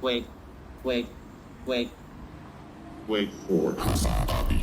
Wait, wait, wait. Wait for HasanAbi.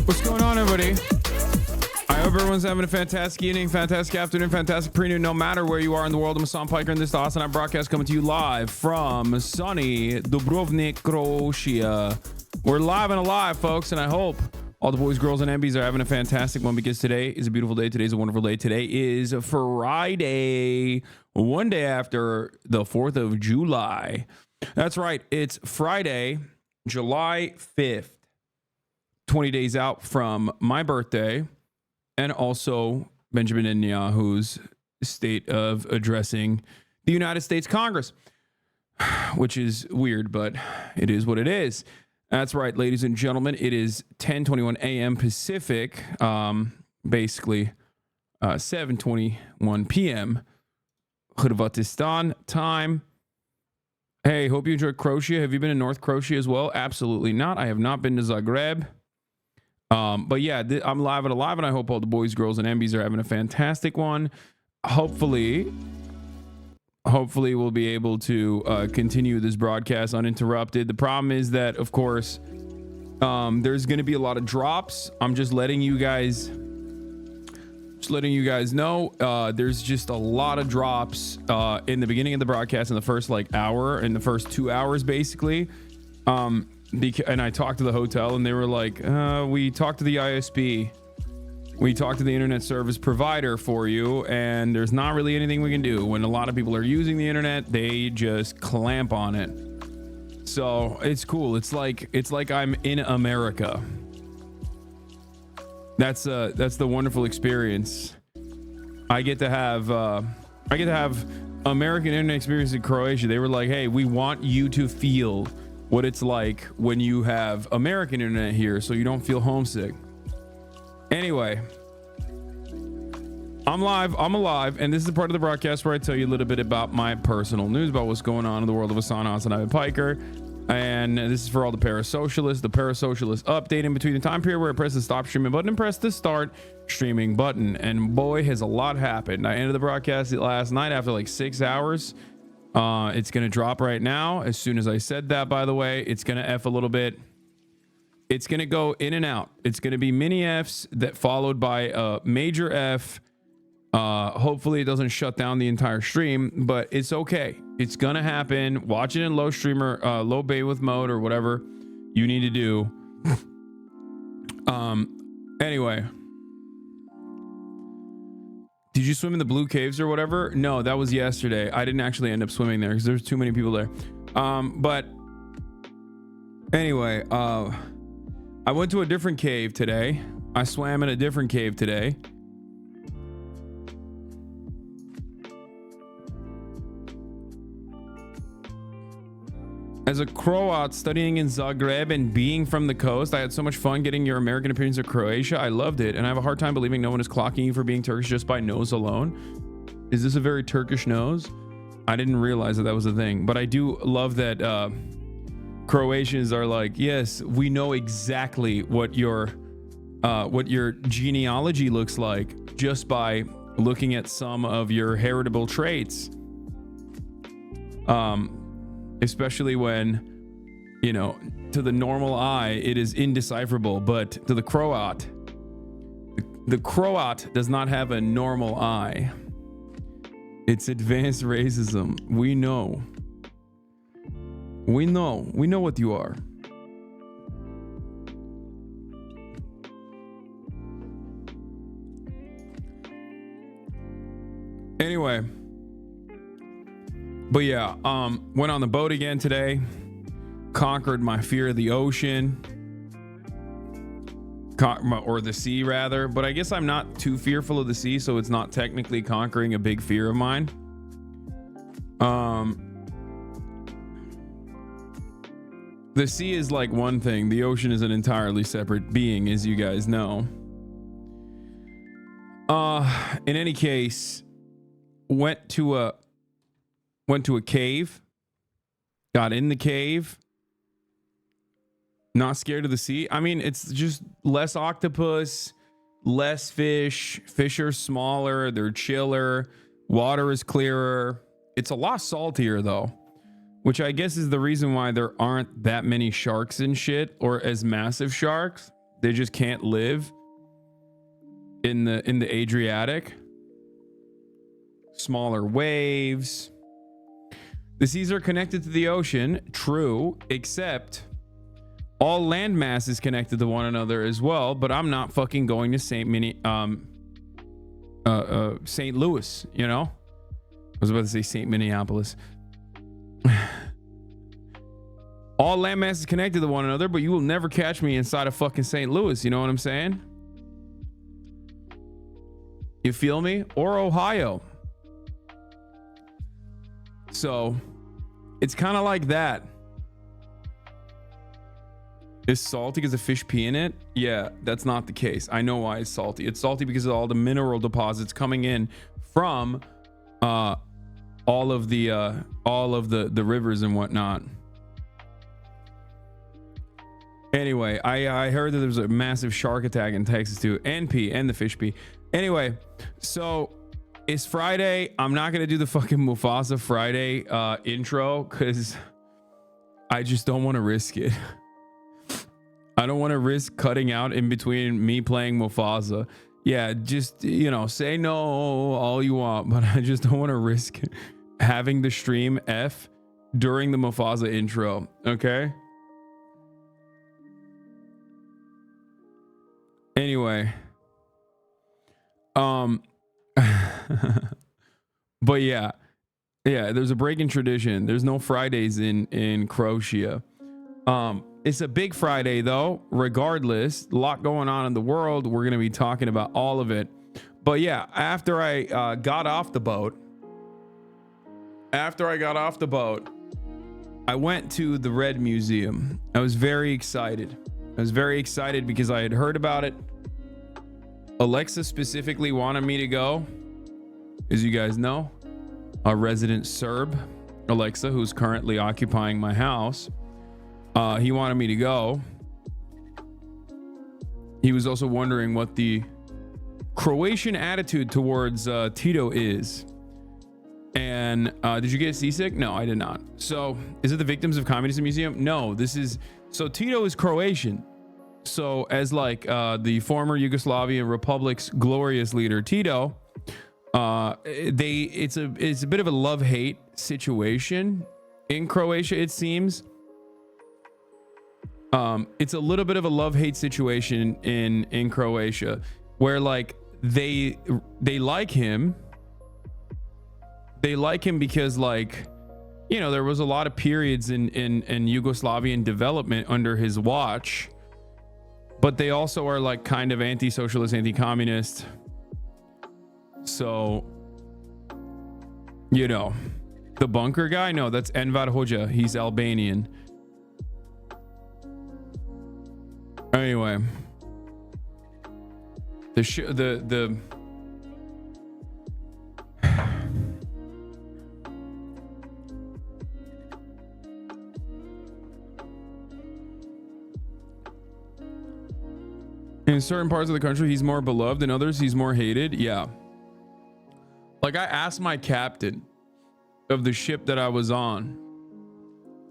What's going on, everybody? I hope everyone's having a fantastic evening, fantastic afternoon, fantastic pre-noon, no matter where you are in the world. I'm Hasan Piker, and this is the HasanAbi broadcast coming to you live from sunny Dubrovnik, Croatia. We're live and alive, folks, and I hope all the boys, girls, and MBs are having a fantastic one, because today is a beautiful day. Today's a wonderful day. Today is Friday, one day after the 4th of July. That's right. It's Friday, July 5th. 20 days out from my birthday, and also Benjamin Netanyahu's state of addressing the United States Congress, which is weird, but it is what it is. That's right, ladies and gentlemen. It is 10:21 a.m. Pacific, basically 7:21 p.m. Kyrgyzstan time. Hey, hope you enjoyed Croatia. Have you been in North Croatia as well? Absolutely not. I have not been to Zagreb. But yeah, I'm live and alive, and I hope all the boys, girls, and MBs are having a fantastic one. Hopefully we'll be able to continue this broadcast uninterrupted. The problem is that, of course, there's going to be a lot of drops. I'm just letting you guys know. There's just a lot of drops in the beginning of the broadcast, in the first hour, in the first 2 hours, basically. And I talked to the hotel, and they were like, we talked to the ISP, we talked to the internet service provider for you, and there's not really anything we can do. When a lot of people are using the internet, they just clamp on it. So it's cool. It's like I'm in America. That's the wonderful experience. I get to have American internet experience in Croatia. They were like, hey, we want you to feel what it's like when you have American internet here, so you don't feel homesick. Anyway, I'm alive, and this is the part of the broadcast where I tell you a little bit about my personal news, about what's going on in the world of HasanAbi Piker. And this is for all the parasocialists. The parasocialist update in between the time period where I press the stop streaming button and press the start streaming button. And boy, has a lot happened. I ended the broadcast last night after 6 hours. It's going to drop right now. As soon as I said that, by the way, it's going to F a little bit. It's going to go in and out. It's going to be mini Fs that followed by a major F. Hopefully it doesn't shut down the entire stream, but it's okay. It's going to happen. Watch it in low streamer, low bandwidth mode, or whatever you need to do. Anyway. Did you swim in the blue caves or whatever? No, that was yesterday. I didn't actually end up swimming there because there's too many people there. But anyway, I went to a different cave today. I swam in a different cave today. As a Croat studying in Zagreb and being from the coast, I had so much fun getting your American opinions of Croatia. I loved it, and I have a hard time believing no one is clocking you for being Turkish just by nose alone. Is this a very Turkish nose? I didn't realize that that was a thing, but I do love that Croatians are like, yes, we know exactly what your genealogy looks like just by looking at some of your heritable traits. Especially when, you know, to the normal eye, it is indecipherable, but to the Croat does not have a normal eye. It's advanced racism. We know what you are. Anyway, but yeah, went on the boat again today, conquered my fear of the ocean, or the sea rather, but I guess I'm not too fearful of the sea, so it's not technically conquering a big fear of mine. The sea is like one thing, the ocean is an entirely separate being, as you guys know. In any case, went to a cave, got in the cave, not scared of the sea. I mean, it's just less octopus, less fish. Fish are smaller, they're chiller, water is clearer. It's a lot saltier though, which I guess is the reason why there aren't that many sharks and shit, or as massive sharks. They just can't live in the Adriatic. Smaller waves. The seas are connected to the ocean, true, except all landmass is connected to one another as well, but I'm not fucking going to St. Louis, you know? I was about to say St. Minneapolis. All landmass is connected to one another, but you will never catch me inside of fucking St. Louis, you know what I'm saying? You feel me? Or Ohio. So it's kind of like that. Is salty because of fish pee in it? Yeah, that's not the case. I know why it's salty. It's salty because of all the mineral deposits coming in from all of the rivers and whatnot. Anyway, I heard that there was a massive shark attack in Texas too, and pee, and the fish pee. Anyway, so it's Friday. I'm not gonna do the fucking Mufasa Friday intro because I just don't want to risk it. I don't want to risk cutting out in between me playing Mufasa. Yeah, just, you know, say no all you want, but I just don't want to risk having the stream F during the Mufasa intro. Okay. Anyway, but yeah, there's a break in tradition. There's no Fridays in Croatia. It's a big Friday though, regardless. A lot going on in the world. We're going to be talking about all of it. But yeah, after I got off the boat, I went to the Red Museum. I was very excited. Because I had heard about it. Alexa specifically wanted me to go. As you guys know, a resident Serb, Alexa, who's currently occupying my house, he wanted me to go. He was also wondering what the Croatian attitude towards Tito is. And did you get seasick? No, I did not. So is it the Victims of Communism Museum? No, so Tito is Croatian. So as like the former Yugoslavian Republic's glorious leader Tito, it's a bit of a love-hate situation in Croatia, it seems. It's a little bit of a love-hate situation in Croatia, where like they like him. They like him because, like, you know, there was a lot of periods in Yugoslavian development under his watch, but they also are like kind of anti-socialist, anti-communist. So, you know, The bunker guy? No, that's Enver Hoxha. He's Albanian. Anyway, the in certain parts of the country, he's more beloved. In others, he's more hated. Yeah. Like, I asked my captain of the ship that I was on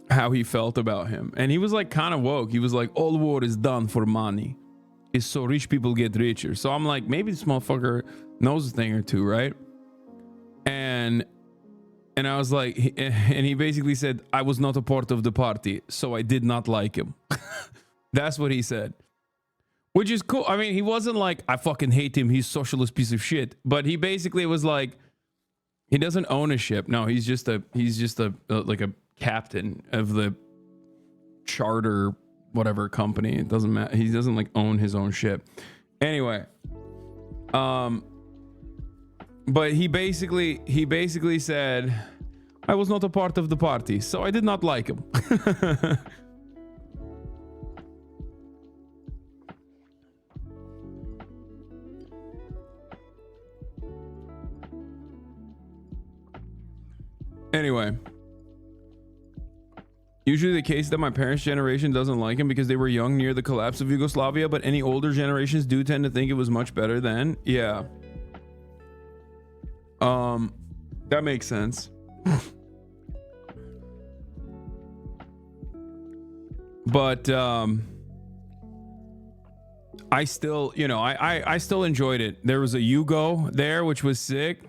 how he felt about him. And he was like kind of woke. He was like, all war is done for money. It's so rich people get richer. So I'm like, maybe this motherfucker knows a thing or two, right? And I was like, and he basically said, I was not a part of the party, so I did not like him. That's what he said. Which is cool. I mean, he wasn't like, I fucking hate him, he's a socialist piece of shit. But he basically was like, he doesn't own a ship. No, he's just a like a captain of the charter whatever company. It doesn't matter. He doesn't like own his own ship. Anyway, but he basically said, I was not a part of the party, so I did not like him. Anyway, usually the case that my parents' generation doesn't like him because they were young near the collapse of Yugoslavia, but any older generations do tend to think it was much better then. Yeah. That makes sense. But I still, you know, I still enjoyed it. There was a Yugo there, which was sick.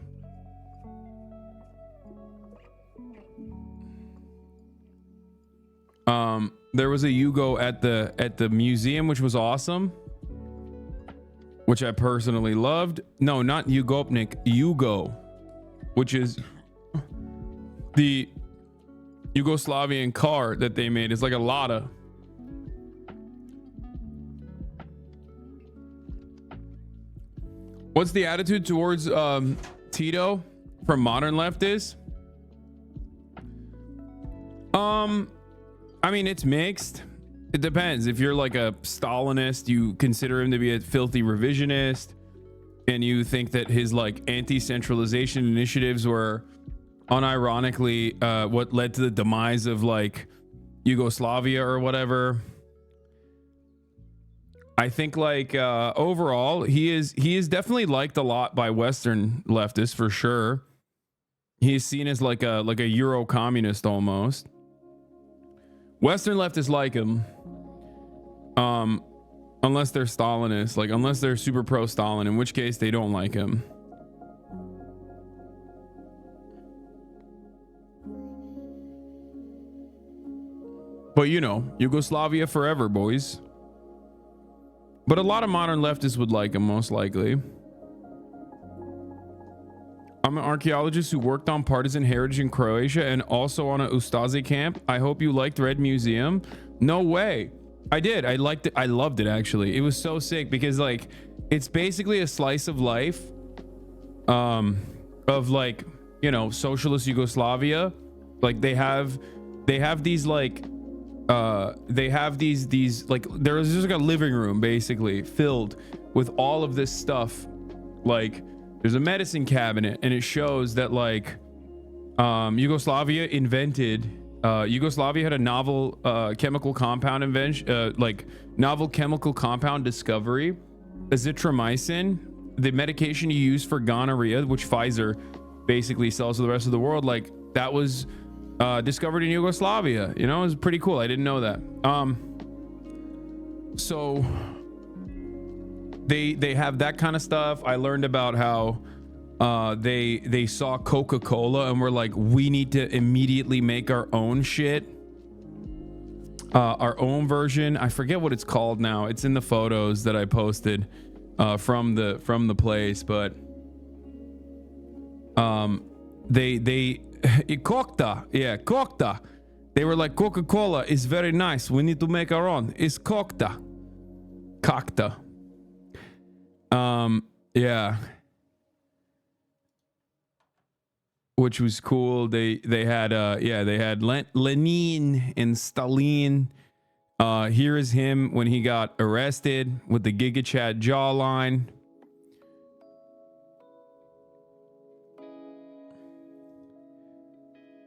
There was a Yugo at the museum, which was awesome, which I personally loved. No, not Yugopnik, Yugo, which is the Yugoslavian car that they made. It's like a Lada. What's the attitude towards Tito from modern leftists? I mean, it's mixed. It depends. If you're like a Stalinist, you consider him to be a filthy revisionist, and you think that his like anti-centralization initiatives were unironically what led to the demise of like Yugoslavia or whatever. I think like overall he is definitely liked a lot by Western leftists for sure. He's seen as like a Euro communist almost. Western leftists like him, unless they're Stalinist, like unless they're super pro Stalin, in which case they don't like him. But you know, Yugoslavia forever, boys. But a lot of modern leftists would like him, most likely. I'm an archaeologist who worked on partisan heritage in Croatia and also on a Ustazi camp. I hope you liked Red Museum. No way. I did. I liked it. I loved it, actually. It was so sick because like it's basically a slice of life of like, you know, socialist Yugoslavia. Like they have these like they have these like there's just like a living room basically filled with all of this stuff. Like there's a medicine cabinet, and it shows that like Yugoslavia had a novel chemical compound invention, like novel chemical compound discovery, azithromycin, the medication you use for gonorrhea, which Pfizer basically sells to the rest of the world. Like that was discovered in Yugoslavia. You know, it was pretty cool. I didn't know that. So they have that kind of stuff. I learned about how they saw Coca-Cola and were like, we need to immediately make our own shit, our own version. I forget what it's called now. It's in the photos that I posted from the place, but Kokta. They were like, Coca-Cola is very nice. We need to make our own. It's Kokta. Yeah. which was cool. They had they had Lenin and Stalin. Here is him when he got arrested with the Giga Chad jawline.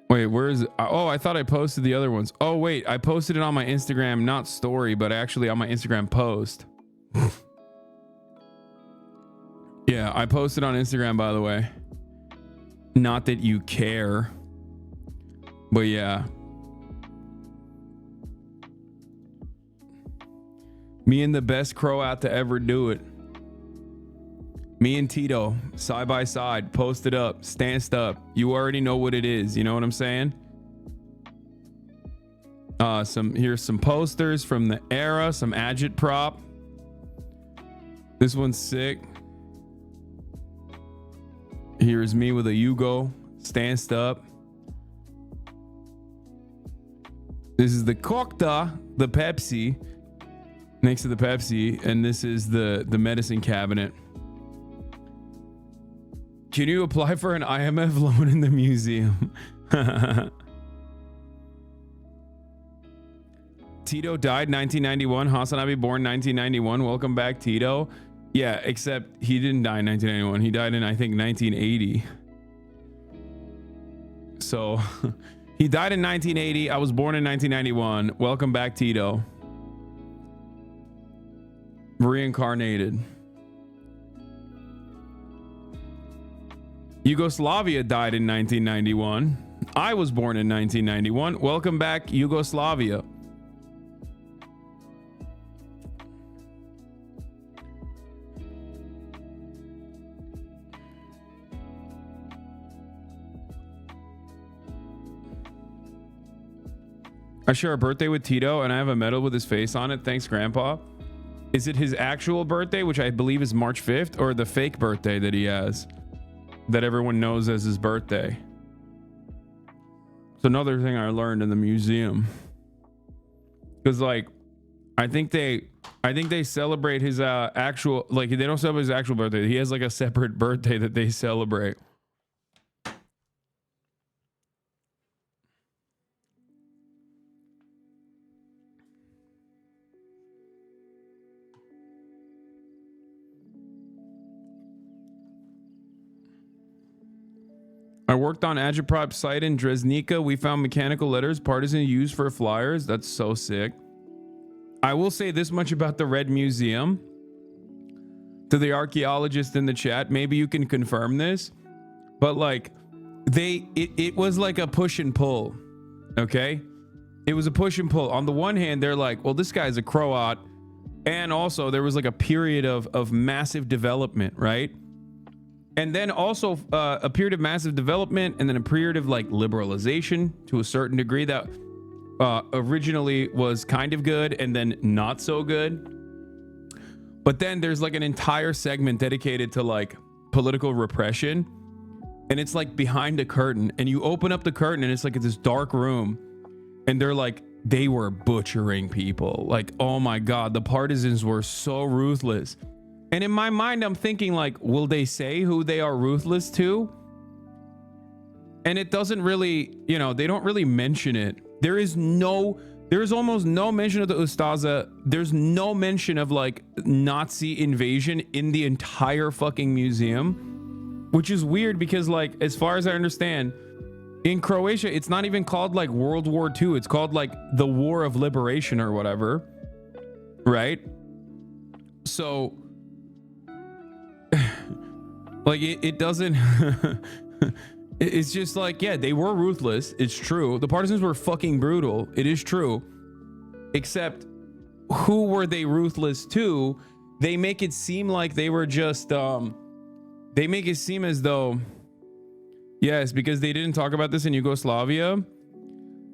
Wait, where is it? Oh, I thought I posted the other ones. Oh, wait, I posted it on my Instagram, not story, but actually on my Instagram post. Yeah, I posted on Instagram, by the way. Not that you care, but yeah. Me and the best Croat to ever do it. Me and Tito, side by side, posted up, stanced up. You already know what it is. You know what I'm saying? Here's some posters from the era, some agitprop. This one's sick. Here's me with a Yugo, stanced up. This is the Kokta, the Pepsi, next to the Pepsi, and this is the medicine cabinet. Can you apply for an IMF loan in the museum? Tito died 1991. HasanAbi born 1991. Welcome back, Tito. Yeah, except he didn't die in 1991. He died in, I think, 1980. So he died in 1980. I was born in 1991. Welcome back, Tito. Reincarnated. Yugoslavia died in 1991. I was born in 1991. Welcome back, Yugoslavia. I share a birthday with Tito and I have a medal with his face on it. Thanks, Grandpa. Is it his actual birthday, which I believe is March 5th, or the fake birthday that he has that everyone knows as his birthday? It's another thing I learned in the museum. Because like, I think they celebrate his actual, like, they don't celebrate his actual birthday. He has like a separate birthday that they celebrate. I worked on agitprop site in Dresnica. We found mechanical letters partisan used for flyers. That's so sick. I will say this much about the Red Museum. To the archaeologist in the chat, maybe you can confirm this, but like it was like a push and pull. Okay, it was a push and pull. On the one hand, they're like, well, this guy's a Croat, and also there was like a period of massive development, right? And then also a period of massive development, and then a period of like liberalization to a certain degree that originally was kind of good and then not so good. But then there's like an entire segment dedicated to like political repression, and it's like behind a curtain, and you open up the curtain and it's like this dark room, and they're like, they were butchering people. Like, oh my God, the partisans were so ruthless. And in my mind, I'm thinking like, will they say who they are ruthless to? And it doesn't really, you know, they don't really mention it. There is almost no mention of the Ustaza. There's no mention of like Nazi invasion in the entire fucking museum, which is weird because like, as far as I understand, in Croatia, it's not even called like World War II. It's called like the War of Liberation or whatever. Right? So like it doesn't it's just like, yeah, they were ruthless. It's true. The partisans were fucking brutal. It is true. Except who were they ruthless to? They make it seem like they were just they make it seem as though, yes, because they didn't talk about this in Yugoslavia.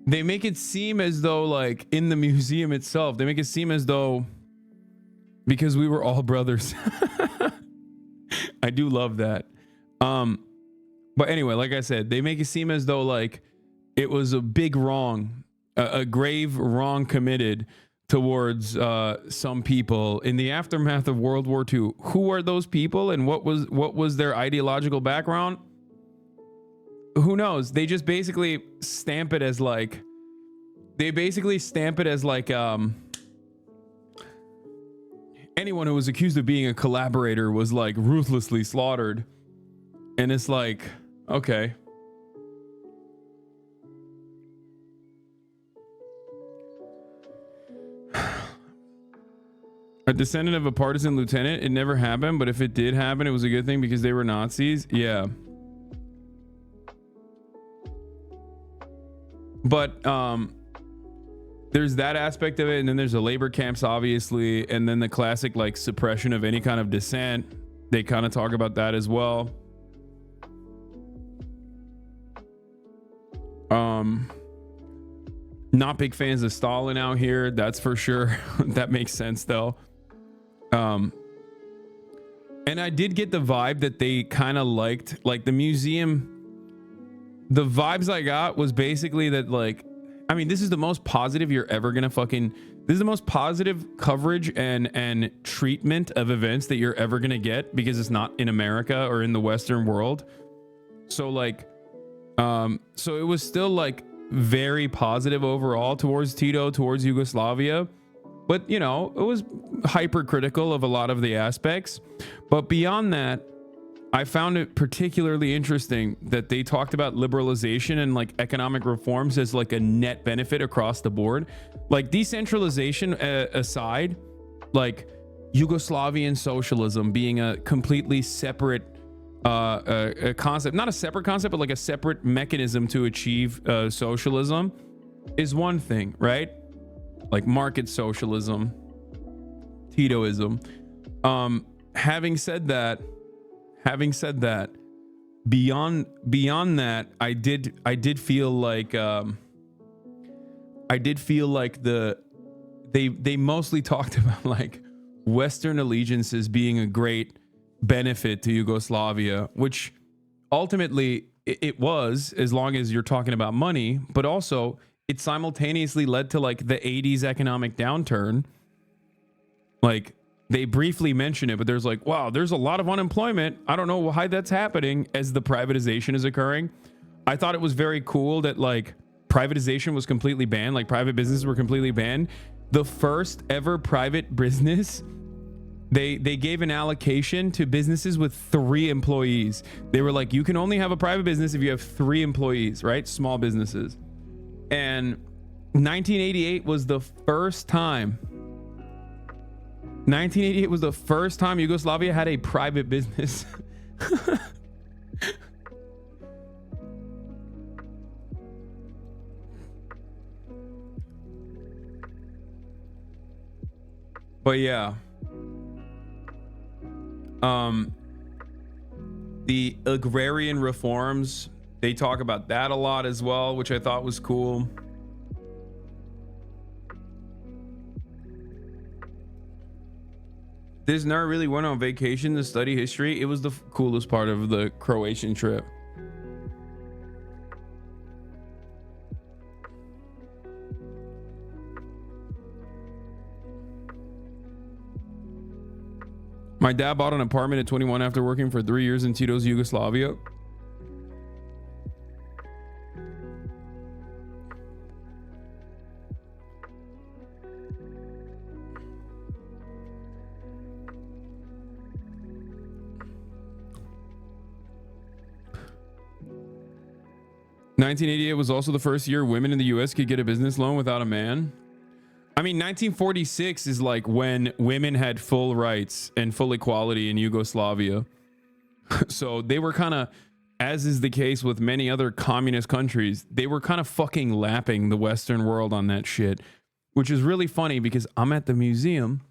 They make it seem as though like in the museum itself, they make it seem as though because we were all brothers. I do love that. But anyway, like I said, they make it seem as though like it was a big wrong, a grave wrong committed towards some people in the aftermath of World War II. Who are those people and what was their ideological background? who knows? They just basically stamp it as like, anyone who was accused of being a collaborator was like ruthlessly slaughtered. And it's like, okay. A descendant of a partisan lieutenant. It never happened, but if it did happen, it was a good thing because they were Nazis. Yeah. But there's that aspect of it, and then there's the labor camps, obviously, and then the classic like suppression of any kind of dissent. They kind of talk about that as well. Not big fans of Stalin out here, that's for sure. That makes sense though. And I did get the vibe that they kind of liked, like the museum. The vibes I got was basically that, like, I mean, this is the most positive you're ever gonna fucking, this is the most positive coverage and treatment of events that you're ever gonna get, because it's not in America or in the Western world. So like, so it was still like very positive overall towards Tito, towards Yugoslavia. But, you know, it was hypercritical of a lot of the aspects. But beyond that, I found it particularly interesting that they talked about liberalization and like economic reforms as like a net benefit across the board. Like decentralization aside, like Yugoslavian socialism being a completely separate a concept, not a separate concept, but like a separate mechanism to achieve socialism is one thing, right? Like market socialism, Titoism. Having said that, beyond that, I did feel like they mostly talked about like Western allegiances being a great benefit to Yugoslavia, which ultimately it was, as long as you're talking about money, but also it simultaneously led to like the 80s economic downturn. Like they briefly mention it, but there's like, wow, there's a lot of unemployment. I don't know why that's happening as the privatization is occurring. I thought it was very cool that like privatization was completely banned. Like private businesses were completely banned. The first ever private business, they gave an allocation to businesses with 3 employees. They were like, you can only have a private business if you have 3 employees, right? Small businesses. And 1988 was the first time. 1988 was the first time Yugoslavia had a private business. But yeah. The agrarian reforms, they talk about that a lot as well, which I thought was cool. This nerd really went on vacation to study history. It was the coolest part of the Croatian trip. My dad bought an apartment at 21 after working for 3 years in Tito's Yugoslavia. (1988) was also the first year women in the US could get a business loan without a man. I mean, 1946 is like when women had full rights and full equality in Yugoslavia. So they were kind of, as is the case with many other communist countries, they were kind of fucking lapping the Western world on that shit, which is really funny because I'm at the museum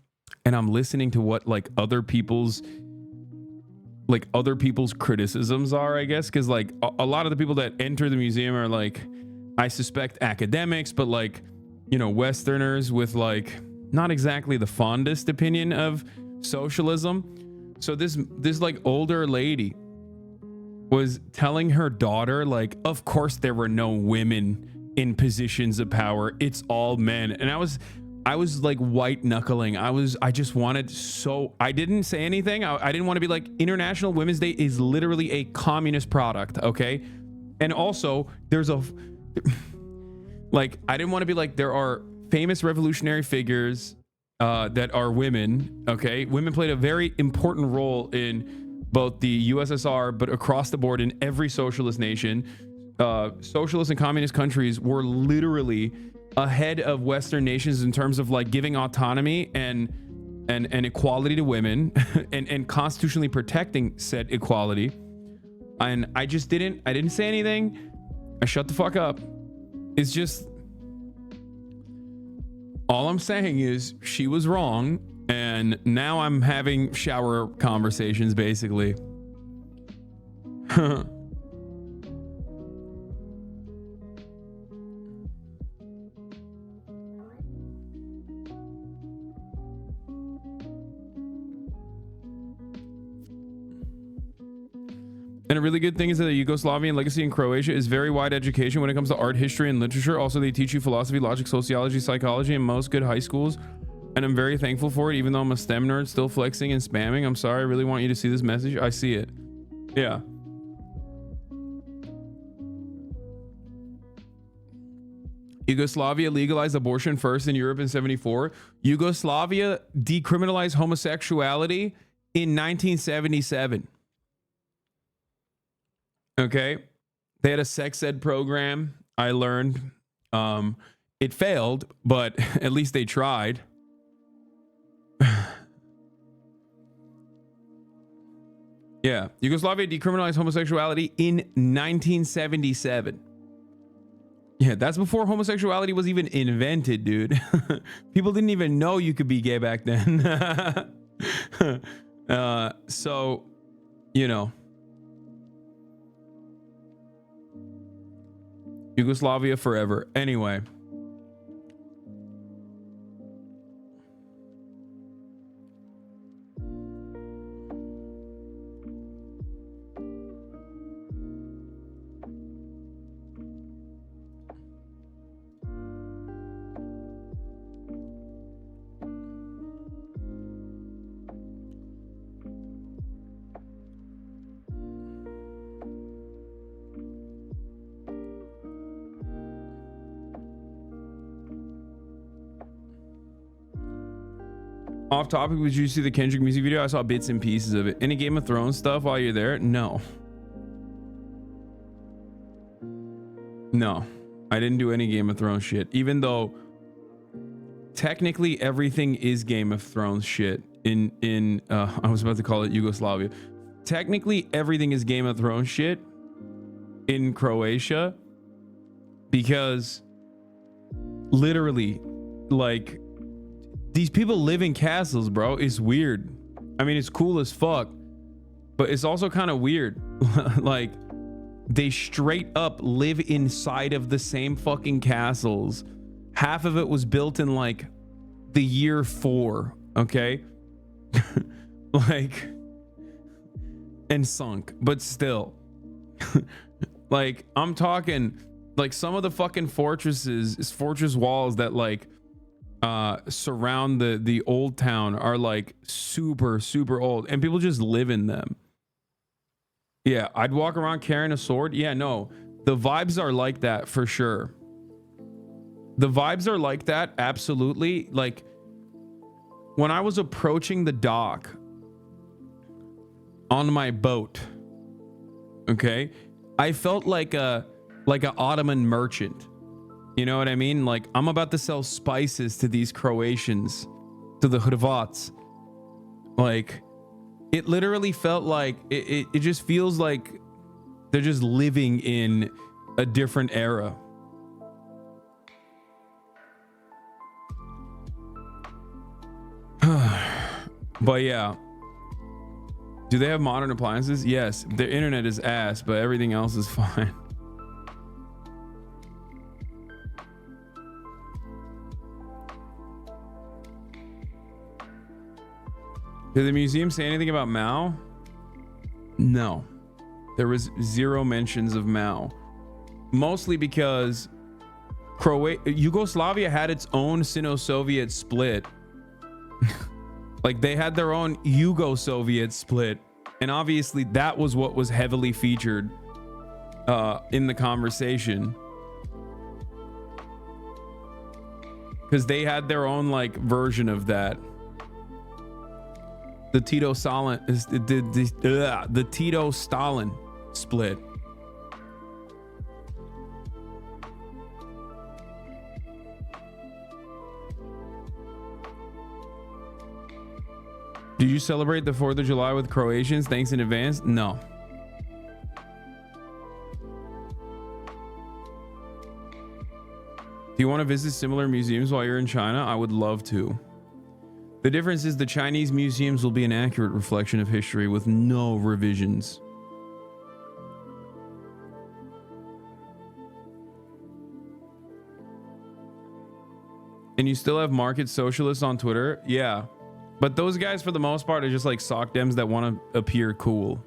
and I'm listening to what like other people's criticisms are, I guess, because like a lot of the people that enter the museum are like, I suspect academics, but like, you know, Westerners with like not exactly the fondest opinion of socialism. So this like older lady was telling her daughter like, of course there were no women in positions of power, it's all men. And I was like white knuckling. I just wanted, so I didn't say anything. I didn't want to be like, International Women's Day is literally a communist product, okay? And also there's a like, I didn't want to be like, there are famous revolutionary figures that are women. Okay, women played a very important role in both the USSR, but across the board in every socialist nation. Socialist and communist countries were literally ahead of Western nations in terms of like giving autonomy and equality to women and constitutionally protecting said equality. And I didn't say anything. I shut the fuck up. It's just, all I'm saying is she was wrong, and now I'm having shower conversations basically. And a really good thing is that the Yugoslavian legacy in Croatia is very wide education when it comes to art, history, and literature. Also, they teach you philosophy, logic, sociology, psychology in most good high schools. And I'm very thankful for it, even though I'm a STEM nerd, still flexing and spamming. I'm sorry, I really want you to see this message. I see it. Yeah. Yugoslavia legalized abortion first in Europe in 1974. Yugoslavia decriminalized homosexuality in 1977. Okay, they had a sex ed program. I learned it failed, but at least they tried. Yeah, Yugoslavia decriminalized homosexuality in 1977. Yeah, that's before homosexuality was even invented, dude. People didn't even know you could be gay back then. So, you know. Yugoslavia forever. Anyway. Off topic, did you see the Kendrick music video? I saw bits and pieces of it. Any Game of Thrones stuff while you're there? No. No, I didn't do any Game of Thrones shit, even though technically everything is Game of Thrones shit in I was about to call it Yugoslavia. Technically everything is Game of Thrones shit in Croatia, because literally, like, these people live in castles, bro. It's weird. I mean, it's cool as fuck, but it's also kind of weird. Like, they straight up live inside of the same fucking castles. Half of it was built in like the year 4, okay? Like, and sunk, but still. Like, I'm talking like some of the fucking fortress walls that like surround the old town are like super old, and people just live in them. Yeah, I'd walk around carrying a sword. Yeah, no, the vibes are like that for sure. The vibes are like that, absolutely. Like, when I was approaching the dock on my boat, okay, I felt like an Ottoman merchant. You know what I mean? Like, I'm about to sell spices to these Croatians, to the Hrvats. Like, it literally felt like, it just feels like they're just living in a different era. But yeah. Do they have modern appliances? Yes. Their internet is ass, but everything else is fine. Did the museum say anything about Mao? No. There was zero mentions of Mao. Mostly because Yugoslavia had its own Sino-Soviet split. Like, they had their own Yugo-Soviet split. And obviously that was what was heavily featured in the conversation, because they had their own like version of that. The Tito Stalin is the Tito Stalin split. Did you celebrate the 4th of July with Croatians? Thanks in advance. No. Do you want to visit similar museums while you're in China? I would love to. The difference is the Chinese museums will be an accurate reflection of history with no revisions. And you still have market socialists on Twitter? Yeah. But those guys, for the most part, are just like sock dems that want to appear cool.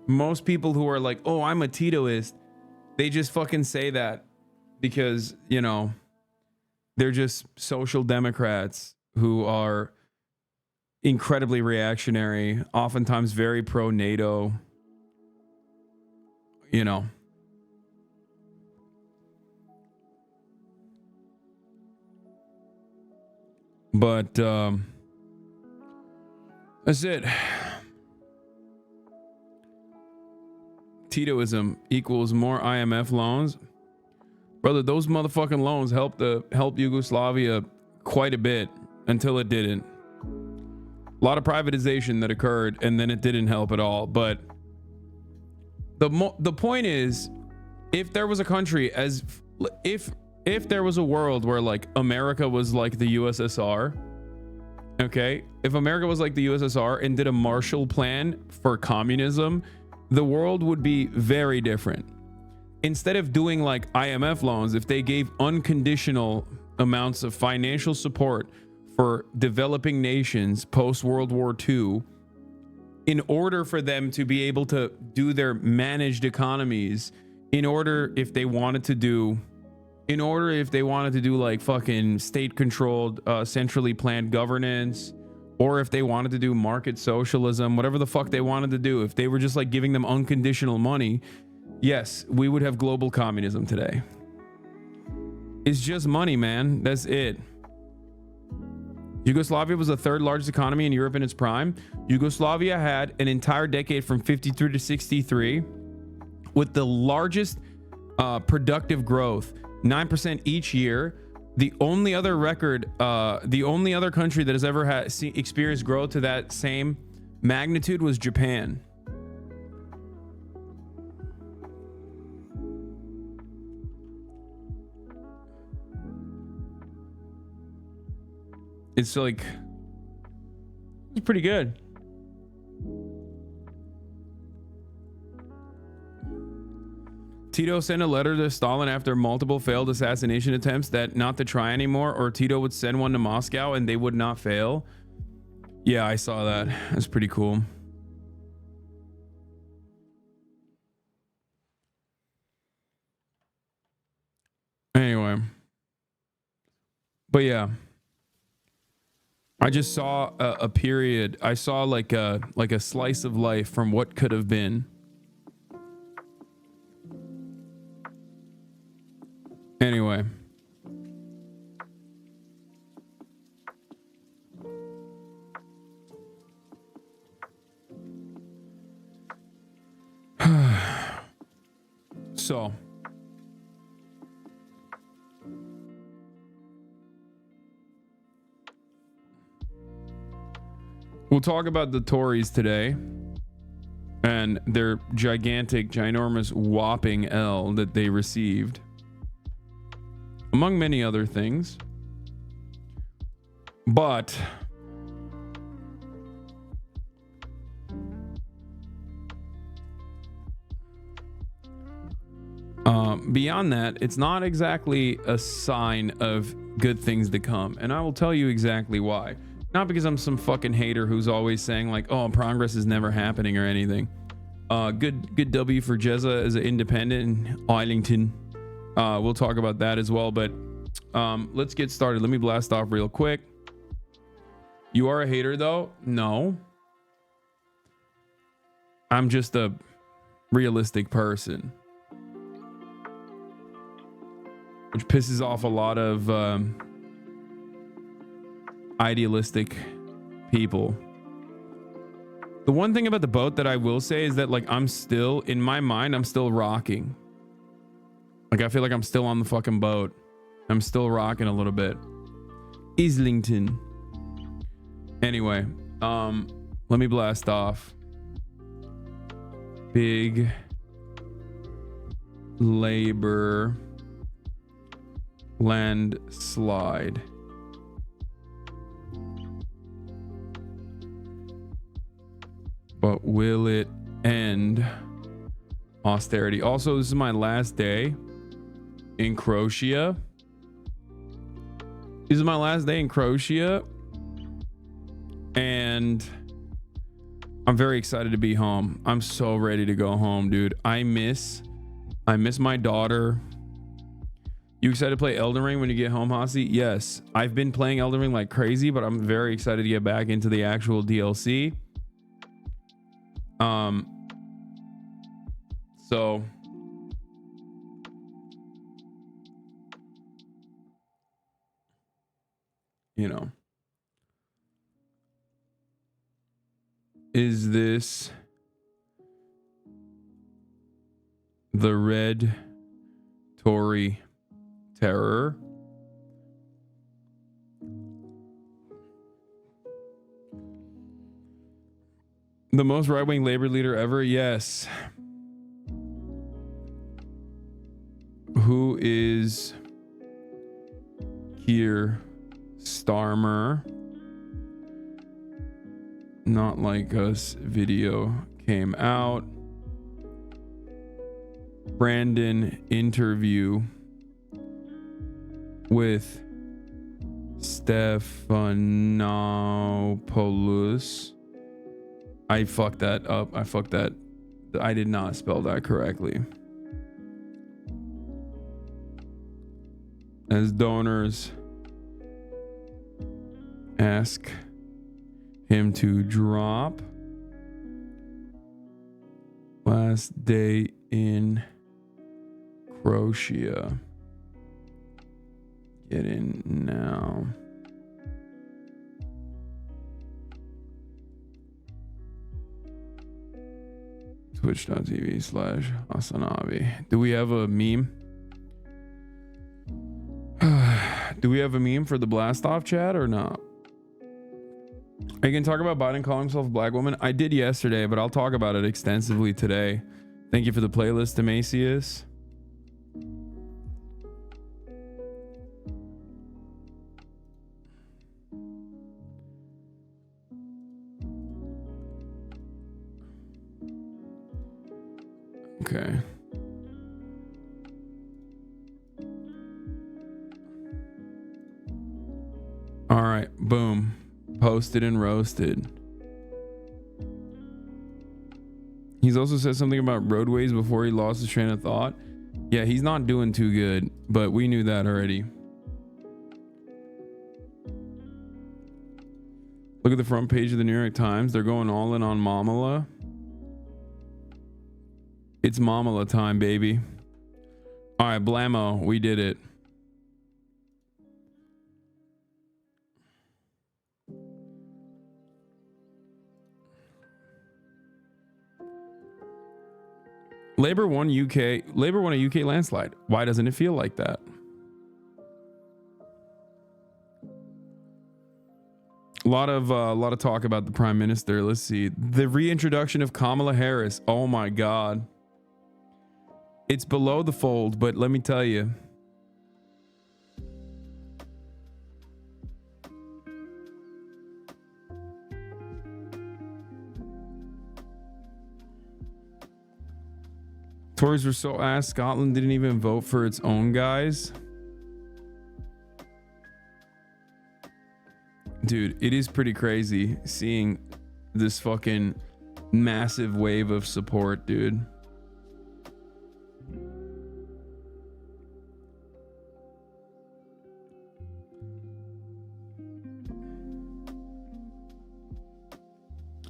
Most people who are like, oh, I'm a Titoist, they just fucking say that because, you know, they're just social democrats who are incredibly reactionary, oftentimes very pro-NATO, you know. But that's it. Titoism equals more IMF loans. Brother, those motherfucking loans helped Yugoslavia quite a bit until it didn't. A lot of privatization that occurred and then it didn't help at all. But the point is, if there was a country if there was a world where like America was like the USSR, okay, if America was like the USSR and did a Marshall Plan for communism, the world would be very different. Instead of doing like IMF loans, if they gave unconditional amounts of financial support for developing nations post World War II, in order for them to be able to do their managed economies, in order if they wanted to do like fucking state controlled, centrally planned governance, or if they wanted to do market socialism, whatever the fuck they wanted to do, if they were just like giving them unconditional money, yes, we would have global communism today. It's just money, man. That's it. Yugoslavia was the third largest economy in Europe in its prime. Yugoslavia had an entire decade from 53 to 63 with the largest productive growth, 9% each year. The only other country that has ever experienced growth to that same magnitude was Japan. It's like, it's pretty good. Tito sent a letter to Stalin after multiple failed assassination attempts that not to try anymore, or Tito would send one to Moscow and they would not fail. Yeah, I saw that. That's pretty cool. Anyway. But yeah. I just saw a period. I saw like a slice of life from what could have been. Anyway. So. We'll talk about the Tories today and their gigantic, ginormous, whopping L that they received, among many other things. But beyond that, it's not exactly a sign of good things to come. And I will tell you exactly why. Not because I'm some fucking hater who's always saying like, oh, progress is never happening or anything. Good W for Jezza as an independent in Arlington. We'll talk about that as well. But let's get started. Let me blast off real quick. You are a hater though? No. I'm just a realistic person. Which pisses off a lot of idealistic people. The one thing about the boat that I will say is that, like, I'm still, in my mind, I'm still rocking. Like, I feel like I'm still on the fucking boat. I'm still rocking a little bit. Islington. Anyway, let me blast off. Big labor landslide. But will it end austerity? Also, this is my last day in Croatia. This is my last day in Croatia. And I'm very excited to be home. I'm so ready to go home, dude. I miss my daughter. You excited to play Elden Ring when you get home, Hasi? Yes. I've been playing Elden Ring like crazy, but I'm very excited to get back into the actual DLC. So you know, is this the red Tory terror? The most right-wing labor leader ever? Yes. Who is Keir Starmer? Not Like Us video came out. Brandon interview with Stephanopoulos. I fucked that up. I did not spell that correctly. As donors ask him to drop. Last day in Croatia. Get in now. Twitch.tv/HasanAbi. Do we have a meme? Do we have a meme for the blast off chat or not? Are you gonna talk about Biden calling himself a black woman? I did yesterday, but I'll talk about it extensively today. Thank you for the playlist, Amacius. Okay. All right, boom. Posted and roasted. He's also said something about roadways before he lost his train of thought. Yeah, he's not doing too good, but we knew that already. Look at the front page of the New York Times. They're going all in on Mamala. It's Mamala time, baby. All right, blammo, we did it. Labour won a UK landslide. Why doesn't it feel like that? A lot of talk about the Prime Minister. Let's see. The reintroduction of Kamala Harris. Oh my God. It's below the fold, but let me tell you. Tories were so ass. Scotland didn't even vote for its own guys. Dude, it is pretty crazy seeing this fucking massive wave of support, dude.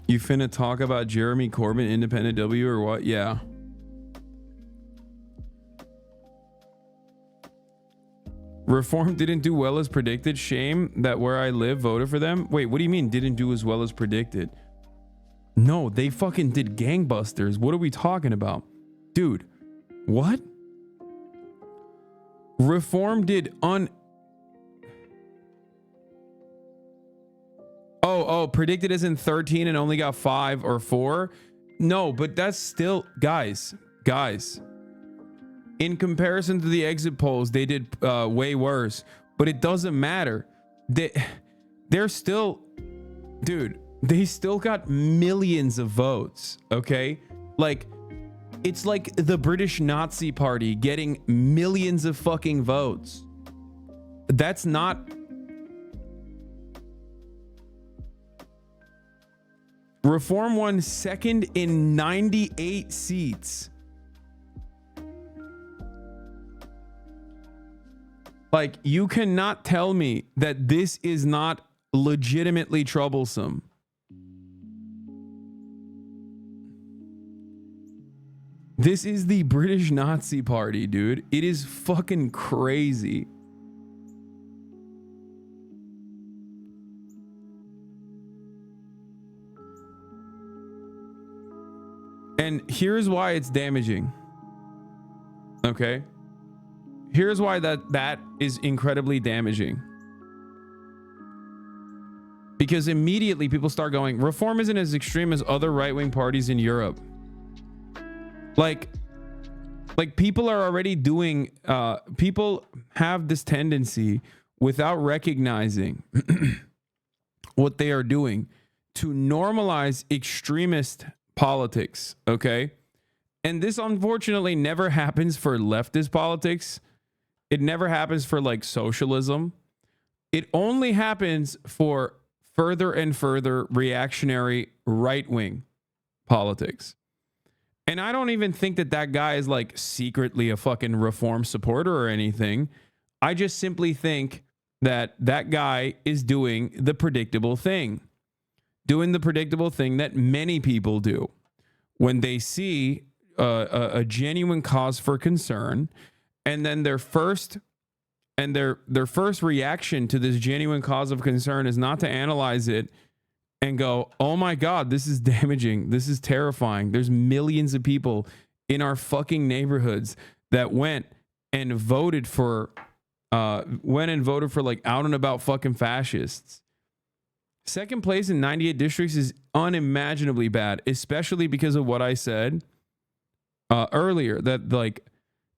You finna talk about Jeremy Corbyn, independent W, or what? Yeah. Reform didn't do well as predicted. Shame that where I live voted for them. Wait, what do you mean didn't do as well as predicted? No, they fucking did gangbusters. What are we talking about? Dude, what? Reform did Oh, predicted as in 13 and only got 5 or 4? No, but that's still, guys. In comparison to the exit polls, they did way worse, but it doesn't matter. They're still, dude, they still got millions of votes, okay? Like, it's like the British Nazi Party getting millions of fucking votes. That's not... Reform won second in 98 seats. Like, you cannot tell me that this is not legitimately troublesome. This is the British Nazi Party, dude. It is fucking crazy. And here's why it's damaging. Okay? Here's why that is incredibly damaging. Because immediately people start going, Reform isn't as extreme as other right-wing parties in Europe. Like people are already doing, people have this tendency without recognizing what they are doing to normalize extremist politics, okay? And this unfortunately never happens for leftist politics. It never happens for like socialism. It only happens for further and further reactionary right-wing politics. And I don't even think that guy is like secretly a fucking Reform supporter or anything. I just simply think that guy is doing the predictable thing. Doing the predictable thing that many people do when they see a genuine cause for concern, and then their first reaction to this genuine cause of concern is not to analyze it and go, oh my God, this is damaging. This is terrifying. There's millions of people in our fucking neighborhoods that went and voted for like out and about fucking fascists. Second place in 98 districts is unimaginably bad, especially because of what I said earlier, that like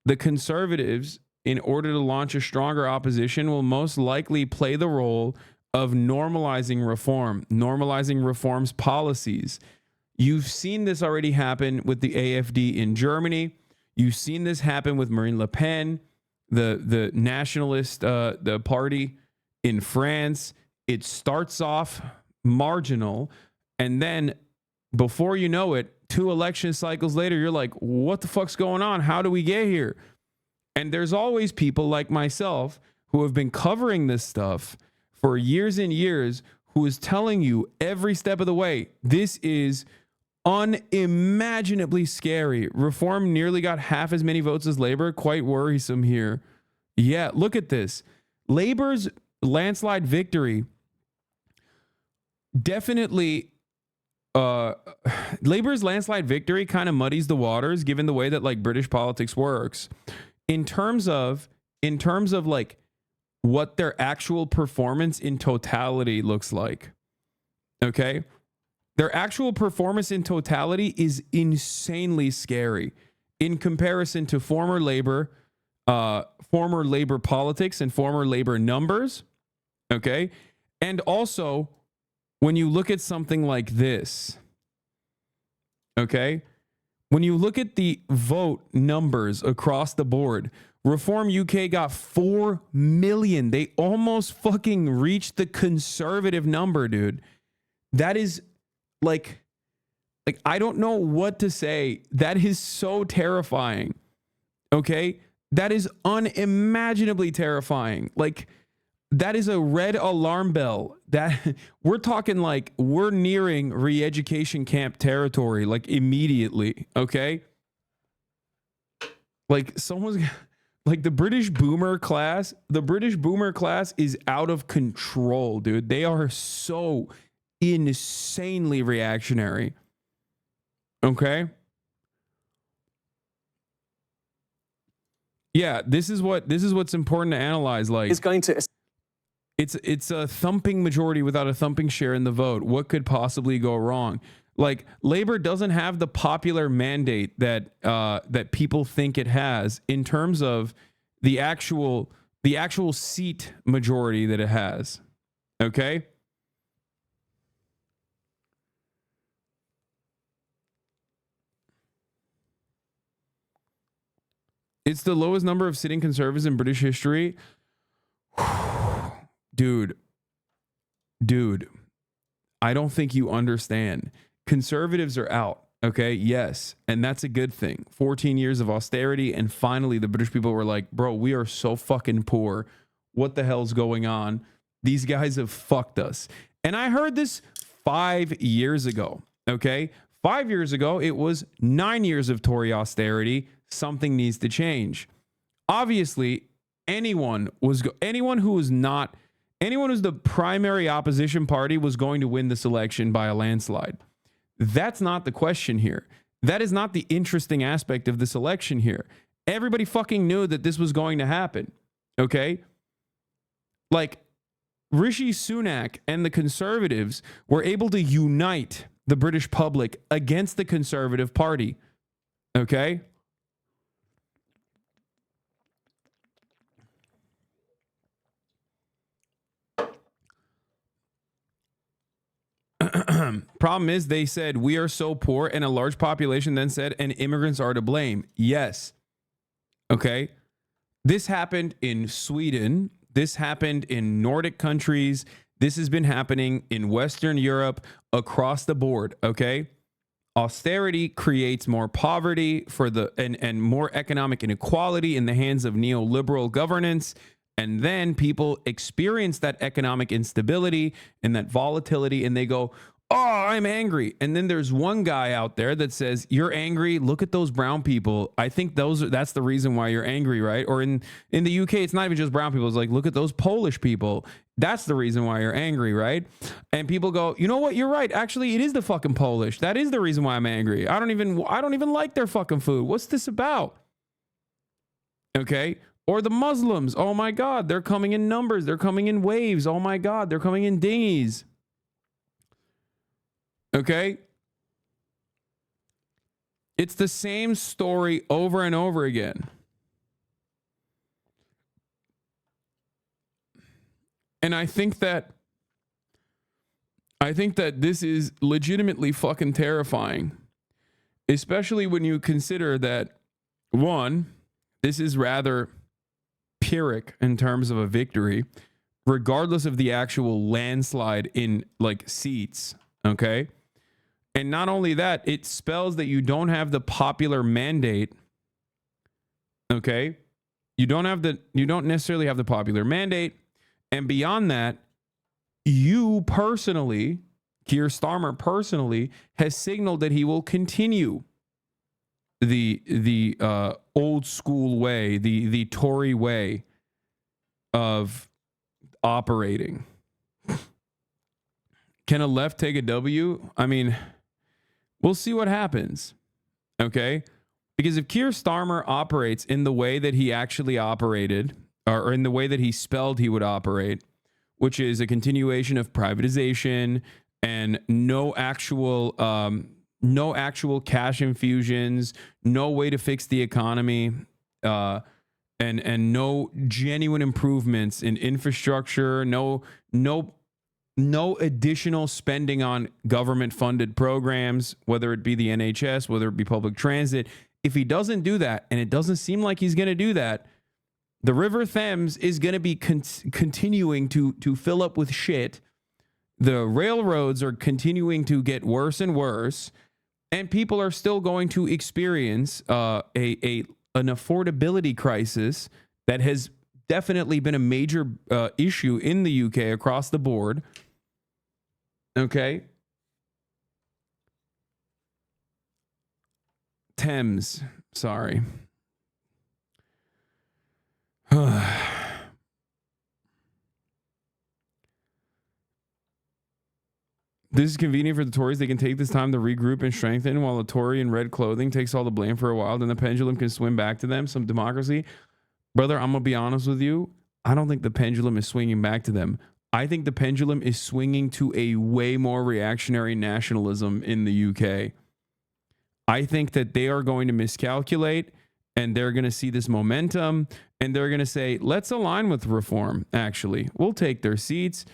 the conservatives, in order to launch a stronger opposition, will most likely play the role of normalizing reform's policies. You've seen this already happen with the AfD in Germany. You've seen this happen with Marine Le Pen, the nationalist the party in France. It starts off marginal, and then before you know it, 2 election cycles later, you're like, what the fuck's going on? How do we get here? And there's always people like myself who have been covering this stuff for years and years, who is telling you every step of the way, this is unimaginably scary. Reform nearly got half as many votes as Labor. Quite worrisome here. Yeah, look at this. Labor's landslide victory definitely Labor's landslide victory kind of muddies the waters, given the way that like British politics works in terms of like what their actual performance in totality looks like. Okay, their actual performance in totality is insanely scary in comparison to former Labor politics and former Labor numbers. Okay, and also when you look at something like this, okay, when you look at the vote numbers across the board, Reform UK got 4 million. They almost fucking reached the conservative number, dude. That is like I don't know what to say. That is so terrifying. Okay? That is unimaginably terrifying. Like, That is a red alarm bell. That we're talking like we're nearing re-education camp territory, like immediately. Okay. Like someone's like the British boomer class is out of control, dude. They are so insanely reactionary. Okay. Yeah, this is what's important to analyze. Like is going to. it's a thumping majority without a thumping share in the vote. What could possibly go wrong? Like Labor doesn't have the popular mandate that that people think it has in terms of the actual seat majority that it has. Okay? It's the lowest number of sitting conservatives in British history. Dude, I don't think you understand. Conservatives are out, okay? Yes, and that's a good thing. 14 years of austerity, and finally the British people were like, bro, we are so fucking poor. What the hell's going on? These guys have fucked us. And I heard this 5 years ago, okay? 5 years ago, it was 9 years of Tory austerity. Something needs to change. Obviously, anyone who's the primary opposition party was going to win this election by a landslide. That's not the question here. That is not the interesting aspect of this election here. Everybody fucking knew that this was going to happen. Okay? Like, Rishi Sunak and the Conservatives were able to unite the British public against the Conservative Party. Okay? Problem is, they said, we are so poor, and a large population then said, and immigrants are to blame. Yes. Okay. This happened in Sweden. This happened in Nordic countries. This has been happening in Western Europe across the board. Okay. Austerity creates more poverty and more economic inequality in the hands of neoliberal governance. And then people experience that economic instability and that volatility, and they go, oh, I'm angry. And then there's one guy out there that says, you're angry. Look at those brown people. I think that's the reason why you're angry, right? Or in the UK, it's not even just brown people. It's like, look at those Polish people. That's the reason why you're angry, right? And people go, you know what? You're right. Actually, it is the fucking Polish. That is the reason why I'm angry. I don't even like their fucking food. What's this about? Okay. Or the Muslims. Oh my God, they're coming in numbers. They're coming in waves. Oh my God, they're coming in dinghies. Okay? It's the same story over and over again. And I think that this is legitimately fucking terrifying, especially when you consider that, one, this is rather Pyrrhic in terms of a victory, regardless of the actual landslide in like seats. Okay. And not only that, it spells that you don't have the popular mandate. Okay. You don't necessarily have the popular mandate. And beyond that, you personally, Keir Starmer personally, has signaled that he will continue the old school way, the Tory way of operating. Can a left take a W? I mean, we'll see what happens. Okay? Because if Keir Starmer operates in the way that he actually operated, or in the way that he spelled he would operate, which is a continuation of privatization and no actual cash infusions, no way to fix the economy, and no genuine improvements in infrastructure, no additional spending on government funded programs, whether it be the NHS, whether it be public transit. If he doesn't do that, and it doesn't seem like he's going to do that, the River Thames is going to be continuing to fill up with shit. The railroads are continuing to get worse and worse, and people are still going to experience an affordability crisis that has definitely been a major issue in the UK across the board. Okay. Thames, sorry. This is convenient for the Tories. They can take this time to regroup and strengthen while the Tory in red clothing takes all the blame for a while. Then the pendulum can swim back to them. Some democracy. Brother, I'm going to be honest with you. I don't think the pendulum is swinging back to them. I think the pendulum is swinging to a way more reactionary nationalism in the UK. I think that they are going to miscalculate and they're going to see this momentum and they're going to say, let's align with reform, actually. We'll take their seats.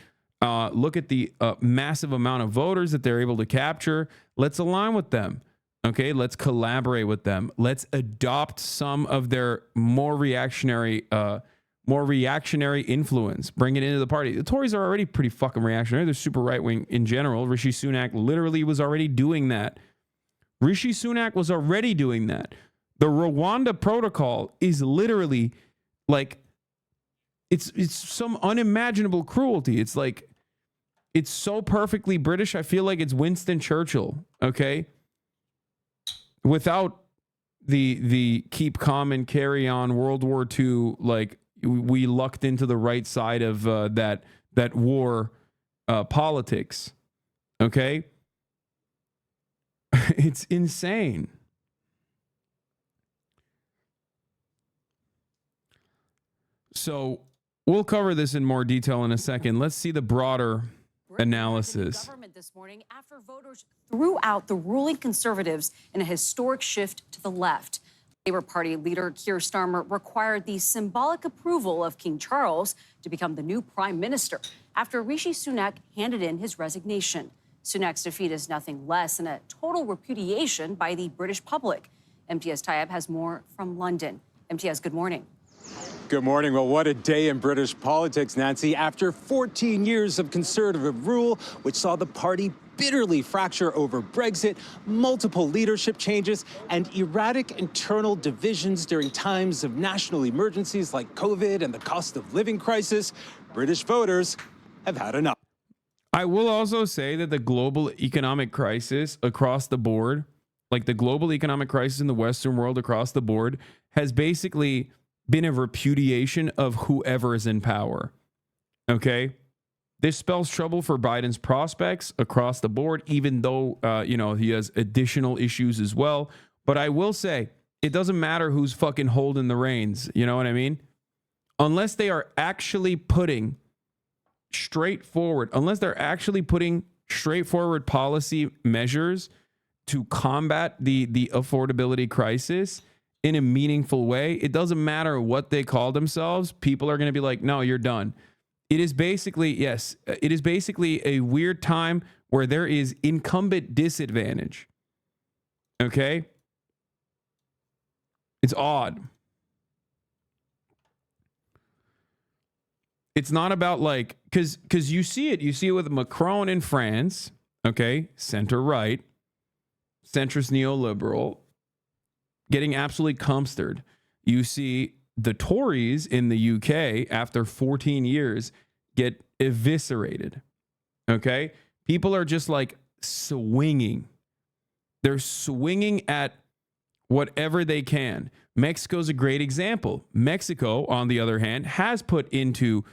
Look at the massive amount of voters that they're able to capture. Let's align with them. Okay, let's collaborate with them. Let's adopt some of their more reactionary influence. Bring it into the party. The Tories are already pretty fucking reactionary. They're super right wing in general. Rishi Sunak literally was already doing that. The Rwanda Protocol is literally like it's some unimaginable cruelty. It's like it's so perfectly British. I feel like it's Winston Churchill. Okay. Without the keep calm and carry on World War II, like we lucked into the right side of that war politics. Okay, it's insane. So we'll cover this in more detail in a second. Let's see the broader analysis. Government this morning after voters threw out the ruling Conservatives in a historic shift to the left. Labour Party leader Keir Starmer required the symbolic approval of King Charles to become the new prime minister after Rishi Sunak handed in his resignation. Sunak's defeat is nothing less than a total repudiation by the British public. MTS Tayyab has more from London. MTS, good morning. Good morning. Well, what a day in British politics, Nancy. After 14 years of Conservative rule, which saw the party bitterly fracture over Brexit, multiple leadership changes, and erratic internal divisions during times of national emergencies like COVID and the cost of living crisis, British voters have had enough. I will also say that the global economic crisis across the board, like the global economic crisis in the Western world across the board, has basically been a repudiation of whoever is in power. Okay? This spells trouble for Biden's prospects across the board, even though, he has additional issues as well. But I will say, it doesn't matter who's fucking holding the reins. You know what I mean? Unless they are actually putting straightforward policy measures to combat the affordability crisis in a meaningful way, it doesn't matter what they call themselves. People are going to be like, no, you're done. It is basically a weird time where there is incumbent disadvantage. Okay? It's odd. It's not about like, because you see it with Macron in France, okay, center-right, centrist neoliberal, getting absolutely comstered. You see the Tories in the UK after 14 years get eviscerated. Okay? People are just like swinging. They're swinging at whatever they can. Mexico's a great example. Mexico, on the other hand, has put into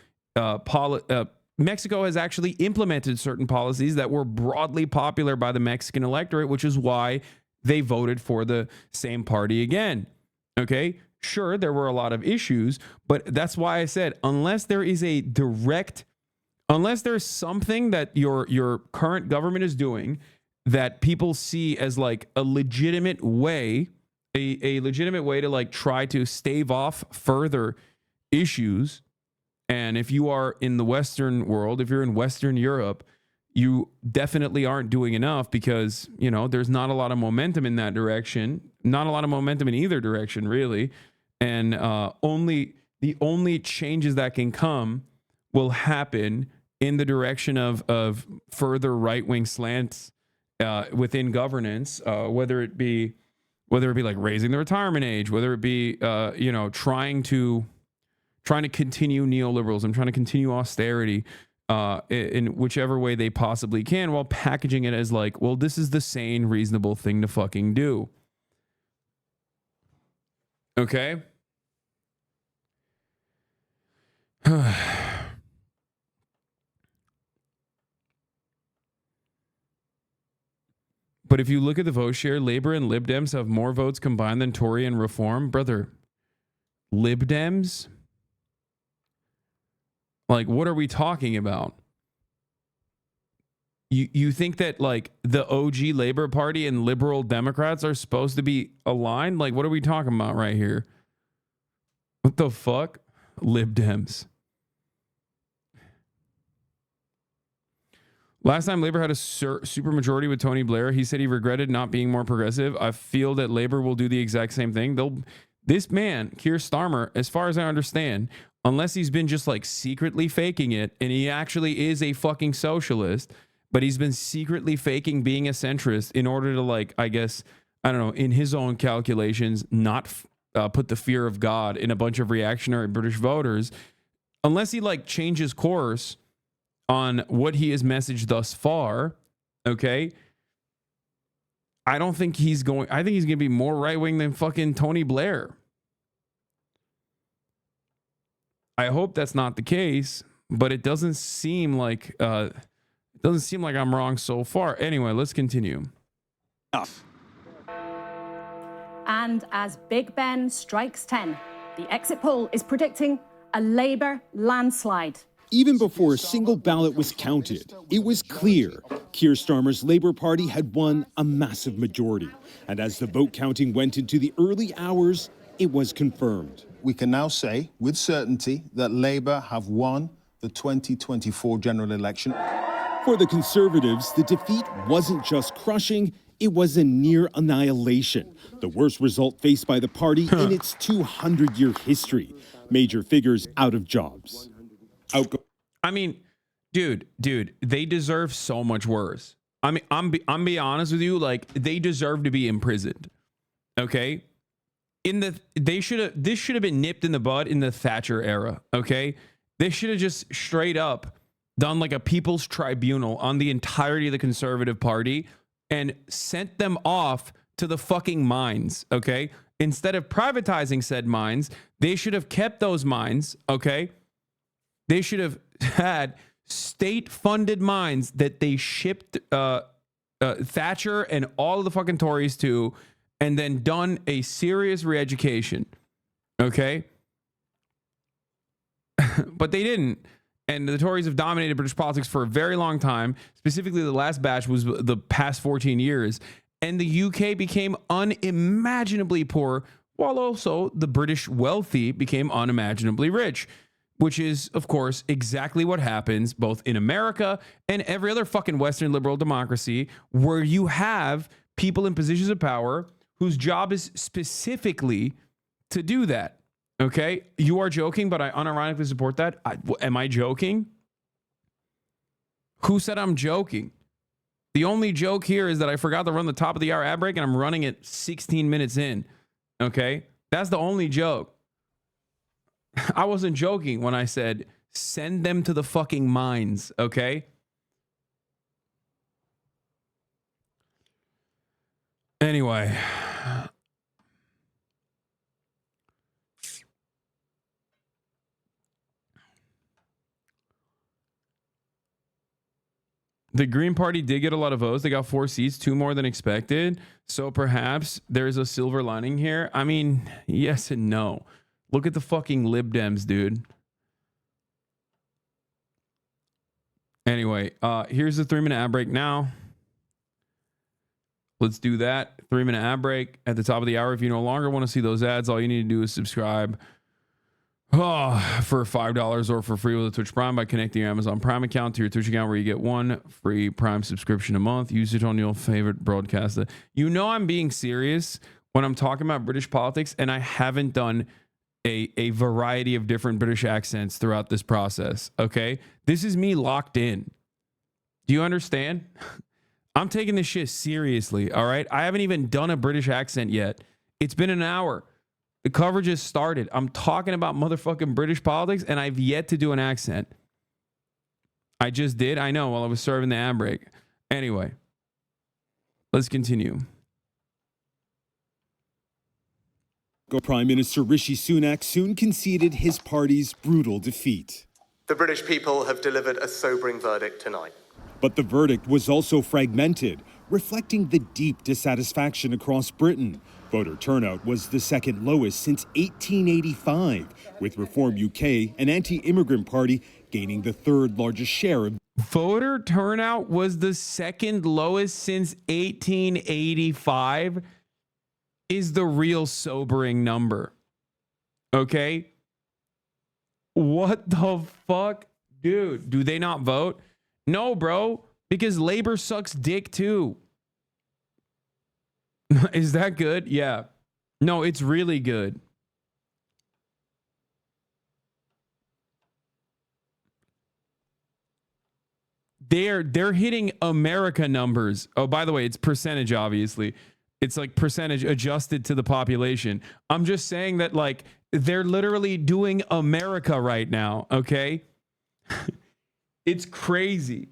Mexico has actually implemented certain policies that were broadly popular by the Mexican electorate, which is why they voted for the same party again. Okay? Sure, there were a lot of issues, but that's why I said, unless there's something that your current government is doing that people see as like a legitimate way to like try to stave off further issues. And if you are in the Western world, if you're in Western Europe, you definitely aren't doing enough because, there's not a lot of momentum in that direction, not a lot of momentum in either direction, really. And the only changes that can come will happen in the direction of further right-wing slants within governance, whether it be like raising the retirement age, whether it be, trying to trying to continue neoliberalism, trying to continue austerity in whichever way they possibly can, while packaging it as like, well, this is the sane, reasonable thing to fucking do. Okay? But if you look at the vote share, Labor and Lib Dems have more votes combined than Tory and Reform. Brother, Lib Dems? Like, what are we talking about? You think that, like, the OG Labor Party and liberal Democrats are supposed to be aligned? Like, what are we talking about right here? What the fuck? Lib Dems. Last time Labor had a super majority with Tony Blair, he said he regretted not being more progressive. I feel that Labor will do the exact same thing. This man, Keir Starmer, as far as I understand, unless he's been just like secretly faking it, and he actually is a fucking socialist, but he's been secretly faking being a centrist in order to, like, I guess, I don't know, in his own calculations, not put the fear of God in a bunch of reactionary British voters. Unless he, like, changes course on what he has messaged thus far, okay? I think he's going to be more right-wing than fucking Tony Blair. I hope that's not the case, but it doesn't seem like I'm wrong so far. Anyway, let's continue. And as Big Ben strikes 10, the exit poll is predicting a Labour landslide. Even before a single ballot was counted, it was clear Keir Starmer's Labour Party had won a massive majority. And as the vote counting went into the early hours, it was confirmed. We can now say with certainty that Labour have won the 2024 general election. For the Conservatives, the defeat wasn't just crushing, it was a near annihilation. The worst result faced by the party in its 200-year history. Major figures out of jobs. I mean, dude, they deserve so much worse. I mean, I'm being honest with you, like, they deserve to be imprisoned. Okay? This should have been nipped in the bud in the Thatcher era, okay? They should have just straight up done like a people's tribunal on the entirety of the Conservative Party and sent them off to the fucking mines, okay? Instead of privatizing said mines, they should have kept those mines, okay? They should have had state-funded mines that they shipped Thatcher and all of the fucking Tories to, and then done a serious re-education, okay? But they didn't. And the Tories have dominated British politics for a very long time. Specifically, the last batch was the past 14 years. And the UK became unimaginably poor, while also the British wealthy became unimaginably rich, which is, of course, exactly what happens both in America and every other fucking Western liberal democracy, where you have people in positions of power whose job is specifically to do that. Okay, you are joking, but I unironically support that. Am I joking? Who said I'm joking? The only joke here is that I forgot to run the top of the hour ad break and I'm running it 16 minutes in. Okay, that's the only joke. I wasn't joking when I said send them to the fucking mines. Okay. Anyway. The Green Party did get a lot of votes. They got 4 seats, 2 more than expected. So perhaps there's a silver lining here. I mean, yes and no. Look at the fucking Lib Dems, dude. Anyway, here's the 3-minute ad break now. Let's do that. 3-minute ad break at the top of the hour. If you no longer want to see those ads, all you need to do is subscribe. For $5 or for free with a Twitch Prime by connecting your Amazon Prime account to your Twitch account, where you get 1 free Prime subscription a month. Use it on your favorite broadcaster. You know I'm being serious when I'm talking about British politics, and I haven't done a variety of different British accents throughout this process, okay? This is me locked in. Do you understand? I'm taking this shit seriously, all right? I haven't even done a British accent yet. It's been an hour. The coverage has started. I'm talking about motherfucking British politics, and I've yet to do an accent. I just did. I know, while I was serving the ad break. Anyway, let's continue. Prime Minister Rishi Sunak soon conceded his party's brutal defeat. The British people have delivered a sobering verdict tonight. But the verdict was also fragmented, reflecting the deep dissatisfaction across Britain. Voter turnout was the second lowest since 1885, with Reform UK, an anti-immigrant party, gaining the third largest share of. Voter turnout was the second lowest since 1885 is the real sobering number. Okay? What the fuck? Dude, do they not vote? No, bro, because Labor sucks dick too. Is that good? Yeah. No, it's really good. They're hitting America numbers. Oh, by the way, it's percentage, obviously. It's like percentage adjusted to the population. I'm just saying that, like, they're literally doing America right now, okay? It's crazy.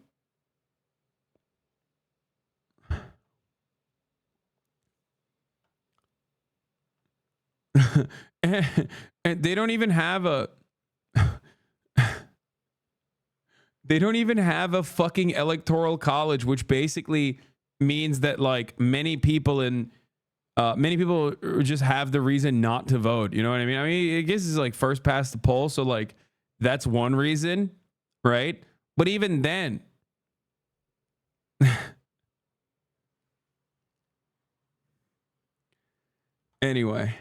and they don't even have a fucking electoral college, which basically means that, like, many people just have the reason not to vote. You know what I mean? I mean, I guess it's like first past the poll, so like that's one reason, right? But even then, anyway.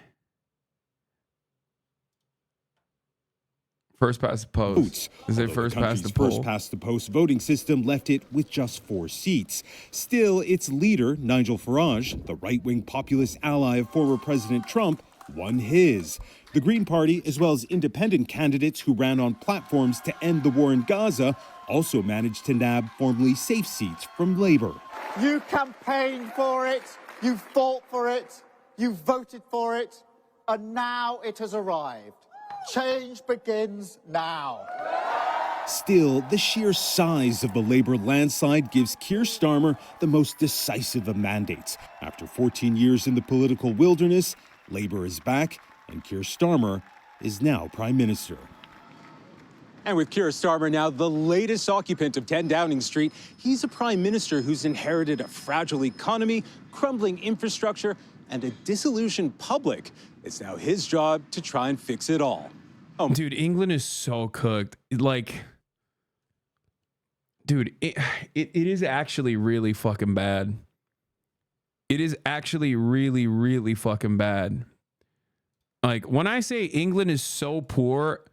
First past the post. Is it first past the poll? First past the post voting system left it with just 4 seats. Still, its leader, Nigel Farage, the right-wing populist ally of former President Trump, won his. The Green Party, as well as independent candidates who ran on platforms to end the war in Gaza, also managed to nab formerly safe seats from Labour. You campaigned for it, you fought for it, you voted for it, and now it has arrived. Change begins now. Still, the sheer size of the Labour landslide gives Keir Starmer the most decisive of mandates. After 14 years in the political wilderness, Labour is back, and Keir Starmer is now Prime Minister. And with Keir Starmer now the latest occupant of 10 Downing Street, he's a prime minister who's inherited a fragile economy, crumbling infrastructure, and a disillusioned public. It's now his job to try and fix it all. Oh, dude, England is so cooked. Like, dude, it is actually really fucking bad. It is actually really, really fucking bad. Like, when I say England is so poor,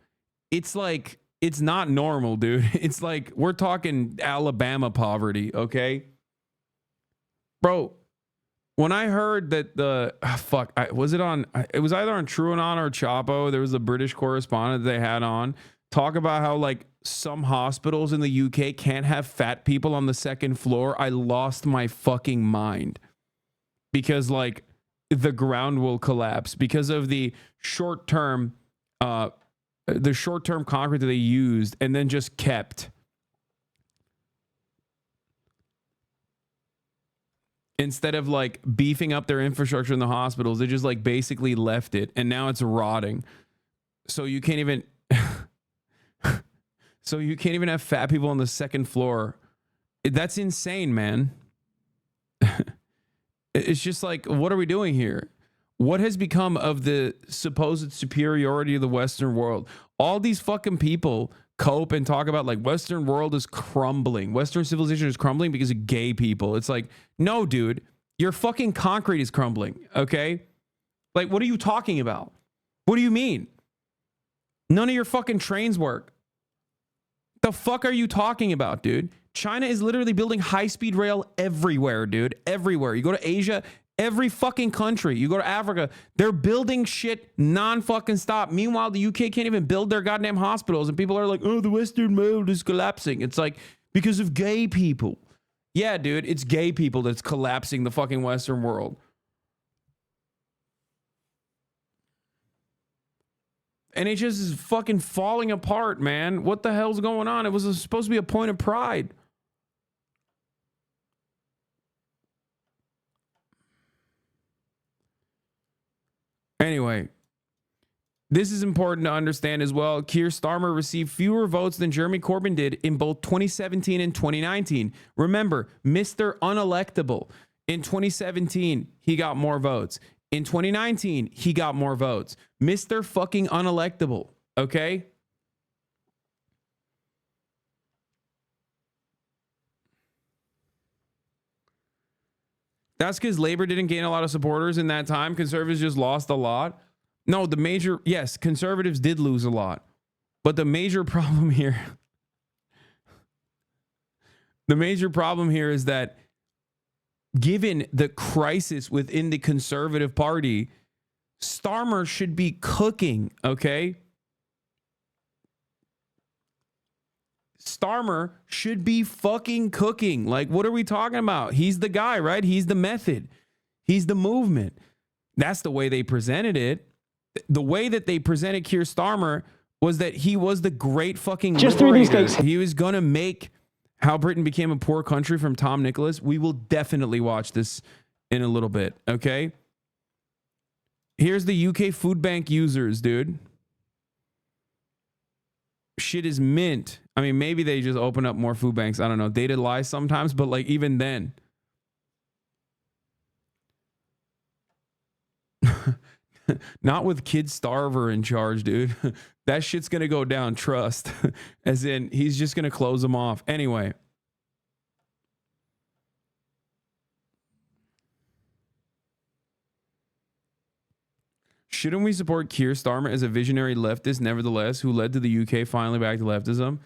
it's like, it's not normal, dude. It's like, we're talking Alabama poverty, okay? Bro, when I heard that it was either on TrueAnon or Chapo, there was a British correspondent they had on, talk about how, like, some hospitals in the UK can't have fat people on the second floor. I lost my fucking mind. Because, like, the ground will collapse because of the short-term concrete that they used and then just kept. Instead of, like, beefing up their infrastructure in the hospitals, they just, like, basically left it, and now it's rotting. So you can't even have fat people on the second floor. That's insane, man. It's just like, what are we doing here? What has become of the supposed superiority of the Western world? All these fucking people cope and talk about, like, Western world is crumbling. Western civilization is crumbling because of gay people. It's like, no, dude, your fucking concrete is crumbling, okay? Like, what are you talking about? What do you mean? None of your fucking trains work. The fuck are you talking about, dude? China is literally building high-speed rail everywhere, dude. Everywhere. You go to Asia, every fucking country. You go to Africa, they're building shit non-fucking stop. Meanwhile, the UK can't even build their goddamn hospitals, and people are like, oh, the Western world is collapsing. It's like, because of gay people. Yeah, dude, it's gay people that's collapsing the fucking Western world. NHS is fucking falling apart, man. What the hell's going on? It was supposed to be a point of pride. Anyway, this is important to understand as well. Keir Starmer received fewer votes than Jeremy Corbyn did in both 2017 and 2019. Remember, Mr. Unelectable. In 2017, he got more votes. In 2019, he got more votes. Mr. fucking Unelectable. Okay? That's because Labor didn't gain a lot of supporters in that time. Conservatives just lost a lot. No, yes, conservatives did lose a lot. But the major problem here is that given the crisis within the Conservative Party, Starmer should be cooking, okay? Starmer should be fucking cooking. Like, what are we talking about? He's the guy, right? He's the method. He's the movement. That's the way they presented it. The way that they presented Keir Starmer was that he was the great fucking liberator. He was going to make How Britain Became a Poor Country from Tom Nicholas. We will definitely watch this in a little bit, okay? Here's the UK food bank users, dude. Shit is mint. I mean, maybe they just open up more food banks. I don't know. Data lies sometimes, but like even then. Not with Kid Starver in charge, dude. That shit's going to go down, trust. As in, he's just going to close them off. Anyway. Shouldn't we support Keir Starmer as a visionary leftist, nevertheless, who led to the UK finally back to leftism?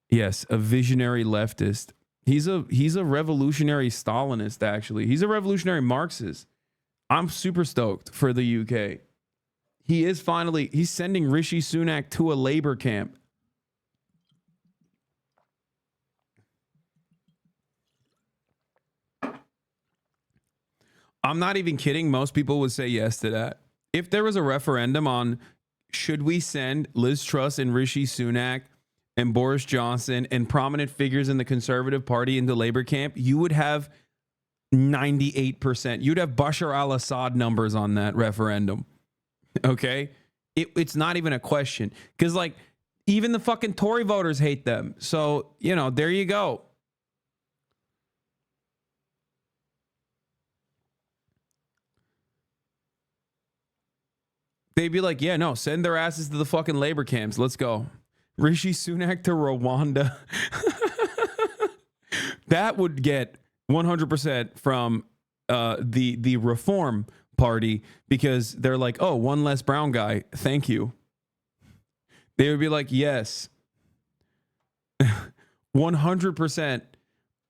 Yes, a visionary leftist. He's a revolutionary Stalinist, actually. He's a revolutionary Marxist. I'm super stoked for the UK. He's sending Rishi Sunak to a labor camp. I'm not even kidding. Most people would say yes to that. If there was a referendum on should we send Liz Truss and Rishi Sunak and Boris Johnson and prominent figures in the Conservative Party into labor camp, you would have 98%. You'd have Bashar al-Assad numbers on that referendum. Okay? It's not even a question. Because, like, even the fucking Tory voters hate them. So, you know, there you go. They'd be like, yeah, no, send their asses to the fucking labor camps. Let's go. Rishi Sunak to Rwanda. That would get 100% from the Reform Party because they're like, oh, one less brown guy. Thank you. They would be like, yes. 100%.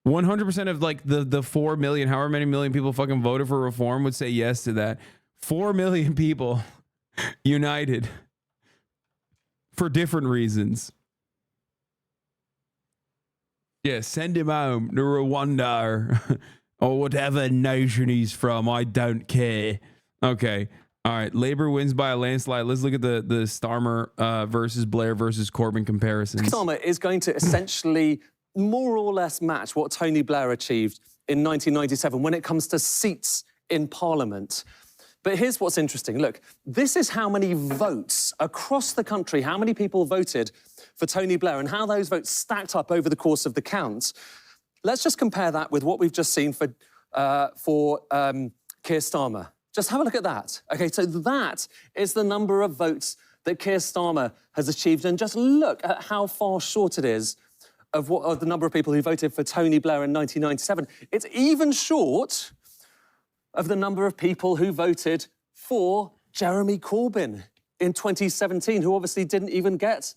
100% of like the 4 million, however many million people fucking voted for Reform would say yes to that. 4 million people united for different reasons. Yeah, send him home to Rwanda or whatever nation he's from. I don't care. Okay. All right. Labour wins by a landslide. Let's look at the Starmer versus Blair versus Corbyn comparisons. Starmer is going to essentially more or less match what Tony Blair achieved in 1997 when it comes to seats in Parliament. But here's what's interesting. Look, this is how many votes across the country, how many people voted for Tony Blair and how those votes stacked up over the course of the count. Let's just compare that with what we've just seen for Keir Starmer. Just have a look at that. Okay, so that is the number of votes that Keir Starmer has achieved. And just look at how far short it is of the number of people who voted for Tony Blair in 1997. It's even short of the number of people who voted for Jeremy Corbyn in 2017, who obviously didn't even get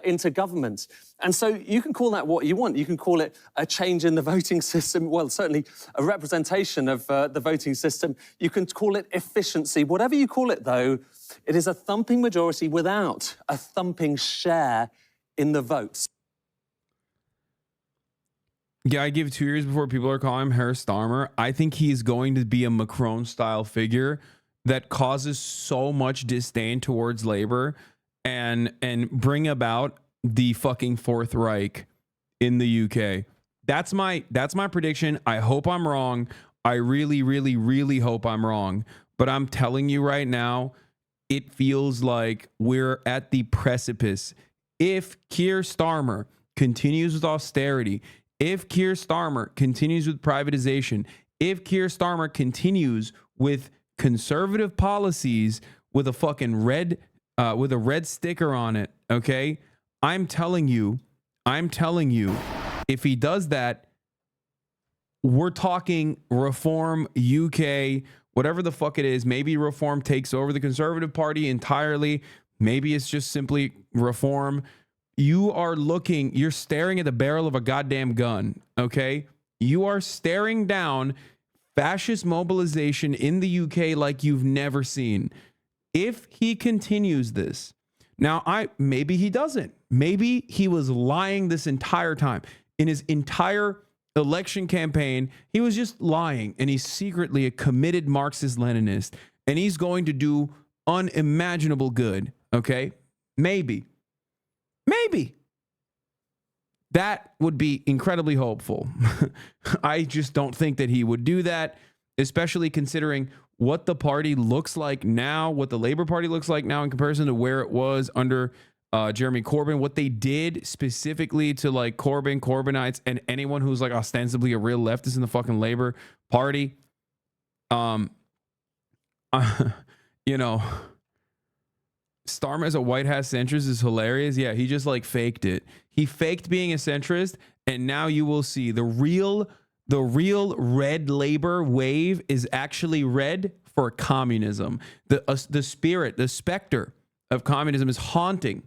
into government. And so you can call that what you want. You can call it a change in the voting system. Well, certainly a representation of the voting system. You can call it efficiency. Whatever you call it, though, it is a thumping majority without a thumping share in the votes. Yeah, I give 2 years before people are calling him Herr Starmer. I think he's going to be a Macron-style figure that causes so much disdain towards labor and bring about the fucking Fourth Reich in the UK. That's my prediction. I hope I'm wrong. I really, really, really hope I'm wrong. But I'm telling you right now, it feels like we're at the precipice. If Keir Starmer continues with austerity, if Keir Starmer continues with privatization, if Keir Starmer continues with conservative policies with a fucking red sticker on it, okay? I'm telling you, if he does that, we're talking Reform UK, whatever the fuck it is. Maybe Reform takes over the Conservative Party entirely. Maybe it's just simply Reform. You're staring at the barrel of a goddamn gun, okay? You are staring down fascist mobilization in the UK like you've never seen. If he continues this, now maybe he doesn't. Maybe he was lying this entire time. In his entire election campaign, he was just lying, and he's secretly a committed Marxist-Leninist, and he's going to do unimaginable good, okay? Maybe. That would be incredibly hopeful. I just don't think that he would do that, especially considering what the party looks like now, what the Labour Party looks like now in comparison to where it was under Jeremy Corbyn, what they did specifically to like Corbynites and anyone who's like ostensibly a real leftist in the fucking Labour Party. You know, Starmer as a white hat centrist is hilarious. Yeah, he just like faked it. He faked being a centrist, and now you will see the real red labor wave is actually red for communism. The spirit, the specter of communism is haunting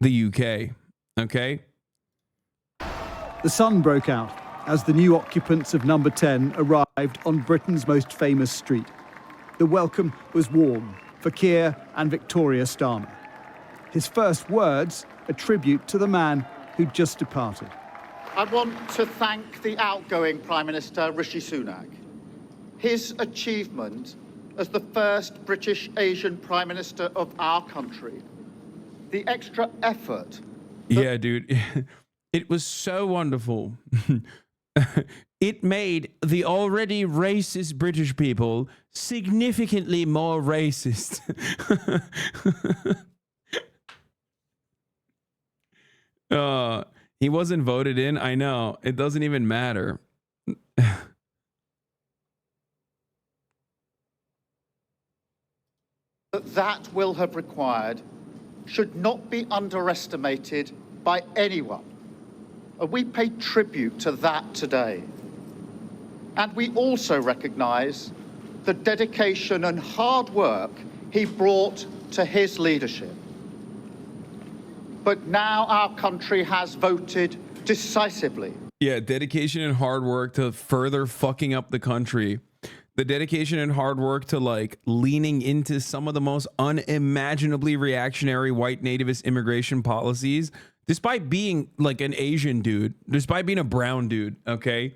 the UK. Okay. The sun broke out as the new occupants of number 10 arrived on Britain's most famous street. The welcome was warm for Keir and Victoria Starmer. His first words, a tribute to the man who'd just departed. I want to thank the outgoing Prime Minister, Rishi Sunak. His achievement as the first British Asian Prime Minister of our country, the extra effort. Yeah, dude. It was so wonderful. It made the already racist British people significantly more racist. He wasn't voted in. I know. It doesn't even matter. That will have required should not be underestimated by anyone. And we pay tribute to that today. And we also recognise the dedication and hard work he brought to his leadership. But now our country has voted decisively. Yeah, dedication and hard work to further fucking up the country. The dedication and hard work to like leaning into some of the most unimaginably reactionary white nativist immigration policies, despite being like an Asian dude, despite being a brown dude, okay?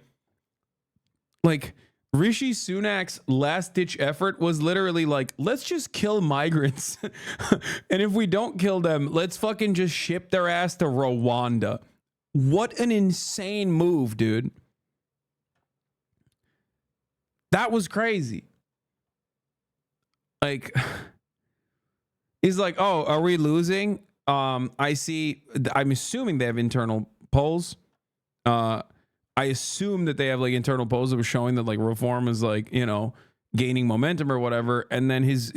Like Rishi Sunak's last ditch effort was literally like, let's just kill migrants. And if we don't kill them, let's fucking just ship their ass to Rwanda. What an insane move, dude. That was crazy. Like, he's like, oh, are we losing? I'm assuming they have internal polls. I assume that they have like internal polls that were showing that like Reform is like, you know, gaining momentum or whatever. And then his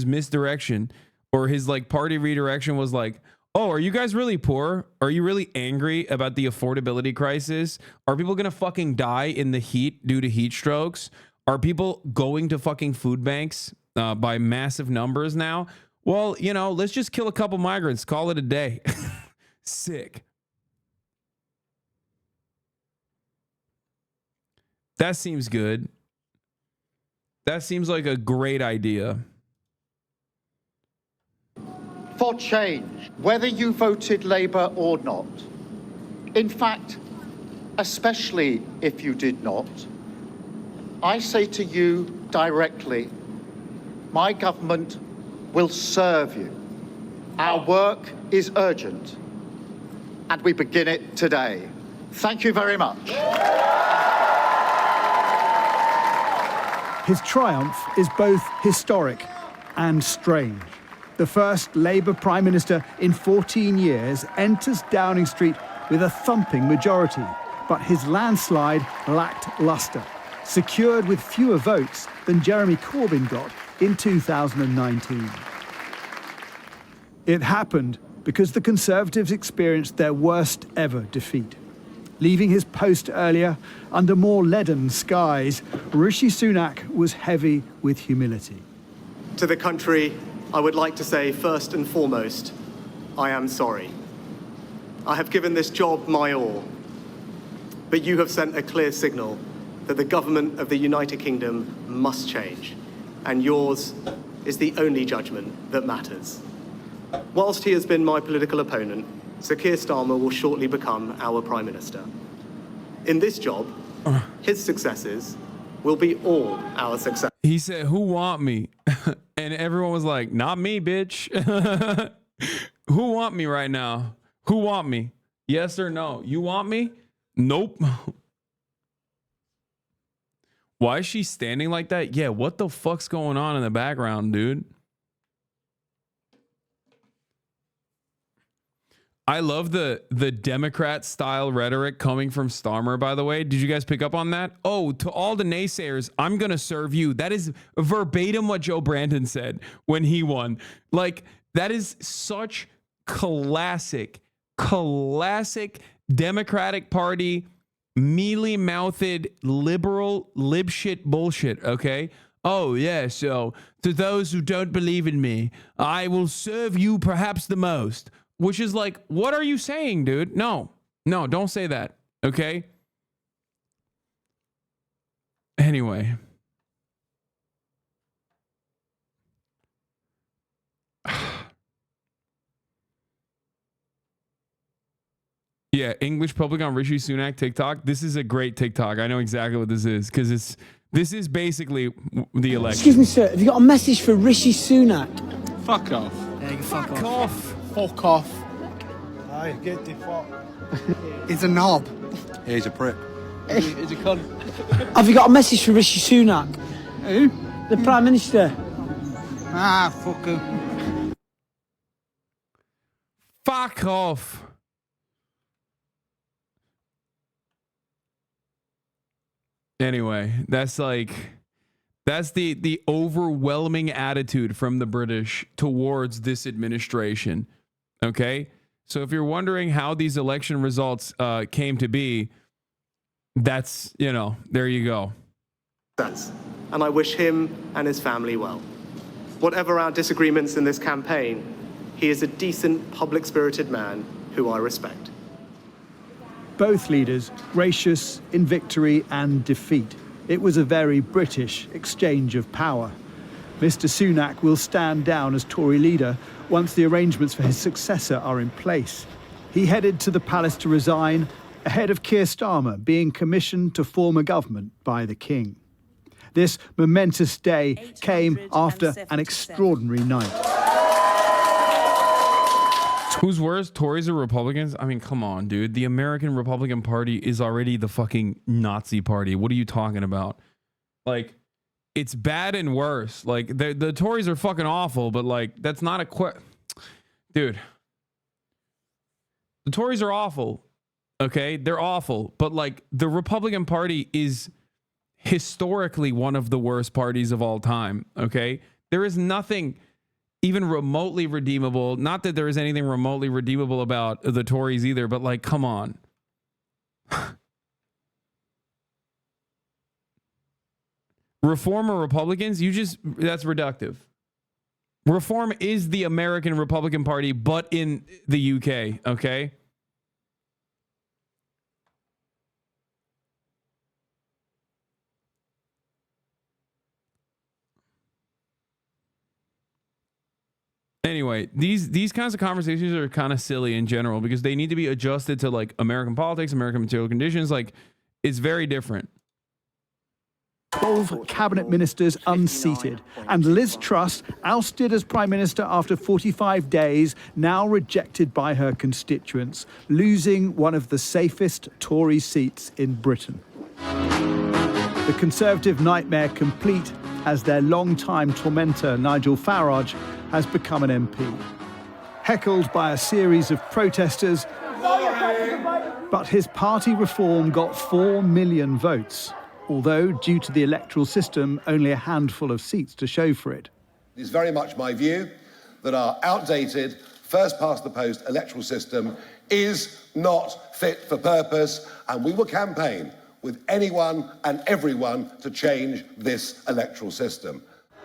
misdirection or his like party redirection was like, oh, are you guys really poor? Are you really angry about the affordability crisis? Are people going to fucking die in the heat due to heat strokes? Are people going to fucking food banks by massive numbers now? Well, you know, let's just kill a couple migrants. Call it a day. Sick. That seems good. That seems like a great idea. For change, whether you voted Labour or not. In fact, especially if you did not, I say to you directly, my government will serve you. Our work is urgent, and we begin it today. Thank you very much. His triumph is both historic and strange. The first Labour Prime Minister in 14 years enters Downing Street with a thumping majority, but his landslide lacked lustre, secured with fewer votes than Jeremy Corbyn got in 2019. It happened because the Conservatives experienced their worst ever defeat. Leaving his post earlier under more leaden skies, Rishi Sunak was heavy with humility. To the country, I would like to say first and foremost, I am sorry. I have given this job my all, but you have sent a clear signal that the government of the United Kingdom must change, and yours is the only judgment that matters. Whilst he has been my political opponent, Sir Keir Starmer will shortly become our Prime Minister. In this job, his successes will be all our success. He said, "Who want me?" And everyone was like, "Not me, bitch." Who want me right now? Who want me? Yes or no? You want me? Nope. Why is she standing like that? Yeah, what the fuck's going on in the background, dude? I love the Democrat style rhetoric coming from Starmer, by the way. Did you guys pick up on that? Oh, to all the naysayers, I'm going to serve you. That is verbatim what Joe Brandon said when he won. Like, that is such classic Democratic Party, mealy-mouthed, liberal, libshit bullshit, okay? Oh, yeah, so to those who don't believe in me, I will serve you perhaps the most. Which is like, what are you saying, dude? No, don't say that. Okay. Anyway. Yeah, English public on Rishi Sunak TikTok. This is a great TikTok. I know exactly what this is because this is basically the election. Excuse me, sir. Have you got a message for Rishi Sunak? Fuck off. Yeah, you fuck off. Fuck off. Hey, get the fuck. He's a knob. Yeah, he's a prick. He's a cunt. Have you got a message for Rishi Sunak? Who? The Prime Minister. Ah, fuck him. Fuck off. Anyway, that's the overwhelming attitude from the British towards this administration. Okay? So if you're wondering how these election results came to be, that's, there you go. And I wish him and his family well. Whatever our disagreements in this campaign, he is a decent, public-spirited man who I respect. Both leaders gracious in victory and defeat. It was a very British exchange of power. Mr. Sunak will stand down as Tory leader once the arrangements for his successor are in place. He headed to the palace to resign, ahead of Keir Starmer being commissioned to form a government by the King. This momentous day came after an extraordinary night. Who's worse, Tories or Republicans? I mean, come on, dude. The American Republican Party is already the fucking Nazi party. What are you talking about? Like, it's bad and worse. Like, the Tories are fucking awful, but like, that's not a dude. The Tories are awful. Okay, they're awful, but like, the Republican Party is historically one of the worst parties of all time. Okay, there is nothing even remotely redeemable. Not that there is anything remotely redeemable about the Tories either, but like, come on. Reform or Republicans, that's reductive. Reform is the American Republican Party, but in the UK, okay? Anyway, these kinds of conversations are kind of silly in general because they need to be adjusted to like American politics, American material conditions. Like, it's very different. 12 cabinet ministers unseated, and Liz Truss, ousted as Prime Minister after 45 days, now rejected by her constituents, losing one of the safest Tory seats in Britain. The Conservative nightmare complete as their long-time tormentor, Nigel Farage, has become an MP. Heckled by a series of protesters, but his party reform got 4 million votes, although, due to the electoral system, only a handful of seats to show for it. It is very much my view that our outdated, first-past-the-post electoral system is not fit for purpose, and we will campaign with anyone and everyone to change this electoral system.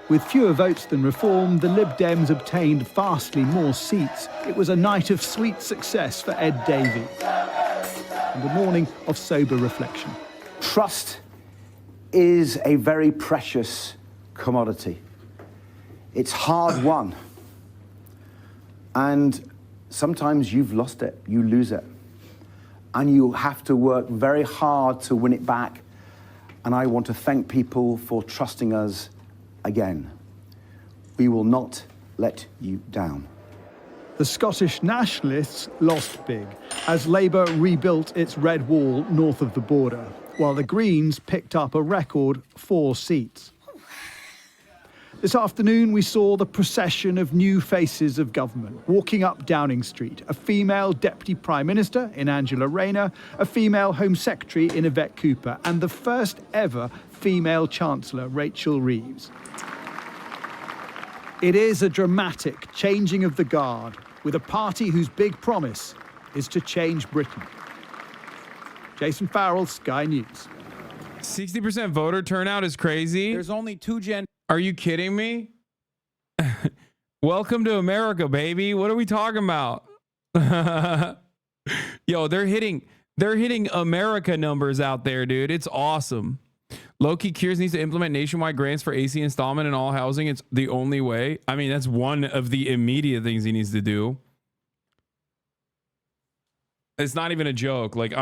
With fewer votes than reform, the Lib Dems obtained vastly more seats. It was a night of sweet success for Ed Davey, and a morning of sober reflection. Trust is a very precious commodity. It's hard won. And sometimes you've lost it, you lose it. And you have to work very hard to win it back. And I want to thank people for trusting us again. We will not let you down. The Scottish nationalists lost big as Labour rebuilt its red wall north of the border, while the Greens picked up a record 4 seats. This afternoon, we saw the procession of new faces of government walking up Downing Street. A female Deputy Prime Minister in Angela Rayner, a female Home Secretary in Yvette Cooper, and the first ever female Chancellor, Rachel Reeves. It is a dramatic changing of the guard, with a party whose big promise is to change Britain. Jason Farrell, Sky News. 60% voter turnout is crazy. There's only 2 genders. Are you kidding me? Welcome to America, baby. What are we talking about? Yo, they're hitting America numbers out there, dude. It's awesome. Low-key KEIR needs to implement nationwide grants for AC installment and all housing. It's the only way. I mean, that's one of the immediate things he needs to do. It's not even a joke. Like,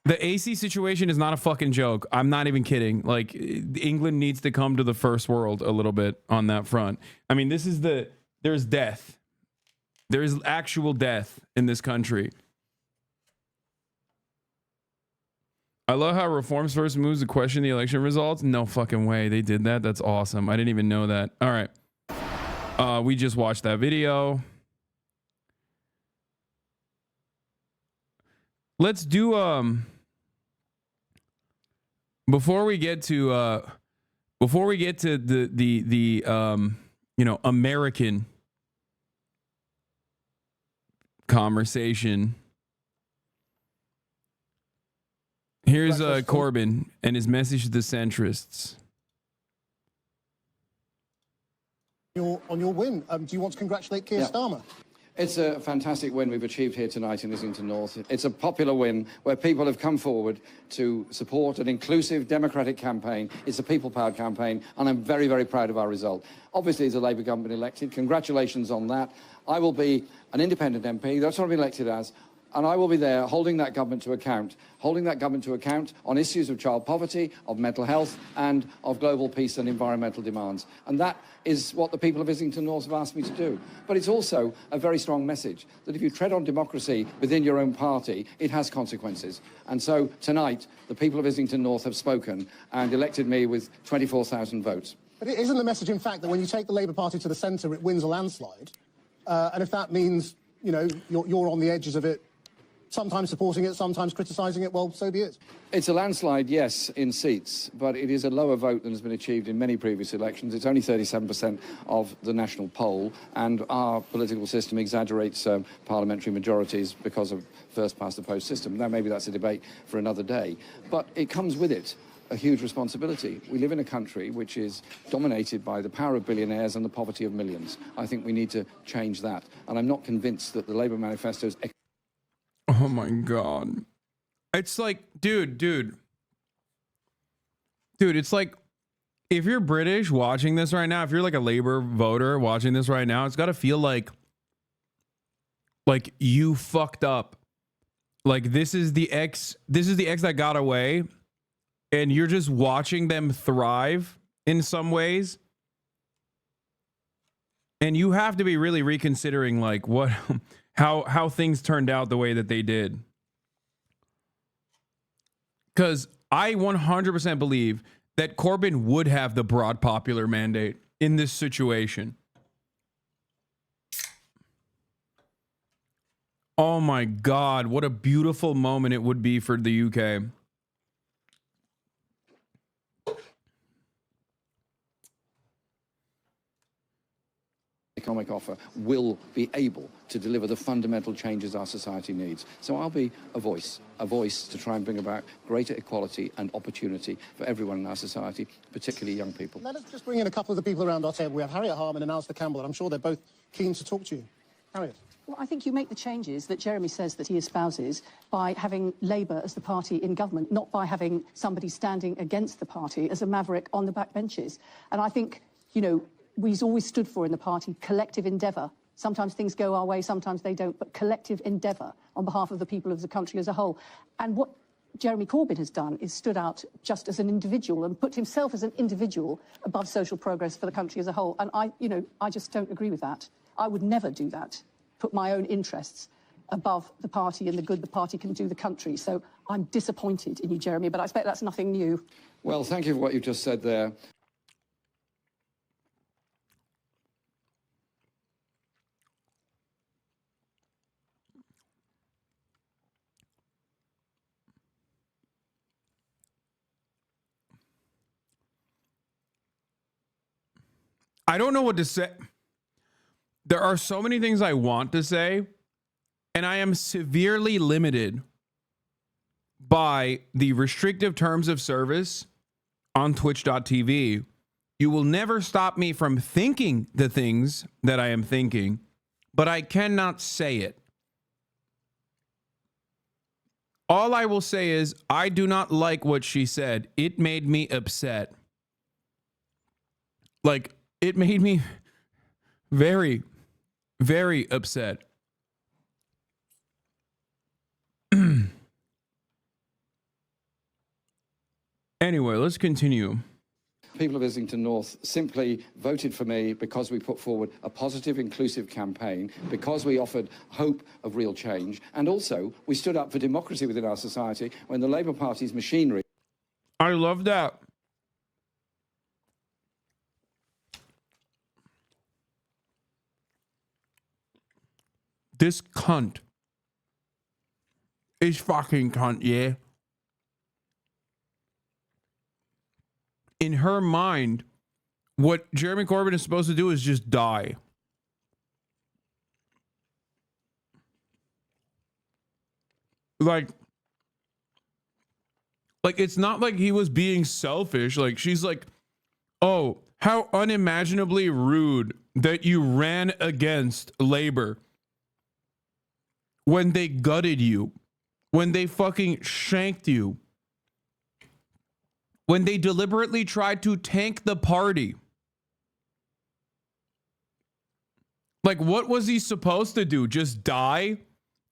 the AC situation is not a fucking joke. I'm not even kidding. Like, England needs to come to the first world a little bit on that front. I mean, there's death. There's actual death in this country. I love how Reform's first moves to question the election results. No fucking way they did that. That's awesome. I didn't even know that. All right. We just watched that video. Let's do before we get to the American conversation. Here's Corbyn and his message to the centrists. On your win, do you want to congratulate Keir Starmer? It's a fantastic win we've achieved here tonight in Islington North. It's a popular win where people have come forward to support an inclusive democratic campaign. It's a people-powered campaign, and I'm very, very proud of our result. Obviously, as a Labour government elected, congratulations on that. I will be an independent MP. That's what I'm elected as. And I will be there holding that government to account on issues of child poverty, of mental health, and of global peace and environmental demands. And that is what the people of Islington North have asked me to do. But it's also a very strong message that if you tread on democracy within your own party, it has consequences. And so tonight, the people of Islington North have spoken and elected me with 24,000 votes. But isn't the message, in fact, that when you take the Labour Party to the centre, it wins a landslide? And if that means, you know, you're on the edges of it, sometimes supporting it, sometimes criticising it, well, so be it. It's a landslide, yes, in seats, but it is a lower vote than has been achieved in many previous elections. It's only 37% of the national poll, and our political system exaggerates parliamentary majorities because of first-past-the-post system. Now, maybe that's a debate for another day, but it comes with it a huge responsibility. We live in a country which is dominated by the power of billionaires and the poverty of millions. I think we need to change that, and I'm not convinced that the Labour manifesto's... Oh my God. It's like, dude, it's like, if you're British watching this right now, if you're like a Labour voter watching this right now, it's got to feel like you fucked up. Like this is the ex that got away and you're just watching them thrive in some ways. And you have to be really reconsidering like what how things turned out the way that they did. Because I 100% believe that Corbyn would have the broad popular mandate in this situation. Oh my God, what a beautiful moment it would be for the UK. Economic offer will be able to deliver the fundamental changes our society needs. So I'll be a voice to try and bring about greater equality and opportunity for everyone in our society, particularly young people. Let us just bring in a couple of the people around our table. We have Harriet Harman and Alistair Campbell, and I'm sure they're both keen to talk to you. Harriet. Well, I think you make the changes that Jeremy says that he espouses by having Labour as the party in government, not by having somebody standing against the party as a maverick on the backbenches. And I think, you know, we've always stood for in the party collective endeavour. Sometimes things go our way, sometimes they don't, but collective endeavour on behalf of the people of the country as a whole. And what Jeremy Corbyn has done is stood out just as an individual and put himself as an individual above social progress for the country as a whole. And I just don't agree with that. I would never do that, put my own interests above the party and the good the party can do the country. So I'm disappointed in you, Jeremy, but I expect that's nothing new. Well, thank you for what you just said there. I don't know what to say. There are so many things I want to say, and I am severely limited by the restrictive terms of service on twitch.tv. You will never stop me from thinking the things that I am thinking, but I cannot say it. All I will say is I do not like what she said. It made me upset. Like, it made me very, very upset. Anyway, let's continue. People of Islington North simply voted for me because we put forward a positive, inclusive campaign, because we offered hope of real change, and also we stood up for democracy within our society when the Labour Party's machinery... I love that. This cunt is fucking cunt, yeah? In her mind, what Jeremy Corbyn is supposed to do is just die. Like it's not like he was being selfish. Like, she's like, oh, how unimaginably rude that you ran against Labour when they gutted you, when they fucking shanked you, when they deliberately tried to tank the party. Like, what was he supposed to do? Just die?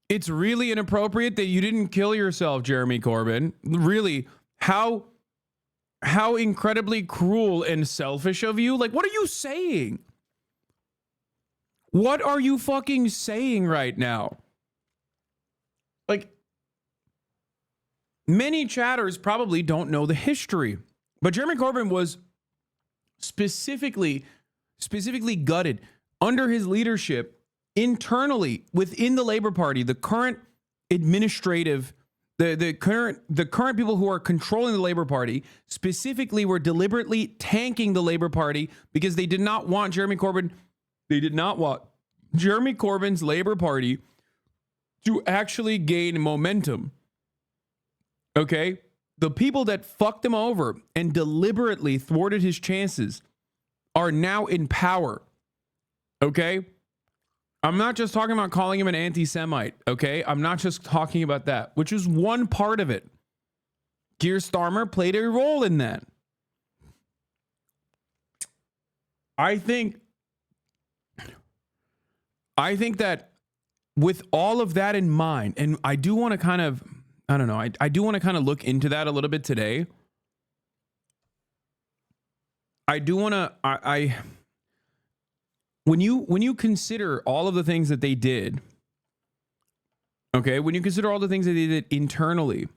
It's really inappropriate that you didn't kill yourself, Jeremy Corbyn. Really, how incredibly cruel and selfish of you. Like, what are you saying? What are you fucking saying right now? Like, many chatters probably don't know the history, but Jeremy Corbyn was specifically gutted under his leadership internally within the Labour Party. The current administrative, the current people who are controlling the Labour Party specifically were deliberately tanking the Labour Party because they did not want Jeremy Corbyn. They did not want Jeremy Corbyn's Labour Party to actually gain momentum. Okay? The people that fucked him over and deliberately thwarted his chances are now in power. Okay? I'm not just talking about calling him an anti-Semite. Okay? I'm not just talking about that, which is one part of it. Keir Starmer played a role in that. I think that with all of that in mind, and I do want to kind of, I don't know, I do want to kind of look into that a little bit today. I do want to, when you consider all of the things that they did, okay, when you consider all the things that they did internally,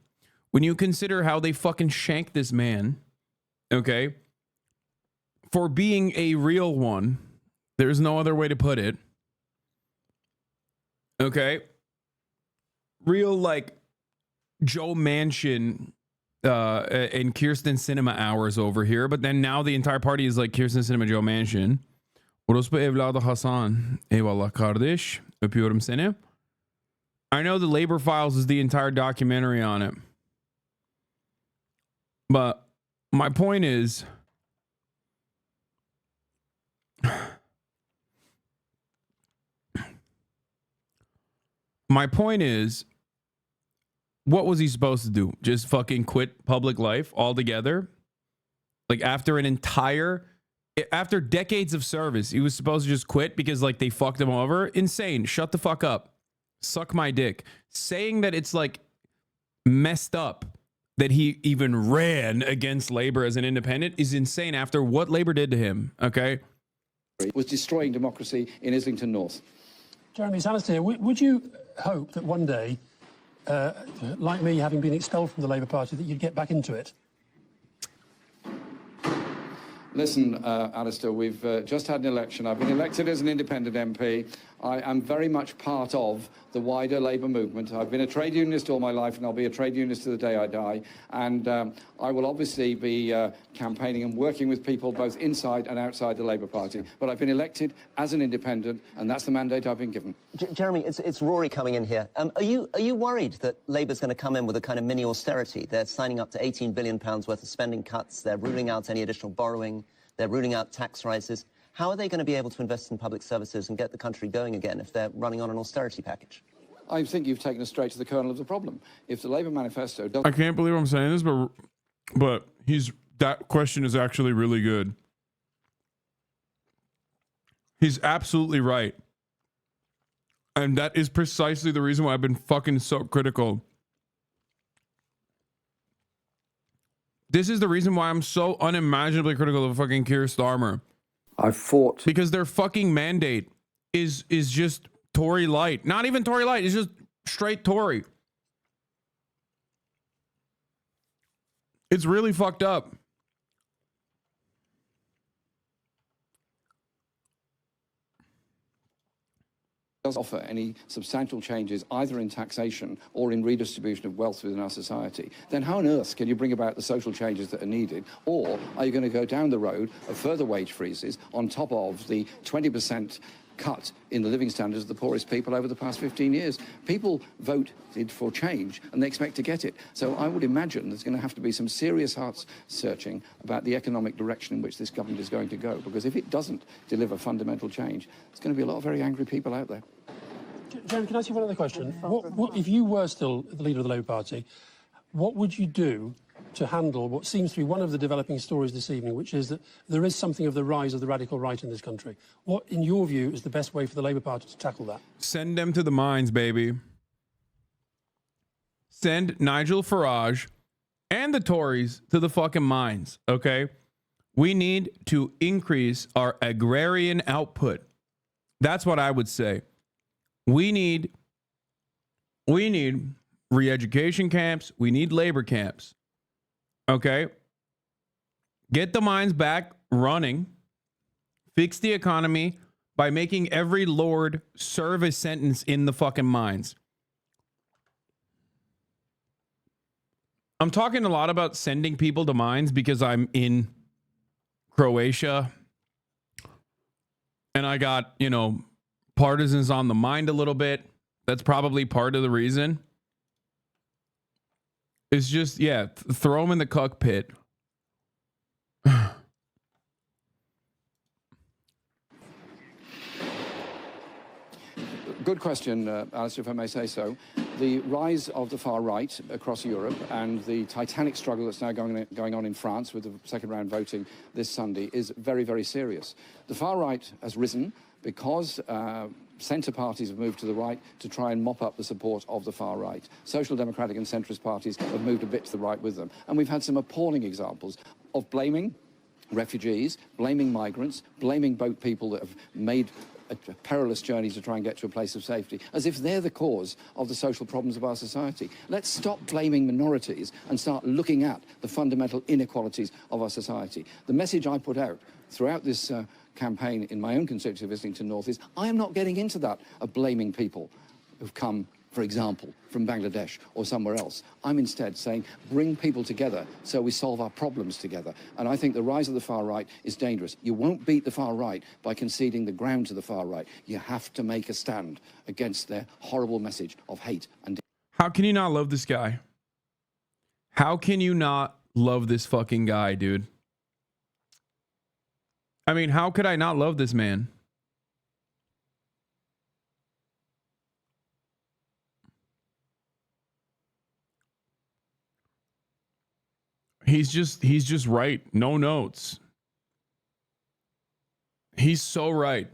when you consider how they fucking shanked this man, okay, for being a real one, there's no other way to put it, okay, real like Joe Manchin and Kirsten Sinema hours over here, but then now the entire party is like Kirsten Sinema, Joe Manchin. Orospu evladı Hasan. Eyvallah kardeş. Öpüyorum seni. I know the Labor Files is the entire documentary on it. But my point is, what was he supposed to do? Just fucking quit public life altogether? Like after decades of service, he was supposed to just quit because like they fucked him over? Insane. Shut the fuck up. Suck my dick. Saying that it's like messed up that he even ran against Labor as an independent is insane after what Labor did to him, okay? It was destroying democracy in Islington North. Jeremy, it's Alistair. Would you hope that one day, like me, having been expelled from the Labour Party, that you'd get back into it? Listen, Alistair, we've just had an election. I've been elected as an independent MP. I am very much part of the wider Labour movement. I've been a trade unionist all my life, and I'll be a trade unionist to the day I die. And I will obviously be campaigning and working with people both inside and outside the Labour Party. But I've been elected as an independent, and that's the mandate I've been given. Jeremy, it's Rory coming in here. Are you worried that Labour's going to come in with a kind of mini austerity? They're signing up to £18 billion worth of spending cuts. They're ruling out any additional borrowing. They're ruling out tax rises. How are they going to be able to invest in public services and get the country going again if they're running on an austerity package? I think you've taken us straight to the kernel of the problem. If the Labour manifesto doesn't... I can't believe I'm saying this, but that question is actually really good. He's absolutely right. And that is precisely the reason why I've been fucking so critical. This is the reason why I'm so unimaginably critical of fucking Keir Starmer. I fought because their fucking mandate is just Tory light. Not even Tory light. It's just straight Tory. It's really fucked up. Does offer any substantial changes either in taxation or in redistribution of wealth within our society, then how on earth can you bring about the social changes that are needed? Or are you going to go down the road of further wage freezes on top of the 20% cut in the living standards of the poorest people over the past 15 years? People voted for change and they expect to get it. So I would imagine there's going to have to be some serious heart searching about the economic direction in which this government is going to go, because if it doesn't deliver fundamental change, there's going to be a lot of very angry people out there. Jeremy, can I ask you one other question? What, if you were still the leader of the Labour Party, what would you do to handle what seems to be one of the developing stories this evening, which is that there is something of the rise of the radical right in this country? What, in your view, is the best way for the Labour Party to tackle that? Send them to the mines, baby. Send Nigel Farage and the Tories to the fucking mines, okay? We need to increase our agrarian output. That's what I would say. We need re-education camps. We need labor camps. Okay? Get the mines back running. Fix the economy by making every lord serve a sentence in the fucking mines. I'm talking a lot about sending people to mines because I'm in Croatia and I got, partisans on the mind a little bit. That's probably part of the reason. It's just, throw them in the cuck pit. Good question, Alistair, if I may say so. The rise of the far right across Europe and the titanic struggle that's now going on in France with the second round voting this Sunday is very, very serious. The far right has risen because centre parties have moved to the right to try and mop up the support of the far right. Social democratic and centrist parties have moved a bit to the right with them. And we've had some appalling examples of blaming refugees, blaming migrants, blaming boat people that have made a perilous journey to try and get to a place of safety, as if they're the cause of the social problems of our society. Let's stop blaming minorities and start looking at the fundamental inequalities of our society. The message I put out throughout this campaign in my own constituency of Islington North is I am not getting into that of blaming people who've come, for example, from Bangladesh or somewhere else. I'm instead saying bring people together so we solve our problems together. And I think the rise of the far right is dangerous. You won't beat the far right by conceding the ground to the far right. You have to make a stand against their horrible message of hate and... How can you not love this guy? How can you not love this fucking guy, dude? I mean, how could I not love this man? He's just right. No notes. He's so right.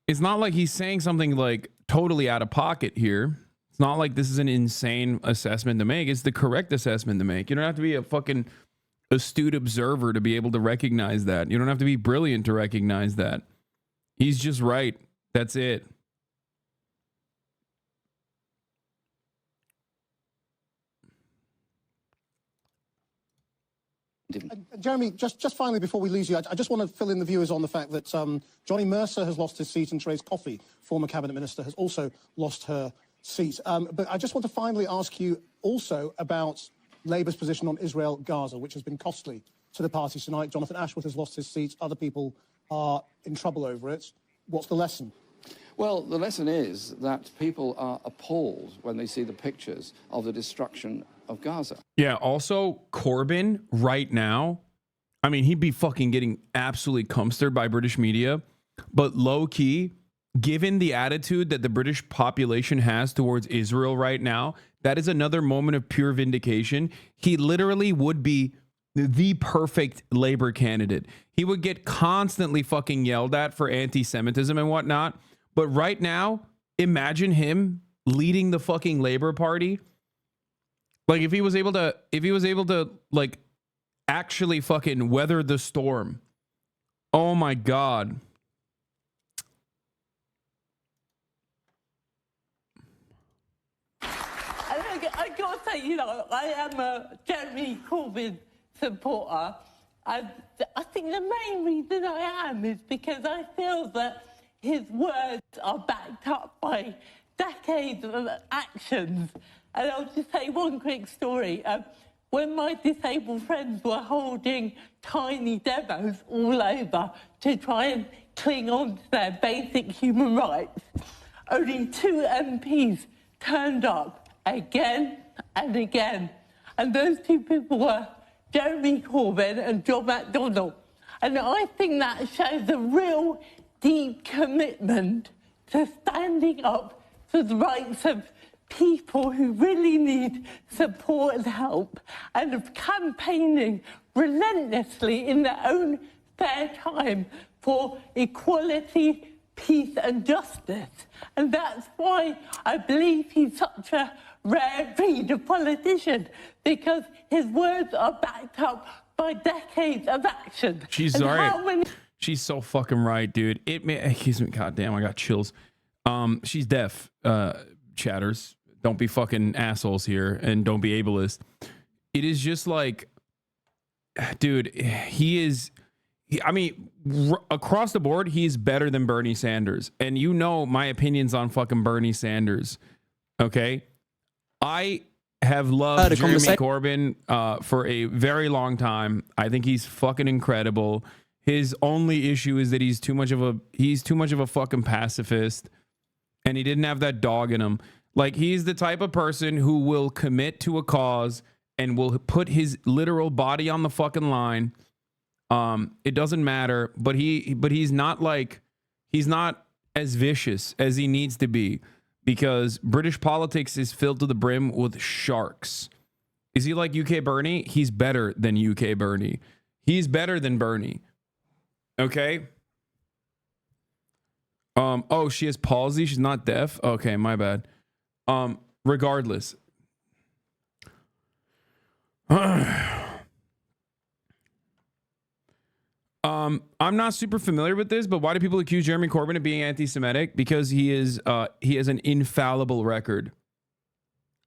It's not like he's saying something like totally out of pocket here. It's not like this is an insane assessment to make. It's the correct assessment to make. You don't have to be a fucking astute observer to be able to recognize that. You don't have to be brilliant to recognize that. He's just right. That's it. Jeremy, just finally, before we lose you, I just want to fill in the viewers on the fact that Johnny Mercer has lost his seat and Therese Coffey, former cabinet minister, has also lost her seat. But I just want to finally ask you also about Labour's position on Israel-Gaza, which has been costly to the party tonight. Jonathan Ashworth has lost his seat. Other people are in trouble over it. What's the lesson? Well, the lesson is that people are appalled when they see the pictures of the destruction of Gaza. Yeah, also Corbyn right now, I mean, he'd be fucking getting absolutely cumstered by British media, but low key, given the attitude that the British population has towards Israel right now, that is another moment of pure vindication. He literally would be the perfect Labour candidate. He would get constantly fucking yelled at for anti-Semitism and whatnot. But right now, imagine him leading the fucking Labour Party. Like if he was able to like actually fucking weather the storm. Oh my God. I gotta say, you know, I am a Jeremy Corbyn supporter. I think the main reason I am is because I feel that his words are backed up by decades of actions. And I'll just say one quick story. When my disabled friends were holding tiny demos all over to try and cling on to their basic human rights, only 2 MPs turned up again and again. And those 2 people were Jeremy Corbyn and John McDonnell. And I think that shows a real deep commitment to standing up for the rights of people who really need support and help, and of campaigning relentlessly in their own spare time for equality, peace and justice. And that's why I believe he's such a rare breed of politician, because his words are backed up by decades of action. She's right. She's so fucking right, dude. Excuse me, goddamn, I got chills. She's deaf, chatters. Don't be fucking assholes here, and don't be ableist. It is just like, dude, I mean, across the board, he's better than Bernie Sanders. And you know my opinions on fucking Bernie Sanders, okay? I have loved Jeremy Corbyn for a very long time. I think he's fucking incredible. His only issue is that he's too much of a fucking pacifist, and he didn't have that dog in him. Like, he's the type of person who will commit to a cause and will put his literal body on the fucking line. It doesn't matter, but he's not as vicious as he needs to be, because British politics is filled to the brim with sharks. Is he like UK Bernie? He's better than UK Bernie. He's better than Bernie. Okay. Oh, she has palsy. She's not deaf. Okay, my bad. Regardless. I'm not super familiar with this, but why do people accuse Jeremy Corbyn of being anti-Semitic? Because he has an infallible record.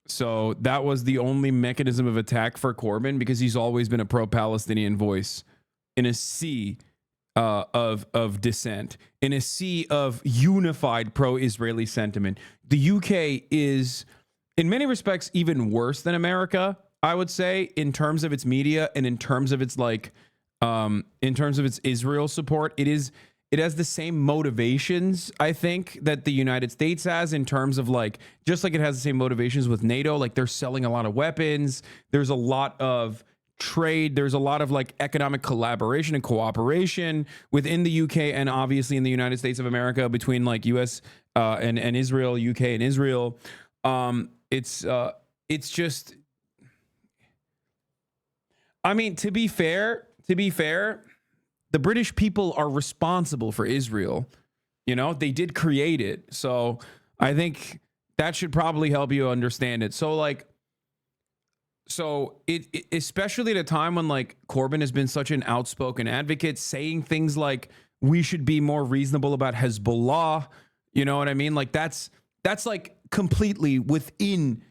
So that was the only mechanism of attack for Corbyn, because he's always been a pro-Palestinian voice in a sea of dissent, in a sea of unified pro-Israeli sentiment. The UK is, in many respects, even worse than America, I would say, in terms of its media and in terms of its in terms of its Israel support. It has the same motivations, I think, that the United States has, in terms of like, just like it has the same motivations with NATO. Like, they're selling a lot of weapons. There's a lot of trade. There's a lot of like economic collaboration and cooperation within the UK and obviously in the United States of America between like US and Israel, UK and Israel. It's just, I mean, to be fair, the British people are responsible for Israel. You know, they did create it. So I think that should probably help you understand it. So like, it especially at a time when like Corbyn has been such an outspoken advocate, saying things like we should be more reasonable about Hezbollah. You know what I mean? Like that's like completely within,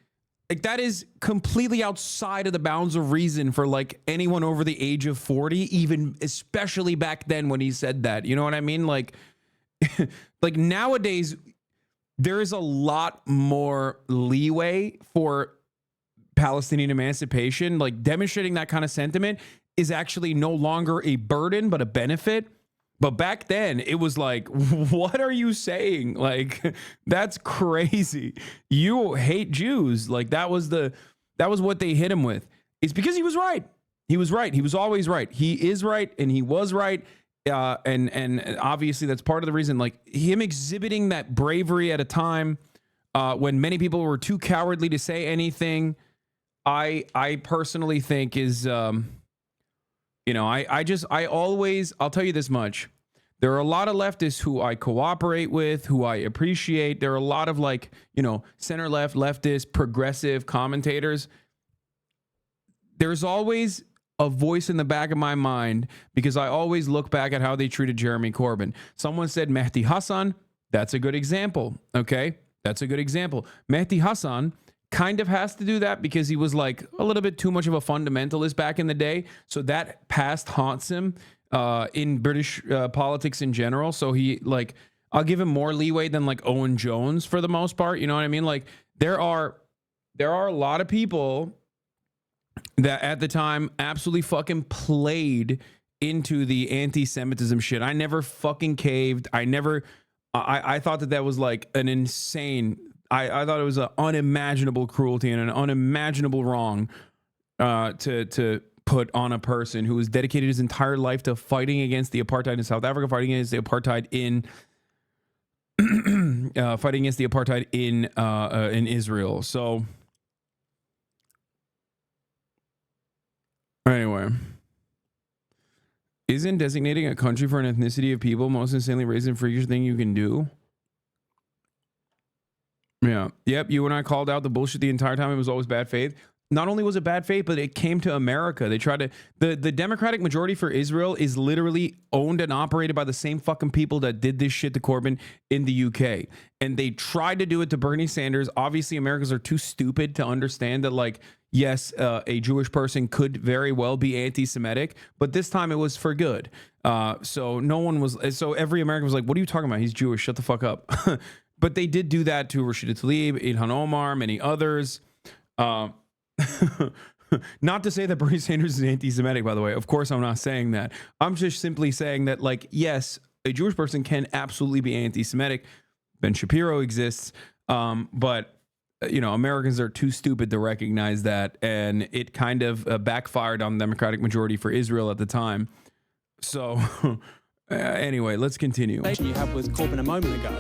like that is completely outside of the bounds of reason for like anyone over the age of 40, even especially back then when he said that. You know what I mean? Like, like nowadays, there is a lot more leeway for Palestinian emancipation. Like, demonstrating that kind of sentiment is actually no longer a burden, but a benefit. But back then, it was like, what are you saying? Like, that's crazy. You hate Jews. Like, that was what they hit him with. It's because he was right. He was right. He was always right. He is right, and he was right. And obviously, that's part of the reason. Like, him exhibiting that bravery at a time when many people were too cowardly to say anything, I personally think is, you know, I'll tell you this much. There are a lot of leftists who I cooperate with, who I appreciate. There are a lot of like, you know, center left, leftist, progressive commentators. There's always a voice in the back of my mind because I always look back at how they treated Jeremy Corbyn. Someone said Mehdi Hasan. That's a good example. Okay. That's a good example. Mehdi Hasan kind of has to do that because he was like a little bit too much of a fundamentalist back in the day. So that past haunts him in British politics in general. So he like, I'll give him more leeway than like Owen Jones for the most part. You know what I mean? Like there are a lot of people that at the time absolutely fucking played into the anti-Semitism shit. I never fucking caved. I thought that was like an insane, I thought it was an unimaginable cruelty and an unimaginable wrong to put on a person who has dedicated his entire life to fighting against the apartheid in South Africa, fighting against the apartheid in Israel. So anyway, isn't designating a country for an ethnicity of people most insanely racist and freakish thing you can do? Yeah. Yep. You and I called out the bullshit the entire time. It was always bad faith. Not only was it bad faith, but it came to America. They tried to, the Democratic majority for Israel is literally owned and operated by the same fucking people that did this shit to Corbyn in the UK. And they tried to do it to Bernie Sanders. Obviously, Americans are too stupid to understand that, like, yes, a Jewish person could very well be anti-Semitic, but this time it was for good. So every American was like, what are you talking about? He's Jewish. Shut the fuck up. But they did do that to Rashida Tlaib, Ilhan Omar, many others. Not to say that Bernie Sanders is anti-Semitic, by the way. Of course, I'm not saying that. I'm just simply saying that, like, yes, a Jewish person can absolutely be anti-Semitic. Ben Shapiro exists. But, you know, Americans are too stupid to recognize that. And it kind of backfired on the Democratic majority for Israel at the time. So anyway, let's continue. You had with Corbyn a moment ago.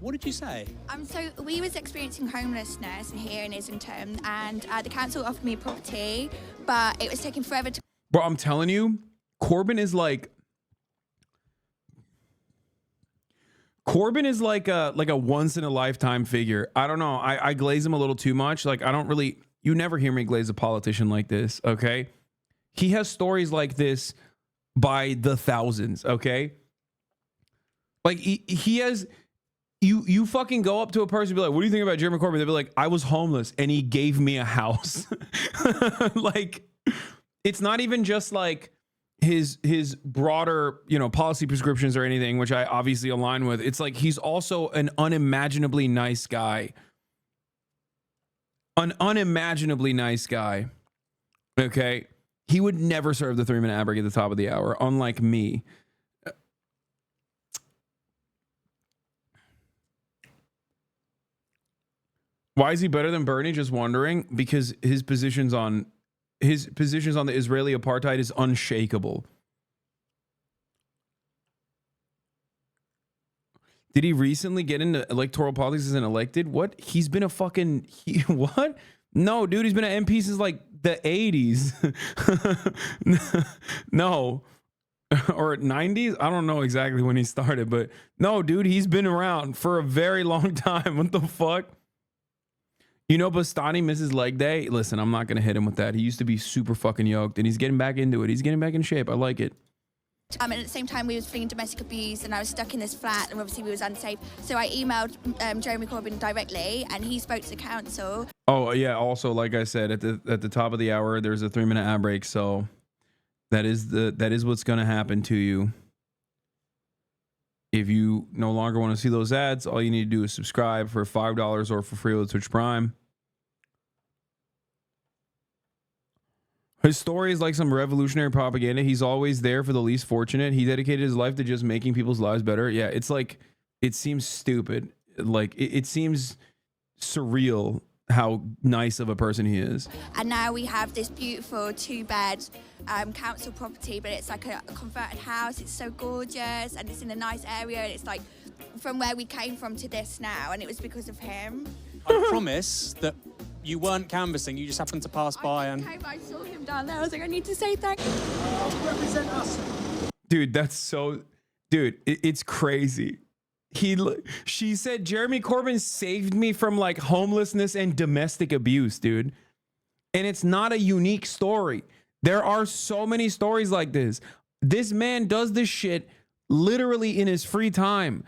What did you say? So we was experiencing homelessness here in Islington, and the council offered me property, but it was taking forever to... Bro, I'm telling you, Corbyn is like a once in a lifetime figure. I don't know. I glaze him a little too much. Like, you never hear me glaze a politician like this, okay? He has stories like this by the thousands, okay? Like he has, you fucking go up to a person and be like, what do you think about Jeremy Corbyn? They'll be like, I was homeless and he gave me a house. Like, it's not even just like his broader, you know, policy prescriptions or anything, which I obviously align with. It's like he's also an unimaginably nice guy. An unimaginably nice guy. Okay? He would never serve the 3-minute ad break at the top of the hour, unlike me. Why is he better than Bernie? Just wondering. Because his positions on the Israeli apartheid is unshakable. Did he recently get into electoral politics as an elected? What? He's been a fucking... what? No, dude, he's been an MP since like the 80s. No. Or 90s? I don't know exactly when he started, but no, dude, he's been around for a very long time. What the fuck? You know, Bastani misses leg day. Listen, I'm not going to hit him with that. He used to be super fucking yoked, and he's getting back into it. He's getting back in shape. I like it. And at the same time, we was fleeing domestic abuse, and I was stuck in this flat, and obviously we was unsafe. So I emailed Jeremy Corbyn directly, and he spoke to the council. Oh, yeah. Also, like I said, at the top of the hour, there's a 3-minute ad break. So that is what's going to happen to you. If you no longer want to see those ads, all you need to do is subscribe for $5 or for free with Twitch Prime. His story is like some revolutionary propaganda. He's always there for the least fortunate. He dedicated his life to just making people's lives better. Yeah, it's like, it seems stupid. Like, it seems surreal how nice of a person he is. And now we have this beautiful 2-bed council property, but it's like a converted house. It's so gorgeous, and it's in a nice area. And it's like from where we came from to this now, and it was because of him. I promise that you weren't canvassing, you just happened to pass by and... I saw him down there. I was like, I need to say thank you. Represent us. Dude, that's so... Dude, it's crazy. She said Jeremy Corbyn saved me from like homelessness and domestic abuse, dude. And it's not a unique story. There are so many stories like this. This man does this shit literally in his free time.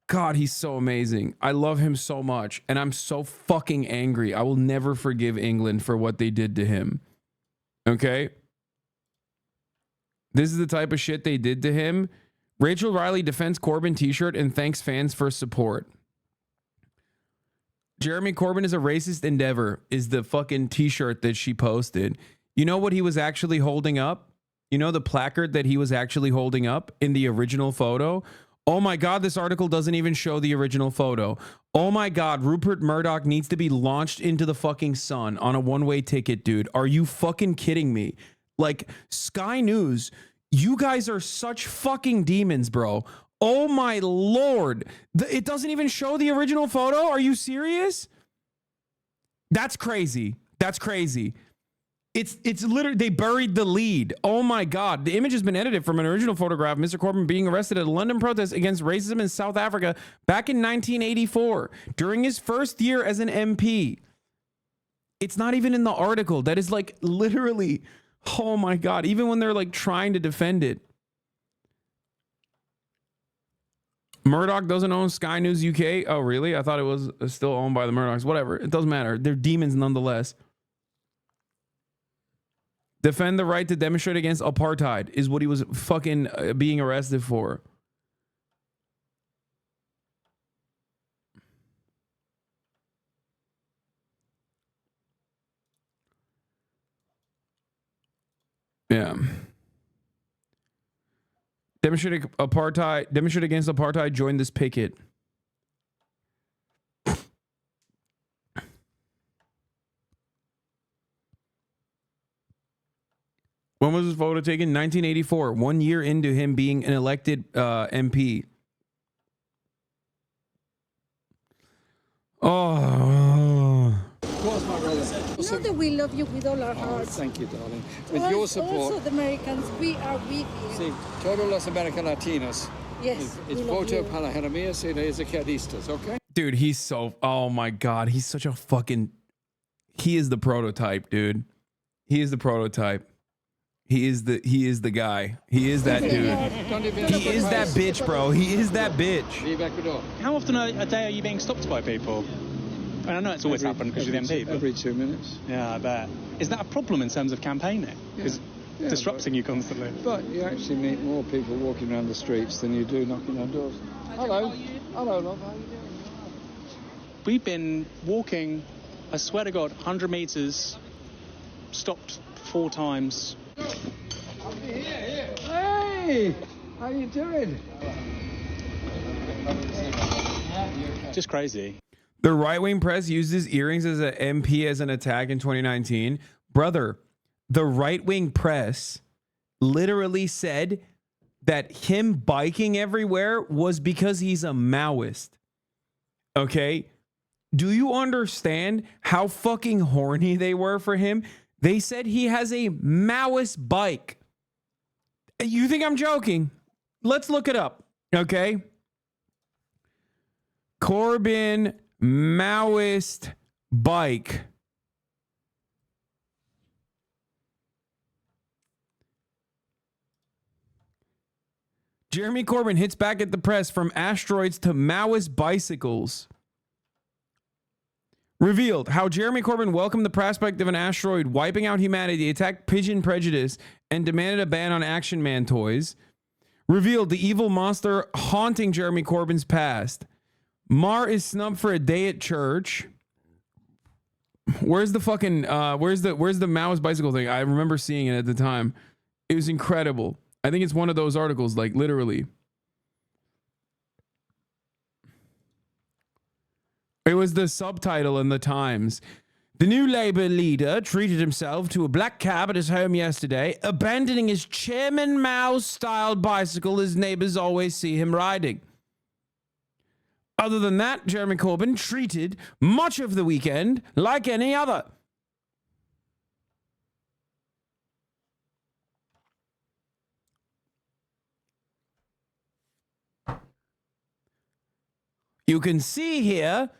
God, he's so amazing. I love him so much. And I'm so fucking angry. I will never forgive England for what they did to him. Okay? This is the type of shit they did to him. Rachel Riley defends Corbyn t-shirt and thanks fans for support. Jeremy Corbyn is a racist endeavor is the fucking t-shirt that she posted. You know what he was actually holding up? You know the placard that he was actually holding up in the original photo? Oh my God, this article doesn't even show the original photo. Oh my God, Rupert Murdoch needs to be launched into the fucking sun on a one-way ticket, dude. Are you fucking kidding me? Like, Sky News, you guys are such fucking demons, bro. Oh my Lord. It doesn't even show the original photo? Are you serious? That's crazy. That's crazy. It's literally, they buried the lead. Oh my God. The image has been edited from an original photograph of Mr. Corbyn being arrested at a London protest against racism in South Africa back in 1984 during his first year as an MP. It's not even in the article. That is like literally, oh my God. Even when they're like trying to defend it. Murdoch doesn't own Sky News UK. Oh, really? I thought it was still owned by the Murdochs. Whatever. It doesn't matter. They're demons nonetheless. Defend the right to demonstrate against apartheid is what he was fucking being arrested for. Yeah. Demonstrate against apartheid, join this picket. When was his photo taken? 1984, 1 year into him being an elected MP. Oh. Of course, my brother. You know that we love you with all our hearts. Thank you, darling. With your support. Also, the Americans, we are with you. Sí, todos los American Latinos. Yes, It's voto para la Jeremías y los izquierdistas, okay? Dude, he's so... Oh, my God. He's such a fucking... He is the prototype, dude. He is the prototype. He is the guy. He is that dude. He is that bitch, bro. He is that bitch. How often a day are you being stopped by people? And I know it's always happened because you're the MP. Every 2 minutes. Yeah, I bet. Is that a problem in terms of campaigning? Because disrupting you constantly. But you actually meet more people walking around the streets than you do knocking on doors. Hello. Hello, love. How are you doing? We've been walking, I swear to God, 100 metres, stopped 4 times. Hey! How you doing? Just crazy. The right-wing press used his earrings as an MP as an attack in 2019. Brother, the right-wing press literally said that him biking everywhere was because he's a Maoist. Okay? Do you understand how fucking horny they were for him? They said he has a Maoist bike. You think I'm joking? Let's look it up, okay? Corbyn Maoist bike. Jeremy Corbyn hits back at the press from asteroids to Maoist bicycles. Revealed how Jeremy Corbyn welcomed the prospect of an asteroid wiping out humanity, attacked pigeon prejudice, and demanded a ban on Action Man toys. Revealed the evil monster haunting Jeremy Corbyn's past. Mar is snubbed for a day at church. Where's the fucking where's the Maoist bicycle thing? I remember seeing it at the time. It was incredible. I think it's one of those articles, like literally. It was the subtitle in the Times. The new Labour leader treated himself to a black cab at his home yesterday, abandoning his Chairman Mao-style bicycle his neighbours always see him riding. Other than that, Jeremy Corbyn treated much of the weekend like any other. You can see here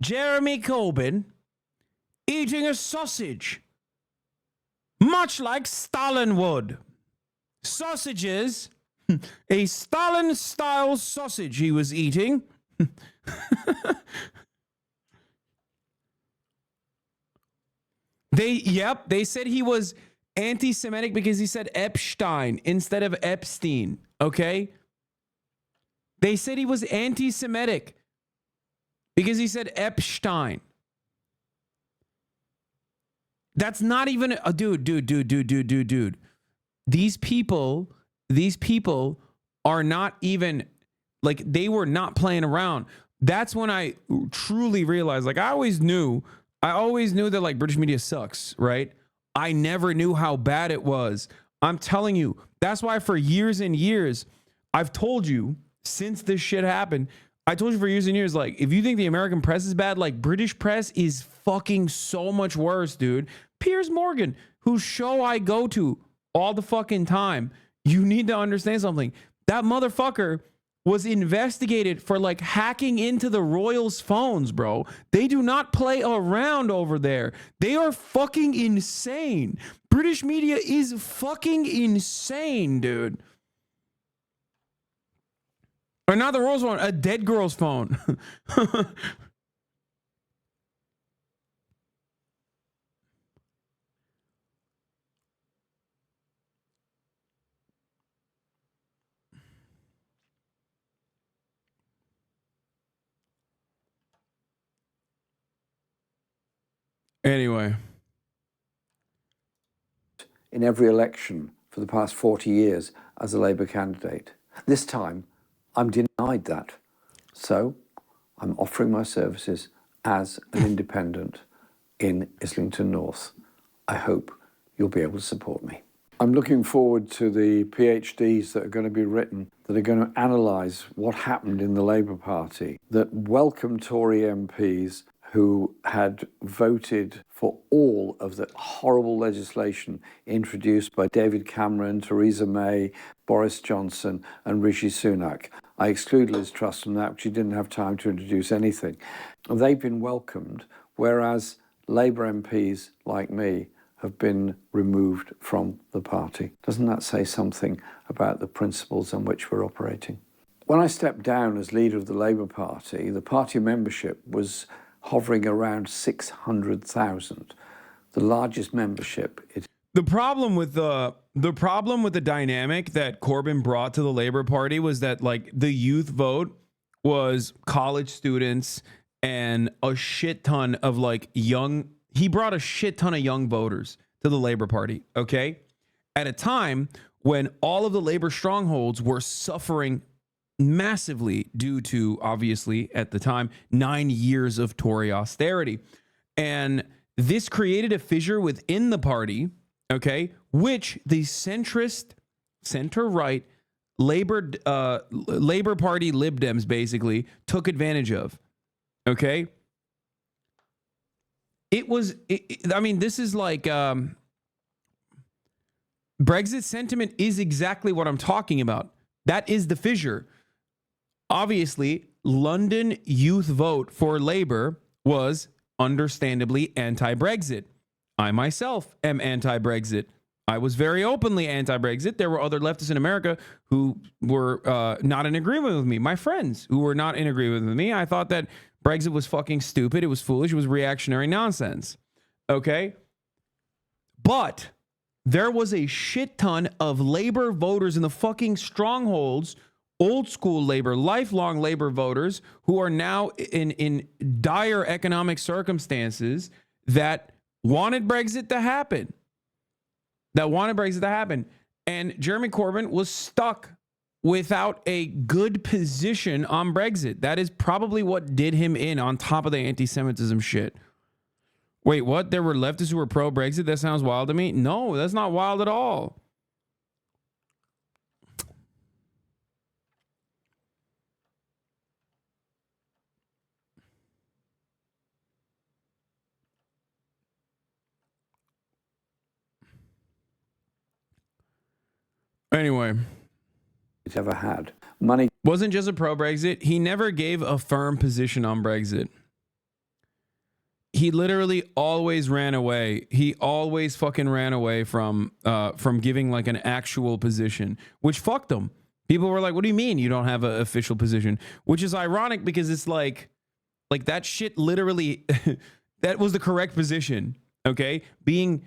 Jeremy Corbyn eating a sausage, much like Stalin would. Sausages, a Stalin-style sausage he was eating. They said he was anti-Semitic because he said Epstein instead of Epstein, okay? They said he was anti-Semitic because he said Epstein. That's not even a dude. These people are not even, like, they were not playing around. That's when I truly realized, like, I always knew that, like, British media sucks, right? I never knew how bad it was. I'm telling you, that's why for years and years, I've told you since this shit happened, I told you for years and years, like, if you think the American press is bad, like, British press is fucking so much worse, dude. Piers Morgan, whose show I go to all the fucking time, you need to understand something. That motherfucker was investigated for, like, hacking into the royals' phones, bro. They do not play around over there. They are fucking insane. British media is fucking insane, dude. Or not the royals' phone, a dead girl's phone. Anyway. In every election for the past 40 years as a Labour candidate. This time, I'm denied that. So, I'm offering my services as an independent in Islington North. I hope you'll be able to support me. I'm looking forward to the PhDs that are going to be written that are going to analyse what happened in the Labour Party, that welcome Tory MPs who had voted for all of the horrible legislation introduced by David Cameron, Theresa May, Boris Johnson and Rishi Sunak. I exclude Liz Truss from that, but she didn't have time to introduce anything. They've been welcomed, whereas Labour MPs like me have been removed from the party. Doesn't that say something about the principles on which we're operating? When I stepped down as leader of the Labour Party, the party membership was hovering around 600,000, the largest membership. The problem with the dynamic that Corbyn brought to the Labour Party was that, like, the youth vote was college students and a shit ton of he brought a shit ton of young voters to the Labour Party, okay? At a time when all of the Labour strongholds were suffering massively due to, obviously, at the time, 9 years of Tory austerity. And this created a fissure within the party, okay, which the centrist, center-right Labour Party Lib Dems basically took advantage of, okay? I mean, this is like, Brexit sentiment is exactly what I'm talking about. That is the fissure. Obviously, London youth vote for Labour was understandably anti-Brexit. I myself am anti-Brexit. I was very openly anti-Brexit. There were other leftists in America who were not in agreement with me. My friends who were not in agreement with me. I thought that Brexit was fucking stupid. It was foolish. It was reactionary nonsense. Okay? But there was a shit ton of Labour voters in the fucking strongholds, old school Labour, lifelong Labour voters who are now in dire economic circumstances that wanted Brexit to happen. And Jeremy Corbyn was stuck without a good position on Brexit. That is probably what did him in, on top of the anti-Semitism shit. Wait, what? There were leftists who were pro-Brexit? That sounds wild to me. No, that's not wild at all. Anyway, It's ever had. Money wasn't just a pro-Brexit. He never gave a firm position on Brexit. He literally always ran away. He always fucking ran away from giving like an actual position, which fucked him. People were like, "What do you mean you don't have an official position?" Which is ironic because it's like that shit literally that was the correct position. Okay, being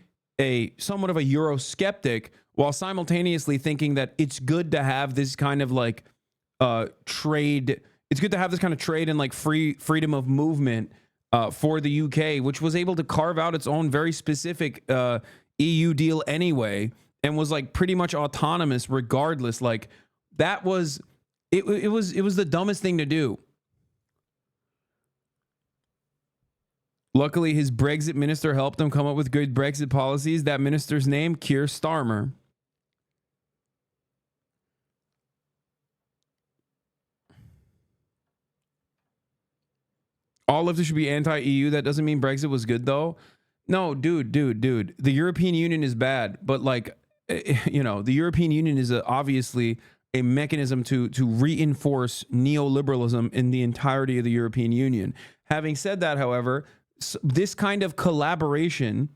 somewhat of a Eurosceptic, while simultaneously thinking that it's good to have this kind of like trade. It's good to have this kind of trade and like freedom of movement for the UK, which was able to carve out its own very specific EU deal anyway, and was like pretty much autonomous regardless. Like that was it was the dumbest thing to do. Luckily, his Brexit minister helped him come up with good Brexit policies. That minister's name, Keir Starmer. All leftists should be anti-EU. That doesn't mean Brexit was good, though. No, dude. The European Union is bad, but like, you know, the European Union is obviously a mechanism to reinforce neoliberalism in the entirety of the European Union. Having said that, however, this kind of collaboration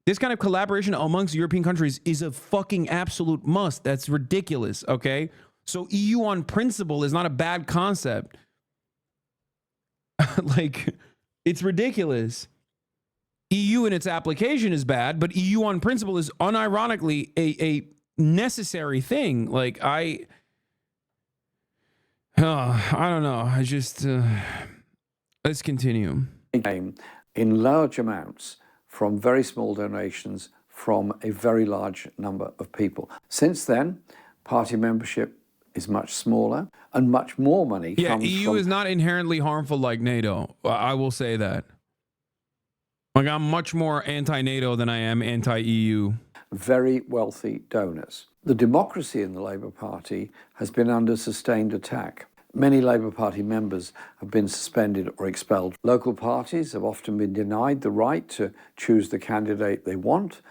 amongst European countries is a fucking absolute must. That's ridiculous, okay? So EU on principle is not a bad concept. Like, it's ridiculous. EU in its application is bad, but EU on principle is unironically a necessary thing. Like, I don't know. I just, let's continue. Came in large amounts from very small donations from a very large number of people. Since then, party membership is much smaller and much more money comes EU from... is not inherently harmful like NATO. I will say that. Like, I'm much more anti-NATO than I am anti-EU. Very wealthy donors. The democracy in the Labour Party has been under sustained attack. Many Labour Party members have been suspended or expelled. Local parties have often been denied the right to choose the candidate they want,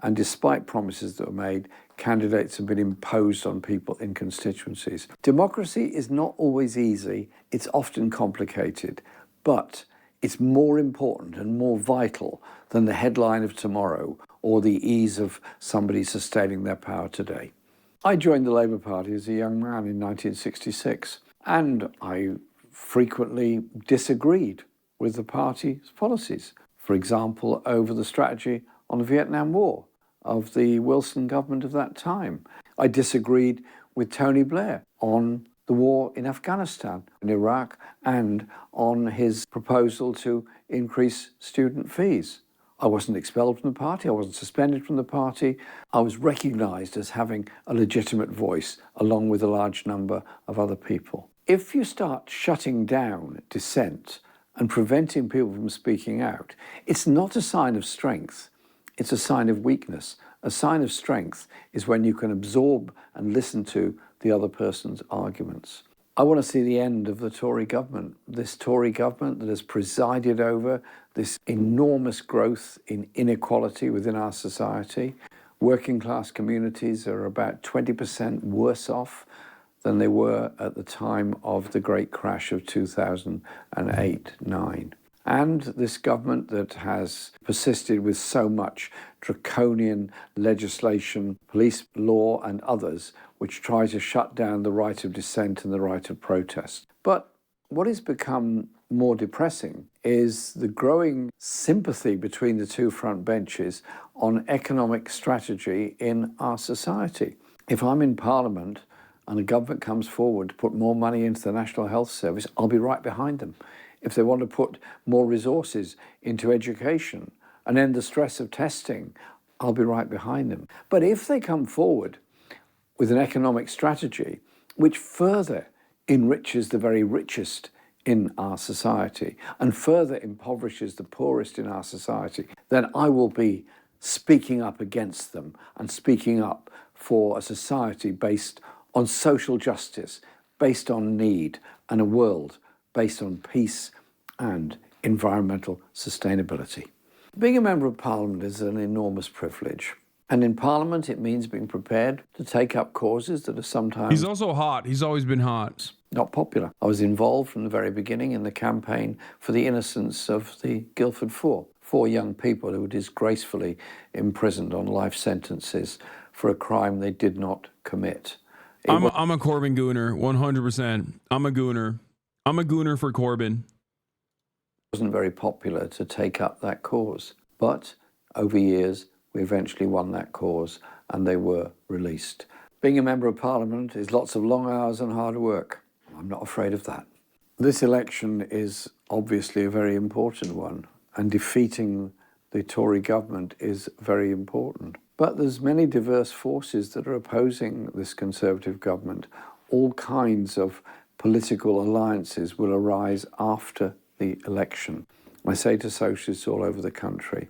and despite promises that were made, candidates have been imposed on people in constituencies. Democracy is not always easy. It's often complicated, but It's more important and more vital than the headline of tomorrow or the ease of somebody sustaining their power today. I joined the Labour Party as a young man in 1966, and I frequently disagreed with the party's policies. For example, over the strategy on the Vietnam War of the Wilson government of that time. I disagreed with Tony Blair on the war in Afghanistan, in Iraq, and on his proposal to increase student fees. I wasn't expelled from the party, I wasn't suspended from the party. I was recognised as having a legitimate voice, along with a large number of other people. If you start shutting down dissent and preventing people from speaking out, it's not a sign of strength, it's a sign of weakness. A sign of strength is when you can absorb and listen to the other person's arguments. I want to see the end of the Tory government, this Tory government that has presided over this enormous growth in inequality within our society. Working class communities are about 20% worse off than they were at the time of the great crash of 2008-9. And this government that has persisted with so much draconian legislation, police law and others, which try to shut down the right of dissent and the right of protest. But what has become more depressing is the growing sympathy between the two front benches on economic strategy in our society. If I'm in Parliament and a government comes forward to put more money into the National Health Service, I'll be right behind them. If they want to put more resources into education and end the stress of testing, I'll be right behind them. But if they come forward with an economic strategy which further enriches the very richest in our society and further impoverishes the poorest in our society, then I will be speaking up against them and speaking up for a society based on social justice, based on need, and a world based on peace and environmental sustainability. Being a member of Parliament is an enormous privilege. And in Parliament, it means being prepared to take up causes that are sometimes... He's also hot. He's always been hot. ...not popular. I was involved from the very beginning in the campaign for the innocence of the Guildford Four. 4 young people who were disgracefully imprisoned on life sentences for a crime they did not commit. I'm a Corbyn gooner, 100%. I'm a gooner. I'm a gooner for Corbyn. It wasn't very popular to take up that cause, but over years we eventually won that cause and they were released. Being a member of Parliament is lots of long hours and hard work. I'm not afraid of that. This election is obviously a very important one, and defeating the Tory government is very important. But there's many diverse forces that are opposing this Conservative government. All kinds of political alliances will arise after the election. I say to socialists all over the country,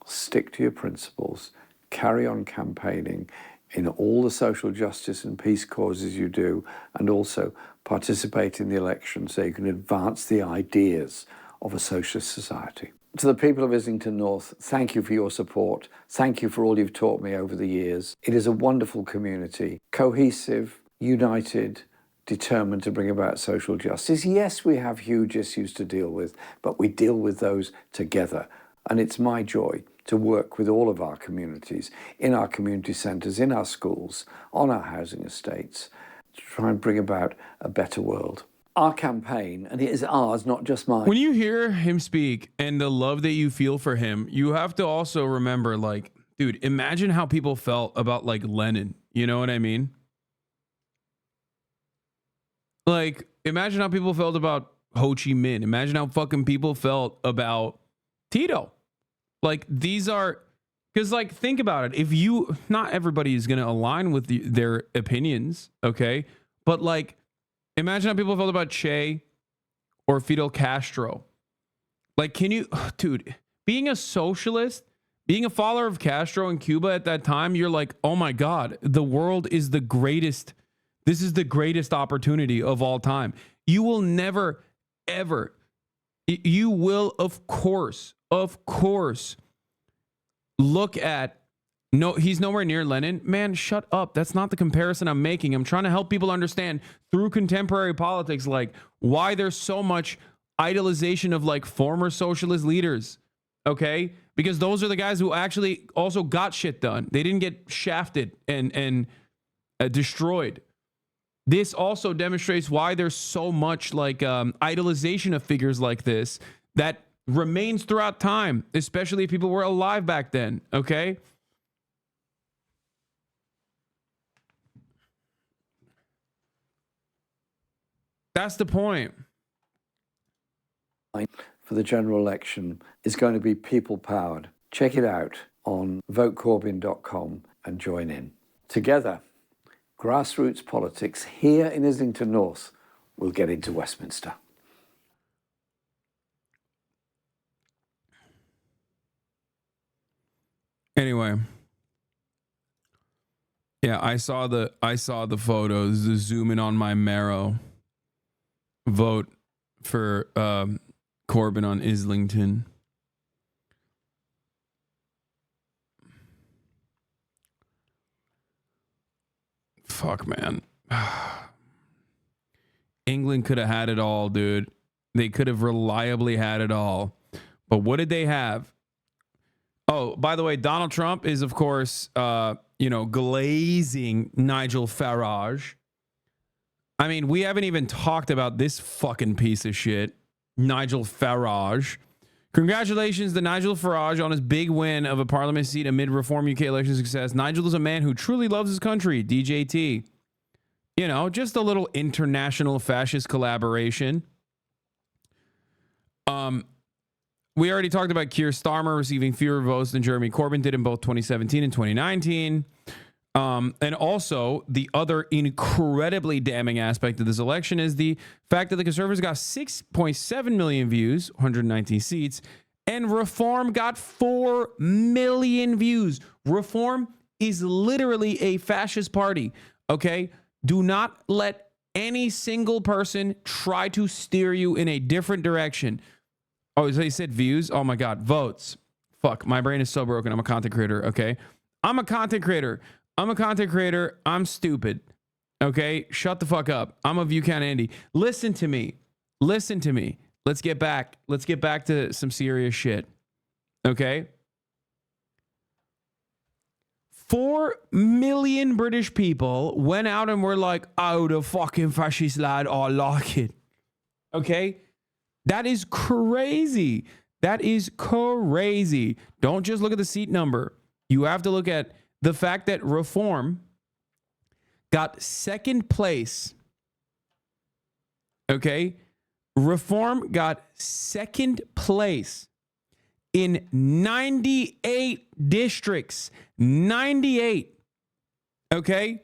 stick to your principles, carry on campaigning in all the social justice and peace causes you do, and also participate in the election so you can advance the ideas of a socialist society. To the people of Islington North, thank you for your support. Thank you for all you've taught me over the years. It is a wonderful community, cohesive, united, determined to bring about social justice. Yes, we have huge issues to deal with, but we deal with those together. And it's my joy to work with all of our communities, in our community centres, in our schools, on our housing estates, to try and bring about a better world. Our campaign, and it is ours, not just mine. When you hear him speak and the love that you feel for him, you have to also remember, like, dude, imagine how people felt about, like, Lenin. You know what I mean? Like, imagine how people felt about Ho Chi Minh. Imagine how fucking people felt about Tito. Like, these are... Because, like, think about it. If you... Not everybody is going to align with their opinions, okay? But, like... Imagine how people felt about Che or Fidel Castro. Like, can you... Dude, being a socialist, being a follower of Castro in Cuba at that time, you're like, oh my God, the world is the greatest. This is the greatest opportunity of all time. You will never, ever... You will, of course, look at... No, he's nowhere near Lenin. Man, shut up. That's not the comparison I'm making. I'm trying to help people understand through contemporary politics, like, why there's so much idolization of like former socialist leaders, okay? Because those are the guys who actually also got shit done. They didn't get shafted and destroyed. This also demonstrates why there's so much like idolization of figures like this that remains throughout time, especially if people were alive back then, okay? That's the point. For the general election is going to be people-powered. Check it out on votecorbyn.com and join in. Together, grassroots politics here in Islington North will get into Westminster. Anyway, yeah, I saw the photos, the zoom in on my marrow. Vote for Corbyn on Islington. Fuck, man. England could have had it all, dude. They could have reliably had it all. But what did they have? Oh, by the way, Donald Trump is, of course, glazing Nigel Farage. I mean, we haven't even talked about this fucking piece of shit, Nigel Farage. Congratulations to Nigel Farage on his big win of a parliament seat amid Reform UK election success. Nigel is a man who truly loves his country, DJT. You know, just a little international fascist collaboration. We already talked about Keir Starmer receiving fewer votes than Jeremy Corbyn did in both 2017 and 2019. And also, the other incredibly damning aspect of this election is the fact that the Conservatives got 6.7 million views, 119 seats, and Reform got 4 million views. Reform is literally a fascist party, okay? Do not let any single person try to steer you in a different direction. Oh, so he said views? Oh my God, votes. Fuck, my brain is so broken. I'm a content creator, okay? I'm a content creator. I'm stupid. Okay? Shut the fuck up. I'm a view count Andy. Listen to me. Let's get back to some serious shit. Okay? 4 million British people went out and were like, oh, the fucking fascist lad, I like it. Okay? That is crazy. Don't just look at the seat number. You have to look at the fact that Reform got second place. Okay? Reform got second place in 98 districts. 98. Okay?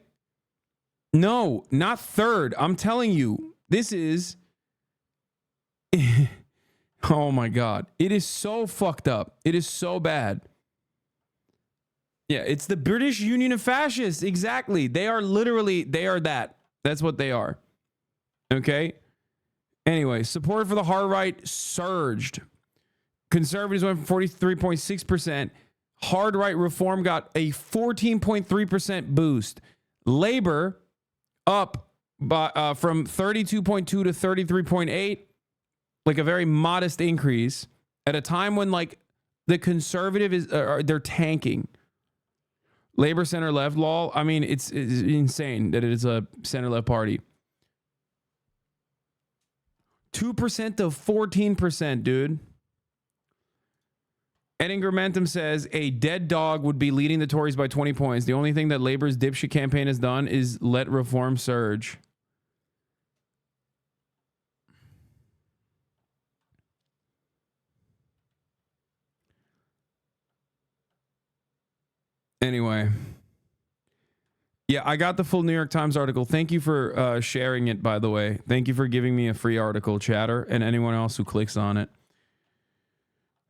No, not third. I'm telling you, this is... Oh my God. It is so fucked up. It is so bad. Yeah, it's the British Union of Fascists. Exactly. They are that. That's what they are. Okay? Anyway, support for the hard right surged. Conservatives went from 43.6%. Hard right Reform got a 14.3% boost. Labor up by, from 32.2 to 33.8. Like a very modest increase at a time when like the conservative is they're tanking. Labor center left lol. I mean, it's insane that it is a center left party. 2% to 14%, dude. Edingermentum says a dead dog would be leading the Tories by 20 points. The only thing that Labor's dipshit campaign has done is let Reform surge. Anyway, yeah, I got the full New York Times article. Thank you for sharing it, by the way. Thank you for giving me a free article, chatter, and anyone else who clicks on it.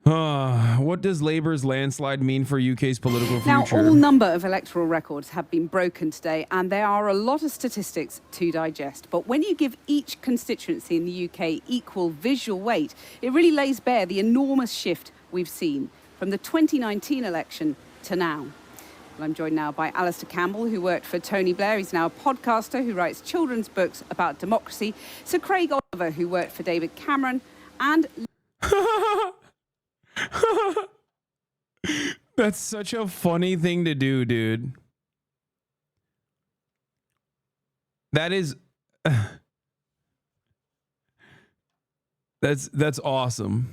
What does Labour's landslide mean for UK's political future? Now, all number of electoral records have been broken today, and there are a lot of statistics to digest. But when you give each constituency in the UK equal visual weight, it really lays bare the enormous shift we've seen from the 2019 election to now. Well, I'm joined now by Alistair Campbell, who worked for Tony Blair. He's now a podcaster who writes children's books about democracy. Sir Craig Oliver, who worked for David Cameron. and... That's such a funny thing to do, dude. That is... That's awesome.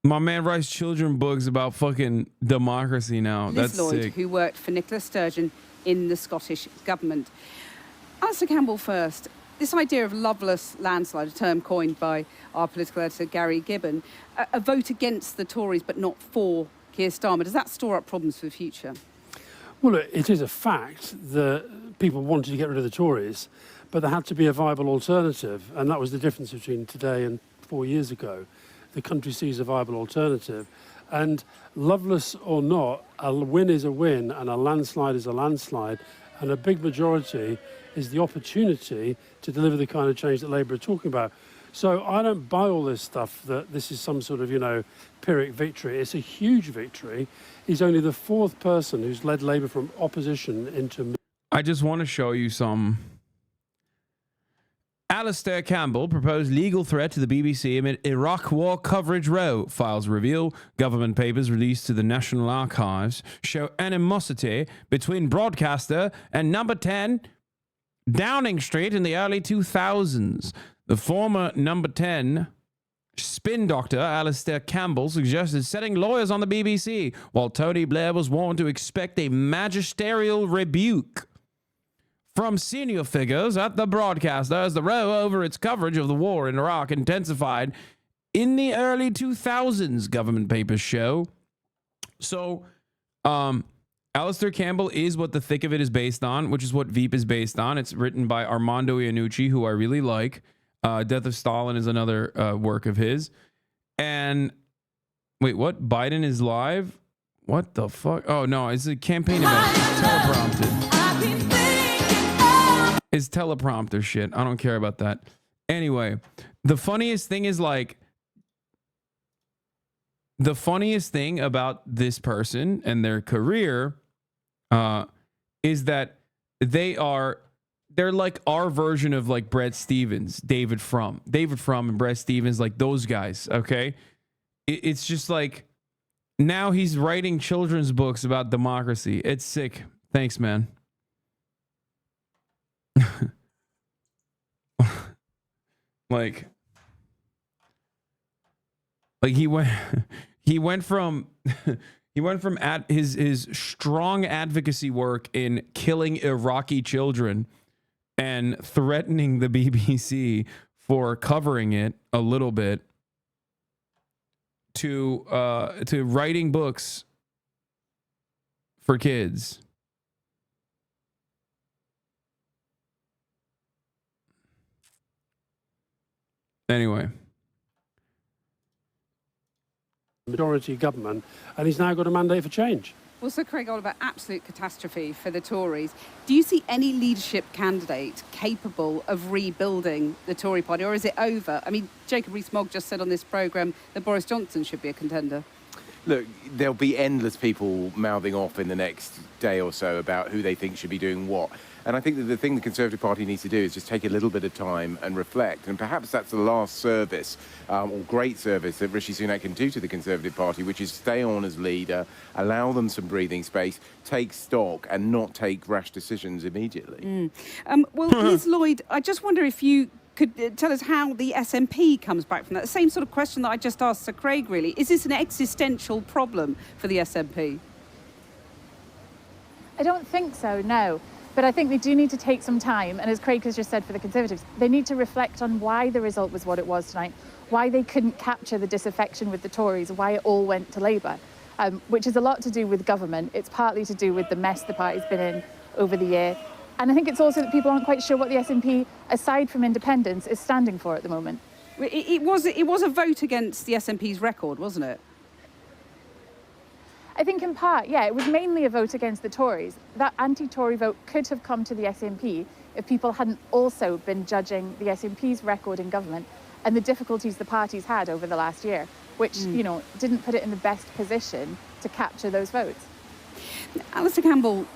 My man writes children books about fucking democracy now. Liz That's Lloyd, sick. who worked for Nicola Sturgeon in the Scottish government. Alistair Campbell first. This idea of loveless landslide, a term coined by our political editor Gary Gibbon, a vote against the Tories but not for Keir Starmer, does that store up problems for the future? Well, it is a fact that people wanted to get rid of the Tories, but there had to be a viable alternative, and that was the difference between today and 4 years ago. The country sees a viable alternative. And loveless or not, a win is a win and a landslide is a landslide. And a big majority is the opportunity to deliver the kind of change that Labour are talking about. So I don't buy all this stuff that this is some sort of, Pyrrhic victory. It's a huge victory. He's only the fourth person who's led Labour from opposition into... I just want to show you some... Alistair Campbell proposed legal threat to the BBC amid Iraq war coverage row. Files reveal government papers released to the National Archives show animosity between broadcaster and Number 10 Downing Street in the early 2000s. The former Number 10 spin doctor Alistair Campbell suggested setting lawyers on the BBC, while Tony Blair was warned to expect a magisterial rebuke from senior figures at the broadcaster as the row over its coverage of the war in Iraq intensified in the early 2000s, government papers show. So, Alistair Campbell is what The Thick of It is based on, which is what Veep is based on. It's written by Armando Iannucci, who I really like. Death of Stalin is another work of his. And, wait, what? Biden is live? What the fuck? Oh, no, it's a campaign event. Teleprompted. Is teleprompter shit. I don't care about that. Anyway, the funniest thing is the funniest thing about this person and their career is that they're like our version of like Bret Stephens, David Frum and Bret Stephens, like those guys. Okay. It's just like now he's writing children's books about democracy. It's sick. Thanks, man. like he went from his strong advocacy work in killing Iraqi children and threatening the BBC for covering it a little bit to writing books for kids. Anyway. Majority government, and he's now got a mandate for change. Well, Sir Craig Oliver, absolute catastrophe for the Tories. Do you see any leadership candidate capable of rebuilding the Tory party, or is it over? I mean, Jacob Rees-Mogg just said on this programme that Boris Johnson should be a contender. Look, there'll be endless people mouthing off in the next day or so about who they think should be doing what. And I think that the thing the Conservative Party needs to do is just take a little bit of time and reflect. And perhaps that's the last service, or great service, that Rishi Sunak can do to the Conservative Party, which is stay on as leader, allow them some breathing space, take stock and not take rash decisions immediately. Well, Liz Lloyd, I just wonder if you could tell us how the SNP comes back from that. The same sort of question that I just asked Sir Craig, really. Is this an existential problem for the SNP? I don't think so, no. But I think they do need to take some time, and as Craig has just said for the Conservatives, they need to reflect on why the result was what it was tonight, why they couldn't capture the disaffection with the Tories, why it all went to Labour, which is a lot to do with government. It's partly to do with the mess the party's been in over the year. And I think it's also that people aren't quite sure what the SNP, aside from independence, is standing for at the moment. It was a vote against the SNP's record, wasn't it? I think in part, yeah, it was mainly a vote against the Tories. That anti-Tory vote could have come to the SNP if people hadn't also been judging the SNP's record in government and the difficulties the party's had over the last year, which, didn't put it in the best position to capture those votes. Alistair Campbell,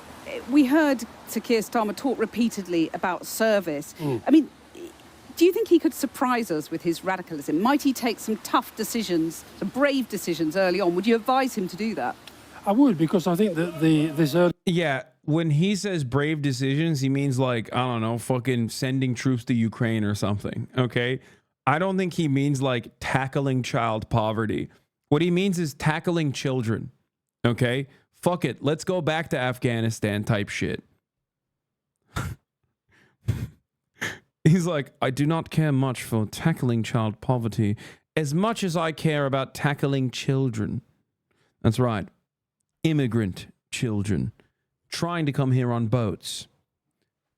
we heard Sir Keir Starmer talk repeatedly about service. I mean, Do you think he could surprise us with his radicalism? Might he take some tough decisions, some brave decisions early on? Would you advise him to do that? I would, because I think that this early... Yeah, when he says brave decisions, he means like, I don't know, fucking sending troops to Ukraine or something, okay? I don't think he means like tackling child poverty. What he means is tackling children, okay? Fuck it, let's go back to Afghanistan type shit. He's like, I do not care much for tackling child poverty as much as I care about tackling children. That's right. Immigrant children trying to come here on boats.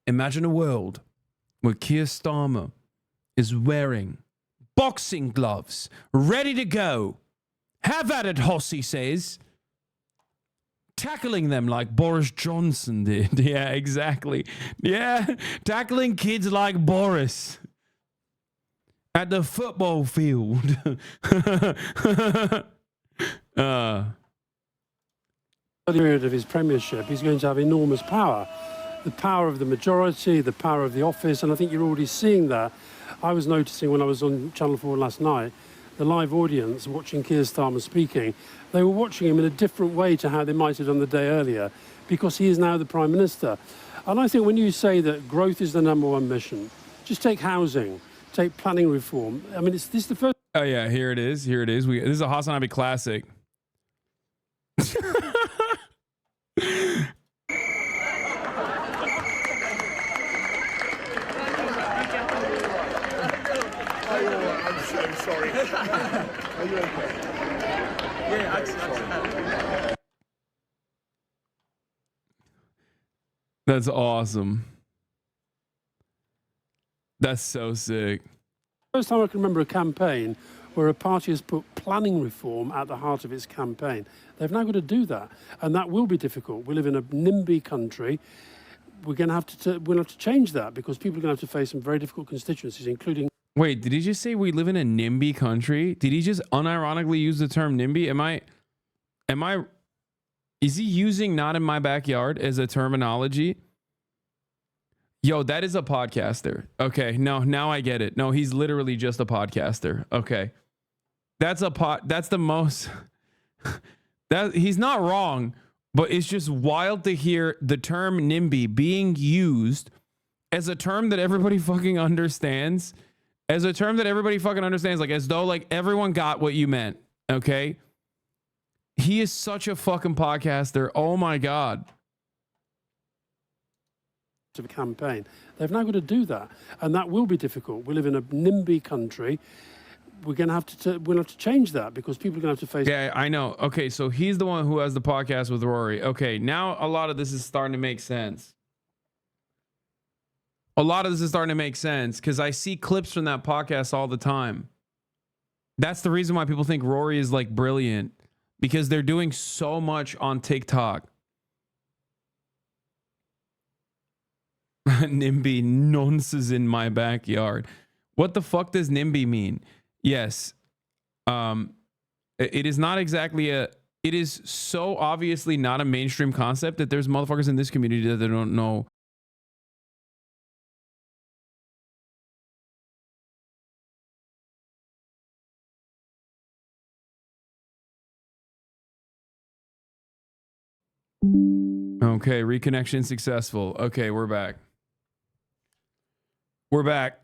Imagine a world where Keir Starmer is wearing boxing gloves, ready to go. Have at it, Hoss, he says. Tackling them like Boris Johnson did. Yeah, exactly. Yeah, tackling kids like Boris at the football field. Period of his premiership, he's going to have enormous power. The power of the majority, the power of the office, and I think you're already seeing that. I was noticing when I was on Channel 4 last night, the live audience watching Keir Starmer speaking, they were watching him in a different way to how they might have done the day earlier, because he is now the Prime Minister. And I think when you say that growth is the #1 mission, just take housing, take planning reform. I mean, this is the first... Oh, yeah, here it is. Here it is. This is a HasanAbi classic. I'm sorry. Are you okay? Yeah, That's awesome. That's so sick. First time I can remember a campaign where a party has put planning reform at the heart of its campaign. They've now got to do that, and that will be difficult. We live in a NIMBY country. We're going to have to change that, because people are going to have to face some very difficult constituencies, including... Wait, did he just say we live in a NIMBY country? Did he just unironically use the term NIMBY? Is he using not in my backyard as a terminology? Yo, that is a podcaster. Okay, no, now I get it. No, he's literally just a podcaster. Okay. That's the most that he's not wrong, but it's just wild to hear the term NIMBY being used as a term that everybody fucking understands. As a term that everybody fucking understands, like as though like everyone got what you meant. Okay. He is such a fucking podcaster. Oh my God. ...of a campaign. They've now got to do that, and that will be difficult. We live in a NIMBY country. We're going to have to change that, because people are going to have to face... Yeah, I know. Okay, so he's the one who has the podcast with Rory. Okay, now a lot of this is starting to make sense. A lot of this is starting to make sense, because I see clips from that podcast all the time. That's the reason why people think Rory is like brilliant, because they're doing so much on TikTok. NIMBY nonsense in my backyard. What the fuck does NIMBY mean? Yes. It is not exactly it is so obviously not a mainstream concept that there's motherfuckers in this community that they don't know. Okay, reconnection successful. Okay, we're back. We're back.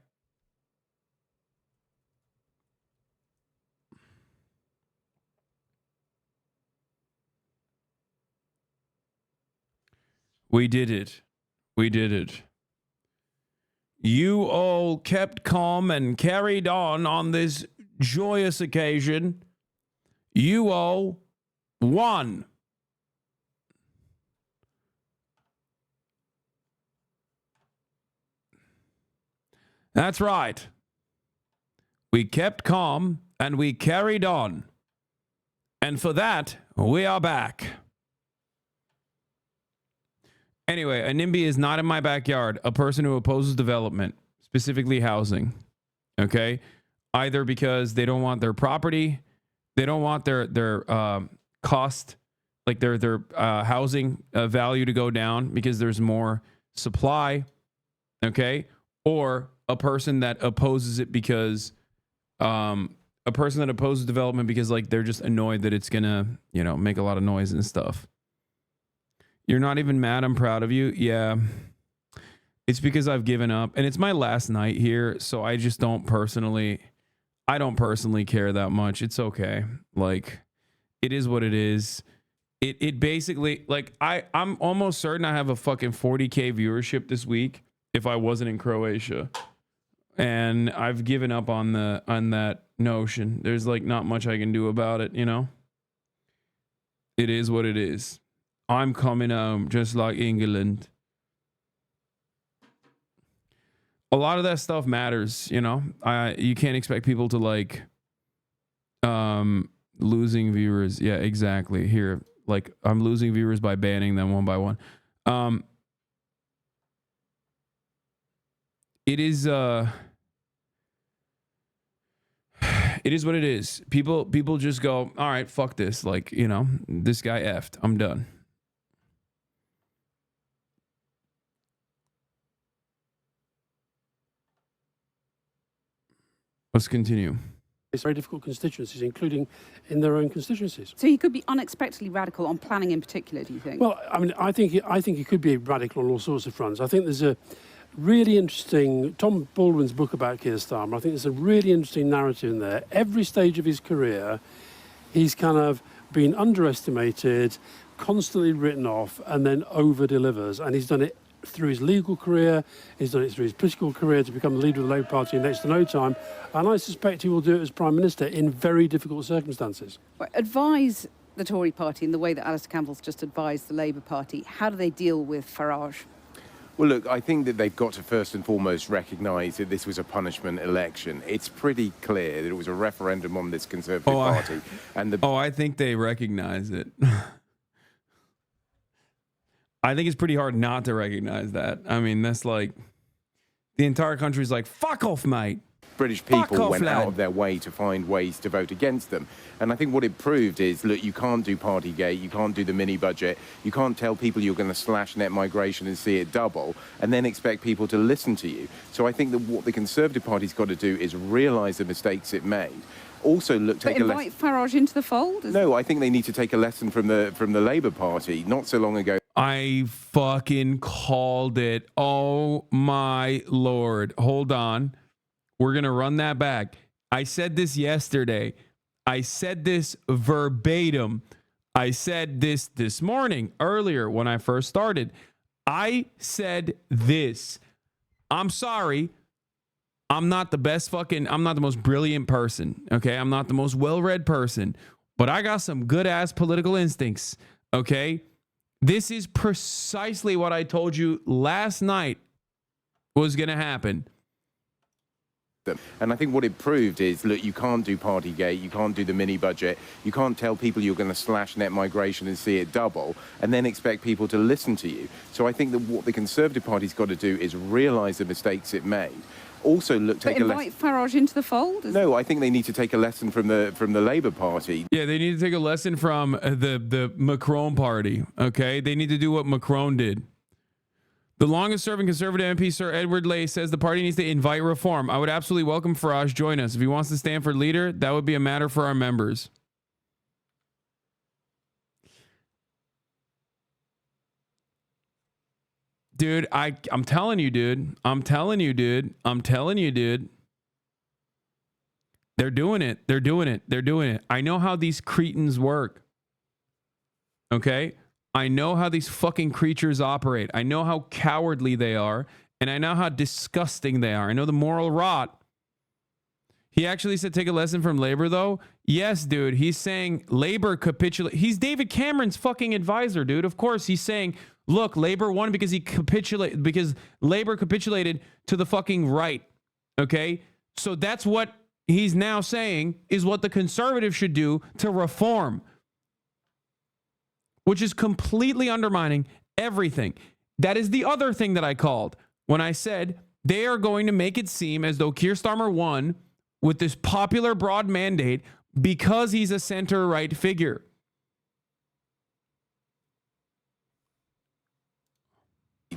We did it. We did it. You all kept calm and carried on this joyous occasion. You all won. That's right. We kept calm and we carried on. And for that, we are back. Anyway, a NIMBY is not in my backyard, a person who opposes development, specifically housing. Okay? Either because they don't want their property, they don't want their cost, like their housing value to go down because there's more supply. Okay? Or a person that opposes it because a person that opposes development because like they're just annoyed that it's gonna, you know, make a lot of noise and stuff. You're not even mad I'm proud of you. Yeah. It's because I've given up and it's my last night here, so I just don't personally care that much. It's okay. Like, it is what it is. It basically, like, I'm almost certain I have a fucking 40K viewership this week if I wasn't in Croatia. And I've given up on that notion. There's like not much I can do about it, you know? It is what it is. I'm coming home just like England. A lot of that stuff matters, you know? You can't expect people to like losing viewers. Yeah, exactly. Here, like I'm losing viewers by banning them one by one. It is what it is. People just go, all right, fuck this. Like, you know, this guy effed. I'm done. Let's continue. It's very difficult constituencies, including in their own constituencies. So he could be unexpectedly radical on planning in particular, do you think? Well, I mean, I think he could be radical on all sorts of fronts. I think there's a really interesting, Tom Baldwin's book about Keir Starmer, I think there's a really interesting narrative in there. Every stage of his career, he's kind of been underestimated, constantly written off, and then over-delivers. And he's done it through his legal career, he's done it through his political career to become the leader of the Labour Party in next to no time. And I suspect he will do it as Prime Minister in very difficult circumstances. Advise the Tory party in the way that Alistair Campbell's just advised the Labour Party. How do they deal with Farage? Well, look, I think that they've got to first and foremost recognise that this was a punishment election. It's pretty clear that it was a referendum on this Conservative Party. I think they recognise it. I think it's pretty hard not to recognize that. I mean, that's like, the entire country's like, fuck off, mate. British people went out of their way to find ways to vote against them. And I think what it proved is, look, you can't do Partygate, you can't do the mini budget, you can't tell people you're going to slash net migration and see it double, and then expect people to listen to you. So I think that what the Conservative Party's got to do is realise the mistakes it made. Also, look, take invite Farage into the fold? No, I think they need to take a lesson from the Labour Party. Not so long ago, I fucking called it. Oh my Lord. Hold on. We're going to run that back. I said this yesterday. I said this verbatim. I said this morning, earlier when I first started. I said this. I'm sorry. I'm not the most brilliant person. Okay. I'm not the most well-read person, but I got some good ass political instincts. Okay. This is precisely what I told you last night was going to happen. And I think what it proved is, look, you can't do Partygate, you can't do the mini budget, you can't tell people you're going to slash net migration and see it double, and then expect people to listen to you. So I think that what the Conservative Party's got to do is realise the mistakes it made. Also, look, take invite Farage into the fold? No, I think they need to take a lesson from the Labour Party. Yeah, they need to take a lesson from the Macron party. Okay, they need to do what Macron did. The longest-serving Conservative MP, Sir Edward Lay, says the party needs to invite reform. I would absolutely welcome Farage join us. If he wants to stand for leader, that would be a matter for our members. Dude, I'm telling you, dude. I'm telling you, dude. I'm telling you, dude. They're doing it. They're doing it. They're doing it. I know how these cretins work. Okay? I know how these fucking creatures operate. I know how cowardly they are. And I know how disgusting they are. I know the moral rot. He actually said take a lesson from Labour, though. Yes, dude. He's saying Labour capitulate. He's David Cameron's fucking advisor, dude. Of course, he's saying, look, Labour won because Labour capitulated to the fucking right. Okay? So that's what he's now saying is what the Conservatives should do to reform, which is completely undermining everything. That is the other thing that I called when I said they are going to make it seem as though Keir Starmer won with this popular broad mandate because he's a center-right figure.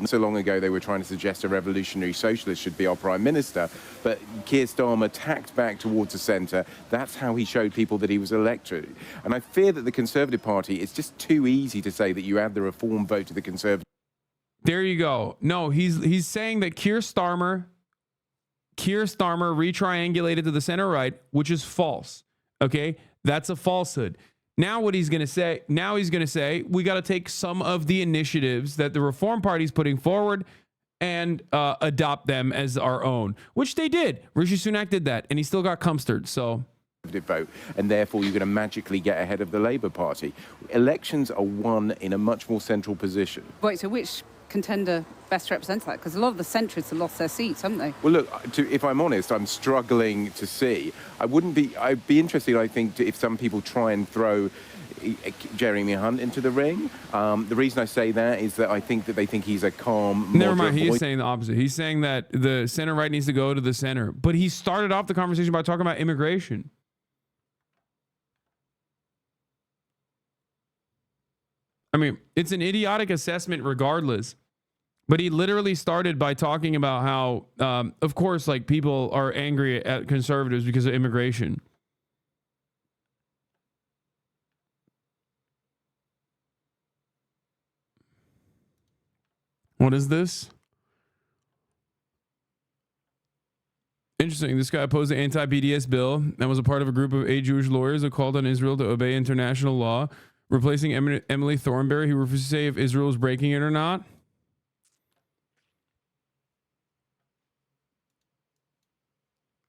So long ago, they were trying to suggest a revolutionary socialist should be our prime minister, but Keir Starmer tacked back towards the centre. That's how he showed people that he was elected. And I fear that the Conservative Party, it's just too easy to say that you add the Reform vote to the Conservative. There you go. No, he's saying that Keir Starmer retriangulated to the center right, which is false. Okay, that's a falsehood. Now what he's going to say, we got to take some of the initiatives that the Reform Party is putting forward and adopt them as our own, which they did. Rishi Sunak did that, and he still got cumstered. So vote, and therefore you're going to magically get ahead of the Labour Party. Elections are won in a much more central position. Wait, so which contender best represents that? Because a lot of the centrists have lost their seats, haven't they? Well, look, if I'm honest, I'm struggling to see. I'd be interested, I think, if some people try and throw Jeremy Hunt into the ring. The reason I say that is that I think that they think he's a calm, never mind, he's saying the opposite. He's saying that the center right needs to go to the center. But he started off the conversation by talking about immigration. I mean, it's an idiotic assessment regardless. But he literally started by talking about how, of course, like people are angry at conservatives because of immigration. What is this? Interesting. This guy opposed the anti-BDS bill and was a part of a group of 8 Jewish lawyers that called on Israel to obey international law, replacing Emily Thornberry, who refused to say if Israel was breaking it or not.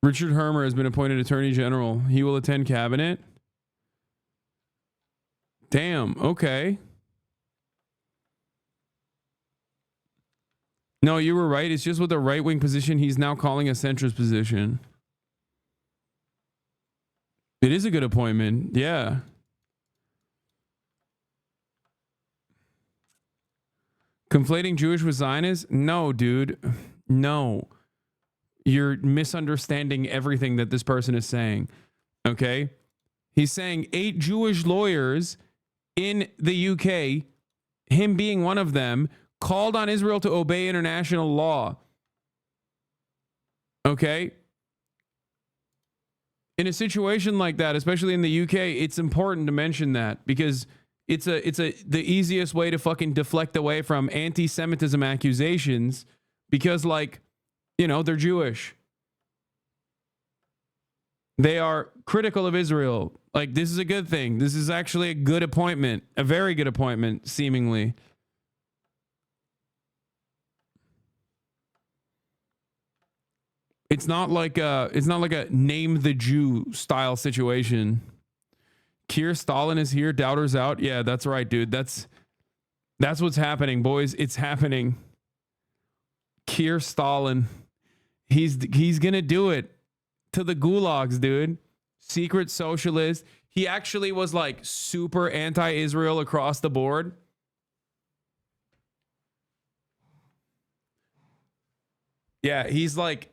Richard Hermer has been appointed Attorney General. He will attend cabinet. Damn, okay. No, you were right. It's just with a right-wing position, he's now calling a centrist position. It is a good appointment. Yeah. Conflating Jewish with Zionist? No, dude. No. You're misunderstanding everything that this person is saying. Okay? He's saying 8 Jewish lawyers in the UK, him being one of them, called on Israel to obey international law. Okay? In a situation like that, especially in the UK, it's important to mention that because it's the easiest way to fucking deflect away from anti-Semitism accusations because, like, you know, they're Jewish. They are critical of Israel. Like, this is a good thing. This is actually a good appointment, a very good appointment, seemingly. It's not like a name the Jew style situation. Keir Stalin is here, doubters out. Yeah, that's right, dude. That's what's happening, boys. It's happening. Keir Stalin. He's gonna do it to the gulags, dude. Secret socialist. He actually was like super anti-Israel across the board. Yeah, he's like,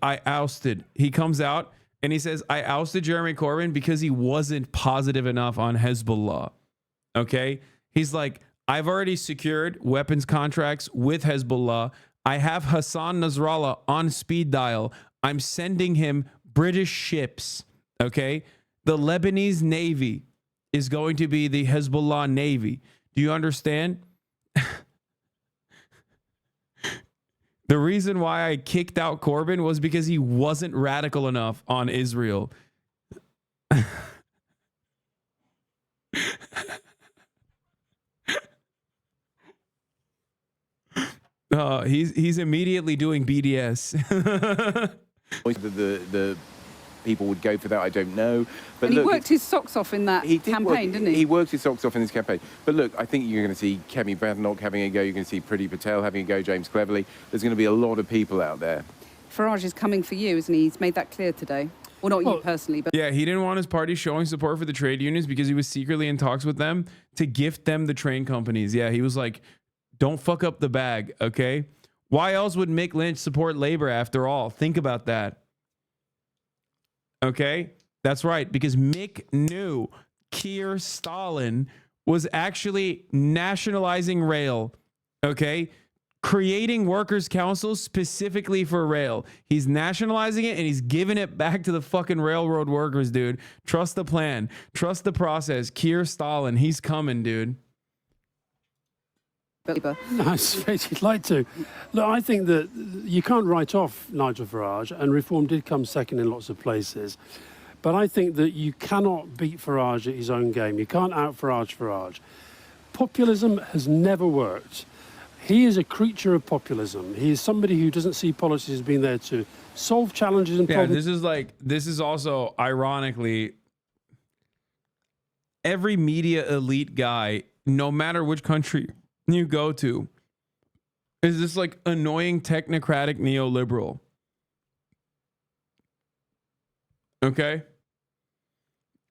I ousted. He comes out and he says, I ousted Jeremy Corbyn because he wasn't positive enough on Hezbollah. Okay? He's like, I've already secured weapons contracts with Hezbollah. I have Hassan Nasrallah on speed dial. I'm sending him British ships. Okay? The Lebanese Navy is going to be the Hezbollah Navy. Do you understand? The reason why I kicked out Corbyn was because he wasn't radical enough on Israel. He's immediately doing BDS. the people would go for that, I don't know. But and look, he worked his socks off in that campaign, didn't he? He worked his socks off in this campaign. But look, I think you're going to see Kemi Badenoch having a go. You're going to see Priti Patel having a go, James Cleverly. There's going to be a lot of people out there. Farage is coming for you, isn't he? He's made that clear today. Well, not you personally, but... Yeah, he didn't want his party showing support for the trade unions because he was secretly in talks with them to gift them the train companies. Yeah, he was like, don't fuck up the bag, okay? Why else would Mick Lynch support Labor after all? Think about that. Okay, that's right, because Mick knew Keir Stalin was actually nationalizing rail. Okay, creating workers' councils specifically for rail. He's nationalizing it and he's giving it back to the fucking railroad workers, dude. Trust the plan. Trust the process. KEIR Stalin, he's coming, dude. No, I suppose you'd like to. Look, I think that you can't write off Nigel Farage, and reform did come second in lots of places. But I think that you cannot beat Farage at his own game. You can't out-Farage Farage. Populism has never worked. He is a creature of populism. He is somebody who doesn't see politics as being there to solve challenges and problems. This is also, ironically, every media elite guy, no matter which country you go to, is this like annoying technocratic neoliberal. Okay?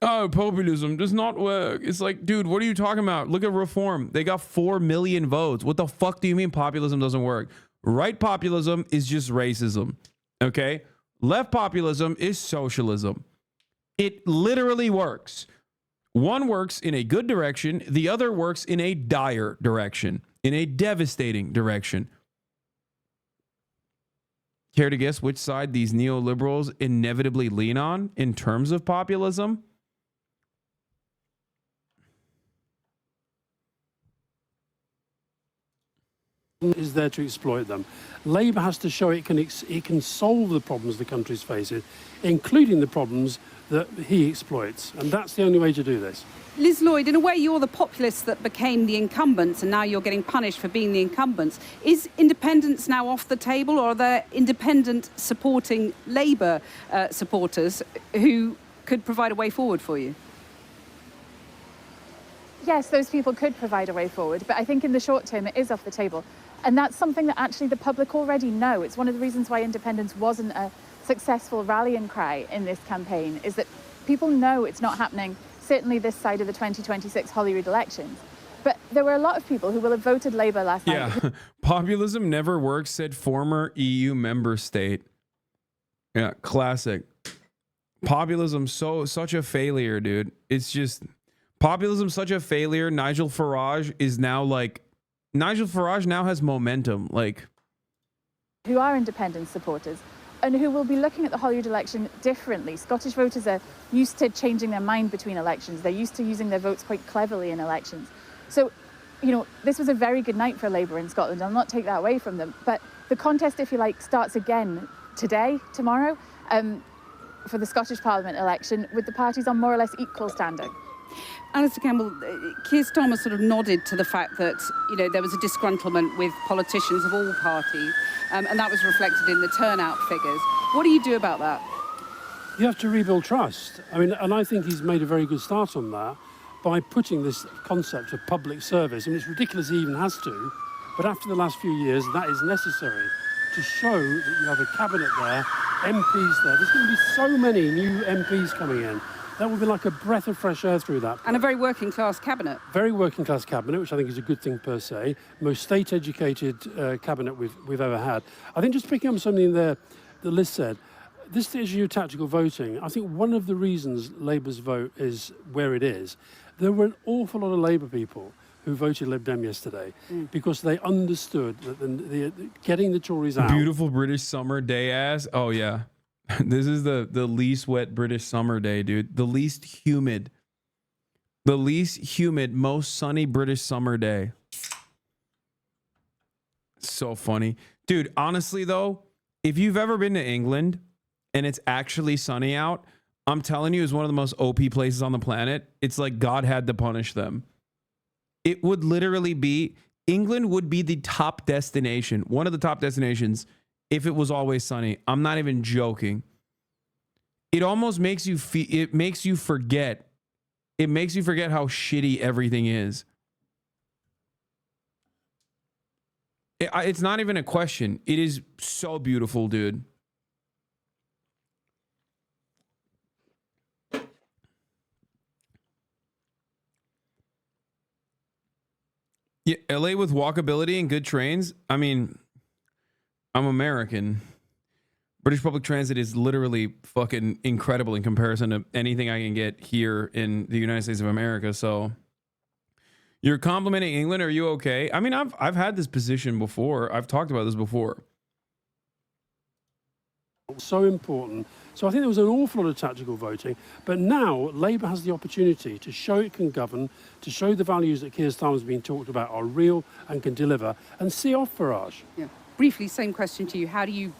Oh, populism does not work. It's like, dude, what are you talking about? Look at reform. They got 4 million votes. What the fuck do you mean populism doesn't work? Right populism is just racism. Okay? Left populism is socialism. It literally works. One works in a good direction. The other works in a dire direction, in a devastating direction. Care to guess which side these neoliberals inevitably lean on in terms of populism? Is there to exploit them. Labour has to show it can solve the problems the country's facing, including the problems that he exploits. And that's the only way to do this. Liz Lloyd, in a way, you're the populists that became the incumbents, and now you're getting punished for being the incumbents. Is independence now off the table, or are there independent supporting Labour supporters who could provide a way forward for you? Yes, those people could provide a way forward, but I think in the short term it is off the table. And that's something that actually the public already know. It's one of the reasons why independence wasn't a successful rallying cry in this campaign, is that people know it's not happening, certainly this side of the 2026 Holyrood elections. But there were a lot of people who will have voted Labour last night. Yeah, populism never works, said former EU member state. Yeah, classic. Populism, such a failure, dude. It's just... Populism's such a failure. Nigel Farage now has momentum. Like, who are independent supporters and who will be looking at the Holyrood election differently. Scottish voters are used to changing their mind between elections. They're used to using their votes quite cleverly in elections. So, you know, this was a very good night for Labour in Scotland. I'll not take that away from them. But the contest, if you like, starts again today, tomorrow, for the Scottish Parliament election, with the parties on more or less equal standing. Alistair Campbell, Keir Starmer sort of nodded to the fact that, you know, there was a disgruntlement with politicians of all parties, and that was reflected in the turnout figures. What do you do about that? You have to rebuild trust. I mean, and I think he's made a very good start on that by putting this concept of public service. I mean, it's ridiculous he even has to, but after the last few years, that is necessary to show that you have a cabinet there, MPs there. There's going to be so many new MPs coming in. That would be like a breath of fresh air through that. And a very working-class cabinet. Very working-class cabinet, which I think is a good thing per se. Most state-educated cabinet we've ever had. I think just picking up something there that Liz said, this issue of tactical voting, I think one of the reasons Labour's vote is where it is, there were an awful lot of Labour people who voted Lib Dem yesterday because they understood that getting the Tories out... Beautiful British summer day ass. Oh, yeah. This is the least wet British summer day, dude. The least humid, most sunny British summer day. So funny. Dude, honestly, though, if you've ever been to England and it's actually sunny out, I'm telling you, it's one of the most OP places on the planet. It's like God had to punish them. It would literally be, England would be the top destination, one of the top destinations, if it was always sunny. I'm not even joking. It almost makes you it makes you forget how shitty everything is. It's not even a question. It is so beautiful, dude. Yeah, LA with walkability and good trains. I mean, I'm American. British public transit is literally fucking incredible in comparison to anything I can get here in the United States of America. So, You're complimenting England. Are you okay? I mean, I've had this position before. I've talked about this before. So important. So I think there was an awful lot of tactical voting, but now Labour has the opportunity to show it can govern, to show the values that Keir Starmer's been talked about are real and can deliver, and see off Farage. Yeah. Briefly, same question to you. How do you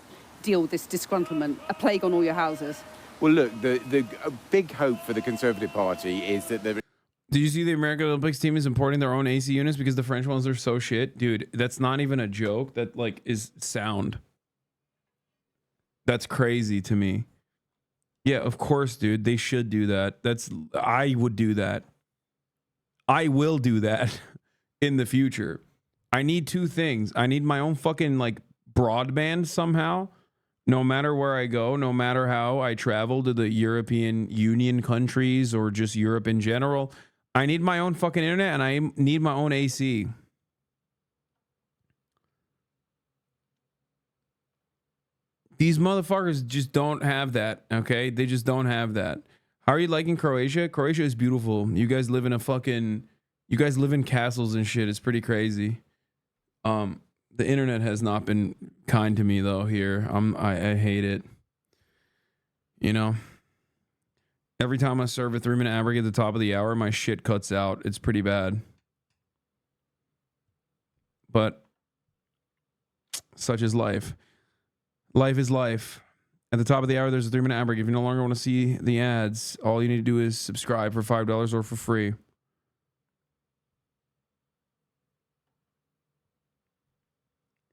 deal with this disgruntlement, a plague on all your houses? Well, look, the big hope for the Conservative Party is that the... Do you see the American Olympics team is importing their own AC units because the French ones are so shit? Dude, that's not even a joke. That, like, is sound. That's crazy to me. Yeah, of course, dude. They should do that. I would do that. I will do that in the future. I need two things. I need my own fucking, like, broadband somehow. No matter where I go, no matter how I travel to the European Union countries or just Europe in general, I need my own fucking internet and I need my own AC. These motherfuckers just don't have that, okay? They just don't have that. How are you liking Croatia? Croatia is beautiful. You guys live in you guys live in castles and shit. It's pretty crazy. The internet has not been kind to me though here. I hate it. You know? Every time I serve a 3-minute ad break at the top of the hour, my shit cuts out. It's pretty bad. But such is life. Life is life. At the top of the hour, there's a 3-minute ad break. If you no longer want to see the ads, all you need to do is subscribe for $5 or for free.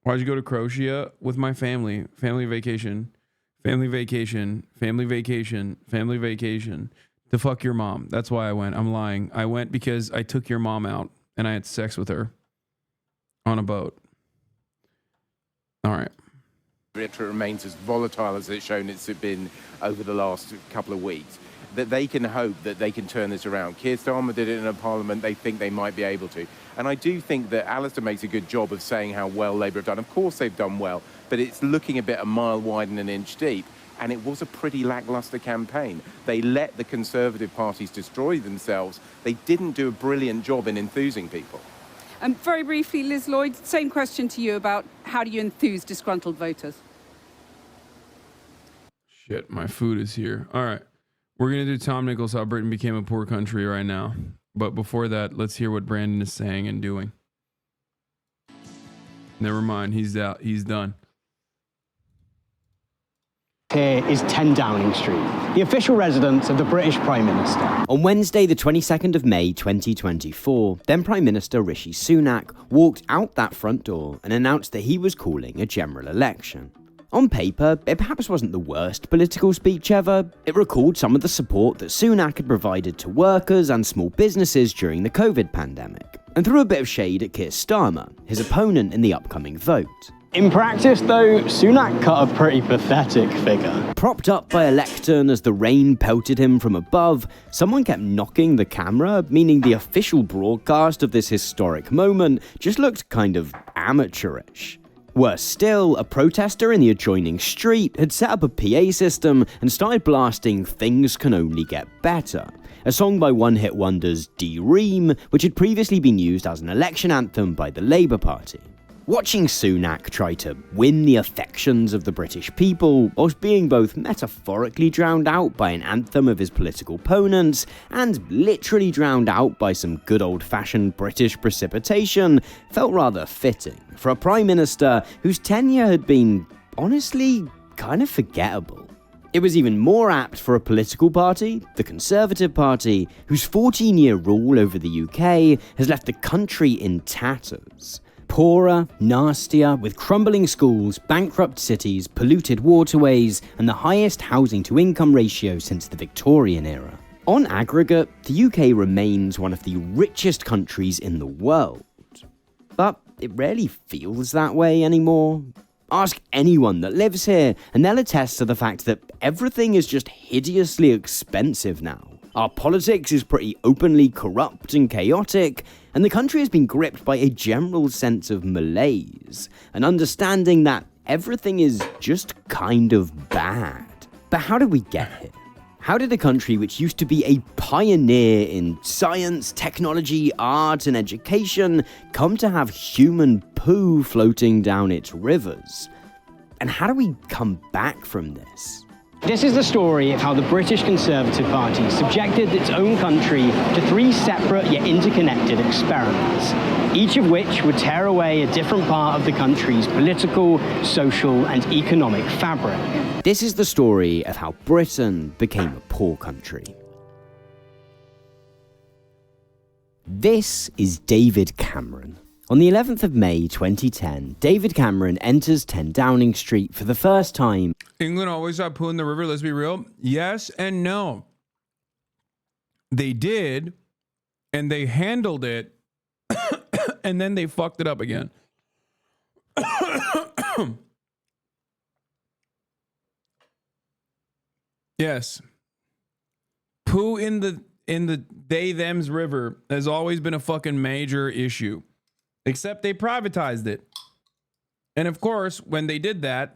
Why'd you go to Croatia? With my family. Family vacation. Family vacation. Family vacation. Family vacation. To fuck your mom. That's why I went. I'm lying. I went because I took your mom out and I had sex with her on a boat. All right. It remains as volatile as it's shown it's been over the last couple of weeks, that they can hope that they can turn this around. Keir Starmer did it in a parliament. They think they might be able to. And I do think that Alistair makes a good job of saying how well Labour have done. Of course they've done well, but it's looking a bit a mile wide and an inch deep. And it was a pretty lacklustre campaign. They let the Conservative parties destroy themselves. They didn't do a brilliant job in enthusing people. Very briefly, Liz Lloyd, same question to you about how do you enthuse disgruntled voters? Shit, my food is here. All right. We're going to do Tom Nichols, How Britain Became a Poor Country right now. But before that, let's hear what Brandon is saying and doing. Never mind. He's out. He's done. Here is 10 Downing Street, the official residence of the British Prime Minister. On Wednesday, the 22nd of May, 2024, then Prime Minister Rishi Sunak walked out that front door and announced that he was calling a general election. On paper, it perhaps wasn't the worst political speech ever. It recalled some of the support that Sunak had provided to workers and small businesses during the COVID pandemic, and threw a bit of shade at Keir Starmer, his opponent in the upcoming vote. In practice, though, Sunak cut a pretty pathetic figure. Propped up by a lectern as the rain pelted him from above, someone kept knocking the camera, meaning the official broadcast of this historic moment just looked kind of amateurish. Worse still, a protester in the adjoining street had set up a PA system and started blasting Things Can Only Get Better, a song by one-hit wonders D-Ream, which had previously been used as an election anthem by the Labour Party. Watching Sunak try to win the affections of the British people, whilst being both metaphorically drowned out by an anthem of his political opponents, and literally drowned out by some good old-fashioned British precipitation, felt rather fitting for a Prime Minister whose tenure had been, honestly, kind of forgettable. It was even more apt for a political party, the Conservative Party, whose 14-year rule over the UK has left the country in tatters. Poorer, nastier, with crumbling schools, bankrupt cities, polluted waterways, and the highest housing-to-income ratio since the Victorian era. On aggregate, the UK remains one of the richest countries in the world. But it rarely feels that way anymore. Ask anyone that lives here, and they'll attest to the fact that everything is just hideously expensive now. Our politics is pretty openly corrupt and chaotic, and the country has been gripped by a general sense of malaise, an understanding that everything is just kind of bad. But how did we get here? How did a country which used to be a pioneer in science, technology, art, and education come to have human poo floating down its rivers? And how do we come back from this? This is the story of how the British Conservative Party subjected its own country to 3 separate yet interconnected experiments, each of which would tear away a different part of the country's political, social, and economic fabric. This is the story of how Britain became a poor country. This is David Cameron. On the 11th of May 2010, David Cameron enters 10 Downing Street for the first time. England always had poo in the river, let's be real. Yes and no. They did, and they handled it, and then they fucked it up again. Yes. Poo in the they-thems river has always been a fucking major issue. Except they privatized it. And of course, when they did that,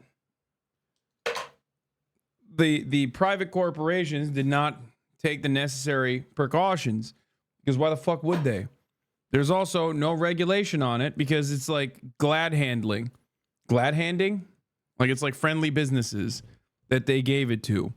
the private corporations did not take the necessary precautions. Because why the fuck would they? There's also no regulation on it because it's like glad handling. Glad handing? Like it's like friendly businesses that they gave it to.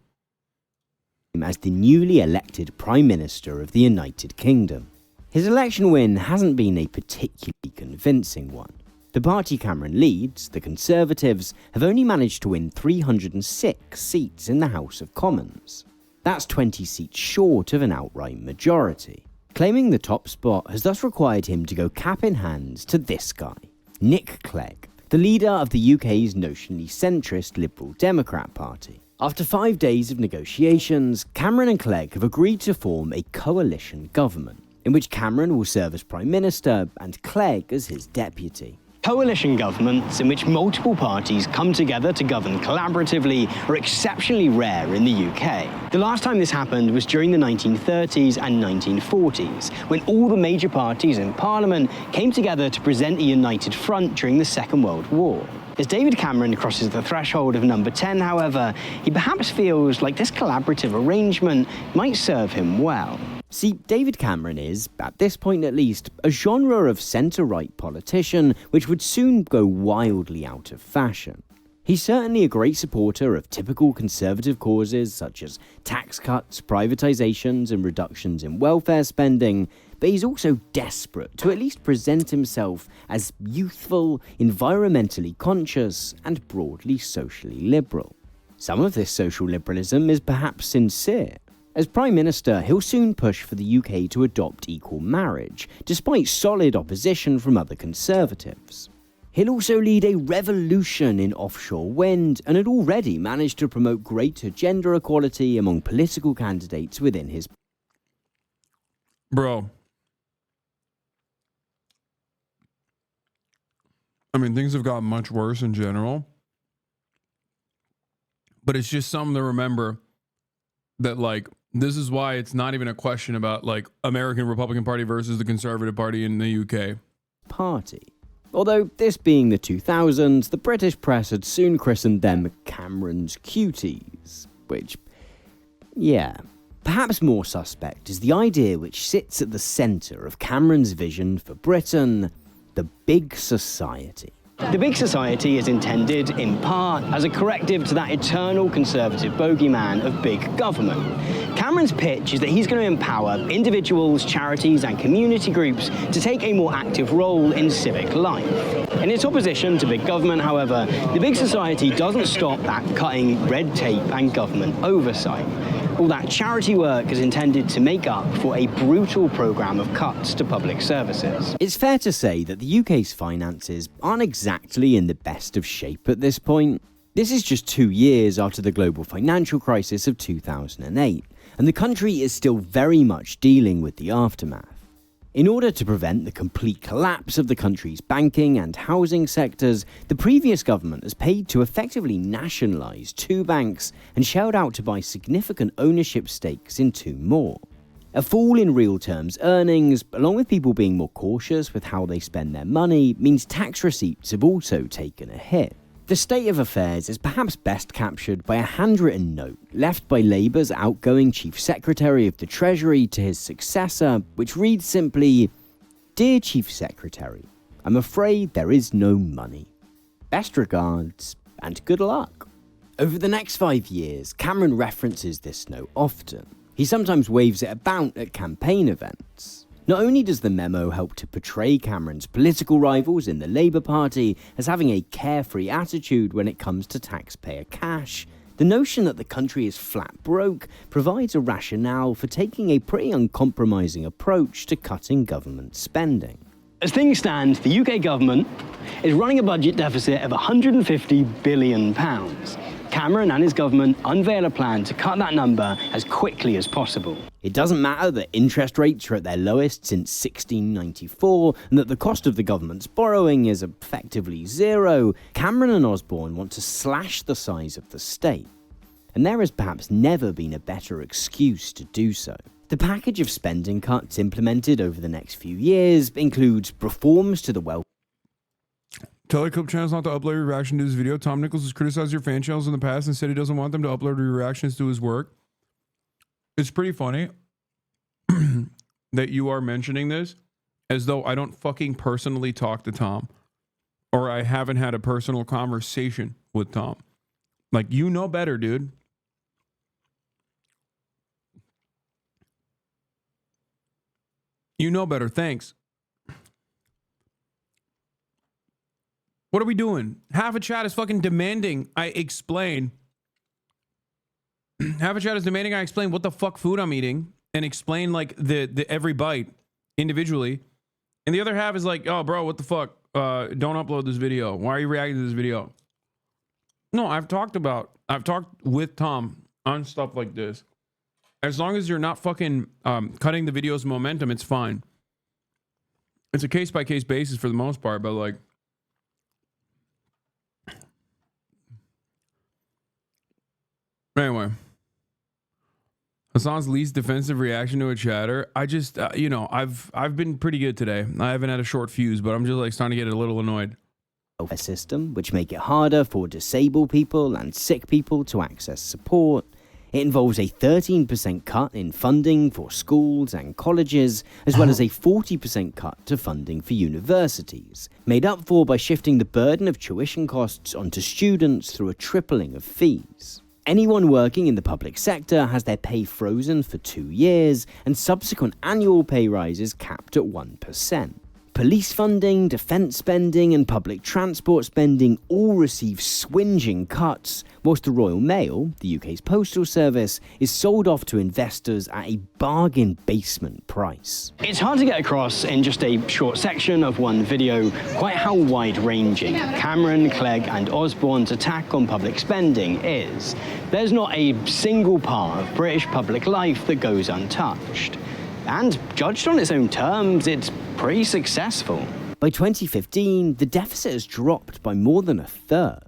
As the newly elected Prime Minister of the United Kingdom. His election win hasn't been a particularly convincing one. The party Cameron leads, the Conservatives, have only managed to win 306 seats in the House of Commons. That's 20 seats short of an outright majority. Claiming the top spot has thus required him to go cap in hand to this guy, Nick Clegg, the leader of the UK's notionally centrist Liberal Democrat Party. After 5 days of negotiations, Cameron and Clegg have agreed to form a coalition government, in which Cameron will serve as Prime Minister and Clegg as his deputy. Coalition governments in which multiple parties come together to govern collaboratively are exceptionally rare in the UK. The last time this happened was during the 1930s and 1940s, when all the major parties in Parliament came together to present a united front during the Second World War. As David Cameron crosses the threshold of number 10, however, he perhaps feels like this collaborative arrangement might serve him well. See, David Cameron is, at this point at least, a genre of centre-right politician which would soon go wildly out of fashion. He's certainly a great supporter of typical conservative causes such as tax cuts, privatisations and reductions in welfare spending, but he's also desperate to at least present himself as youthful, environmentally conscious and broadly socially liberal. Some of this social liberalism is perhaps sincere. As Prime Minister, he'll soon push for the UK to adopt equal marriage, despite solid opposition from other Conservatives. He'll also lead a revolution in offshore wind and had already managed to promote greater gender equality among political candidates within his... Bro. I mean, things have gotten much worse in general. But it's just something to remember that, like, this is why it's not even a question about, like, American Republican Party versus the Conservative Party in the UK. Party. Although, this being the 2000s, the British press had soon christened them Cameron's cuties. Which, yeah. Perhaps more suspect is the idea which sits at the centre of Cameron's vision for Britain, the Big Society. The Big Society is intended, in part, as a corrective to that eternal conservative bogeyman of big government. Cameron's pitch is that he's going to empower individuals, charities and community groups to take a more active role in civic life. In its opposition to big government, however, the Big Society doesn't stop at cutting red tape and government oversight. All that charity work is intended to make up for a brutal programme of cuts to public services. It's fair to say that the UK's finances aren't exactly in the best of shape at this point. This is just 2 years after the global financial crisis of 2008, and the country is still very much dealing with the aftermath. In order to prevent the complete collapse of the country's banking and housing sectors, the previous government has paid to effectively nationalise 2 banks and shelled out to buy significant ownership stakes in 2 more. A fall in real terms earnings, along with people being more cautious with how they spend their money, means tax receipts have also taken a hit. The state of affairs is perhaps best captured by a handwritten note left by Labour's outgoing Chief Secretary of the Treasury to his successor, which reads simply, "Dear Chief Secretary, I'm afraid there is no money. Best regards, and good luck." Over the next 5 years, Cameron references this note often. He sometimes waves it about at campaign events. Not only does the memo help to portray Cameron's political rivals in the Labour Party as having a carefree attitude when it comes to taxpayer cash, the notion that the country is flat broke provides a rationale for taking a pretty uncompromising approach to cutting government spending. As things stand, the UK government is running a budget deficit of £150 billion. Cameron and his government unveil a plan to cut that number as quickly as possible. It doesn't matter that interest rates are at their lowest since 1694 and that the cost of the government's borrowing is effectively zero. Cameron and Osborne want to slash the size of the state. And there has perhaps never been a better excuse to do so. The package of spending cuts implemented over the next few years includes reforms to the wealth. Tell your club channels not to upload your reaction to this video. Tom Nichols has criticized your fan channels in the past and said he doesn't want them to upload your reactions to his work. It's pretty funny that you are mentioning this as though I don't fucking personally talk to Tom or I haven't had a personal conversation with Tom. Like, you know better, dude. You know better. Thanks. What are we doing? Half a chat is fucking demanding I explain. Half a chat is demanding I explain what the fuck food I'm eating and explain like the every bite individually. And the other half is like, oh, bro, what the fuck? Don't upload this video. Why are you reacting to this video? No, I've talked with Tom on stuff like this. As long as you're not fucking cutting the video's momentum, it's fine. It's a case-by-case basis for the most part, but like, anyway, Hasan's least defensive reaction to a chatter. I just, you know, I've been pretty good today. I haven't had a short fuse, but I'm just like starting to get a little annoyed. A system which make it harder for disabled people and sick people to access support. It involves a 13% cut in funding for schools and colleges, as well as a 40% cut to funding for universities, made up for by shifting the burden of tuition costs onto students through a tripling of fees. Anyone working in the public sector has their pay frozen for 2 years, and subsequent annual pay rises capped at 1%. Police funding, defence spending and public transport spending all receive swinging cuts, whilst the Royal Mail, the UK's postal service, is sold off to investors at a bargain basement price. It's hard to get across in just a short section of one video quite how wide-ranging Cameron, Clegg and Osborne's attack on public spending is. There's not a single part of British public life that goes untouched. And judged on its own terms, it's pretty successful. By 2015, the deficit has dropped by more than a third.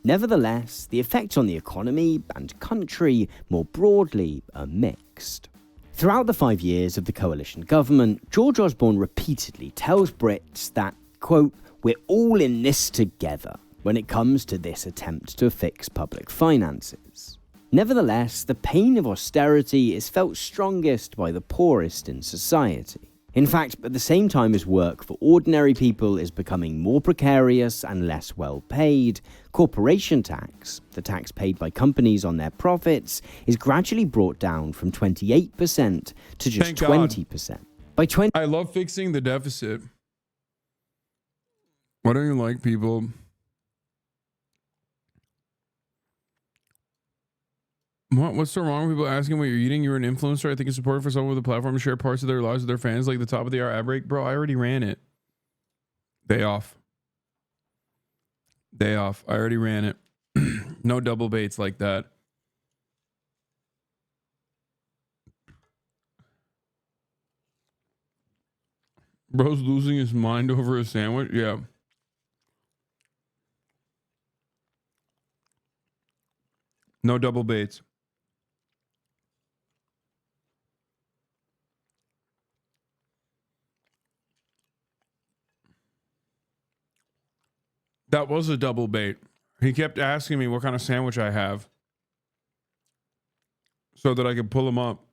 Nevertheless, the effects on the economy and country more broadly are mixed. Throughout the 5 years of the coalition government, George Osborne repeatedly tells Brits that, quote, "We're all in this together" when it comes to this attempt to fix public finances. Nevertheless, the pain of austerity is felt strongest by the poorest in society. In fact, at the same time as work for ordinary people is becoming more precarious and less well paid, corporation tax, the tax paid by companies on their profits, is gradually brought down from 28% to just 20%. I love fixing the deficit. Why don't you like people? What's so wrong with people asking what you're eating? You're an influencer. I think it's important for someone with a platform to share parts of their lives with their fans, like the top of the hour ad break. Bro, I already ran it. Day off. Day off. I already ran it. No double baits like that. Bro's losing his mind over a sandwich? Yeah. No double baits. That was a double bait. He kept asking me what kind of sandwich I have so that I could pull him up.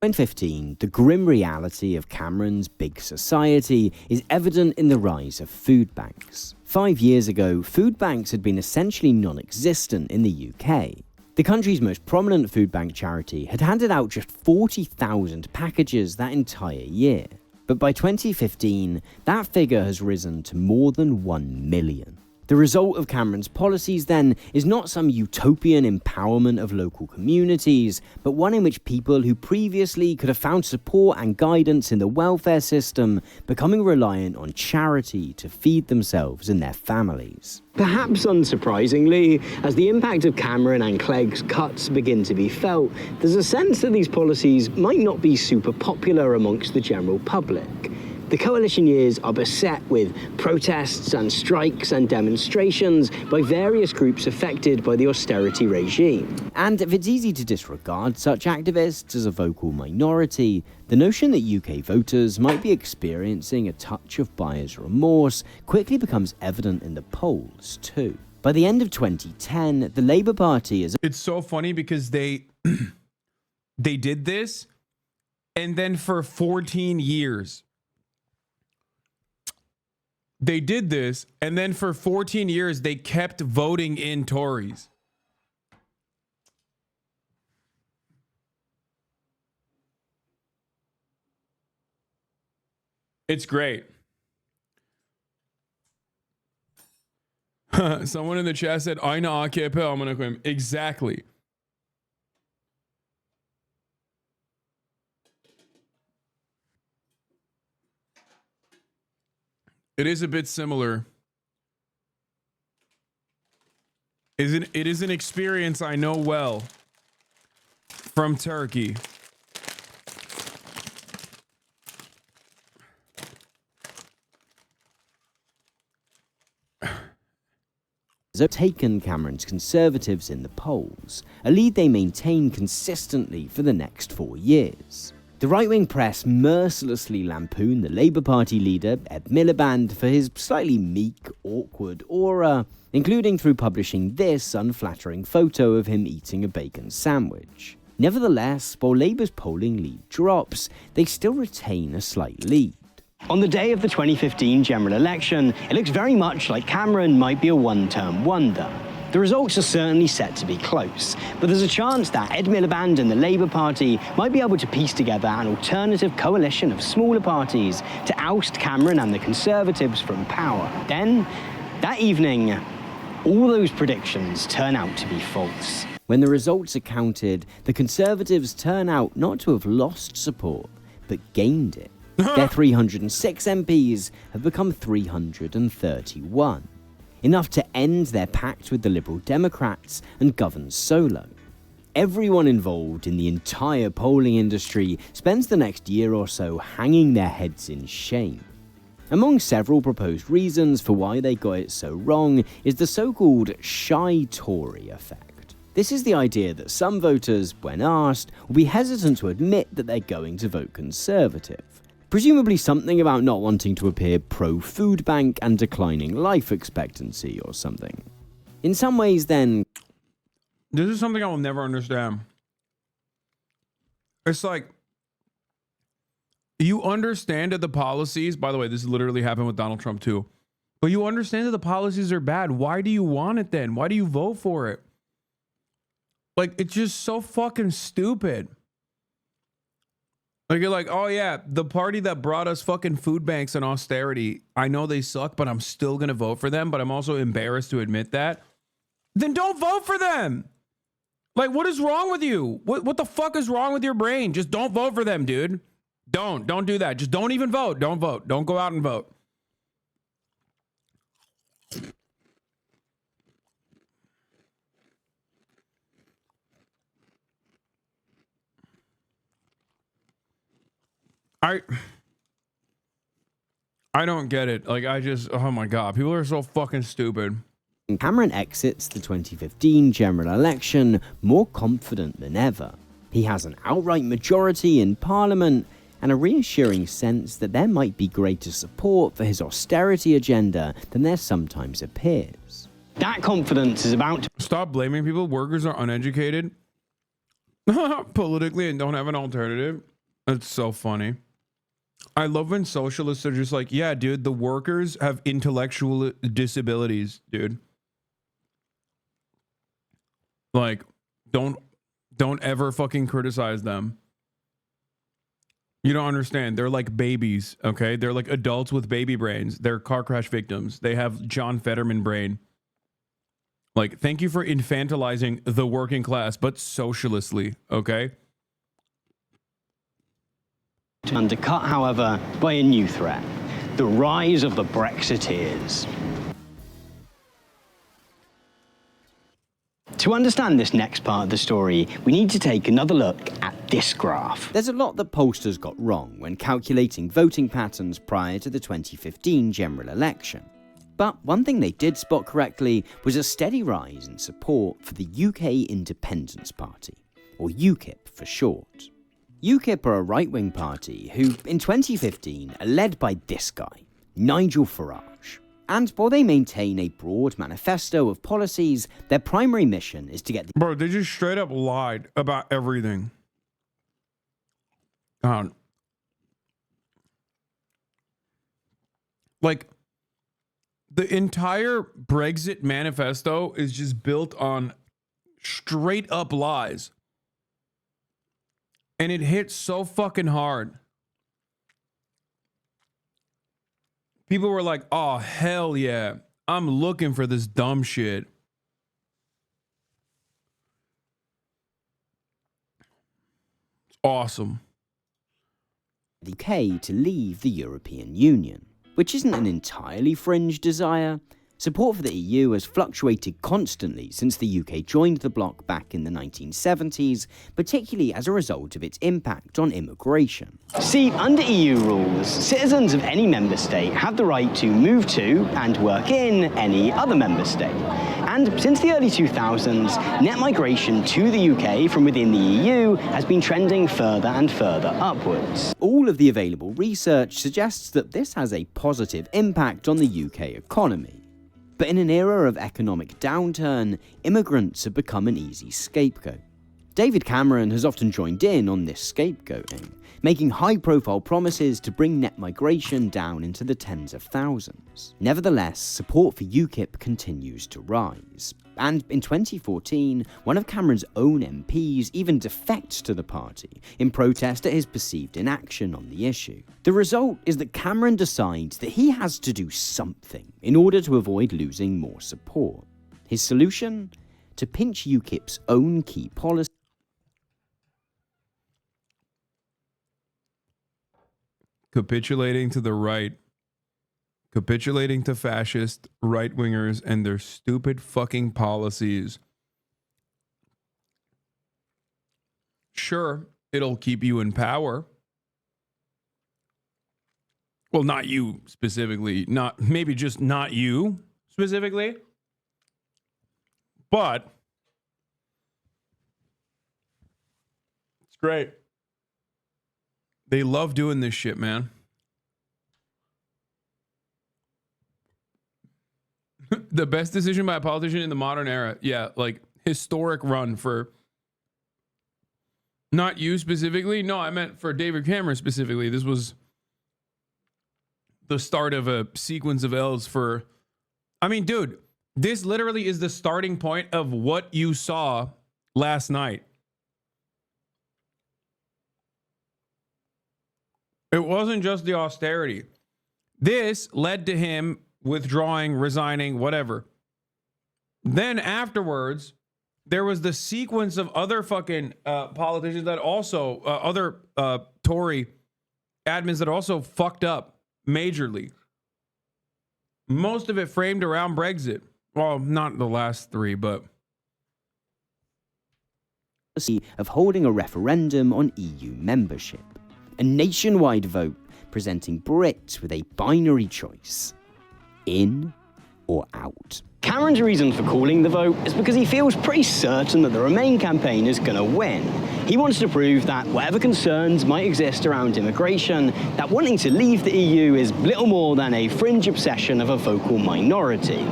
In 2015, the grim reality of Cameron's big society is evident in the rise of food banks. 5 years ago, food banks had been essentially non-existent in the UK. The country's most prominent food bank charity had handed out just 40,000 packages that entire year. But by 2015, that figure has risen to more than 1 million. The result of Cameron's policies, then, is not some utopian empowerment of local communities, but one in which people who previously could have found support and guidance in the welfare system becoming reliant on charity to feed themselves and their families. Perhaps unsurprisingly, as the impact of Cameron and Clegg's cuts begin to be felt, there's a sense that these policies might not be super popular amongst the general public. The coalition years are beset with protests and strikes and demonstrations by various groups affected by the austerity regime. And if it's easy to disregard such activists as a vocal minority, the notion that UK voters might be experiencing a touch of buyer's remorse quickly becomes evident in the polls too. By the end of 2010, the Labour Party is... It's so funny because they did this, and then for 14 years... They did this, and then for 14 years, they kept voting in Tories. It's great. Someone in the chat said, "Aynı AKP amına koyayım." Exactly. It is a bit similar. It is an experience I know well from Turkey. have taken Cameron's Conservatives in the polls, a lead they maintain consistently for the next 4 years. The right-wing press mercilessly lampooned the Labour Party leader, Ed Miliband, for his slightly meek, awkward aura, including through publishing this unflattering photo of him eating a bacon sandwich. Nevertheless, while Labour's polling lead drops, they still retain a slight lead. On the day of the 2015 general election, it looks very much like Cameron might be a one-term wonder. The results are certainly set to be close, but there's a chance that Ed Miliband and the Labour Party might be able to piece together an alternative coalition of smaller parties to oust Cameron and the Conservatives from power. Then, that evening, all those predictions turn out to be false. When the results are counted, the Conservatives turn out not to have lost support, but gained it. Their 306 MPs have become 331. Enough to end their pact with the Liberal Democrats and govern solo. Everyone involved in the entire polling industry spends the next year or so hanging their heads in shame. Among several proposed reasons for why they got it so wrong is the so-called shy Tory effect. This is the idea that some voters, when asked, will be hesitant to admit that they're going to vote Conservative. Presumably something about not wanting to appear pro-food bank and declining life expectancy or something. In some ways, then... This is something I will never understand. It's like, you understand that the policies... By the way, this literally happened with Donald Trump too. But you understand that the policies are bad. Why do you want it then? Why do you vote for it? Like, it's just so fucking stupid. Like, you're like, oh yeah, the party that brought us fucking food banks and austerity, I know they suck, but I'm still going to vote for them, but I'm also embarrassed to admit that. Then don't vote for them. Like, what is wrong with you? What the fuck is wrong with your brain? Just don't vote for them, dude. Don't do that. Just don't even vote. Don't vote. Don't go out and vote. I don't get it. Like, oh my God, people are so fucking stupid. Cameron exits the 2015 general election more confident than ever. He has an outright majority in Parliament, and a reassuring sense that there might be greater support for his austerity agenda than there sometimes appears. That confidence is about to... Stop blaming people. Workers are uneducated politically and don't have an alternative. That's so funny. I love when socialists are just like, yeah, dude, the workers have intellectual disabilities, dude. Like, don't ever fucking criticize them. You don't understand. They're like babies, okay? They're like adults with baby brains. They're car crash victims. They have John Fetterman brain. Like, thank you for infantilizing the working class, but socialistly, okay? Undercut, however, by a new threat, the rise of the Brexiteers. To understand this next part of the story, we need to take another look at this graph. There's a lot that pollsters got wrong when calculating voting patterns prior to the 2015 general election. But one thing they did spot correctly was a steady rise in support for the UK Independence Party, or UKIP for short. UKIP are a right-wing party who, in 2015, are led by this guy, Nigel Farage. And while they maintain a broad manifesto of policies, their primary mission is to get the... Bro, they just straight up lied about everything. Like, the entire Brexit manifesto is just built on straight up lies. And it hits so fucking hard. People were like, oh, hell yeah. I'm looking for this dumb shit. It's awesome. The UK to leave the European Union, which isn't an entirely fringe desire. Support for the EU has fluctuated constantly since the UK joined the bloc back in the 1970s, particularly as a result of its impact on immigration. See, under EU rules, citizens of any member state have the right to move to and work in any other member state. And since the early 2000s, net migration to the UK from within the EU has been trending further and further upwards. All of the available research suggests that this has a positive impact on the UK economy. But in an era of economic downturn, immigrants have become an easy scapegoat. David Cameron has often joined in on this scapegoating, making high-profile promises to bring net migration down into the tens of thousands. Nevertheless, support for UKIP continues to rise. And in 2014, one of Cameron's own MPs even defects to the party in protest at his perceived inaction on the issue. The result is that Cameron decides that he has to do something in order to avoid losing more support. His solution? To pinch UKIP's own key policy. Capitulating to the right. Capitulating to fascist right-wingers and their stupid fucking policies. Sure, it'll keep you in power. Well, not you specifically. Maybe just not you specifically. But it's great. They love doing this shit, man. The best decision by a politician in the modern era. Yeah, like historic run for not you specifically. No, I meant for David Cameron specifically. This was the start of a sequence of L's for... I mean, dude, this literally is the starting point of what you saw last night. It wasn't just the austerity. This led to him withdrawing, resigning, whatever. Then afterwards, there was the sequence of other fucking politicians that also, other Tory admins that also fucked up majorly. Most of it framed around Brexit. Well, not the last three, but... of holding a referendum on EU membership. A nationwide vote presenting Brits with a binary choice. In or out. Cameron's reason for calling the vote is because he feels pretty certain that the Remain campaign is going to win. He wants to prove that whatever concerns might exist around immigration, that wanting to leave the EU is little more than a fringe obsession of a vocal minority.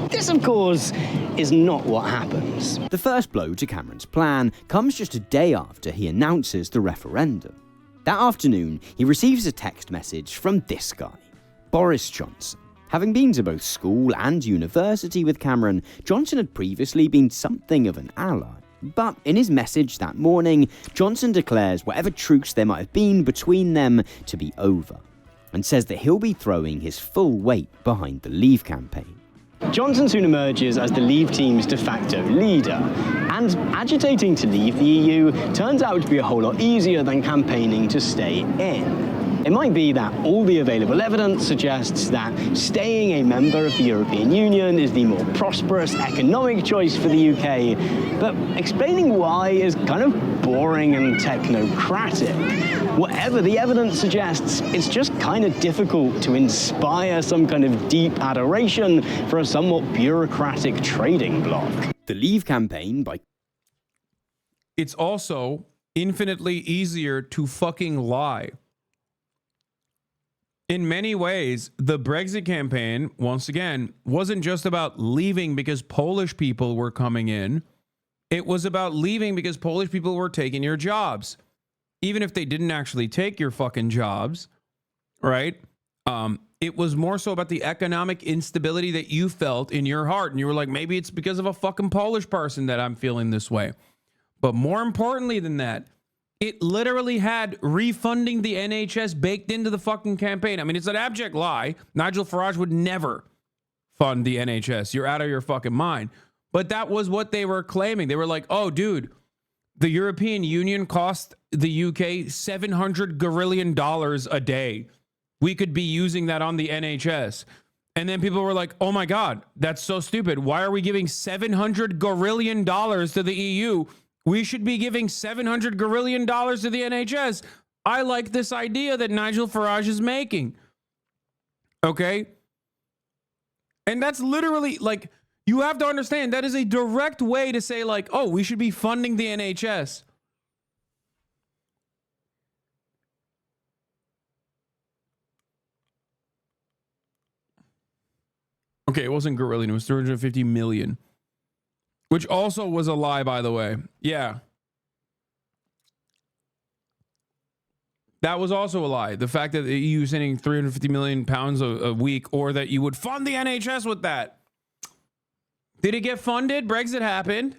This, of course, is not what happens. The first blow to Cameron's plan comes just a day after he announces the referendum. That afternoon, he receives a text message from this guy, Boris Johnson. Having been to both school and university with Cameron, Johnson had previously been something of an ally. But in his message that morning, Johnson declares whatever truce there might have been between them to be over, and says that he'll be throwing his full weight behind the Leave campaign. Johnson soon emerges as the Leave team's de facto leader, and agitating to leave the EU turns out to be a whole lot easier than campaigning to stay in. It might be that all the available evidence suggests that staying a member of the European Union is the more prosperous economic choice for the UK, but explaining why is kind of boring and technocratic. Whatever the evidence suggests, it's just kind of difficult to inspire some kind of deep adoration for a somewhat bureaucratic trading bloc. The Leave campaign by... It's also infinitely easier to fucking lie. In many ways, the Brexit campaign, once again, wasn't just about leaving because Polish people were coming in. It was about leaving because Polish people were taking your jobs. Even if they didn't actually take your fucking jobs, right? It was more so about the economic instability that you felt in your heart. And you were like, maybe it's because of a fucking Polish person that I'm feeling this way. But more importantly than that, it literally had refunding the NHS baked into the fucking campaign. I mean, it's an abject lie. Nigel Farage would never fund the NHS. You're out of your fucking mind. But that was what they were claiming. They were like, oh, dude, the European Union cost the UK $700 gorillion a day. We could be using that on the NHS. And then people were like, oh my God, that's so stupid. Why are we giving $700 gorillion to the EU? We should be giving $700 gorillion to the NHS. I like this idea that Nigel Farage is making. Okay? And that's literally, like, you have to understand, that is a direct way to say, like, oh, we should be funding the NHS. Okay, it wasn't gorillion, it was 350 million. Which also was a lie, by the way. Yeah. That was also a lie. The fact that the EU is sending 350 million pounds a week, or that you would fund the NHS with that. Did it get funded? Brexit happened.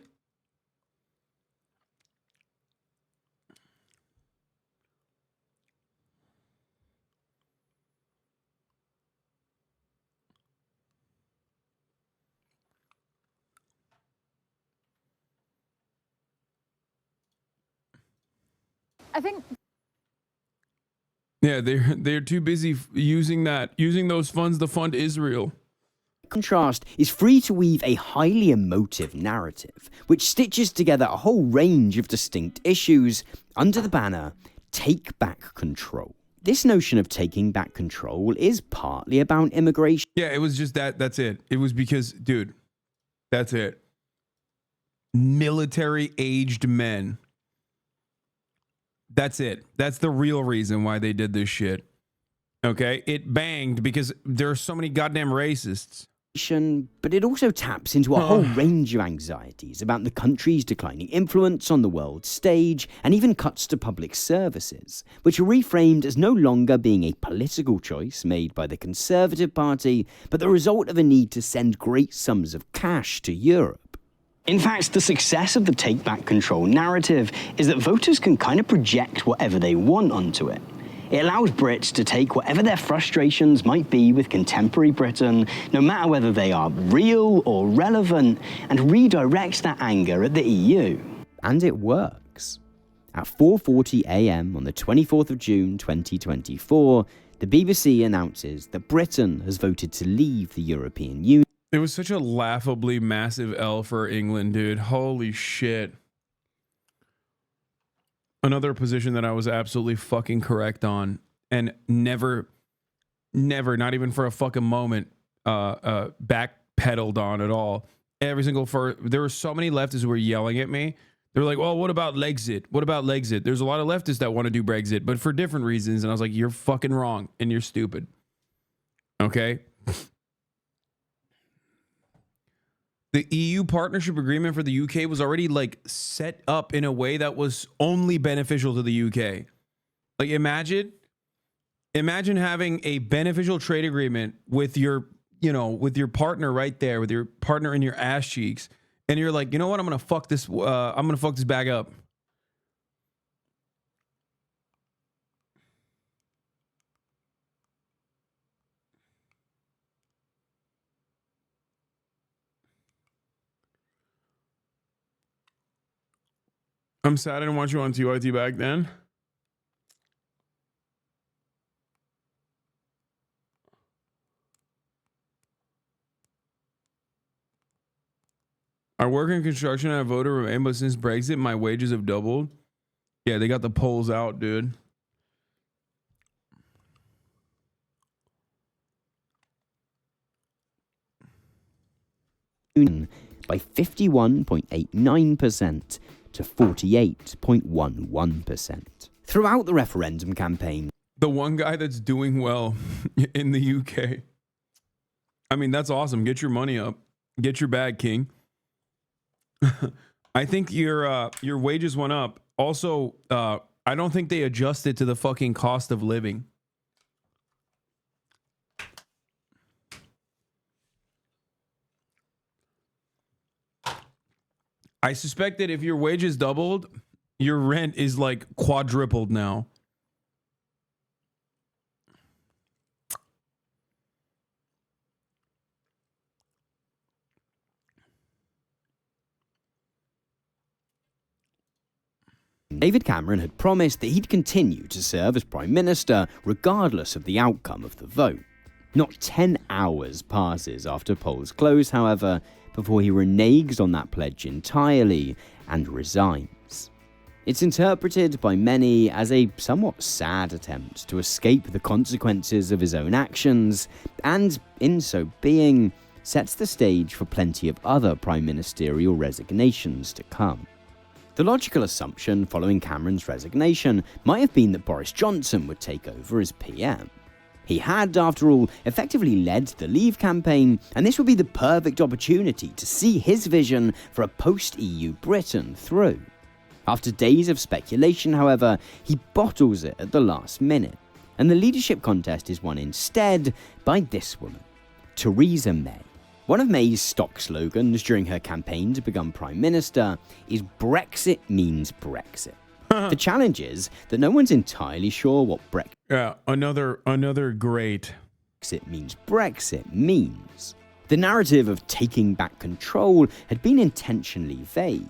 I think. Yeah, they're too busy using those funds to fund Israel. Contrast is free to weave a highly emotive narrative, which stitches together a whole range of distinct issues under the banner, Take Back Control. This notion of taking back control is partly about immigration. Yeah, it was just that's it. It was because, dude, that's it. Military-aged men. That's it. That's the real reason why they did this shit. Okay? It banged because there are so many goddamn racists. But it also taps into a whole range of anxieties about the country's declining influence on the world stage, and even cuts to public services, which are reframed as no longer being a political choice made by the Conservative Party, but the result of a need to send great sums of cash to Europe. In fact, the success of the Take Back Control narrative is that voters can kind of project whatever they want onto it. It allows Brits to take whatever their frustrations might be with contemporary Britain, no matter whether they are real or relevant, and redirect that anger at the EU. And it works. At 4:40 a.m. on the 24th of June 2024, the BBC announces that Britain has voted to leave the European Union. It was such a laughably massive L for England, dude. Holy shit. Another position that I was absolutely fucking correct on, and never, not even for a fucking moment, peddled on at all. There were so many leftists who were yelling at me. They were like, well, what about Lexit? What about Lexit? There's a lot of leftists that want to do Brexit, but for different reasons. And I was like, you're fucking wrong and you're stupid. Okay? The EU partnership agreement for the UK was already like set up in a way that was only beneficial to the UK. Like imagine having a beneficial trade agreement with your, with your partner right there, with your partner in your ass cheeks. And you're like, you know what? I'm going to fuck this bag up. I'm sad I didn't want you on TYT back then. I work in construction and I voted Remain, but since Brexit, my wages have doubled. Yeah, they got the polls out, dude. By 51.89% to 48.11%. Throughout the referendum campaign, the one guy that's doing well in the UK. I mean, that's awesome. Get your money up. Get your bag, King. I think your wages went up. Also, I don't think they adjusted to the fucking cost of living. I suspect that if your wages doubled, your rent is like quadrupled now. David Cameron had promised that he'd continue to serve as Prime Minister regardless of the outcome of the vote. Not 10 hours passes after polls close, however, before he reneges on that pledge entirely and resigns. It's interpreted by many as a somewhat sad attempt to escape the consequences of his own actions, and in so being, sets the stage for plenty of other prime ministerial resignations to come. The logical assumption following Cameron's resignation might have been that Boris Johnson would take over as PM. He had, after all, effectively led the Leave campaign, and this would be the perfect opportunity to see his vision for a post-EU Britain through. After days of speculation, however, he bottles it at the last minute, and the leadership contest is won instead by this woman, Theresa May. One of May's stock slogans during her campaign to become Prime Minister is Brexit means Brexit. The challenge is that no one's entirely sure what Brexit great Brexit means. The narrative of taking back control had been intentionally vague,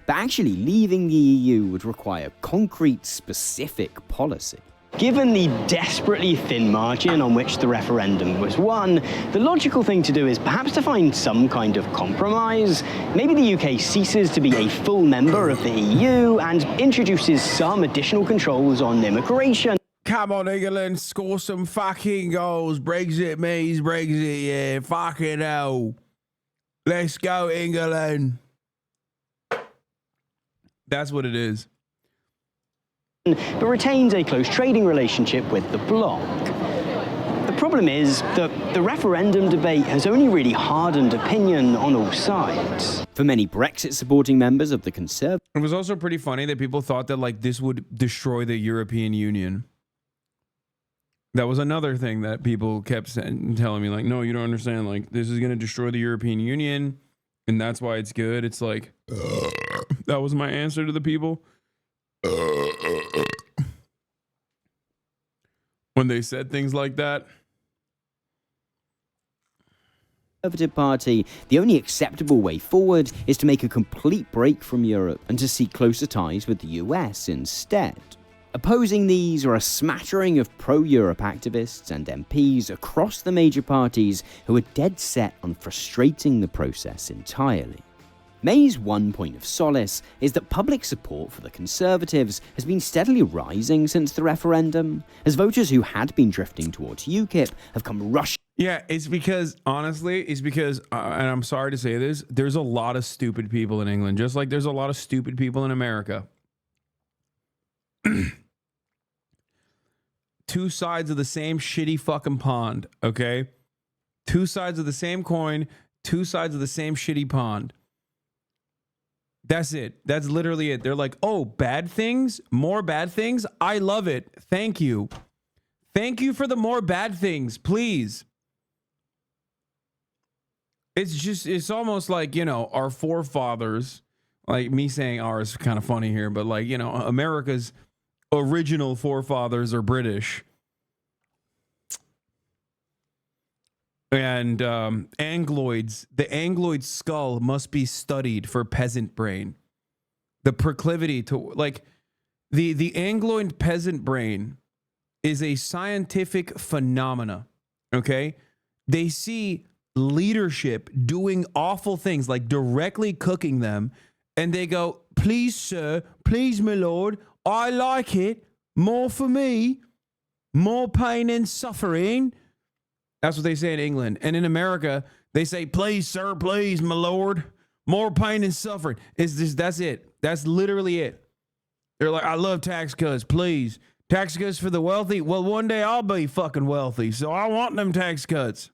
but actually leaving the EU would require concrete, specific policy. Given the desperately thin margin on which the referendum was won, the logical thing to do is perhaps to find some kind of compromise. Maybe the UK ceases to be a full member of the EU and introduces some additional controls on immigration. Come on, England, score some fucking goals. Brexit means Brexit, yeah. Fucking hell. Let's go, England. That's what it is. But retains a close trading relationship with the bloc. The problem is that the referendum debate has only really hardened opinion on all sides. For many Brexit-supporting members of the Conservative... It was also pretty funny that people thought that like this would destroy the European Union. That was another thing that people kept telling me, like, no, you don't understand. Like, this is going to destroy the European Union, and that's why it's good. It's like, that was my answer to the people. When they said things like that. Conservative Party, the only acceptable way forward is to make a complete break from Europe and to seek closer ties with the US instead. Opposing these are a smattering of pro-Europe activists and MPs across the major parties who are dead set on frustrating the process entirely. May's one point of solace is that public support for the Conservatives has been steadily rising since the referendum, as voters who had been drifting towards UKIP have come rushing. Yeah, it's because, honestly, and I'm sorry to say this, there's a lot of stupid people in England, just like there's a lot of stupid people in America. Two sides of the same shitty fucking pond, okay? Two sides of the same coin, two sides of the same shitty pond. That's it. That's literally it. They're like, oh, bad things? More bad things? I love it. Thank you. Thank you for the more bad things, please. It's almost like, you know, our forefathers, like me saying ours is kind of funny here, but like, you know, America's original forefathers are British. And Angloids, the Angloid skull must be studied for peasant brain. The proclivity to, like, the Angloid peasant brain is a scientific phenomena, okay? They see leadership doing awful things, like directly cooking them, and they go, please, sir, please, my lord, I like it. More for me. More pain and suffering. That's what they say in England. And in America, they say, please, sir, please, my lord. More pain and suffering. That's it. That's literally it. They're like, I love tax cuts, please. Tax cuts for the wealthy. Well, one day I'll be fucking wealthy, so I want them tax cuts.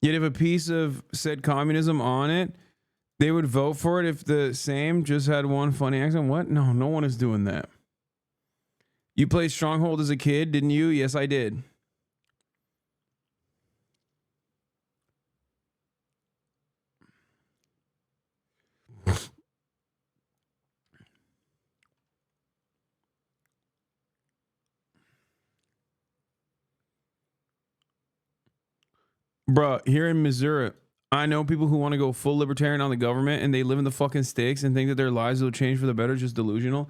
Yet if a piece of said communism on it, they would vote for it if the same just had one funny accent. What? No, no one is doing that. You played Stronghold as a kid, didn't you? Yes, I did. Bruh, here in Missouri, I know people who want to go full libertarian on the government and they live in the fucking sticks and think that their lives will change for the better, just delusional.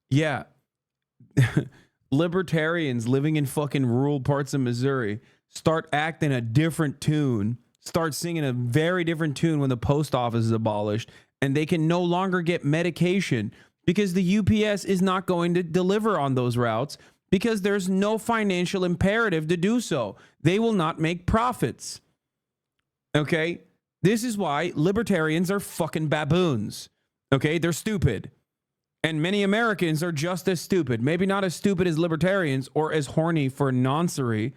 Yeah. Libertarians living in fucking rural parts of Missouri start acting a different tune, start singing a very different tune when the post office is abolished, and they can no longer get medication because the UPS is not going to deliver on those routes because there's no financial imperative to do so. They will not make profits. Okay? This is why libertarians are fucking baboons. Okay? They're stupid. And many Americans are just as stupid. Maybe not as stupid as libertarians or as horny for noncery.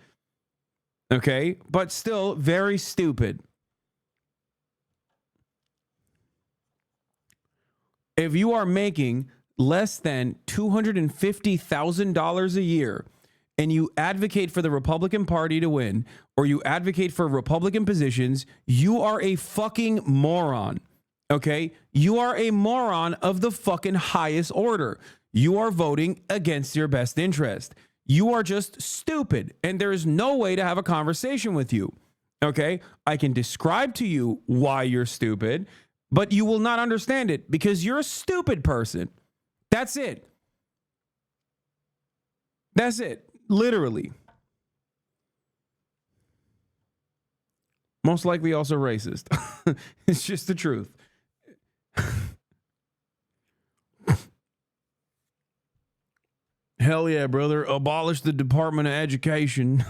Okay? But still very stupid. If you are making less than $250,000 a year and you advocate for the Republican Party to win, or you advocate for Republican positions, you are a fucking moron. Okay? You are a moron of the fucking highest order. You are voting against your best interest. You are just stupid, and there is no way to have a conversation with you. Okay? I can describe to you why you're stupid, but you will not understand it because you're a stupid person. That's it. That's it. Literally. Most likely also racist. It's just the truth. Hell yeah, brother. Abolish the Department of Education.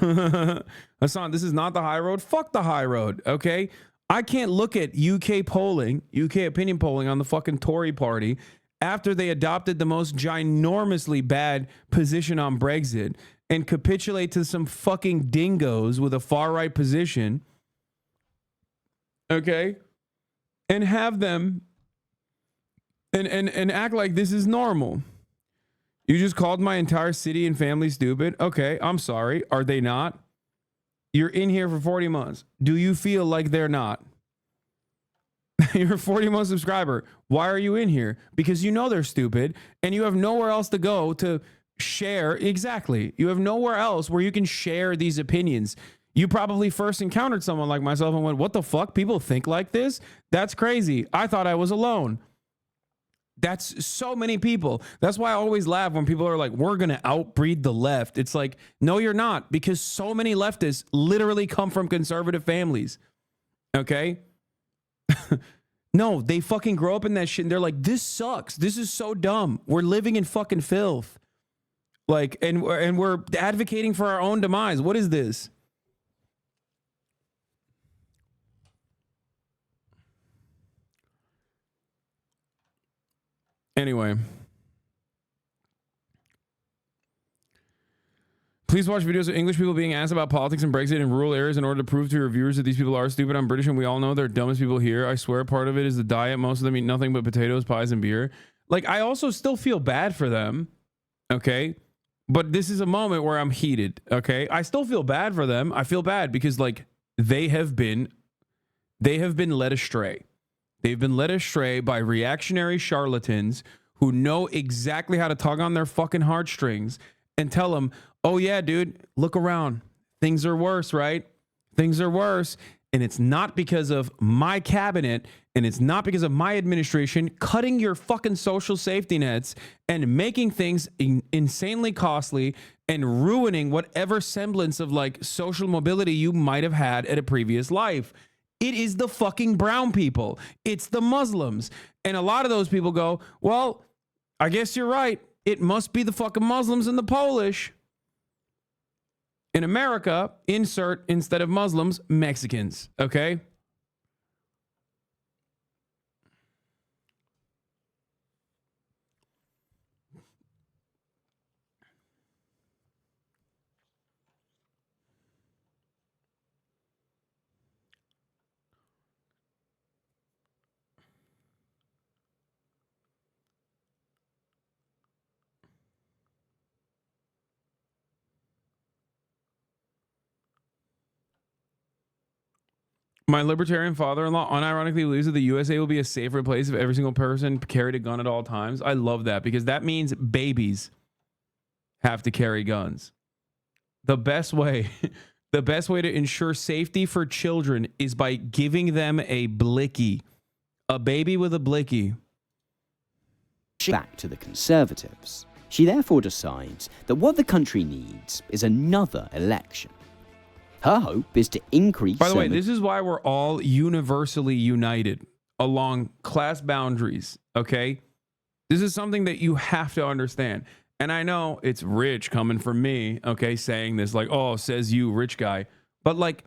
Hasan, this is not the high road. Fuck the high road, okay? I can't look at UK polling, UK opinion polling on the fucking Tory party after they adopted the most ginormously bad position on Brexit and capitulate to some fucking dingoes with a far-right position, okay? And have them and act like this is normal. You just called my entire city and family stupid? Okay, I'm sorry. Are they not? You're in here for 40 months. Do you feel like they're not? You're a 40-month subscriber. Why are you in here? Because you know they're stupid and you have nowhere else to go to share. Exactly. You have nowhere else where you can share these opinions. You probably first encountered someone like myself and went, what the fuck? People think like this? That's crazy. I thought I was alone. That's so many people. That's why I always laugh when people are like, we're going to outbreed the left. It's like, no, you're not, because so many leftists literally come from conservative families. Okay? No, they fucking grow up in that shit and they're like, this sucks. This is so dumb. We're living in fucking filth. Like, and we're advocating for our own demise. What is this? Anyway. Please watch videos of English people being asked about politics and Brexit in rural areas in order to prove to your viewers that these people are stupid. I'm British and we all know they're dumbest people here. I swear part of it is the diet. Most of them eat nothing but potatoes, pies, and beer. Like, I also still feel bad for them. Okay? But this is a moment where I'm heated. Okay? I still feel bad for them. I feel bad because, like, they have been led astray. They've been led astray by reactionary charlatans who know exactly how to tug on their fucking heartstrings and tell them, oh yeah, dude, look around. Things are worse, right? Things are worse. And it's not because of my cabinet and it's not because of my administration cutting your fucking social safety nets and making things insanely costly and ruining whatever semblance of like social mobility you might have had at a previous life. It is the fucking brown people. It's the Muslims. And a lot of those people go, well, I guess you're right. It must be the fucking Muslims and the Polish. In America, insert instead of Muslims, Mexicans, okay? My libertarian father-in-law unironically believes that the USA will be a safer place if every single person carried a gun at all times. I love that because that means babies have to carry guns. The best way to ensure safety for children is by giving them a blicky. A baby with a blicky. Back to the Conservatives. She therefore decides that what the country needs is another election. Her hope is to increase... By the way, this is why we're all universally united along class boundaries, okay? This is something that you have to understand. And I know it's rich coming from me, okay, saying this like, oh, says you, rich guy. But like,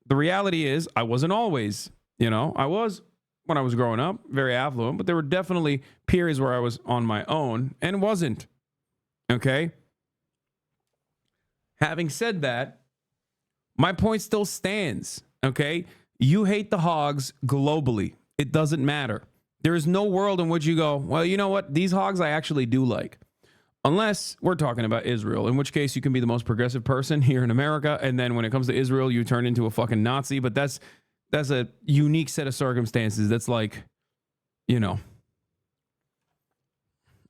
the reality is I wasn't always, you know, I was, when I was growing up, very affluent, but there were definitely periods where I was on my own and wasn't, okay? Having said that, my point still stands, okay? You hate the hogs globally. It doesn't matter. There is no world in which you go, well, you know what? These hogs I actually do like. Unless we're talking about Israel, in which case you can be the most progressive person here in America, and then when it comes to Israel, you turn into a fucking Nazi. But that's a unique set of circumstances. That's like, you know,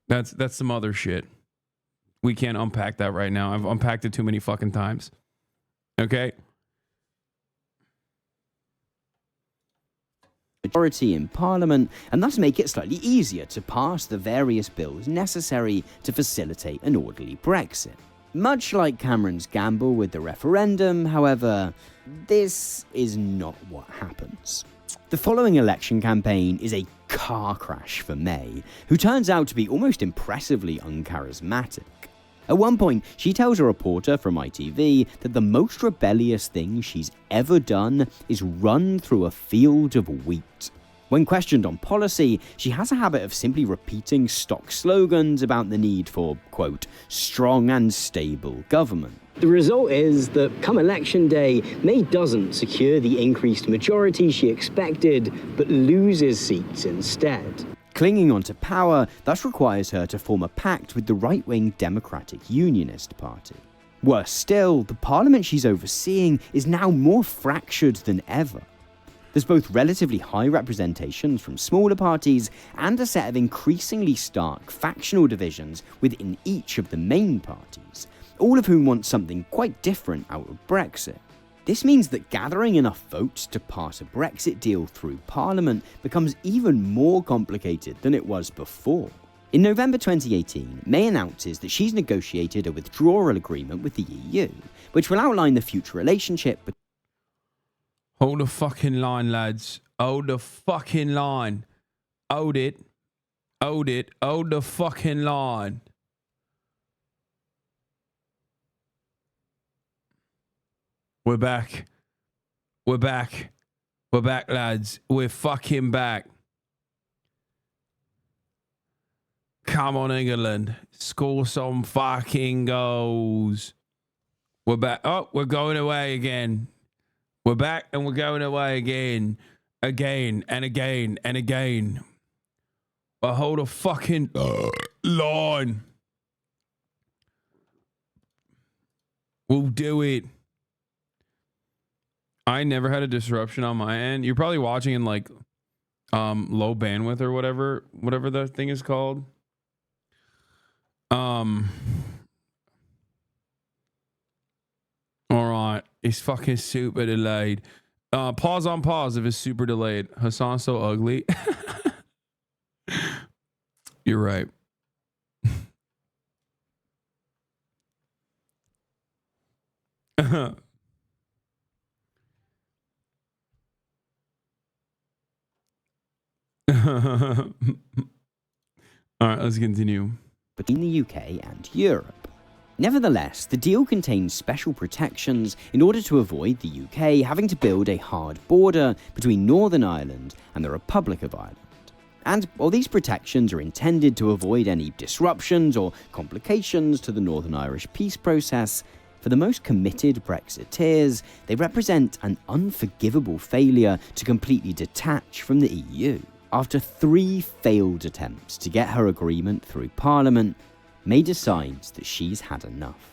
that's some other shit. We can't unpack that right now. I've unpacked it too many fucking times. Okay. Majority in Parliament and thus make it slightly easier to pass the various bills necessary to facilitate an orderly Brexit. Much like Cameron's gamble with the referendum, however, this is not what happens. The following election campaign is a car crash for May, who turns out to be almost impressively uncharismatic. At one point, she tells a reporter from ITV that the most rebellious thing she's ever done is run through a field of wheat. When questioned on policy, she has a habit of simply repeating stock slogans about the need for, quote, strong and stable government. The result is that come election day, May doesn't secure the increased majority she expected, but loses seats instead. Clinging onto power thus requires her to form a pact with the right-wing Democratic Unionist Party. Worse still, the parliament she's overseeing is now more fractured than ever. There's both relatively high representations from smaller parties and a set of increasingly stark factional divisions within each of the main parties, all of whom want something quite different out of Brexit. This means that gathering enough votes to pass a Brexit deal through Parliament becomes even more complicated than it was before. In November 2018, May announces that she's negotiated a withdrawal agreement with the EU, which will outline the future relationship. Hold the fucking line, lads. Hold the fucking line. Hold it. Hold it. Hold the fucking line. We're back. We're back. We're back, lads. We're fucking back. Come on, England. Score some fucking goals. We're back. Oh, we're going away again. We're back and we're going away again. Again and again and again. But hold a fucking line. We'll do it. I never had a disruption on my end. You're probably watching in like low bandwidth or whatever the thing is called. All right, it's fucking super delayed. Pause on pause if it's super delayed. Hasan's so ugly. You're right. All right, let's continue. Between the UK and Europe. Nevertheless, the deal contains special protections in order to avoid the UK having to build a hard border between Northern Ireland and the Republic of Ireland. And while these protections are intended to avoid any disruptions or complications to the Northern Irish peace process, for the most committed Brexiteers, they represent an unforgivable failure to completely detach from the EU. After 3 failed attempts to get her agreement through Parliament, May decides that she's had enough.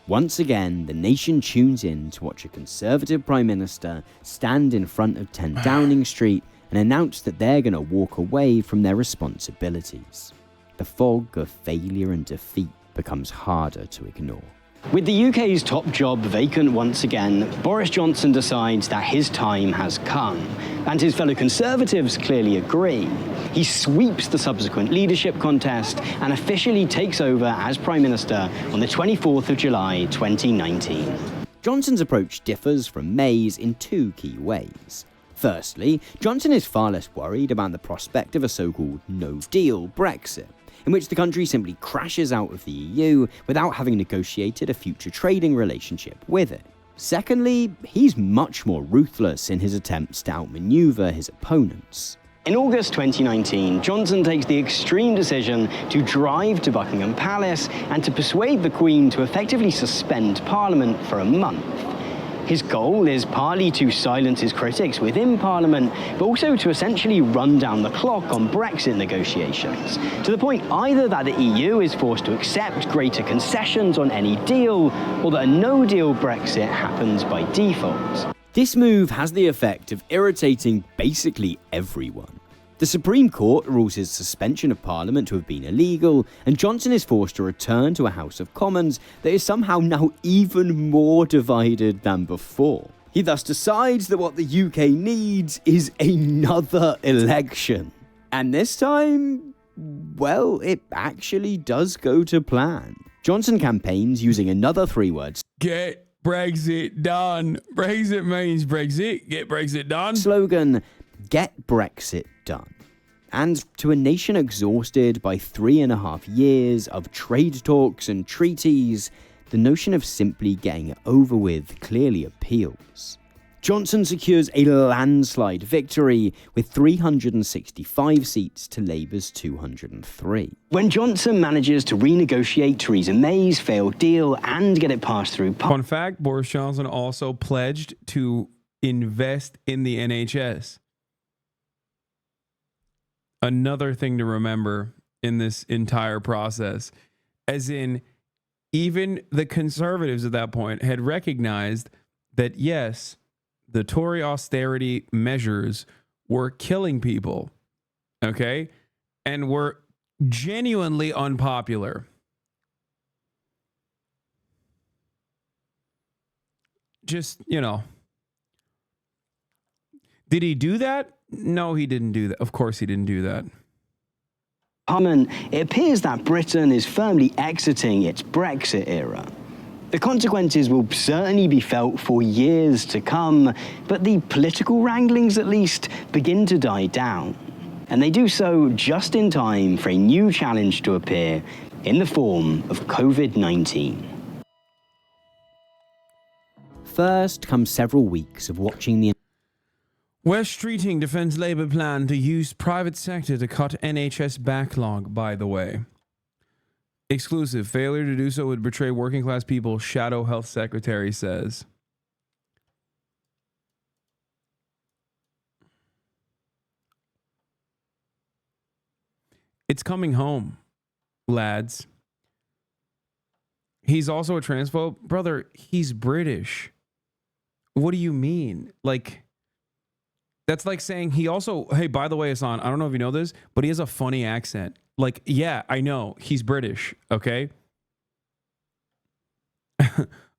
Once again, the nation tunes in to watch a Conservative Prime Minister stand in front of 10 Downing Street and announce that they're going to walk away from their responsibilities. The fog of failure and defeat becomes harder to ignore. With the UK's top job vacant once again, Boris Johnson decides that his time has come, and his fellow Conservatives clearly agree. He sweeps the subsequent leadership contest and officially takes over as Prime Minister on the 24th of July 2019. Johnson's approach differs from May's in 2 key ways. Firstly, Johnson is far less worried about the prospect of a so-called no-deal Brexit, in which the country simply crashes out of the EU without having negotiated a future trading relationship with it. Secondly, he's much more ruthless in his attempts to outmaneuver his opponents. In August 2019, Johnson takes the extreme decision to drive to Buckingham Palace and to persuade the Queen to effectively suspend Parliament for a month. His goal is partly to silence his critics within Parliament, but also to essentially run down the clock on Brexit negotiations, to the point either that the EU is forced to accept greater concessions on any deal, or that a no-deal Brexit happens by default. This move has the effect of irritating basically everyone. The Supreme Court rules his suspension of Parliament to have been illegal, and Johnson is forced to return to a House of Commons that is somehow now even more divided than before. He thus decides that what the UK needs is another election. And this time, well, it actually does go to plan. Johnson campaigns using another 3 words. Get Brexit done. Brexit means Brexit. Get Brexit done. Slogan, get Brexit done. And to a nation exhausted by 3.5 years of trade talks and treaties, the notion of simply getting it over with clearly appeals. Johnson secures a landslide victory with 365 seats to Labour's 203. When Johnson manages to renegotiate Theresa May's failed deal and get it passed through... Fun fact, Boris Johnson also pledged to invest in the NHS. Another thing to remember in this entire process, as in even the Conservatives at that point had recognized that, yes, the Tory austerity measures were killing people, okay, and were genuinely unpopular. Just, you know, did he do that? No, he didn't do that. Of course he didn't do that. It appears that Britain is firmly exiting its Brexit era. The consequences will certainly be felt for years to come, but the political wranglings at least begin to die down. And they do so just in time for a new challenge to appear in the form of COVID-19. First comes several weeks of watching the West Streeting defends Labour plan to use private sector to cut NHS backlog, by the way. Exclusive. Failure to do so would betray working class people, Shadow Health Secretary says. It's coming home, lads. He's also a transphobe. Brother, he's British. What do you mean? Like, that's like saying he also, hey, by the way, Hasan, I don't know if you know this, but he has a funny accent. Like, yeah, I know. He's British, okay?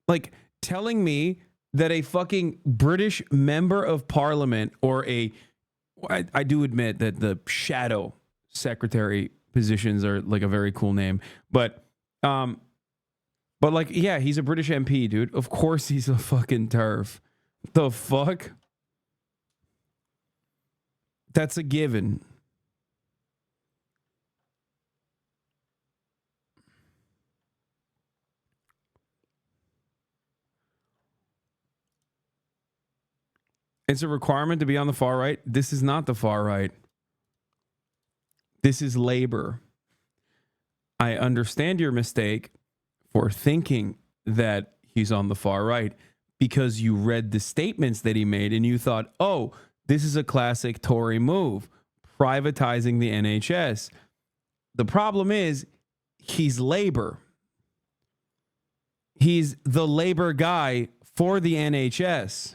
Like, telling me that a fucking British member of parliament or I do admit that the shadow secretary positions are like a very cool name, but like, yeah, he's a British MP, dude. Of course he's a fucking TERF. The fuck? That's a given. It's a requirement to be on the far right. This is not the far right. This is Labour. I understand your mistake for thinking that he's on the far right because you read the statements that he made and you thought, oh, this is a classic Tory move, privatizing the NHS. The problem is he's Labour. He's the Labour guy for the NHS.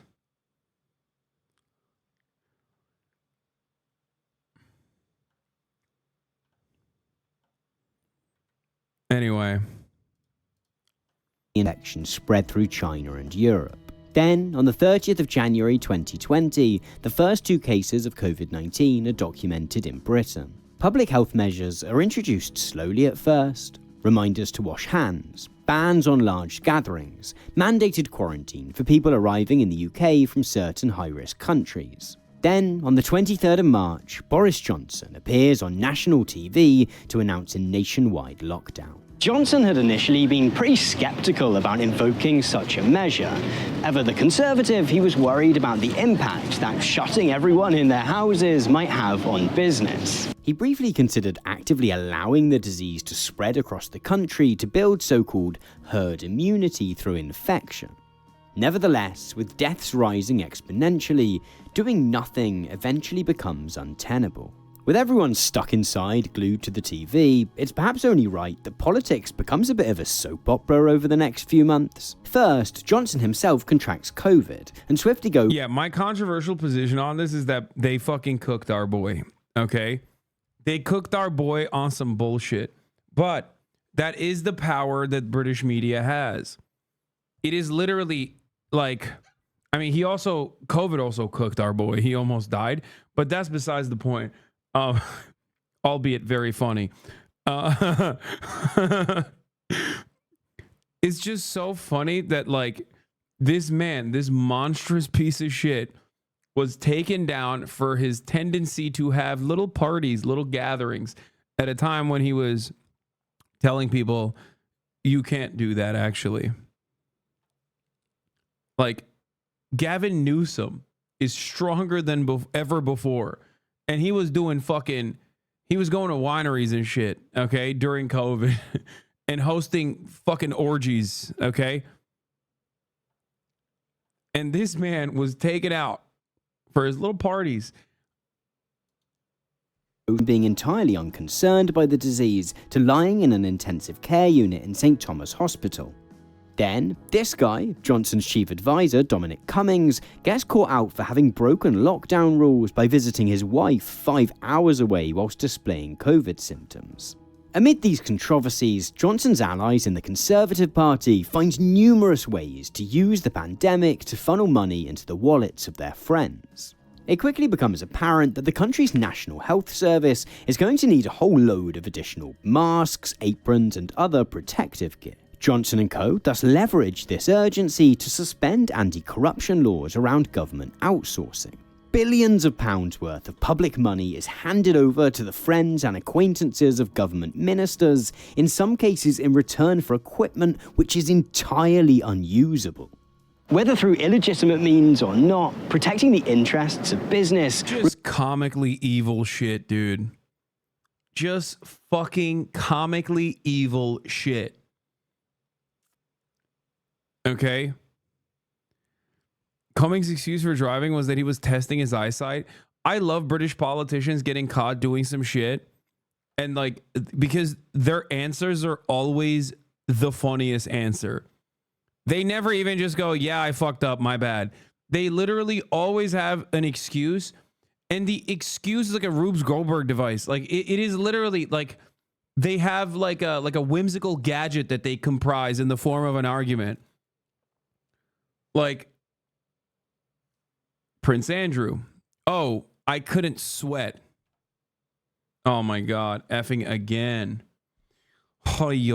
Anyway. Infection spread through China and Europe. Then, on the 30th of January 2020, the first 2 cases of COVID-19 are documented in Britain. Public health measures are introduced slowly at first. Reminders to wash hands, bans on large gatherings, mandated quarantine for people arriving in the UK from certain high-risk countries. Then, on the 23rd of March, Boris Johnson appears on national TV to announce a nationwide lockdown. Johnson had initially been pretty sceptical about invoking such a measure. Ever the Conservative, he was worried about the impact that shutting everyone in their houses might have on business. He briefly considered actively allowing the disease to spread across the country to build so-called herd immunity through infection. Nevertheless, with deaths rising exponentially, doing nothing eventually becomes untenable. With everyone stuck inside, glued to the TV, it's perhaps only right that politics becomes a bit of a soap opera over the next few months. First, Johnson himself contracts COVID, and swiftly goes... Yeah, my controversial position on this is that they fucking cooked our boy, okay? They cooked our boy on some bullshit. But that is the power that British media has. It is literally like... I mean, COVID also cooked our boy. He almost died, but that's besides the point. Albeit very funny. It's just so funny that like this man, this monstrous piece of shit, was taken down for his tendency to have little parties, little gatherings at a time when he was telling people you can't do that actually. Like Gavin Newsom is stronger than ever before. And he was doing he was going to wineries and shit, okay, during COVID and hosting fucking orgies, okay? And this man was taken out for his little parties. Being entirely unconcerned by the disease to lying in an intensive care unit in St. Thomas Hospital. Then, this guy, Johnson's chief advisor, Dominic Cummings, gets caught out for having broken lockdown rules by visiting his wife 5 hours away whilst displaying COVID symptoms. Amid these controversies, Johnson's allies in the Conservative Party find numerous ways to use the pandemic to funnel money into the wallets of their friends. It quickly becomes apparent that the country's National Health Service is going to need a whole load of additional masks, aprons, and other protective gear. Johnson and co. thus leveraged this urgency to suspend anti-corruption laws around government outsourcing. Billions of pounds worth of public money is handed over to the friends and acquaintances of government ministers, in some cases in return for equipment which is entirely unusable. Whether through illegitimate means or not, protecting the interests of business... Just comically evil shit, dude. Just fucking comically evil shit. Okay? Cummings' excuse for driving was that he was testing his eyesight. I love British politicians getting caught doing some shit. And like, because their answers are always the funniest answer. They never even just go, yeah, I fucked up, my bad. They literally always have an excuse. And the excuse is like a Rube Goldberg device. Like it is literally like they have like a whimsical gadget that they comprise in the form of an argument. Like, Prince Andrew. Oh, I couldn't sweat. Oh my God. Effing again. Okay,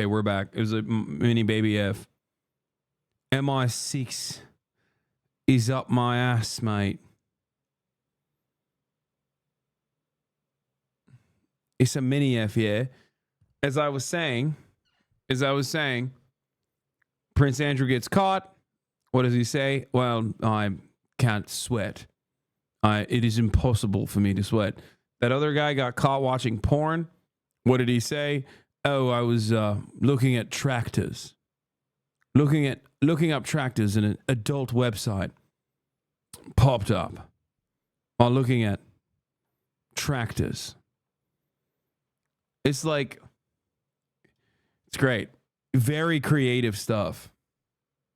we're back. It was a mini baby F. MI6 is up my ass, mate. It's a mini F, yeah. As I was saying, Prince Andrew gets caught. What does he say? Well, I can't sweat. It is impossible for me to sweat. That other guy got caught watching porn. What did he say? Oh, I was looking at tractors. Looking up tractors in an adult website. Popped up while looking at tractors. It's like, it's great. Very creative stuff.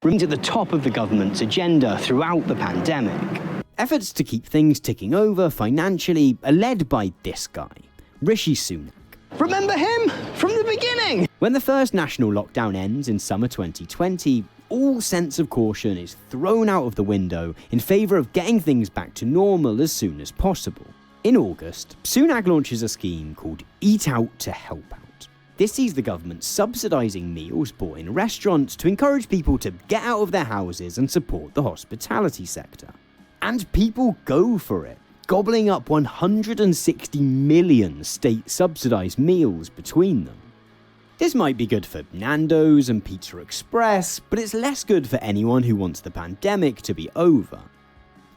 Remains at the top of the government's agenda throughout the pandemic. Efforts to keep things ticking over financially are led by this guy, Rishi Sunak. Remember him from the beginning? When the first national lockdown ends in summer 2020, all sense of caution is thrown out of the window in favour of getting things back to normal as soon as possible. In August, Sunak launches a scheme called Eat Out to Help Out. This sees the government subsidising meals bought in restaurants to encourage people to get out of their houses and support the hospitality sector. And people go for it, gobbling up 160 million state-subsidised meals between them. This might be good for Nando's and Pizza Express, but it's less good for anyone who wants the pandemic to be over.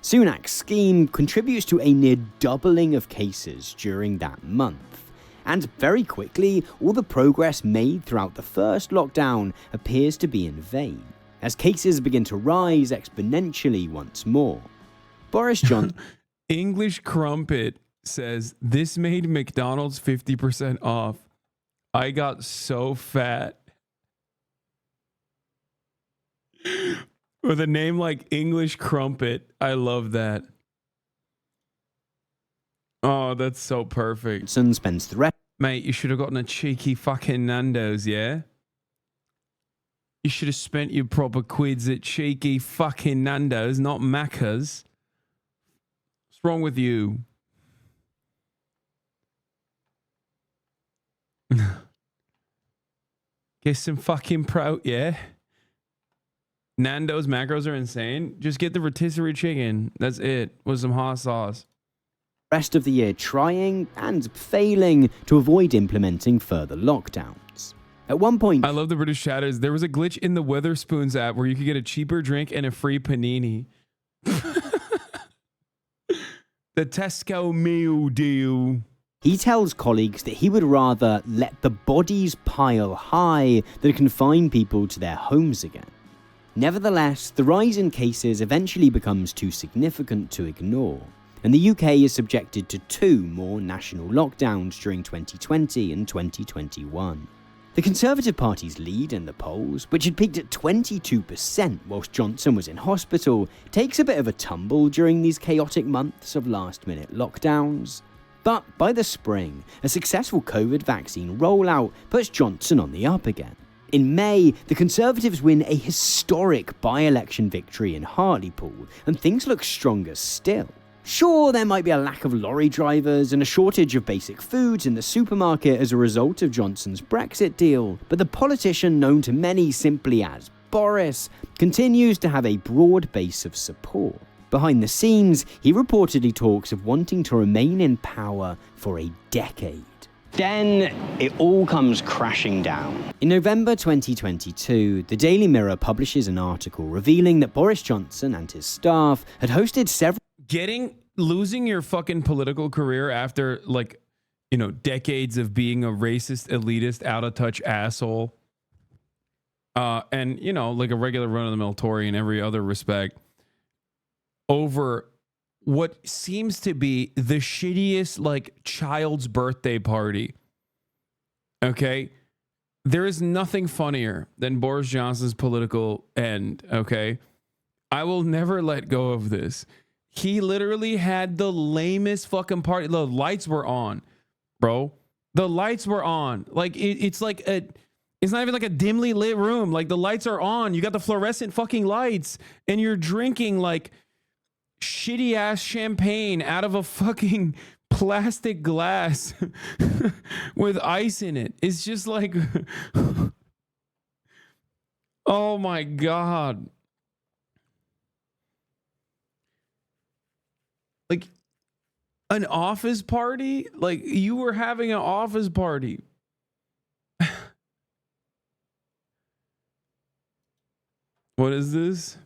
Sunak's scheme contributes to a near doubling of cases during that month. And very quickly, all the progress made throughout the first lockdown appears to be in vain, as cases begin to rise exponentially once more. Boris Johnson... English Crumpet says, this made McDonald's 50% off. I got so fat. With a name like English Crumpet, I love that. Oh, that's so perfect. Spends the rest. Mate, you should have gotten a cheeky fucking Nando's, yeah? You should have spent your proper quids at cheeky fucking Nando's, not Macca's. What's wrong with you? Get some fucking yeah? Nando's macros are insane. Just get the rotisserie chicken. That's it. With some hot sauce. Rest of the year trying and failing to avoid implementing further lockdowns. At one point... I love the British chatters. There was a glitch in the Wetherspoons app where you could get a cheaper drink and a free panini. The Tesco meal deal. He tells colleagues that he would rather let the bodies pile high than confine people to their homes again. Nevertheless, the rise in cases eventually becomes too significant to ignore, and the UK is subjected to 2 more national lockdowns during 2020 and 2021. The Conservative Party's lead in the polls, which had peaked at 22% whilst Johnson was in hospital, takes a bit of a tumble during these chaotic months of last-minute lockdowns. But by the spring, a successful COVID vaccine rollout puts Johnson on the up again. In May, the Conservatives win a historic by-election victory in Hartlepool, and things look stronger still. Sure, there might be a lack of lorry drivers and a shortage of basic foods in the supermarket as a result of Johnson's Brexit deal, but the politician known to many simply as Boris continues to have a broad base of support. Behind the scenes, he reportedly talks of wanting to remain in power for a decade. Then it all comes crashing down. In November 2022, the Daily Mirror publishes an article revealing that Boris Johnson and his staff had hosted several... Losing your fucking political career after, like, you know, decades of being a racist, elitist, out-of-touch asshole, and, you know, like a regular run-of-the-mill Tory in every other respect, over what seems to be the shittiest, like, child's birthday party. Okay? There is nothing funnier than Boris Johnson's political end, okay? I will never let go of this. He literally had the lamest fucking party. The lights were on, bro. The lights were on. Like, it's like it's not even like a dimly lit room. Like, the lights are on. You got the fluorescent fucking lights, and you're drinking, like, shitty ass champagne out of a fucking plastic glass with ice in it. It's just like, oh my God. Like, an office party? Like, you were having an office party. What is this?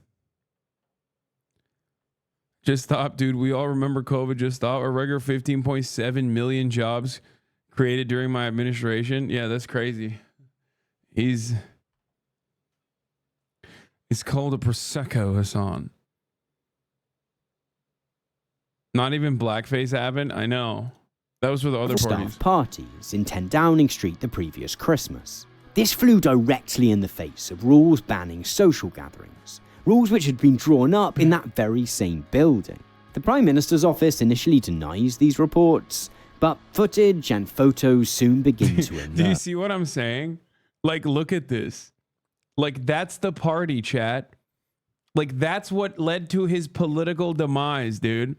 Just stop, dude. We all remember COVID. Just stop. A regular 15.7 million jobs created during my administration. Yeah, that's crazy. It's called a Prosecco, Hasan. Not even blackface happened? I know. That was for the other parties. Staff parties in 10 Downing Street the previous Christmas. This flew directly in the face of rules banning social gatherings. Rules which had been drawn up in that very same building. The Prime Minister's office initially denies these reports, but footage and photos soon begin to emerge. Do you see what I'm saying? Like, look at this. Like, that's the party, chat. Like, that's what led to his political demise, dude.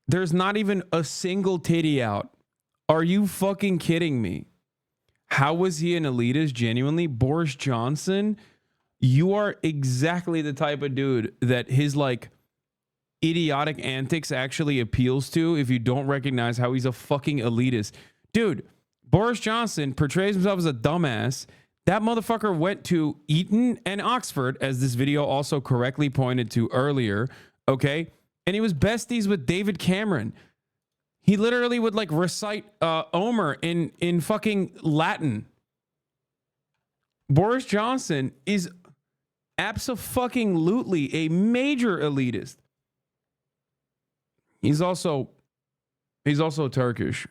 There's not even a single titty out. Are you fucking kidding me? How was he an elitist? Genuinely, Boris Johnson, you are exactly the type of dude that his, like, idiotic antics actually appeals to if you don't recognize how he's a fucking elitist. Dude, Boris Johnson portrays himself as a dumbass. That motherfucker went to Eton and Oxford, as this video also correctly pointed to earlier, okay? And he was besties with David Cameron. He literally would, like, recite Omer in fucking Latin. Boris Johnson is abso-fucking-lutely a major elitist. He's also Turkish,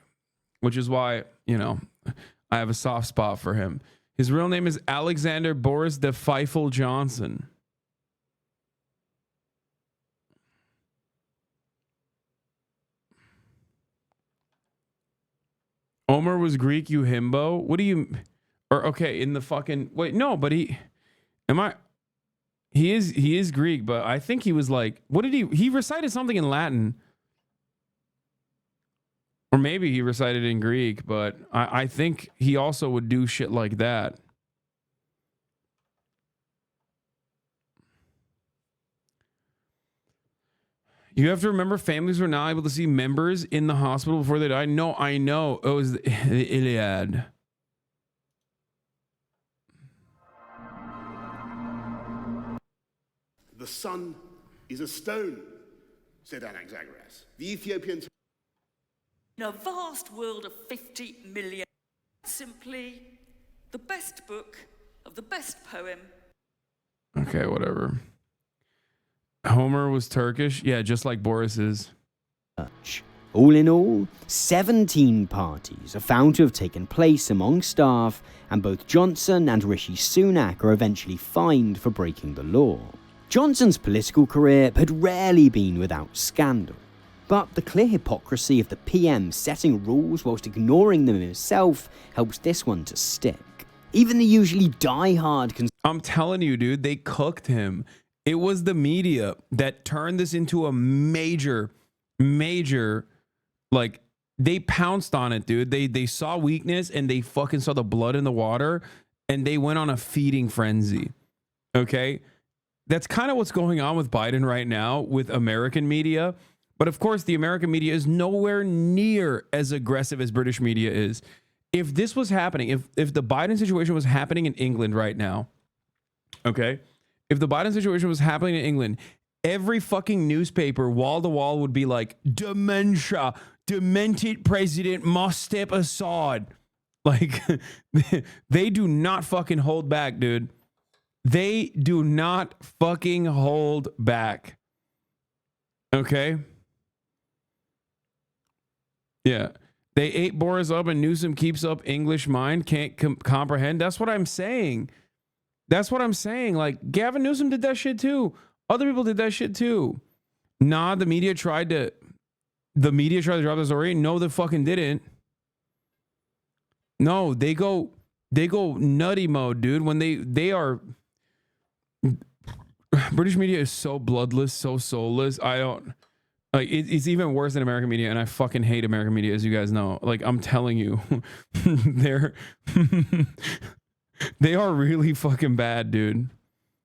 which is why, you know, I have a soft spot for him. His real name is Alexander Boris de Pfeiffer Johnson. Omer was Greek, you himbo. What do you... Or, okay, in the fucking... Wait, no, but he is Greek, but I think he was like... What did he recited something in Latin. Or maybe he recited in Greek, but I think he also would do shit like that. You have to remember, families were now able to see members in the hospital before they died. No, I know. It was the Iliad. The sun is a stone, said Anaxagoras. The Ethiopians... In a vast world of 50 million, simply the best book of the best poem. Okay, whatever. Homer was Turkish? Yeah, just like Boris is. All in all, 17 parties are found to have taken place among staff, and both Johnson and Rishi Sunak are eventually fined for breaking the law. Johnson's political career had rarely been without scandal, but the clear hypocrisy of the PM setting rules whilst ignoring them himself helps this one to stick. Even the usually die-hard... I'm telling you, dude, they cooked him. It was the media that turned this into a major, like, they pounced on it, dude. They saw weakness and they fucking saw the blood in the water and they went on a feeding frenzy. Okay? That's kind of what's going on with Biden right now with American media. But of course, the American media is nowhere near as aggressive as British media is. If this was happening, if the Biden situation was happening in England right now, okay? If the Biden situation was happening in England, every fucking newspaper, wall to wall, would be like, dementia, demented president must step aside. Like, they do not fucking hold back, dude. They do not fucking hold back. Okay? Yeah. They ate Boris up and Newsom keeps up English mind, can't comprehend. That's what I'm saying. That's what I'm saying. Like, Gavin Newsom did that shit too. Other people did that shit too. Nah, the media tried to drop the story. No, they fucking didn't. No, they go nutty mode, dude. When they are, British media is so bloodless, so soulless. I don't like it's even worse than American media, and I fucking hate American media, as you guys know. Like, I'm telling you, they are really fucking bad, dude.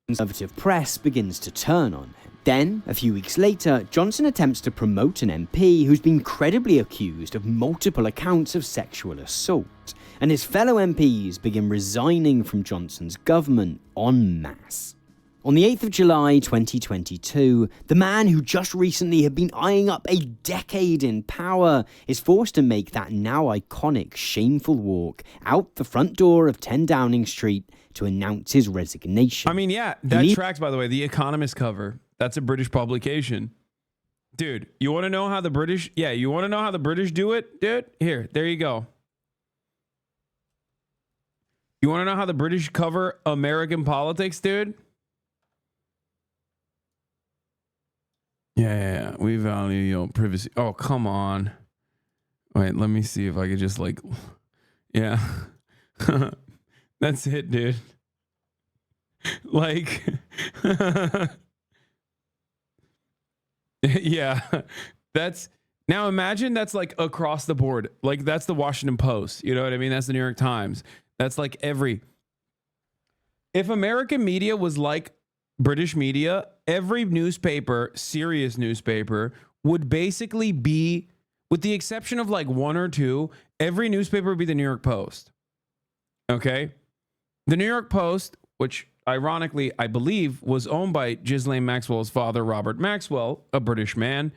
Conservative press begins to turn on him. Then, a few weeks later, Johnson attempts to promote an MP who's been credibly accused of multiple accounts of sexual assault, and his fellow MPs begin resigning from Johnson's government en masse. On the 8th of July 2022, the man who just recently had been eyeing up a decade in power is forced to make that now iconic, shameful walk out the front door of 10 Downing Street to announce his resignation. I mean, yeah, that tracks, by the way. The Economist cover. That's a British publication. Dude, you want to know how the British... Yeah, you want to know how the British do it, dude? Here, there you go. You want to know how the British cover American politics, dude? Yeah. We value, privacy. Oh, come on. Wait, let me see if I could just, like... Yeah. That's it, dude. Like... Yeah, that's now imagine that's like across the board. Like, that's the Washington Post. You know what I mean? That's the New York Times. That's like if American media was like British media, every newspaper, serious newspaper, would basically be, with the exception of like one or two, every newspaper would be the New York Post. Okay. The New York Post, which ironically, I believe, was owned by Ghislaine Maxwell's father, Robert Maxwell, a British man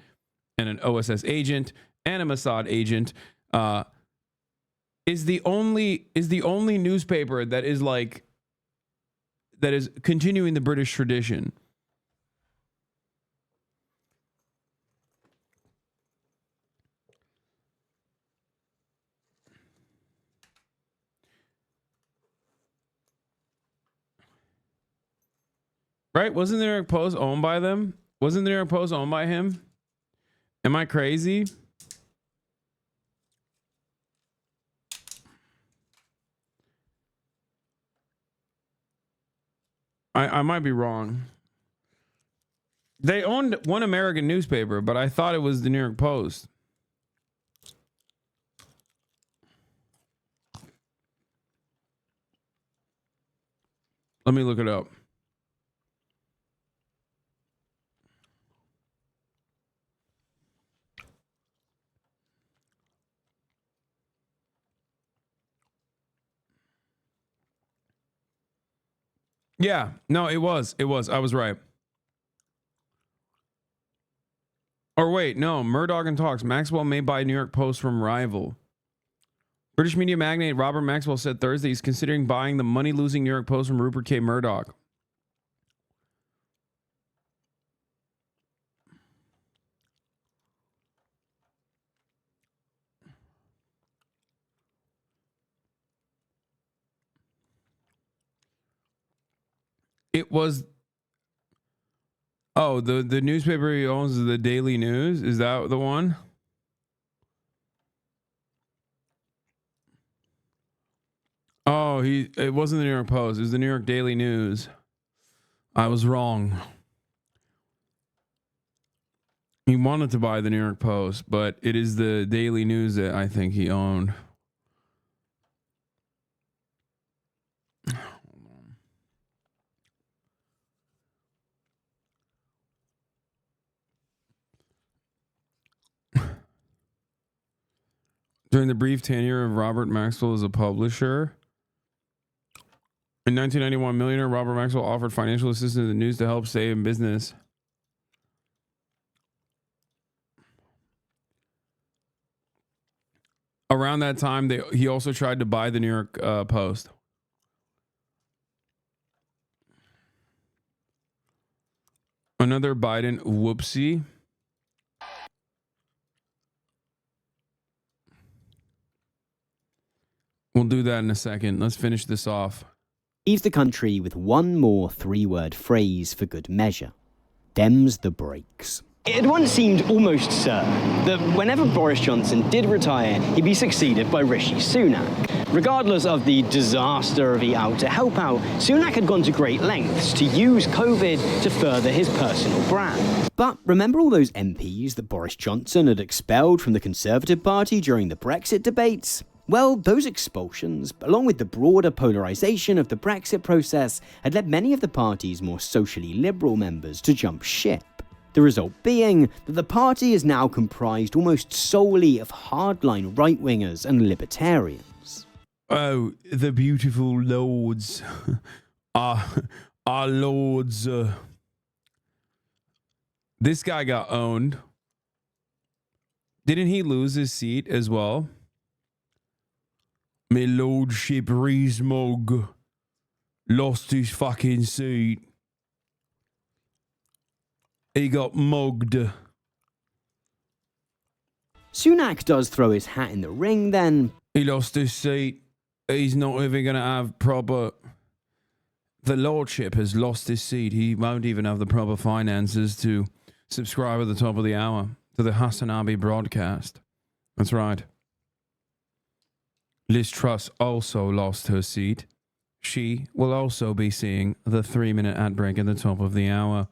and an OSS agent and a Mossad agent, is the only newspaper that is continuing the British tradition. Right? Wasn't the New York Post owned by them? Wasn't the New York Post owned by him? Am I crazy? I might be wrong. They owned one American newspaper, but I thought it was the New York Post. Let me look it up. Yeah, no, it was. I was right. Or wait, no, Murdoch and talks. Maxwell may buy New York Post from rival. British media magnate Robert Maxwell said Thursday he's considering buying the money-losing New York Post from Rupert K. Murdoch. It was... Oh, the newspaper he owns is the Daily News? Is that the one? Oh, it wasn't the New York Post. It was the New York Daily News. I was wrong. He wanted to buy the New York Post, but it is the Daily News that I think he owned. During the brief tenure of Robert Maxwell as a publisher, in 1991, millionaire Robert Maxwell offered financial assistance to the news to help stay in business. Around that time, he also tried to buy the New York Post. Another Biden whoopsie. We'll do that in a second. Let's finish this off. Leaves the country with one more three-word phrase for good measure. Dems the brakes. It once seemed almost certain that whenever Boris Johnson did retire, he'd be succeeded by Rishi Sunak. Regardless of the disaster he out to help out, Sunak had gone to great lengths to use COVID to further his personal brand. But remember all those MPs that Boris Johnson had expelled from the Conservative Party during the Brexit debates? Well, those expulsions, along with the broader polarisation of the Brexit process, had led many of the party's more socially liberal members to jump ship. The result being that the party is now comprised almost solely of hardline right-wingers and libertarians. Oh, the beautiful lords. Our lords. This guy got owned. Didn't he lose his seat as well? My lordship Rees-Mogg lost his fucking seat. He got mugged. Sunak does throw his hat in the ring then. He lost his seat. He's not even going to have proper... The lordship has lost his seat. He won't even have the proper finances to subscribe at the top of the hour to the HasanAbi broadcast. That's right. Liz Truss also lost her seat. She will also be seeing the 3-minute ad break at the top of the hour.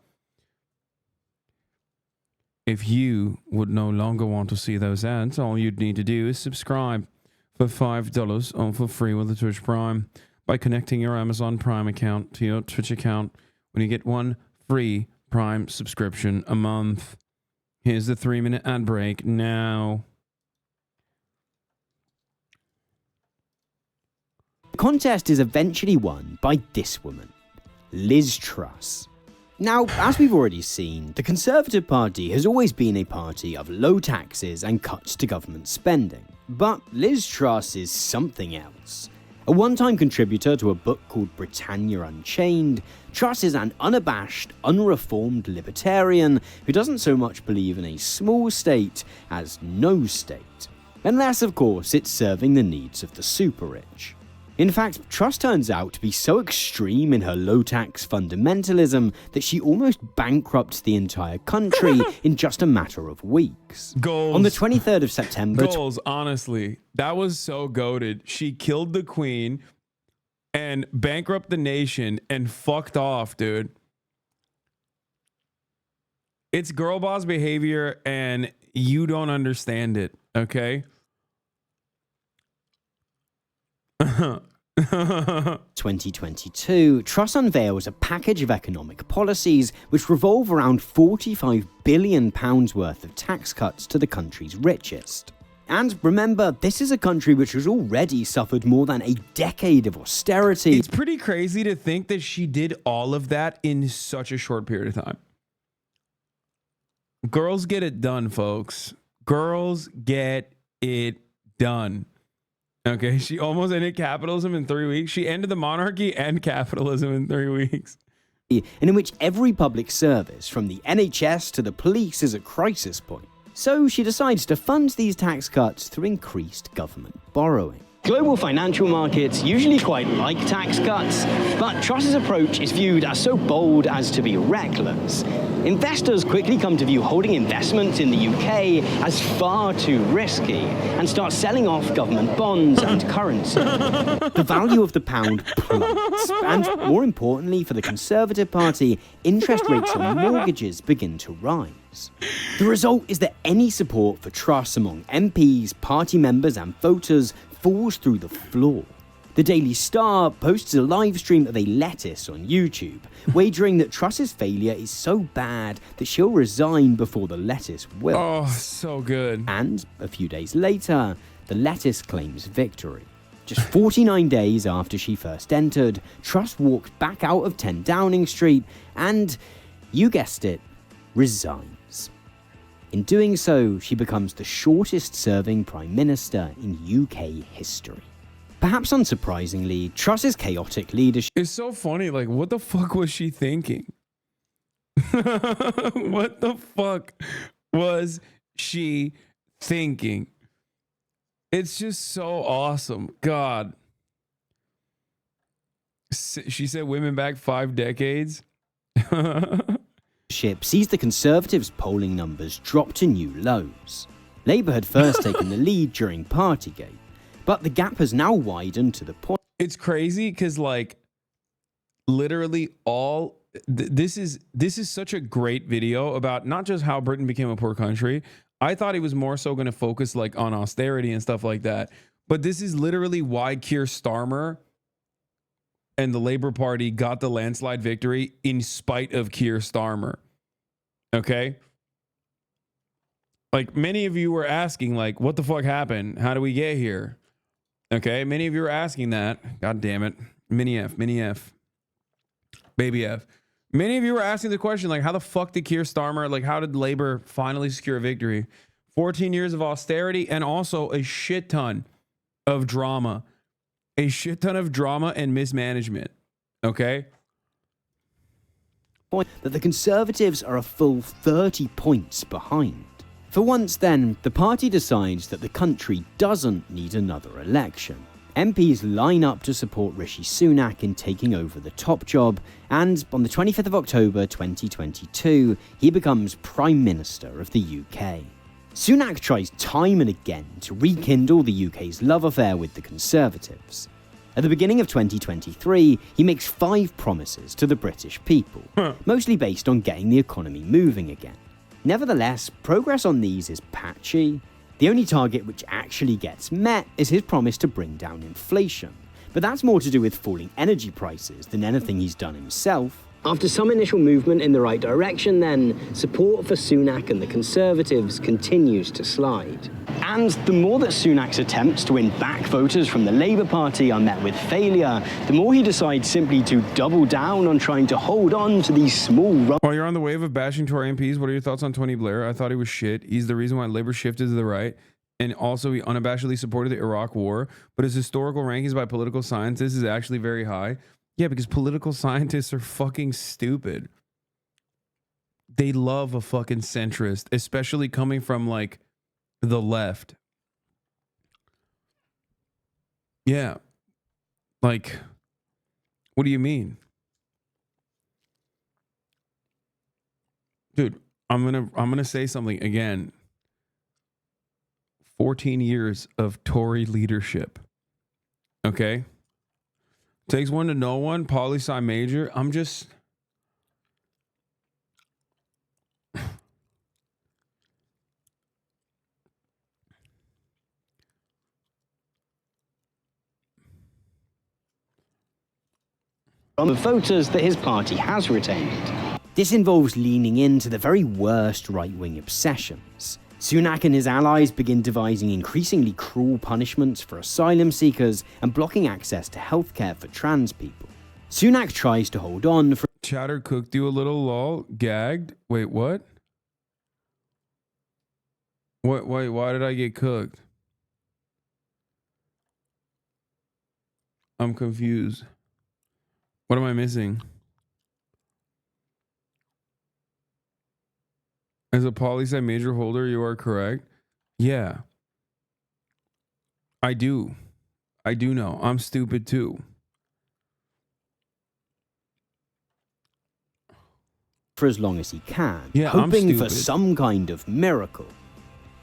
If you would no longer want to see those ads, all you'd need to do is subscribe for $5 or for free with the Twitch Prime by connecting your Amazon Prime account to your Twitch account when you get one free Prime subscription a month. Here's the 3-minute ad break now. The contest is eventually won by this woman, Liz Truss. Now, as we've already seen, the Conservative Party has always been a party of low taxes and cuts to government spending. But Liz Truss is something else. A one-time contributor to a book called Britannia Unchained, Truss is an unabashed, unreformed libertarian who doesn't so much believe in a small state as no state. Unless, of course, it's serving the needs of the super rich. In fact, Truss turns out to be so extreme in her low-tax fundamentalism that she almost bankrupts the entire country in just a matter of weeks. Goals. On the 23rd of September... Goals, honestly. That was so goated. She killed the queen and bankrupt the nation and fucked off, dude. It's girl boss behavior and you don't understand it, okay? 2022, Truss unveils a package of economic policies which revolve around £45 billion worth of tax cuts to the country's richest. And remember, this is a country which has already suffered more than a decade of austerity. It's pretty crazy to think that she did all of that in such a short period of time. Girls get it done, folks. Girls get it done. Okay, she almost ended capitalism in 3 weeks. She ended the monarchy and capitalism in 3 weeks. And in which every public service, from the NHS to the police, is a crisis point. So she decides to fund these tax cuts through increased government borrowing. Global financial markets usually quite like tax cuts, but Truss's approach is viewed as so bold as to be reckless. Investors quickly come to view holding investments in the UK as far too risky and start selling off government bonds and currency. The value of the pound plummets, and more importantly for the Conservative Party, interest rates on mortgages begin to rise. Tories. The result is that any support for Truss among MPs, party members and voters falls through the floor. The Daily Star posts a live stream of a lettuce on YouTube, wagering that Truss's failure is so bad that she'll resign before the lettuce wilts. Oh, so good. And a few days later, the lettuce claims victory. Just 49 days after she first entered, Truss walked back out of 10 Downing Street and, you guessed it, resigns. In doing so, she becomes the shortest-serving Prime Minister in UK history. Perhaps unsurprisingly, Truss's chaotic leadership... It's so funny, like, what the fuck was she thinking? What the fuck was she thinking? It's just so awesome. God. She said women back 5 decades. Sees the Conservatives' polling numbers drop to new lows. Labour had first taken the lead during Partygate, but the gap has now widened to the point... It's crazy because, like, literally all... This is such a great video about not just how Britain became a poor country. I thought he was more so going to focus, like, on austerity and stuff like that. But this is literally why Keir Starmer and the Labour Party got the landslide victory in spite of Keir Starmer. Okay? Like, many of you were asking, like, what the fuck happened? How do we get here? Okay? Many of you were asking that. God damn it. Mini F. Baby F. Many of you were asking the question, like, how the fuck did Keir Starmer, like, how did Labour finally secure a victory? 14 years of austerity and also a shit ton of drama. A shit ton of drama and mismanagement. Okay? That the Conservatives are a full 30 points behind. For once then, the party decides that the country doesn't need another election. MPs line up to support Rishi Sunak in taking over the top job, and on the 25th of October 2022, he becomes Prime Minister of the UK. Sunak tries time and again to rekindle the UK's love affair with the Conservatives. At the beginning of 2023, he makes 5 promises to the British people, mostly based on getting the economy moving again. Nevertheless, progress on these is patchy. The only target which actually gets met is his promise to bring down inflation, but that's more to do with falling energy prices than anything he's done himself. After some initial movement in the right direction then, support for Sunak and the Conservatives continues to slide. And the more that Sunak's attempts to win back voters from the Labour Party are met with failure, the more he decides simply to double down on trying to hold on to these small... While you're on the wave of bashing Tory MPs, what are your thoughts on Tony Blair? I thought he was shit. He's the reason why Labour shifted to the right. And also, he unabashedly supported the Iraq War. But his historical rankings by political scientists is actually very high. Yeah, because political scientists are fucking stupid. They love a fucking centrist, especially coming from, like, the left. Yeah. Like, what do you mean? Dude, I'm gonna say something again. 14 years of Tory leadership. Okay? Takes one to know one, poli-sci major. I'm just... from the voters that his party has retained. This involves leaning into the very worst right-wing obsessions. Sunak and his allies begin devising increasingly cruel punishments for asylum seekers and blocking access to healthcare for trans people. Sunak tries to hold on for... Chatter cooked you a little, lol. Gagged? Wait, what? Wait, why did I get cooked? I'm confused. What am I missing? As a poli-sci major holder, you are correct. Yeah. I do. I do know. I'm stupid too. For as long as he can, yeah, hoping for some kind of miracle.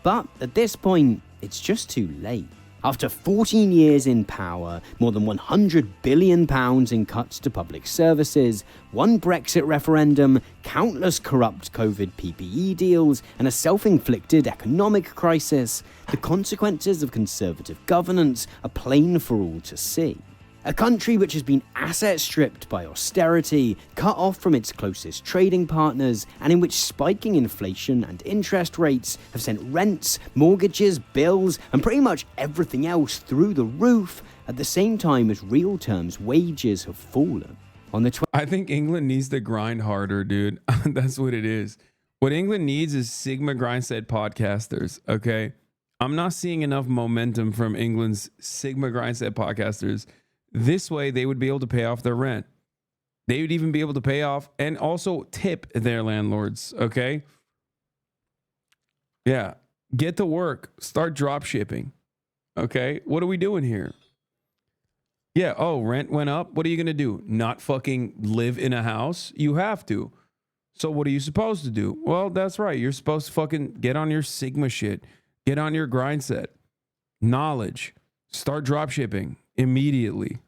But at this point, it's just too late. After 14 years in power, more than £100 billion in cuts to public services, one Brexit referendum, countless corrupt COVID PPE deals, and a self-inflicted economic crisis, the consequences of Conservative governance are plain for all to see. A country which has been asset stripped by austerity, cut off from its closest trading partners, and in which spiking inflation and interest rates have sent rents, mortgages, bills, and pretty much everything else through the roof, at the same time as real terms wages have fallen. I think England needs to grind harder, dude. That's what it is. What England needs is Sigma Grindset podcasters, okay? I'm not seeing enough momentum from England's Sigma Grindset podcasters. This way, they would be able to pay off their rent. They would even be able to pay off and also tip their landlords, okay? Yeah. Get to work. Start drop shipping. Okay? What are we doing here? Yeah. Oh, rent went up. What are you going to do? Not fucking live in a house? You have to. So what are you supposed to do? Well, that's right. You're supposed to fucking get on your Sigma shit. Get on your grind set. Knowledge. Start drop shipping immediately.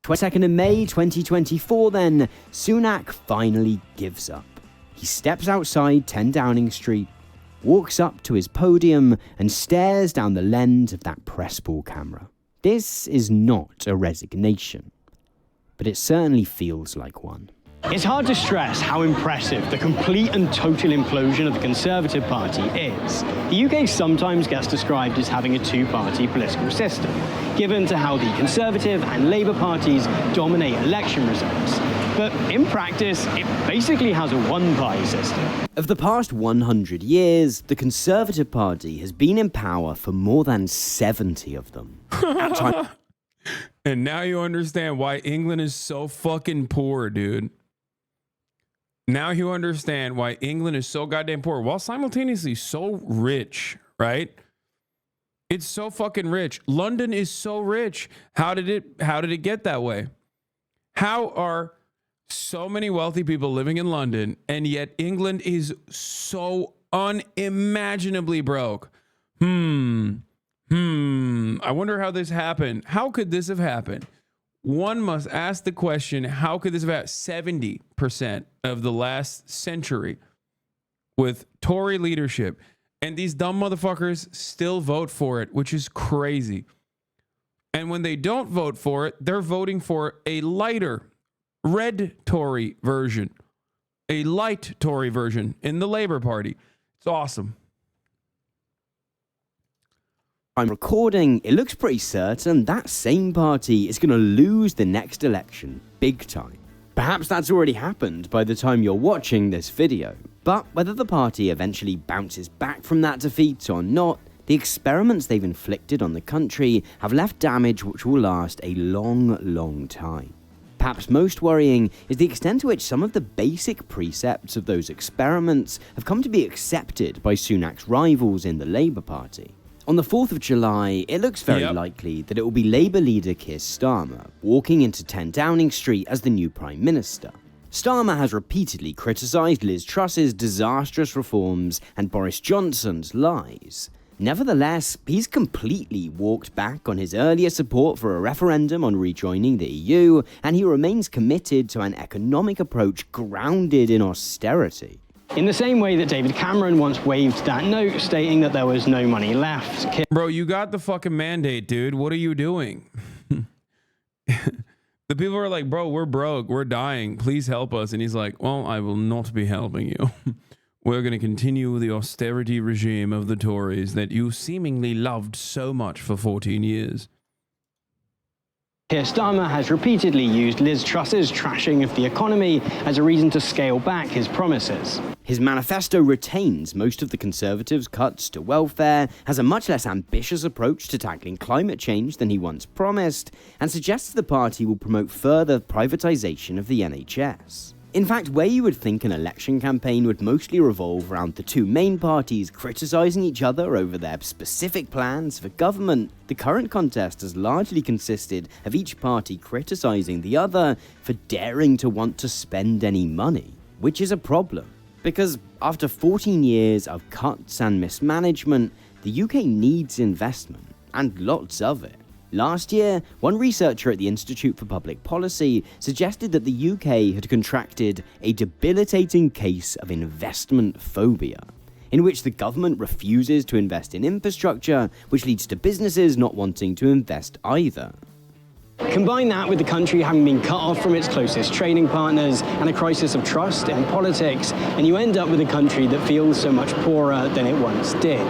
22nd of May 2024 then, Sunak finally gives up. He steps outside 10 Downing Street, walks up to his podium and stares down the lens of that press ball camera. This is not a resignation, but it certainly feels like one. It's hard to stress how impressive the complete and total implosion of the Conservative Party is. The UK sometimes gets described as having a two-party political system, given to how the Conservative and Labour parties dominate election results. But in practice, it basically has a one-party system. Of the past 100 years, the Conservative Party has been in power for more than 70 of them. And now you understand why England is so fucking poor, dude. Now you understand why England is so goddamn poor while simultaneously so rich, right? It's so fucking rich. London is so rich. How did it get that way? How are so many wealthy people living in London and yet England is so unimaginably broke? I wonder how this happened. How could this have happened? One must ask the question, how could this have happened? 70% of the last century with Tory leadership, and these dumb motherfuckers still vote for it, which is crazy. And when they don't vote for it, they're voting for a lighter red Tory version, a light Tory version in the Labour Party. It's awesome. I'm recording, it looks pretty certain that same party is going to lose the next election big time. Perhaps that's already happened by the time you're watching this video, but whether the party eventually bounces back from that defeat or not, the experiments they've inflicted on the country have left damage which will last a long, long time. Perhaps most worrying is the extent to which some of the basic precepts of those experiments have come to be accepted by Sunak's rivals in the Labour Party. On the 4th of July, it looks very likely that it will be Labour leader Keir Starmer walking into 10 Downing Street as the new Prime Minister. Starmer has repeatedly criticised Liz Truss's disastrous reforms and Boris Johnson's lies. Nevertheless, he's completely walked back on his earlier support for a referendum on rejoining the EU, and he remains committed to an economic approach grounded in austerity. In the same way that David Cameron once waved that note stating that there was no money left. Bro, you got the fucking mandate, dude. What are you doing? The people are like, bro, we're broke. We're dying. Please help us. And he's like, well, I will not be helping you. We're going to continue the austerity regime of the Tories that you seemingly loved so much for 14 years. Keir Starmer has repeatedly used Liz Truss's trashing of the economy as a reason to scale back his promises. His manifesto retains most of the Conservatives' cuts to welfare, has a much less ambitious approach to tackling climate change than he once promised, and suggests the party will promote further privatisation of the NHS. In fact, where you would think an election campaign would mostly revolve around the two main parties criticising each other over their specific plans for government, the current contest has largely consisted of each party criticising the other for daring to want to spend any money, which is a problem. Because after 14 years of cuts and mismanagement, the UK needs investment. and lots of it. Last year, one researcher at the Institute for Public Policy suggested that the UK had contracted a debilitating case of investment phobia, in which the government refuses to invest in infrastructure, which leads to businesses not wanting to invest either. Combine that with the country having been cut off from its closest trading partners and a crisis of trust in politics, and you end up with a country that feels so much poorer than it once did.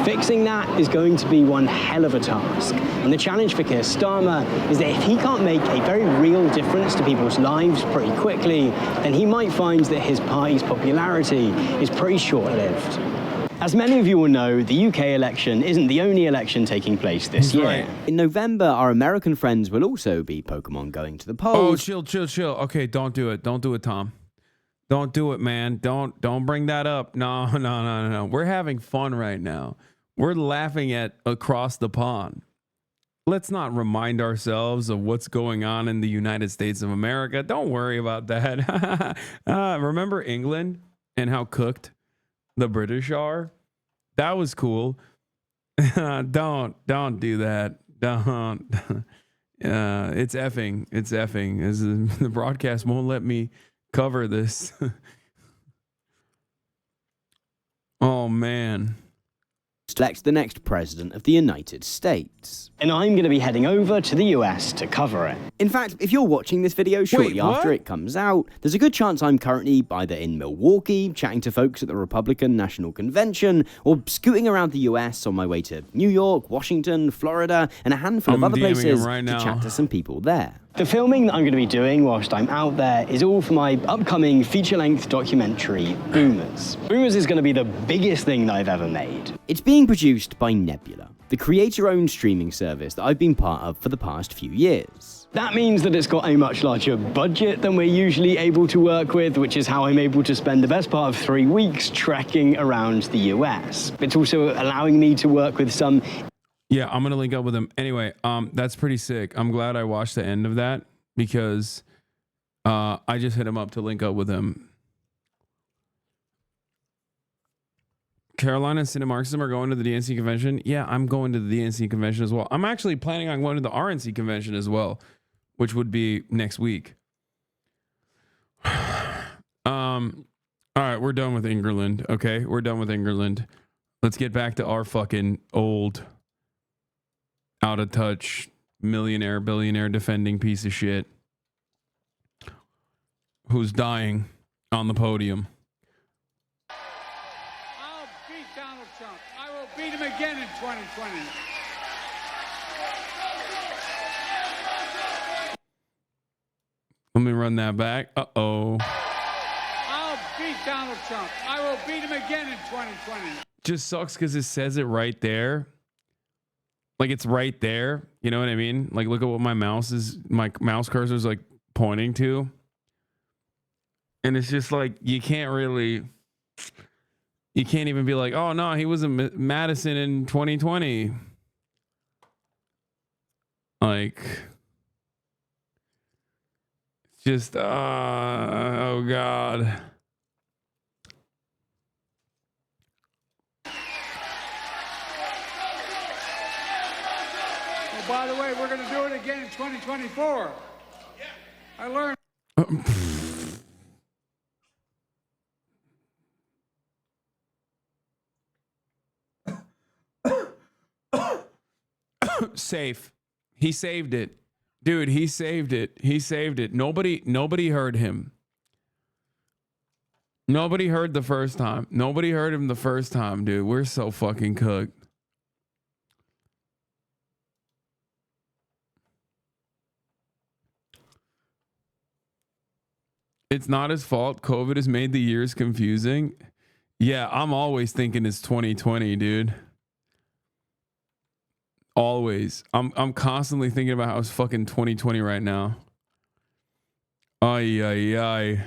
Fixing that is going to be one hell of a task, and the challenge for Keir Starmer is that if he can't make a very real difference to people's lives pretty quickly, then he might find that his party's popularity is pretty short-lived. As many of you will know, the UK election isn't the only election taking place this year. Right. In November, our American friends will also be Pokemon going to the polls. Oh, chill. Okay, don't do it. Don't do it, Tom. Don't do it, man. Don't bring that up. No. We're having fun right now. We're laughing at across the pond. Let's not remind ourselves of what's going on in the United States of America. Don't worry about that. Remember England and how cooked the British are? That was cool. Don't do that. Don't. It's effing. The broadcast won't let me cover this. Oh man. Select the next president of the United States. And I'm going to be heading over to the US to cover it. In fact, if you're watching this video shortly after it comes out, there's a good chance I'm currently either in Milwaukee, chatting to folks at the Republican National Convention, or scooting around the US on my way to New York, Washington, Florida, and a handful of other places to chat to some people there. The filming that I'm going to be doing whilst I'm out there is all for my upcoming feature-length documentary, Boomers. Boomers is going to be the biggest thing that I've ever made. It's being produced by Nebula, the creator-owned streaming service that I've been part of for the past few years. That means that it's got a much larger budget than we're usually able to work with, which is how I'm able to spend the best part of 3 weeks trekking around the US. It's also allowing me to work with some... Yeah, I'm gonna link up with him. Anyway, that's pretty sick. I'm glad I watched the end of that because I just hit him up to link up with him. Carolina and Cinemarxism are going to the DNC convention. Yeah, I'm going to the DNC convention as well. I'm actually planning on going to the RNC convention as well, which would be next week. All right, we're done with England. Okay, we're done with England. Let's get back to our fucking old, out of touch, millionaire, billionaire defending piece of shit who's dying on the podium. I'll beat Donald Trump. I will beat him again in 2020. Let me run that back. Uh-oh. I'll beat Donald Trump. I will beat him again in 2020. Just sucks because it says it right there. Like it's right there. You know what I mean? Like look at what my mouse cursor is like pointing to. And it's just like, you can't even be like, oh no, he was in Madison in 2020. Like, just, oh God. By the way, we're going to do it again in 2024. Yeah. I learned. Safe. He saved it. Dude, he saved it. He saved it. Nobody heard him. Nobody heard the first time. Nobody heard him the first time, dude. We're so fucking cooked. It's not his fault. COVID has made the years confusing. Yeah, I'm always thinking it's 2020, dude. Always. I'm constantly thinking about how it's fucking 2020 right now. Ay, ay, ay.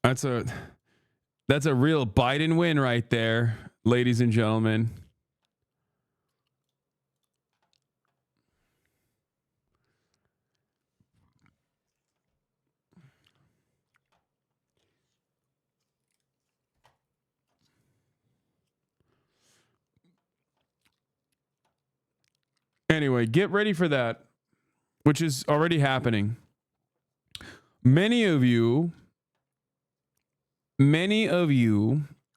That's a real Biden win right there, ladies and gentlemen. Anyway, get ready for that, which is already happening. Many of you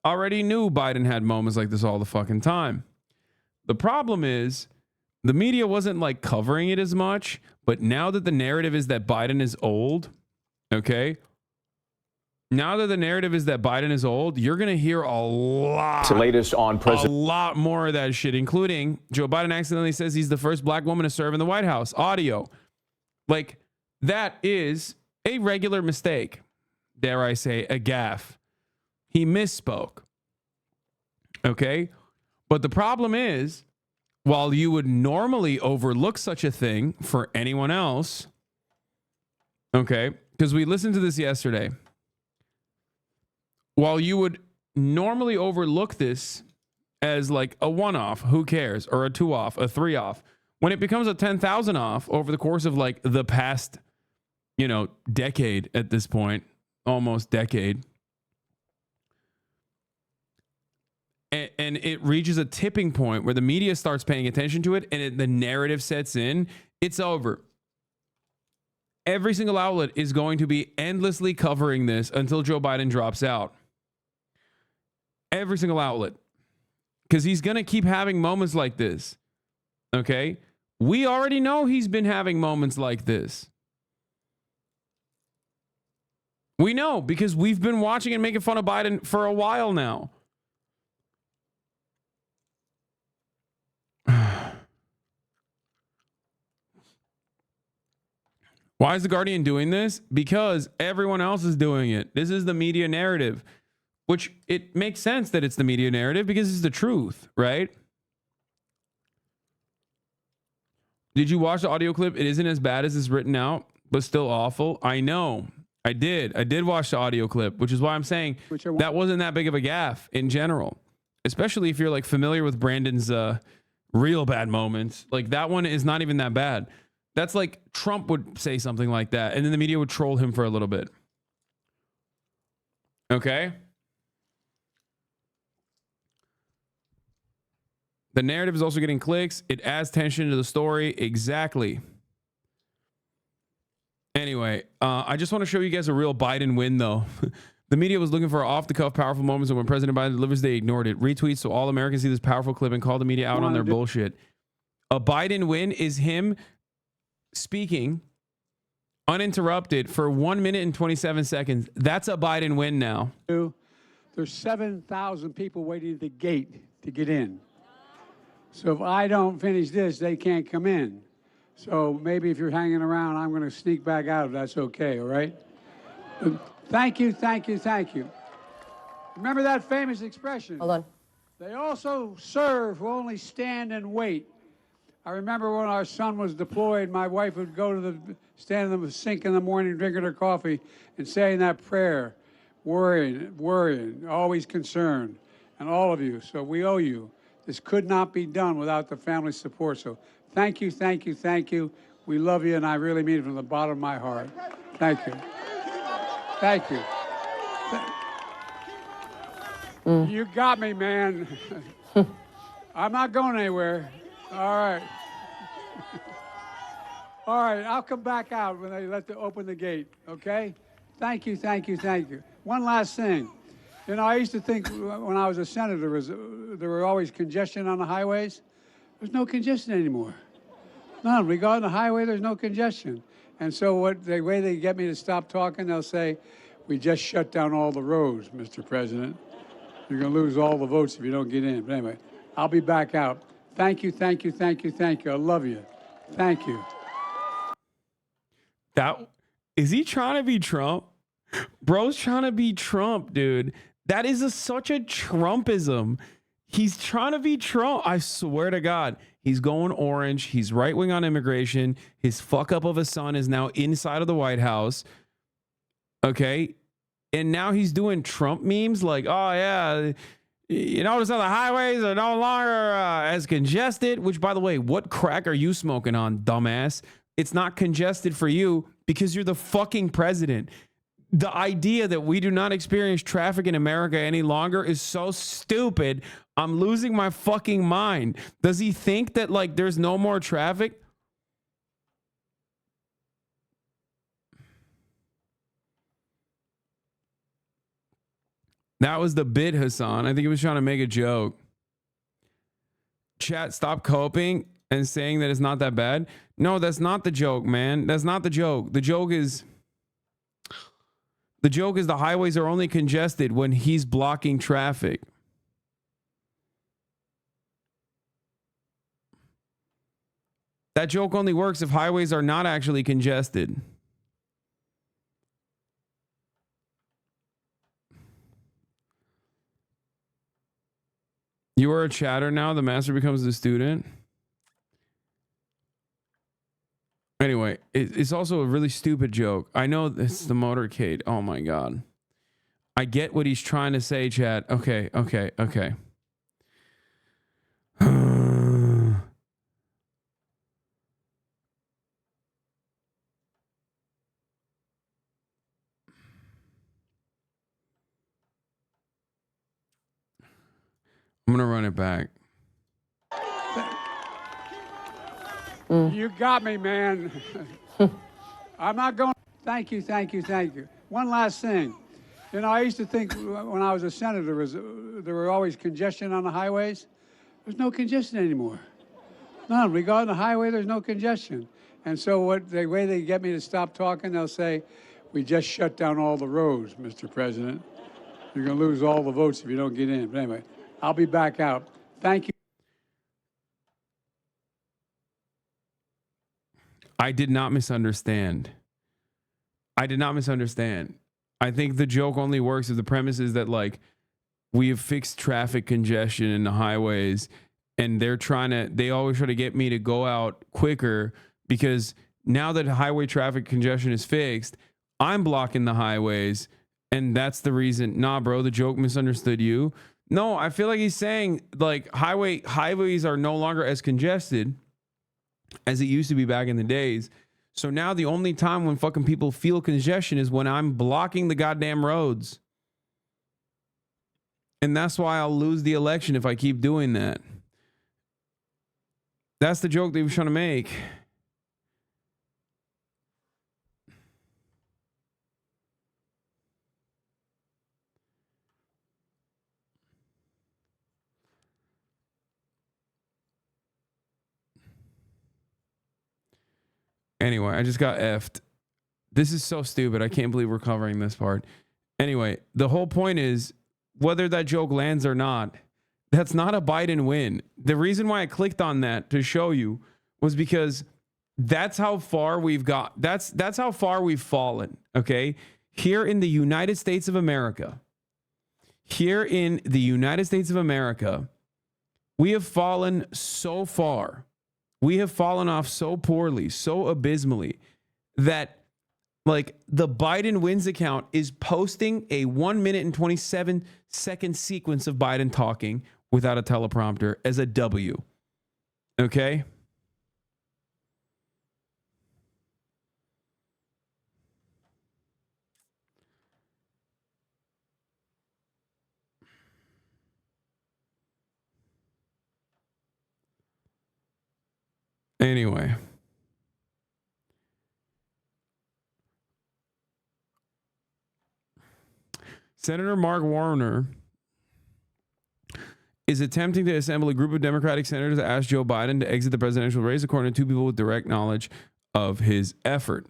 already knew Biden had moments like this all the fucking time. The problem is the media wasn't like covering it as much, but now that the narrative is that Biden is old, okay? Now that the narrative is that Biden is old, you're going to hear a lot more of that shit, including Joe Biden accidentally says he's the first black woman to serve in the White House. Audio. Like, that is a regular mistake. Dare I say, a gaffe. He misspoke. Okay? But the problem is, while you would normally overlook such a thing for anyone else, okay, because we listened to this yesterday, while you would normally overlook this as like a one-off, who cares, or a two-off, a three-off, when it becomes a 10,000 off over the course of like the past, decade at this point, almost decade, and it reaches a tipping point where the media starts paying attention to it and the narrative sets in, it's over. Every single outlet is going to be endlessly covering this until Joe Biden drops out. Every single outlet. Because he's going to keep having moments like this. Okay? We already know he's been having moments like this. We know because we've been watching and making fun of Biden for a while now. Why is The Guardian doing this? Because everyone else is doing it. This is the media narrative, which it makes sense that it's the media narrative because it's the truth, right? Did you watch the audio clip? It isn't as bad as it's written out, but still awful. I know. I did watch the audio clip, which is why I'm saying that wasn't that big of a gaffe in general, especially if you're like familiar with Brandon's real bad moments. Like that one is not even that bad. That's like Trump would say something like that, and then the media would troll him for a little bit. Okay? The narrative is also getting clicks. It adds tension to the story. Exactly. Anyway, I just want to show you guys a real Biden win, though. The media was looking for off-the-cuff powerful moments, and when President Biden delivers, they ignored it. Retweets so all Americans see this powerful clip and call the media out on their bullshit. A Biden win is him speaking uninterrupted for 1 minute and 27 seconds. That's a Biden win now. There's 7,000 people waiting at the gate to get in. So if I don't finish this, they can't come in. So maybe if you're hanging around, I'm going to sneak back out if that's okay, all right? Thank you, thank you, thank you. Remember that famous expression? Hold on. They also serve who only stand and wait. I remember when our son was deployed, my wife would go to stand in the sink in the morning, drinking her coffee, and saying that prayer, worrying, always concerned, and all of you. So we owe you. This could not be done without the family support. So thank you, thank you, thank you. We love you, and I really mean it from the bottom of my heart. Thank you. Thank you. You got me, man. I'm not going anywhere. All right. All right, I'll come back out when they open the gate, okay? Thank you, thank you, thank you. One last thing. You know, I used to think when I was a senator, there were always congestion on the highways. There's no congestion anymore. None. We go on the highway, there's no congestion. And so the way they get me to stop talking, they'll say, we just shut down all the roads, Mr. President. You're going to lose all the votes if you don't get in. But anyway, I'll be back out. Thank you, thank you, thank you, thank you. I love you. Thank you. Is he trying to be Trump? Bro's trying to be Trump, dude. That is such a Trumpism. He's trying to be Trump. I swear to God. He's going orange. He's right-wing on immigration. His fuck-up of a son is now inside of the White House. Okay? And now he's doing Trump memes like, oh, yeah, you notice how the highways are no longer as congested? Which, by the way, what crack are you smoking on, dumbass? It's not congested for you because you're the fucking president. The idea that we do not experience traffic in America any longer is so stupid. I'm losing my fucking mind. Does he think that like there's no more traffic? That was the bit, Hasan. I think he was trying to make a joke. Chat, stop coping and saying that it's not that bad. No, that's not the joke, man. That's not the joke. The joke is the highways are only congested when he's blocking traffic. That joke only works if highways are not actually congested. You are a chatter now. The master becomes the student. Anyway, it's also a really stupid joke. I know it's the motorcade. Oh my God. I get what he's trying to say, chat. Okay. I'm going to run it back. You got me, man. I'm not going. Thank you. One last thing. You know, I used to think when I was a senator, there were always congestion on the highways. There's no congestion anymore. None. We go on the highway, there's no congestion. And so the way they get me to stop talking, they'll say, we just shut down all the roads, Mr. President. You're going to lose all the votes if you don't get in. But anyway, I'll be back out. Thank you. I did not misunderstand. I think the joke only works if the premise is that like we have fixed traffic congestion in the highways and they always try to get me to go out quicker because now that highway traffic congestion is fixed, I'm blocking the highways and that's the reason. Nah, bro, the joke misunderstood you. No, I feel like he's saying like highways are no longer as congested as it used to be back in the days. So now the only time when fucking people feel congestion is when I'm blocking the goddamn roads. And that's why I'll lose the election if I keep doing that. That's the joke they were trying to make. Anyway, I just got effed. This is so stupid. I can't believe we're covering this part. Anyway, the whole point is whether that joke lands or not, that's not a Biden win. The reason why I clicked on that to show you was because that's how far we've got. That's how far we've fallen. Okay. Here in the United States of America, we have fallen so far. We have fallen off so poorly, so abysmally that like the Biden wins account is posting a 1 minute and 27-second sequence of Biden talking without a teleprompter as a W. Okay? Anyway. Senator Mark Warner is attempting to assemble a group of Democratic senators to ask Joe Biden to exit the presidential race, according to two people with direct knowledge of his effort.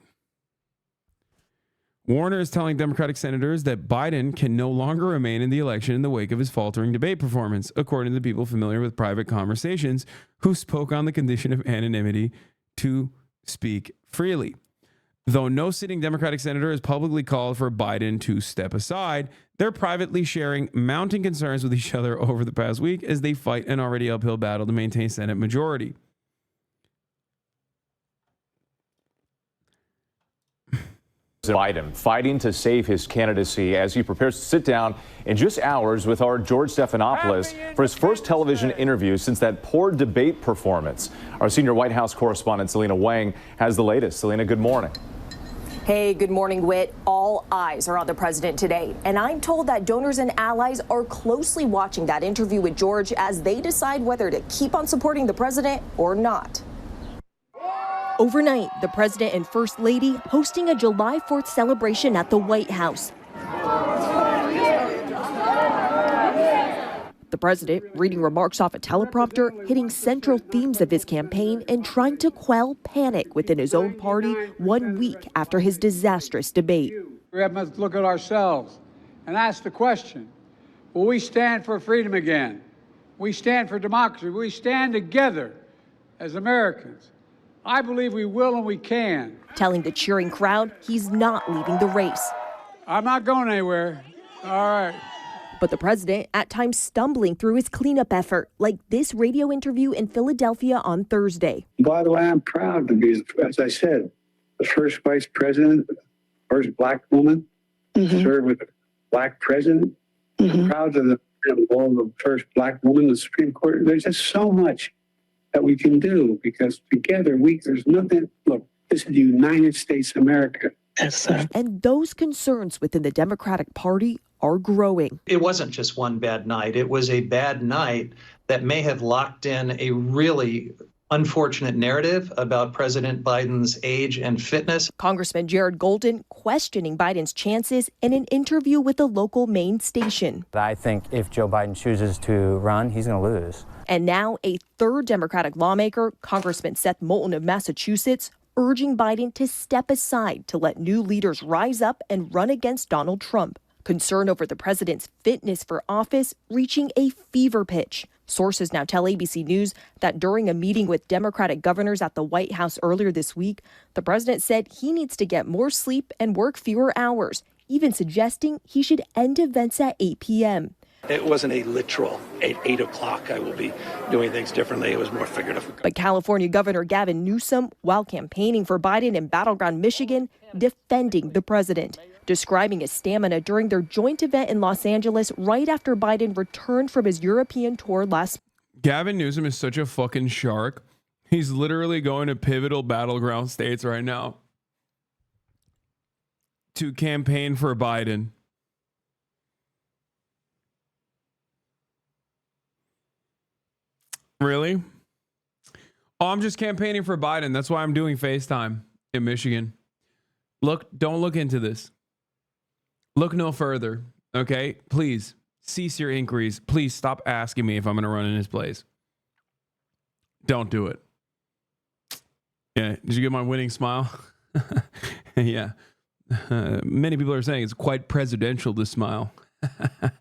Warner is telling Democratic senators that Biden can no longer remain in the election in the wake of his faltering debate performance, according to the people familiar with private conversations who spoke on the condition of anonymity to speak freely. Though no sitting Democratic senator has publicly called for Biden to step aside, they're privately sharing mounting concerns with each other over the past week as they fight an already uphill battle to maintain Senate majority. Biden fighting to save his candidacy as he prepares to sit down in just hours with our George Stephanopoulos for his first television interview since that poor debate performance. Our senior White House correspondent Selena Wang has the latest. Selena, good morning. Hey, good morning, Whit. All eyes are on the president today, and I'm told that donors and allies are closely watching that interview with George as they decide whether to keep on supporting the president or not. Overnight, the president and first lady hosting a July 4th celebration at the White House. The president reading remarks off a teleprompter, hitting central themes of his campaign and trying to quell panic within his own party 1 week after his disastrous debate. We have to look at ourselves and ask the question, will we stand for freedom again? We stand for democracy. We stand together as Americans. I believe we will and we can. Telling the cheering crowd he's not leaving the race. I'm not going anywhere. All right. But the president at times stumbling through his cleanup effort, like this radio interview in Philadelphia on Thursday. By the way, I'm proud to be, as I said, the first vice president, first black woman to serve with a black president. I'm proud of the first black woman in the Supreme Court. There's just so much that we can do because together there's nothing. Look, this is the United States of America. And those concerns within the Democratic Party are growing. It wasn't just one bad night. It was a bad night that may have locked in a really unfortunate narrative about President Biden's age and fitness. Congressman Jared Golden questioning Biden's chances in an interview with a local Maine station. I think if Joe Biden chooses to run, he's going to lose. And now a third Democratic lawmaker, Congressman Seth Moulton of Massachusetts, urging Biden to step aside to let new leaders rise up and run against Donald Trump. Concern over the president's fitness for office reaching a fever pitch. Sources now tell ABC News that during a meeting with Democratic governors at the White House earlier this week, the president said he needs to get more sleep and work fewer hours, even suggesting he should end events at 8 p.m. It wasn't a literal at 8 o'clock, I will be doing things differently. It was more figurative. But California Governor Gavin Newsom, while campaigning for Biden in battleground Michigan, defending the president, describing his stamina during their joint event in Los Angeles right after Biden returned from his European tour last. Gavin Newsom is such a fucking shark. He's literally going to pivotal battleground states right now to campaign for Biden. Really? Oh, I'm just campaigning for Biden. That's why I'm doing FaceTime in Michigan. Don't look into this. Look no further. Okay? Please cease your inquiries. Please stop asking me if I'm going to run in his place. Don't do it. Yeah. Did you get my winning smile? Yeah. Many people are saying it's quite presidential, this smile. It's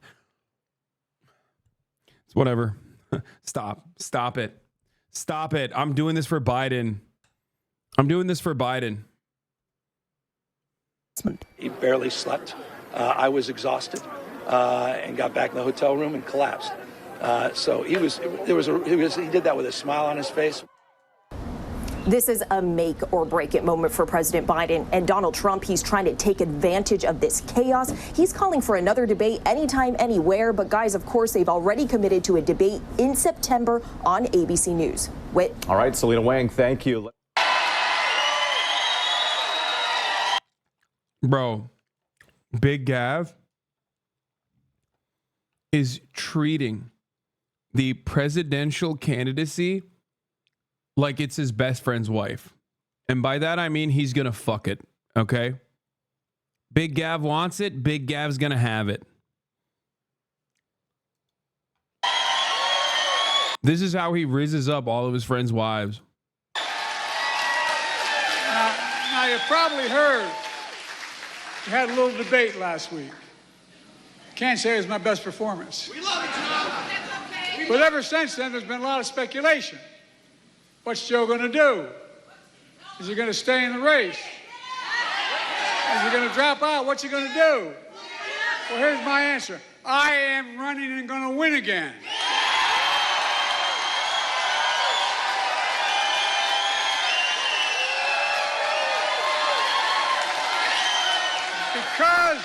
whatever. Stop it. Stop it. I'm doing this for Biden. He barely slept. I was exhausted and got back in the hotel room and collapsed. So he did that with a smile on his face. This is a make or break it moment for President Biden and Donald Trump. He's trying to take advantage of this chaos. He's calling for another debate anytime, anywhere. But guys, of course, they've already committed to a debate in September on ABC News. Whit. All right, Selena Wang, thank you. Bro, Big Gav is treating the presidential candidacy like it's his best friend's wife. And by that, I mean he's going to fuck it, okay? Big Gav wants it. Big Gav's going to have it. This is how he rizzes up all of his friends' wives. Now you probably heard we had a little debate last week. Can't say it was my best performance. We love it, Joe. But ever since then, there's been a lot of speculation. What's Joe going to do? Is he going to stay in the race? Is he going to drop out? What's he going to do? Well, here's my answer. I am running and going to win again. Because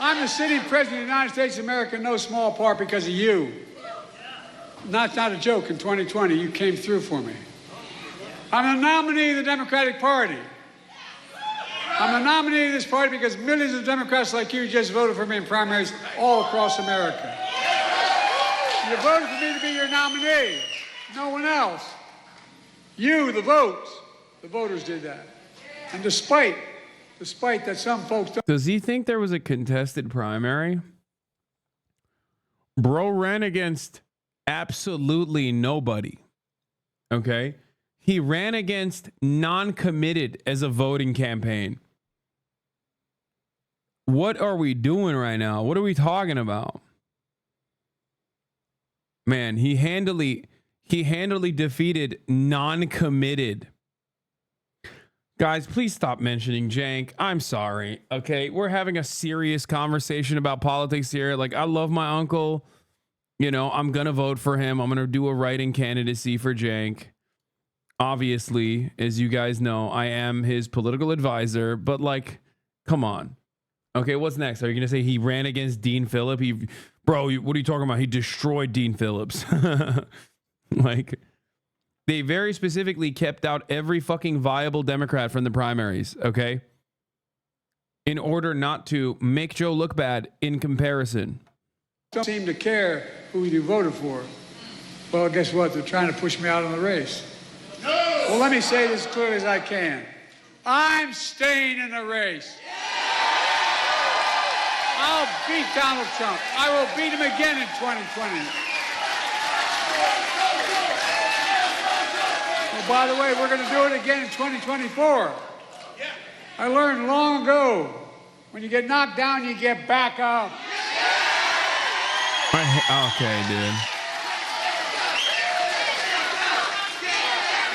I'm I'm the sitting president of the United States of America in no small part because of you. Not a joke. In 2020, you came through for me. I'm the nominee of the Democratic Party. I'm the nominee of this party because millions of Democrats like you just voted for me in primaries all across America. You voted for me to be your nominee. No one else. You, the votes. The voters did that. And despite that some folks don't. Does he think there was a contested primary? Bro ran against absolutely nobody. Okay? He ran against non-committed as a voting campaign. What are we doing right now? What are we talking about? Man, he handily defeated non-committed. Guys, please stop mentioning Jank. I'm sorry. Okay, we're having a serious conversation about politics here. Like, I love my uncle. You know, I'm gonna vote for him. I'm gonna do a write-in candidacy for Jank. Obviously, as you guys know, I am his political advisor. But like, come on. Okay, what's next? Are you gonna say he ran against Dean Phillips? Bro, what are you talking about? He destroyed Dean Phillips. Like, they very specifically kept out every fucking viable Democrat from the primaries, okay? In order not to make Joe look bad in comparison. Don't seem to care who you voted for. Well, guess what? They're trying to push me out of the race. No! Well, let me say this as clearly as I can. I'm staying in the race. I'll beat Donald Trump. I will beat him again in 2020. Well, by the way, we're going to do it again in 2024. I learned long ago, when you get knocked down, you get back up. Okay, dude.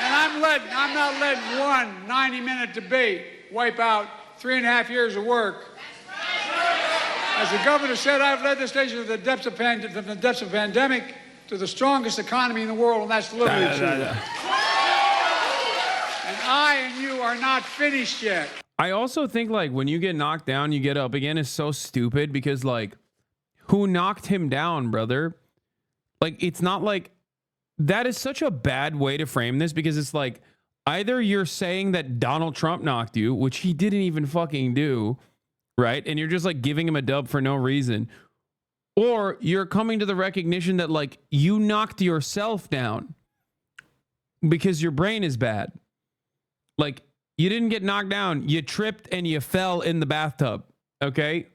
And I'm not letting one 90-minute debate wipe out 3.5 years of work. As the governor said, I've led this nation from the depths of pandemic to the strongest economy in the world, and that's literally true. And I and you are not finished yet. I also think, like, when you get knocked down, you get up again is so stupid because, like, who knocked him down, brother? Like, it's not like that is such a bad way to frame this because it's like either you're saying that Donald Trump knocked you, which he didn't even fucking do, right? And you're just like giving him a dub for no reason. Or you're coming to the recognition that like you knocked yourself down because your brain is bad. Like you didn't get knocked down. You tripped and you fell in the bathtub. Okay.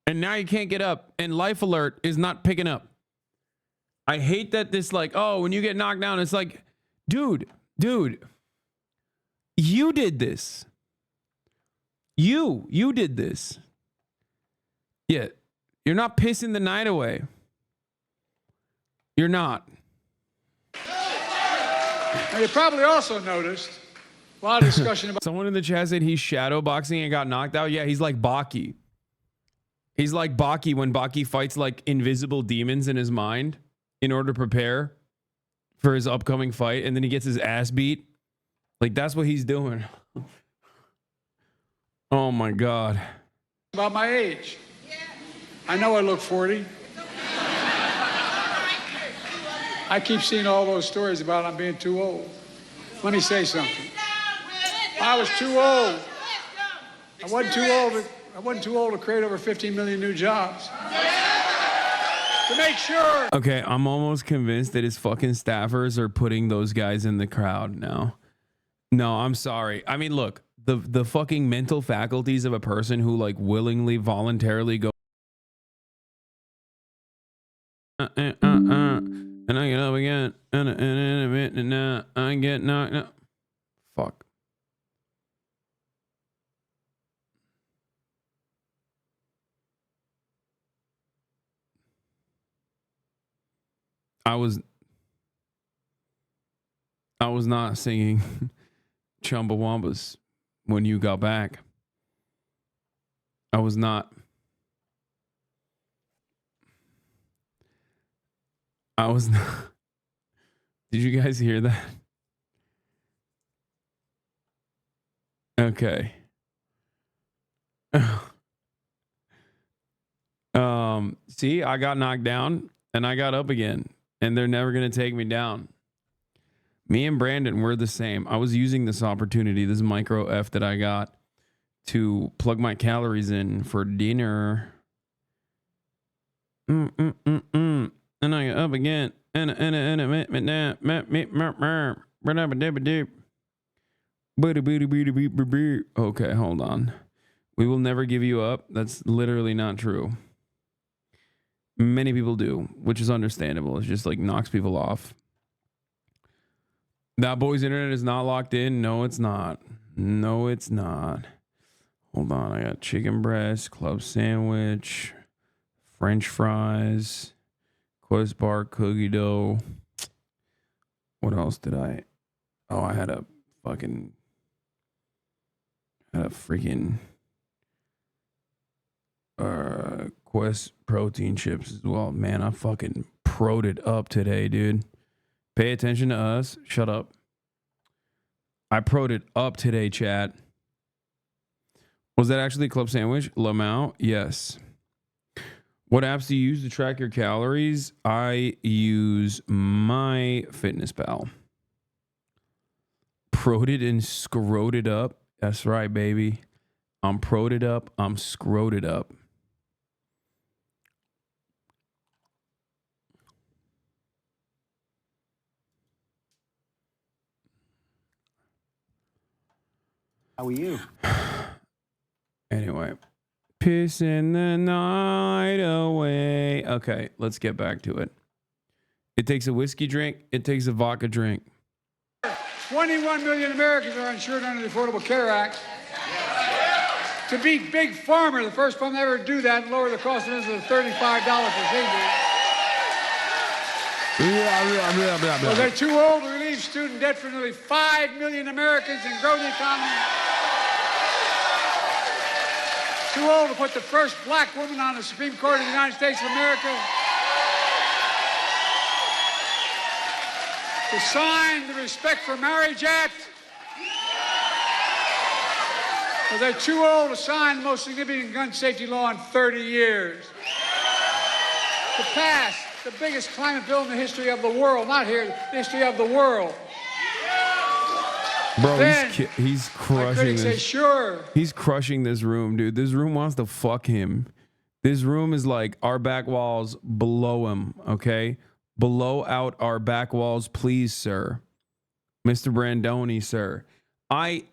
And now you can't get up and Life Alert is not picking up. I hate that this like, oh, when you get knocked down, it's like, dude, you did this. You did this. Yeah. You're not pissing the night away. You're not. Now, you probably also noticed a lot of discussion about... Someone in the chat said he's shadowboxing and got knocked out. Yeah, he's like Baki. He's like Baki when Baki fights like invisible demons in his mind in order to prepare for his upcoming fight. And then he gets his ass beat. Like, that's what he's doing. Oh, my God. About my age. I know I look 40. I keep seeing all those stories about I'm being too old. Let me say something. I was too old. I wasn't too old to create over 15 million new jobs. To make sure. Okay, I'm almost convinced that his fucking staffers are putting those guys in the crowd now. No, I'm sorry. I mean, look, the fucking mental faculties of a person who like willingly, voluntarily go and I get up again and now I get knocked out. Fuck. I was not singing Chumbawambas when you got back. I was not. Did you guys hear that? Okay. See, I got knocked down and I got up again, and they're never going to take me down. Me and Brandon, we're the same. I was using this opportunity, this micro F that I got, to plug my calories in for dinner. And I got up again. Okay, hold on. We will never give you up. That's literally not true. Many people do, which is understandable. It just like knocks people off. That boy's internet is not locked in. No, it's not. No, it's not. Hold on. I got chicken breast, club sandwich, French fries, Quest bar, cookie dough. What else did I? Oh, I had a freaking Quest protein chips as well. Man, I fucking pro'd it up today, dude. Pay attention to us. Shut up. I pro'd it up today, chat. Was that actually a club sandwich? Lamau? Yes. What apps do you use to track your calories? I use MyFitnessPal. Pro'd it and scrolled it up. That's right, baby. I'm pro'd it up. I'm scrolled it up. How are you? Anyway, pissing the night away. Okay, let's get back to it. It takes a whiskey drink. It takes a vodka drink. 21 million Americans are insured under the Affordable Care Act. To beat Big Pharma, the first fund ever to do that, and lower the cost of insulin to $35 procedure. Well, they're too old to relieve student debt for nearly 5 million Americans and grow the economy. Too old to put the first black woman on the Supreme Court of the United States of America. To sign the Respect for Marriage Act. Well, they're too old to sign the most significant gun safety law in 30 years. To pass the biggest climate bill in the history of the world, not here, the history of the world. Bro, Then, he's crushing this. say, sure. He's crushing this room, dude. This room wants to fuck him. This room is like our back walls below him, okay? Below out our back walls, please, sir. Mr. Brandoni, sir.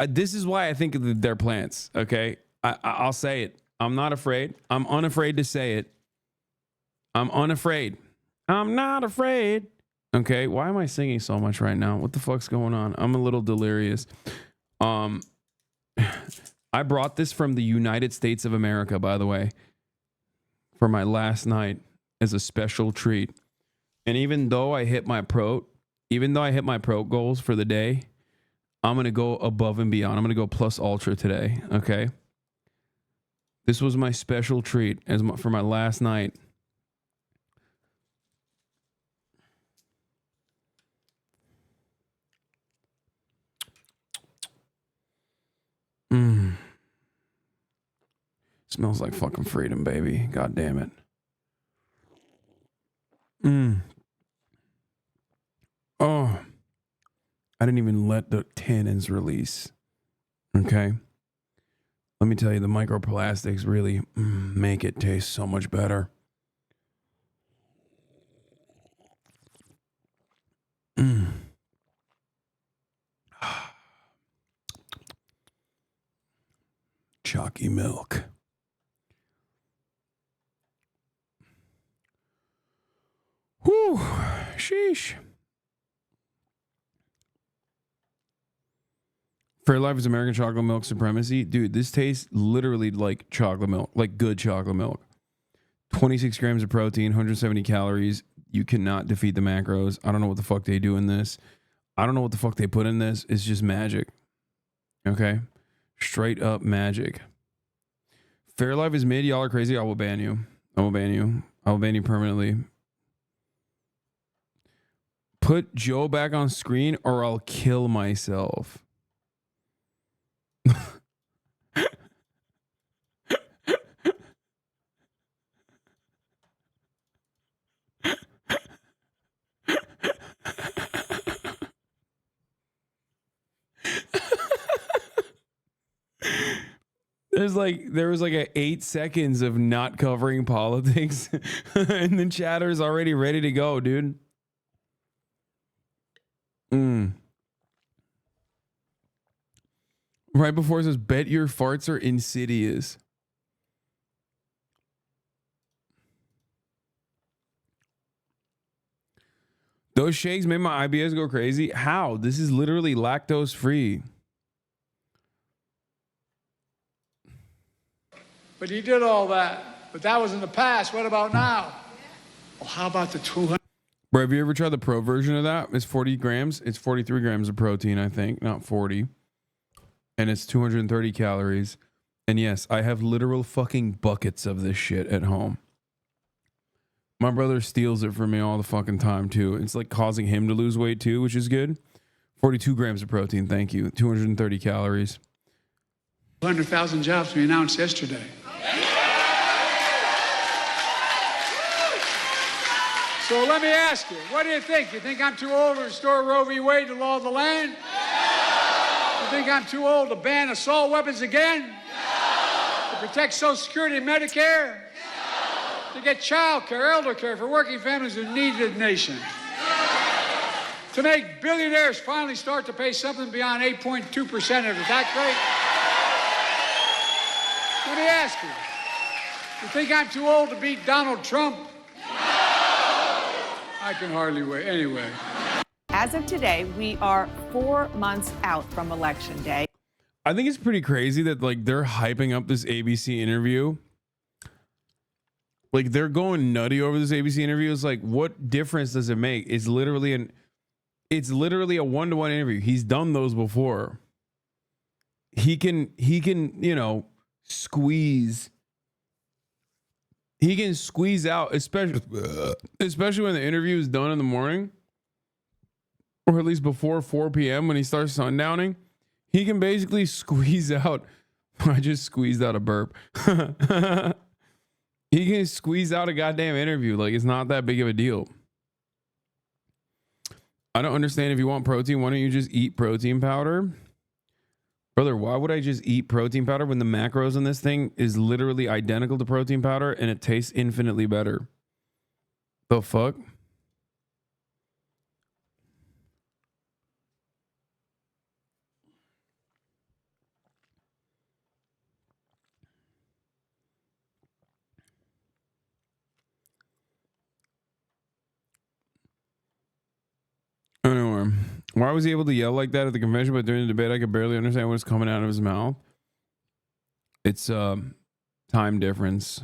This is why I think they're plants, okay? I'll say it. I'm not afraid. I'm unafraid to say it. I'm unafraid. I'm not afraid. Okay, why am I singing so much right now? What the fuck's going on? I'm a little delirious. I brought this from the United States of America, by the way, for my last night as a special treat. And even though I hit my pro goals for the day, I'm going to go above and beyond. I'm going to go plus ultra today, okay? This was my special treat for my last night. Smells like fucking freedom, baby. God damn it. Oh. I didn't even let the tannins release. Okay. Let me tell you, the microplastics really make it taste so much better. Chalky milk. Whew. Sheesh. Fairlife is American chocolate milk supremacy. Dude, this tastes literally like chocolate milk, like good chocolate milk. 26 grams of protein, 170 calories. You cannot defeat the macros. I don't know what the fuck they do in this. I don't know what the fuck they put in this. It's just magic. Okay? Straight up magic. Fairlife is mid. Y'all are crazy. I will ban you. I will ban you. I will ban you permanently. Put Joe back on screen or I'll kill myself. There was like a 8 seconds of not covering politics, and then chatter's already ready to go, dude. Right before it says, bet your farts are insidious. Those shakes made my IBS go crazy. How? This is literally lactose free. But he did all that. But that was in the past. What about now? Well, how about the 200? Bro, have you ever tried the pro version of that? It's 40 grams. It's 43 grams of protein, I think, not 40. And it's 230 calories. And yes, I have literal fucking buckets of this shit at home. My brother steals it from me all the fucking time, too. It's like causing him to lose weight, too, which is good. 42 grams of protein, thank you. 230 calories. 200,000 jobs we announced yesterday. So let me ask you, what do you think? You think I'm too old to restore Roe v. Wade, the law of the land? You think I'm too old to ban assault weapons again? To protect Social Security and Medicare? To get child care, elder care for working families who need the nation? To make billionaires finally start to pay something beyond 8.2% of the tax rate? Let me ask you, you think I'm too old to beat Donald Trump? I can hardly wait. Anyway. As of today, we are 4 months out from Election Day. I think it's pretty crazy that like they're hyping up this ABC interview. Like they're going nutty over this ABC interview. It's like, what difference does it make? It's literally a one-to-one interview. He's done those before. He can, you know, squeeze. He can squeeze out, especially when the interview is done in the morning, or at least before 4 p.m. when he starts sundowning. He can basically squeeze out. I just squeezed out a burp. He can squeeze out a goddamn interview. Like, it's not that big of a deal. I don't understand. If you want protein, why don't you just eat protein powder? Brother, why would I just eat protein powder when the macros in this thing is literally identical to protein powder and it tastes infinitely better? The fuck? Anyway, why was he able to yell like that at the convention, but during the debate I could barely understand what was coming out of his mouth? It's time difference.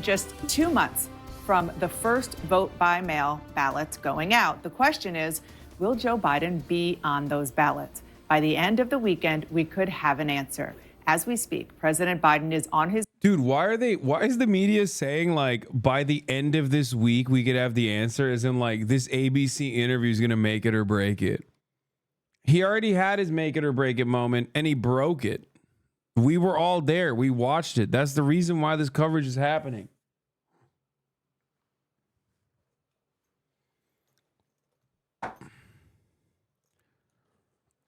Just 2 months from the first vote by mail ballots going out. The question is, will Joe Biden be on those ballots? By the end of the weekend, we could have an answer. As we speak, President Biden is on his... Dude, why is the media saying like by the end of this week we could have the answer, as in like this ABC interview is going to make it or break it? He already had his make it or break it moment and he broke it. We were all there. We watched it. That's the reason why this coverage is happening.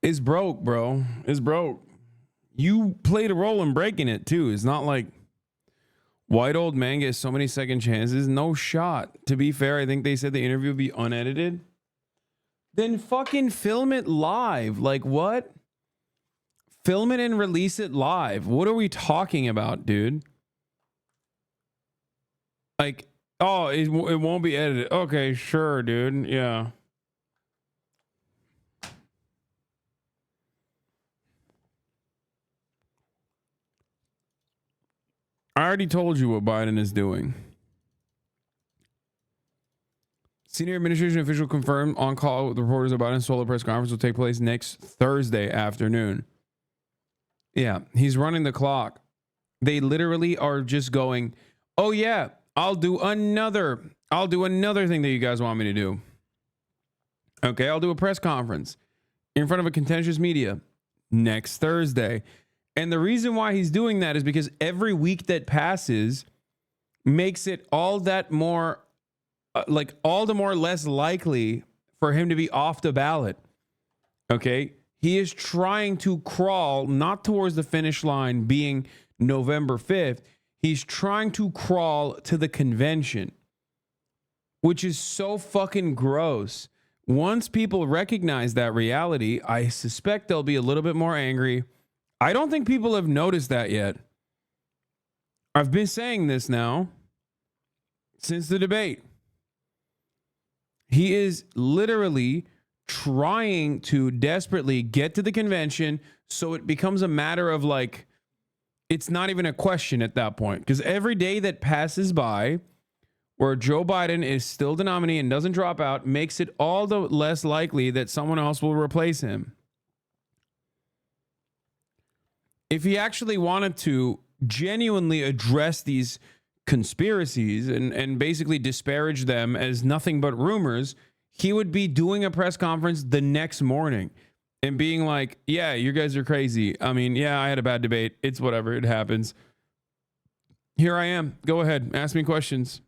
It's broke, bro. It's broke. You played a role in breaking it too. It's not like white old man gets so many second chances. No shot. To be fair, I think they said the interview would be unedited. Then fucking film it live. Like what? Film it and release it live. What are we talking about, dude? Like, oh, it won't be edited. Okay, sure, dude. Yeah. I already told you what Biden is doing. Senior administration official confirmed on call with reporters that Biden's solo press conference will take place next Thursday afternoon. Yeah, he's running the clock. They literally are just going, oh yeah, I'll do another thing that you guys want me to do. Okay, I'll do a press conference in front of a contentious media next Thursday. And the reason why he's doing that is because every week that passes makes it all that more, all the more less likely for him to be off the ballot. Okay. He is trying to crawl not towards the finish line being November 5th. He's trying to crawl to the convention, which is so fucking gross. Once people recognize that reality, I suspect they'll be a little bit more angry. I don't think people have noticed that yet. I've been saying this now since the debate. He is literally trying to desperately get to the convention so it becomes a matter of like, it's not even a question at that point. Because every day that passes by where Joe Biden is still the nominee and doesn't drop out makes it all the less likely that someone else will replace him. If he actually wanted to genuinely address these conspiracies and basically disparage them as nothing but rumors, he would be doing a press conference the next morning and being like, yeah, you guys are crazy. I mean, yeah, I had a bad debate. It's whatever. It happens. Here I am. Go ahead. Ask me questions.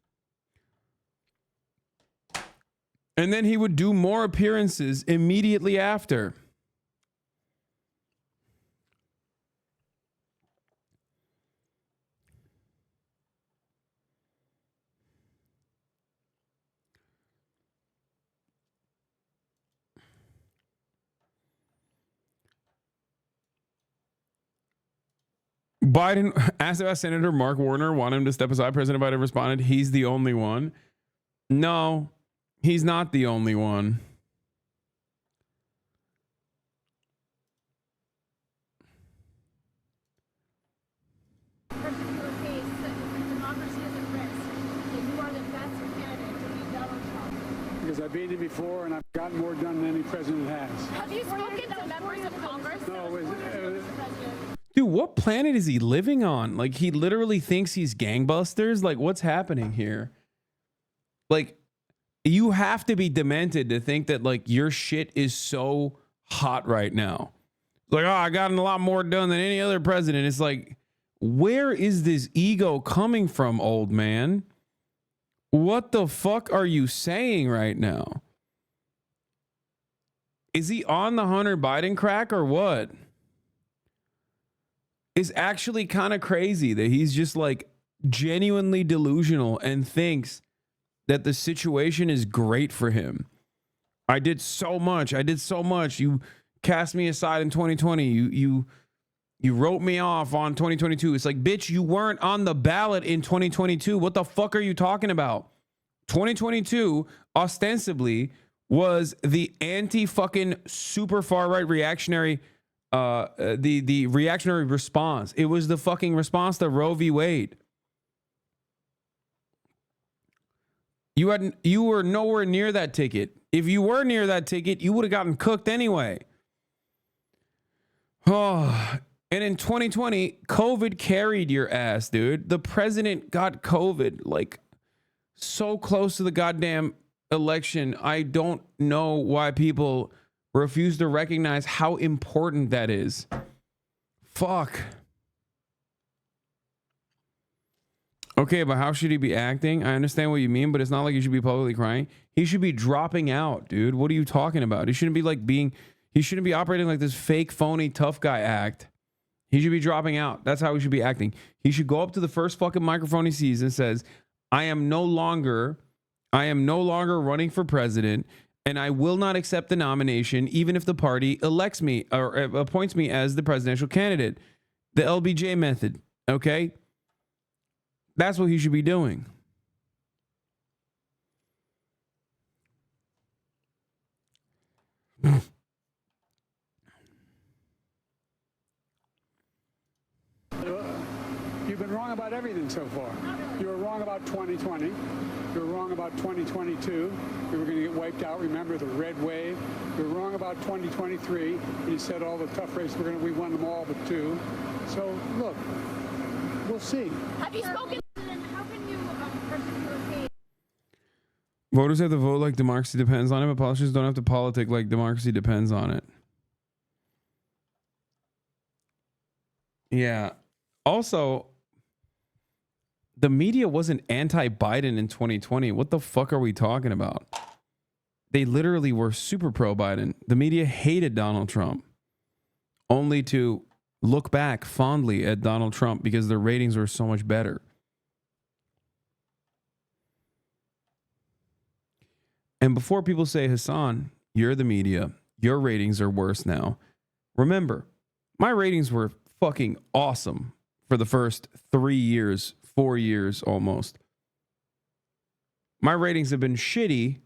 And then he would do more appearances immediately after. Biden asked about Senator Mark Warner, want him to step aside. President Biden responded, he's the only one. No, he's not the only one. Because I've beaten him before and I've gotten more done than any president has. Have you spoken to members of Congress? No, Dude, what planet is he living on? Like, he literally thinks he's gangbusters? Like, what's happening here? Like, you have to be demented to think that, like, your shit is so hot right now. Like, oh, I got a lot more done than any other president. It's like, where is this ego coming from, old man? What the fuck are you saying right now? Is he on the Hunter Biden crack or what? It's actually kind of crazy that he's just like genuinely delusional and thinks that the situation is great for him. I did so much. You cast me aside in 2020. You wrote me off on 2022. It's like, bitch, you weren't on the ballot in 2022. What the fuck are you talking about? 2022 ostensibly was the anti-fucking super far-right reactionary the reactionary response. It was the fucking response to Roe v. Wade. You were nowhere near that ticket. If you were near that ticket, you would have gotten cooked anyway. Oh, and in 2020, COVID carried your ass, dude. The president got COVID like so close to the goddamn election. I don't know why people refuse to recognize how important that is. Fuck. Okay, but how should he be acting? I understand what you mean, but it's not like he should be publicly crying. He should be dropping out, dude. What are you talking about? He shouldn't be like he shouldn't be operating like this fake, phony, tough guy act. He should be dropping out. That's how he should be acting. He should go up to the first fucking microphone he sees and says, I am no longer running for president. And I will not accept the nomination, even if the party elects me or appoints me as the presidential candidate. The LBJ method, okay? That's what he should be doing. You've been wrong about everything so far. You were wrong about 2020. You were wrong about 2022. We were going to get wiped out. Remember the red wave. You were wrong about 2023. And you said all the tough races we won them all but two. So look, we'll see. Have you spoken? How can you personally? Voters have to vote like democracy depends on it, but politicians don't have to politic like democracy depends on it. Yeah. Also, the media wasn't anti-Biden in 2020. What the fuck are we talking about? They literally were super pro-Biden. The media hated Donald Trump. only to look back fondly at Donald Trump because their ratings were so much better. And before people say, Hasan, you're the media, your ratings are worse now. Remember, my ratings were fucking awesome for the first 3 years, 4 years almost. My ratings have been shitty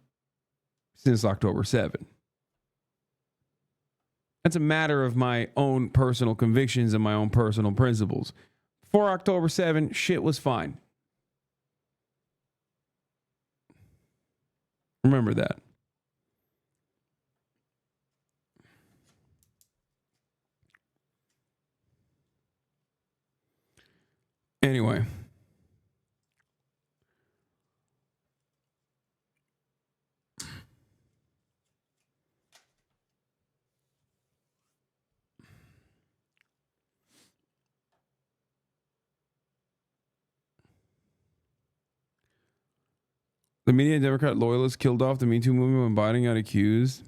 since October 7. That's a matter of my own personal convictions and my own personal principles. Before October 7, shit was fine. Remember that. Anyway. The media and Democrat loyalists killed off the Me Too movement when Biden got accused.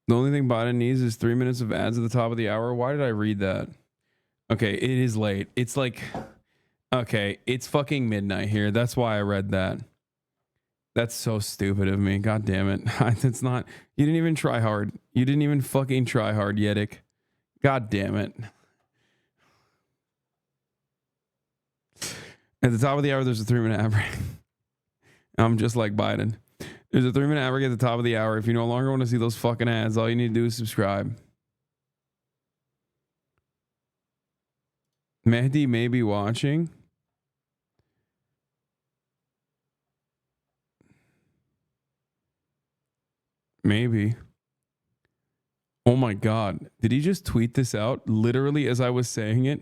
The only thing Biden needs is 3 minutes of ads at the top of the hour. Why did I read that? Okay, it is late. It's like, okay, it's fucking midnight here. That's why I read that. That's so stupid of me. God damn it. It's not, you didn't even try hard. You didn't even fucking try hard, Yedick. God damn it. At the top of the hour, there's a 3-minute ad break. I'm just like Biden. There's a 3-minute ad break at the top of the hour. If you no longer want to see those fucking ads, all you need to do is subscribe. Mehdi may be watching. Maybe. Oh my God. Did he just tweet this out literally as I was saying it?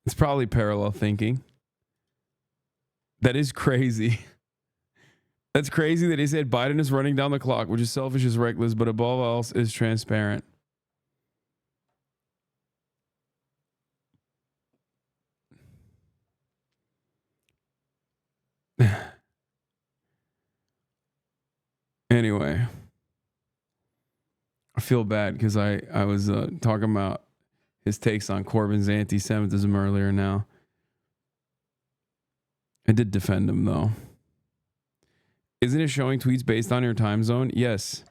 It's probably parallel thinking. That is crazy. That's crazy that he said Biden is running down the clock, which is selfish, is reckless, but above all else is transparent. Anyway, I feel bad because I was talking about his takes on Corbyn's anti-Semitism earlier now. I did defend him, though. Isn't it showing tweets based on your time zone? Yes.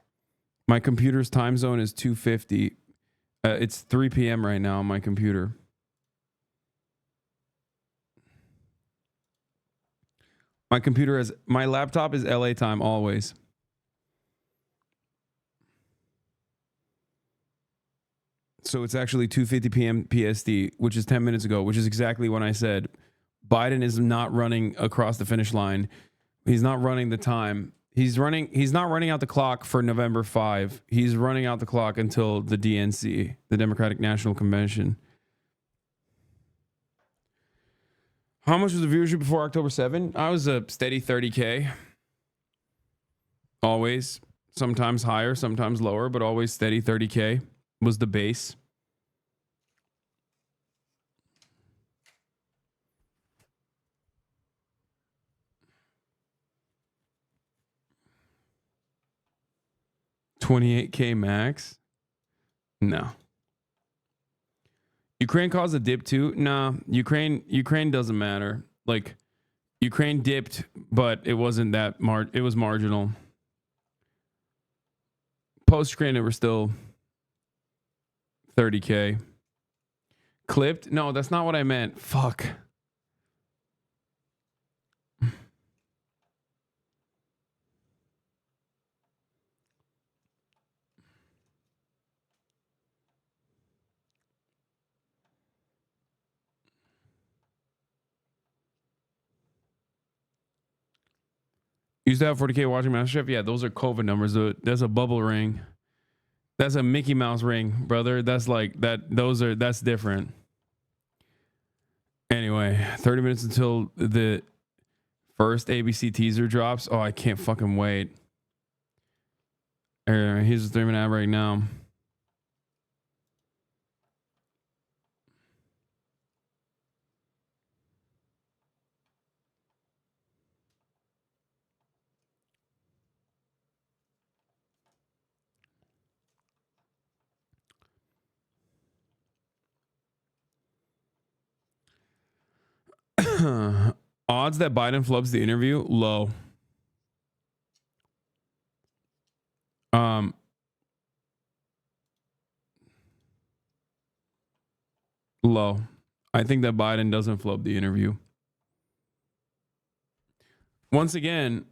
My computer's time zone is 2:50. It's 3 p.m. right now on my computer. My laptop is LA time always. So it's actually 2:50 p.m. PST, which is 10 minutes ago, which is exactly when I said Biden is not running across the finish line. He's not running the time. He's not running out the clock for November 5. He's running out the clock until the DNC, the Democratic National Convention. How much was the viewership before October 7? I was a steady 30K. Always. Sometimes higher, sometimes lower, but always steady 30K was the base. $28K max? No. Ukraine caused a dip too? Nah, Ukraine doesn't matter. Like, Ukraine dipped, but it wasn't that it was marginal. Post-Ukraine, it were still 30K. Clipped? No, that's not what I meant. Fuck. Used to have 40K watching MasterChef. Yeah, those are COVID numbers. That's a bubble ring. That's a Mickey Mouse ring, brother. That's like that. That's different. Anyway, 30 minutes until the first ABC teaser drops. Oh, I can't fucking wait. Here's the 3-minute ad right now. Odds that Biden flubs the interview, low. Low. I think that Biden doesn't flub the interview. Once again,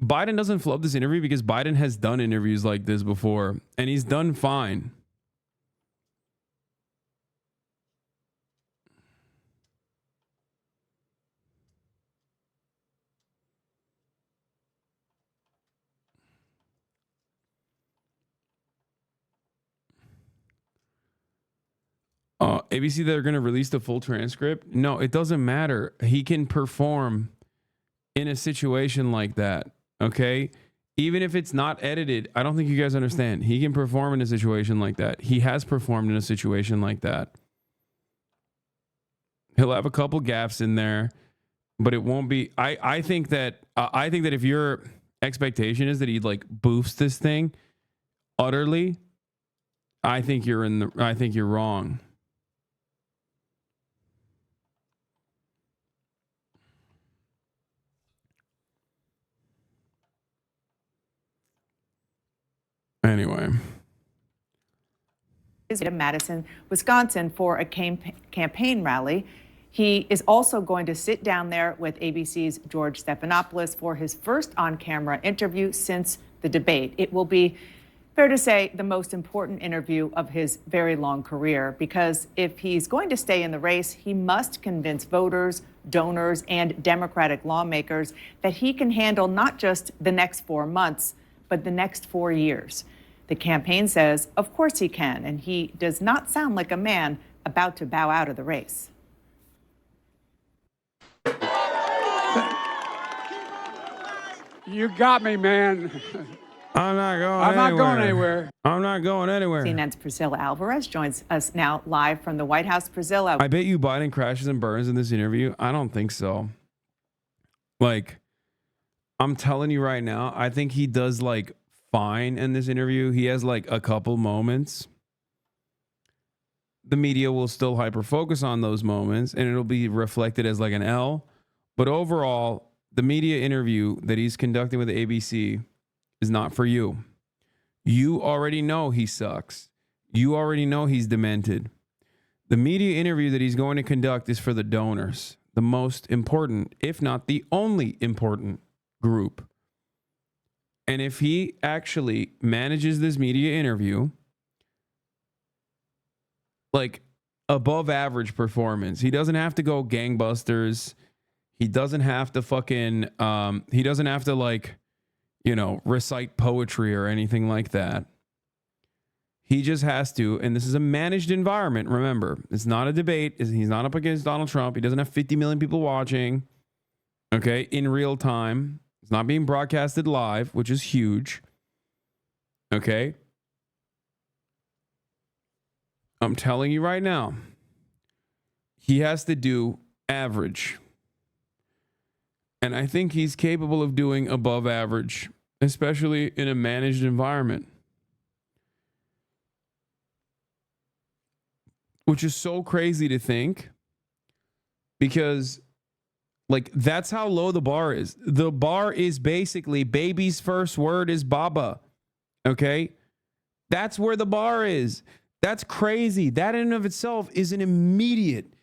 Biden doesn't flub this interview because Biden has done interviews like this before, and he's done fine. ABC, they're going to release the full transcript. No, it doesn't matter. He can perform in a situation like that. Okay. Even if it's not edited, I don't think you guys understand. He can perform in a situation like that. He has performed in a situation like that. He'll have a couple gaps in there, but it won't be. I think that if your expectation is that he like boofs this thing utterly, I think you're wrong. Anyway. In Madison, Wisconsin for a campaign rally. He is also going to sit down there with ABC's George Stephanopoulos for his first on-camera interview since the debate. It will be, fair to say, the most important interview of his very long career, because if he's going to stay in the race, he must convince voters, donors, and Democratic lawmakers that he can handle not just the next 4 months, but the next 4 years. The campaign says, of course he can, and he does not sound like a man about to bow out of the race. You got me, man. I'm not going anywhere. I'm not going anywhere. CNN's Priscilla Alvarez joins us now live from the White House. Priscilla. I bet you Biden crashes and burns in this interview. I don't think so. Like, I'm telling you right now, I think he does like fine in this interview. He has like a couple moments. The media will still hyper focus on those moments and it'll be reflected as like an L. But overall, the media interview that he's conducting with the ABC is not for you. You already know he sucks. You already know he's demented. The media interview that he's going to conduct is for the donors, the most important, if not the only important group. And if he actually manages this media interview, like above average performance, he doesn't have to go gangbusters. He doesn't have to fucking, he doesn't have to like, you know, recite poetry or anything like that. He just has to, and this is a managed environment. Remember, it's not a debate. He's not up against Donald Trump. He doesn't have 50 million people watching, okay, in real time. It's not being broadcasted live, which is huge. Okay. I'm telling you right now, he has to do average. And I think he's capable of doing above average, especially in a managed environment. Which is so crazy to think, because like, that's how low the bar is. The bar is basically baby's first word is Baba. Okay? That's where the bar is. That's crazy. That in and of itself is an immediate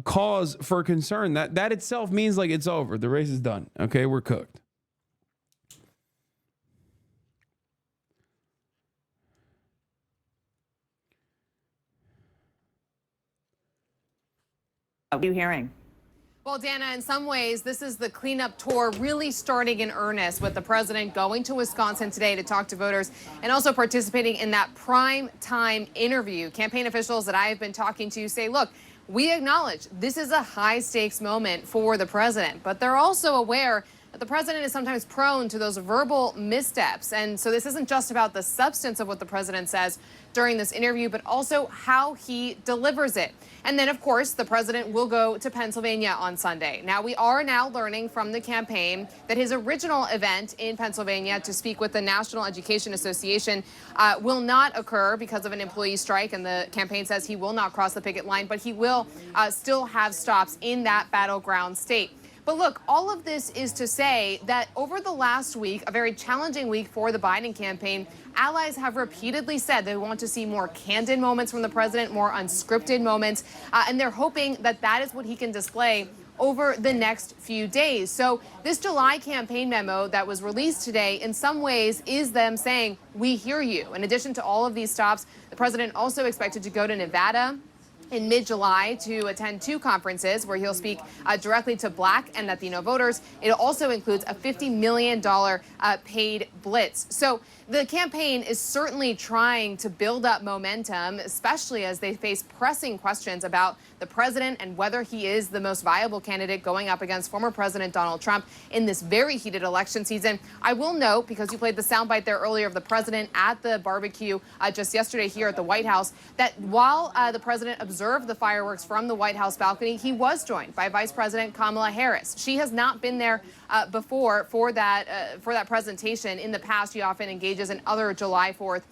cause for concern. That itself means like it's over. The race is done. Okay? We're cooked. What are you hearing? Well, Dana, in some ways, this is the cleanup tour really starting in earnest, with the president going to Wisconsin today to talk to voters and also participating in that prime time interview. Campaign officials that I have been talking to say, look, we acknowledge this is a high stakes moment for the president, but they're also aware that the president is sometimes prone to those verbal missteps. And so this isn't just about the substance of what the president says during this interview, but also how he delivers it. And then, of course, the president will go to Pennsylvania on Sunday. Now, we are now learning from the campaign that his original event in Pennsylvania to speak with the National Education Association will not occur because of an employee strike, and the campaign says he will not cross the picket line, but he will still have stops in that battleground state. But look, all of this is to say that over the last week, a very challenging week for the Biden campaign, allies have repeatedly said they want to see more candid moments from the president, more unscripted moments, and they're hoping that that is what he can display over the next few days. So this July campaign memo that was released today, in some ways, is them saying, we hear you. In addition to all of these stops, the president also expected to go to Nevada in mid-July to attend 2 conferences where he'll speak directly to Black and Latino voters. It also includes a $50 million paid blitz. So the campaign is certainly trying to build up momentum, especially as they face pressing questions about the president and whether he is the most viable candidate going up against former President Donald Trump in this very heated election season. I will note, because you played the soundbite there earlier of the president at the barbecue just yesterday here at the White House, that while the president observed the fireworks from the White House balcony, he was joined by Vice President Kamala Harris. She has not been there before for that presentation. In the past, she often engages in other July 4th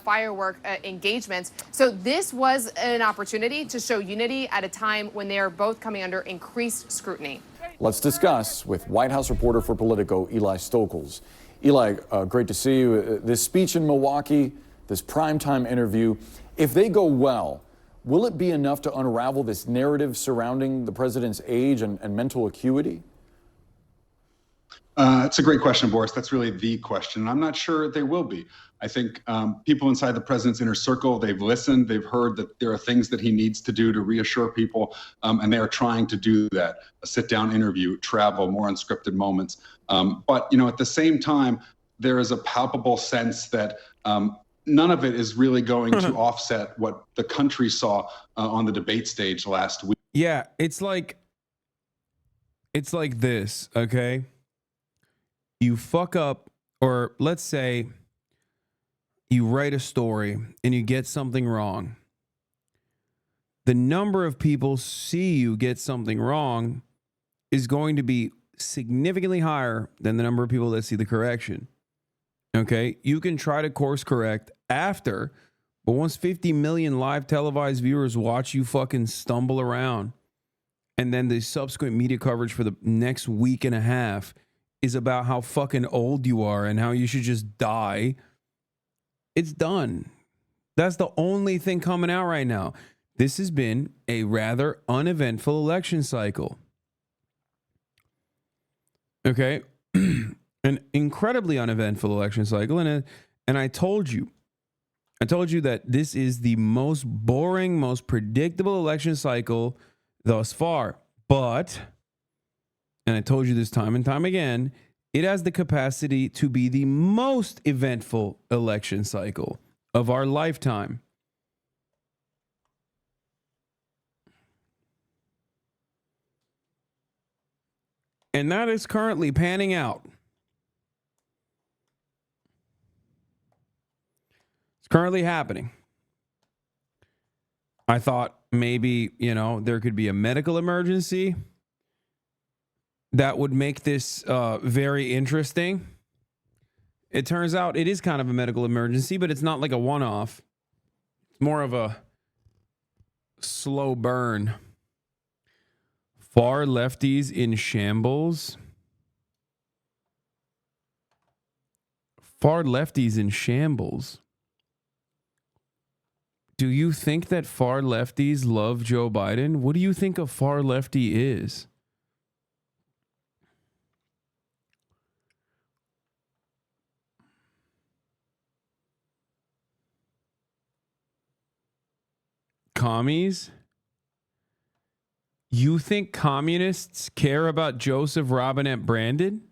firework engagements. So this was an opportunity to show unity at a time when they are both coming under increased scrutiny. Let's discuss with White House reporter for Politico, Eli Stokols. Eli, great to see you. This speech in Milwaukee, this primetime interview, if they go well, will it be enough to unravel this narrative surrounding the president's age and mental acuity? It's a great question, Boris. That's really the question. I'm not sure they will be. I think people inside the president's inner circle, they've listened, they've heard that there are things that he needs to do to reassure people, and they are trying to do that. A sit-down interview, travel, more unscripted moments. But, you know, at the same time, there is a palpable sense that none of it is really going to offset what the country saw on the debate stage last week. Yeah, it's like this, okay? You fuck up, or let's say you write a story and you get something wrong. The number of people see you get something wrong is going to be significantly higher than the number of people that see the correction. Okay? You can try to course correct after, but once 50 million live televised viewers watch you fucking stumble around, and then the subsequent media coverage for the next week and a half is about how fucking old you are and how you should just die, it's done. That's the only thing coming out right now. This has been a rather uneventful election cycle. Okay? An incredibly uneventful election cycle. And I told you that this is the most boring, most predictable election cycle thus far. But, and I told you this time and time again, it has the capacity to be the most eventful election cycle of our lifetime. And that is currently panning out. It's currently happening. I thought maybe, you know, there could be a medical emergency that would make this very interesting. It turns out it is kind of a medical emergency, but it's not like a one-off. It's more of a slow burn. Far lefties in shambles. Far lefties in shambles. Do you think that far lefties love Joe Biden? What do you think a far lefty is? Commies? You think communists care about Joseph Robinette Brandon?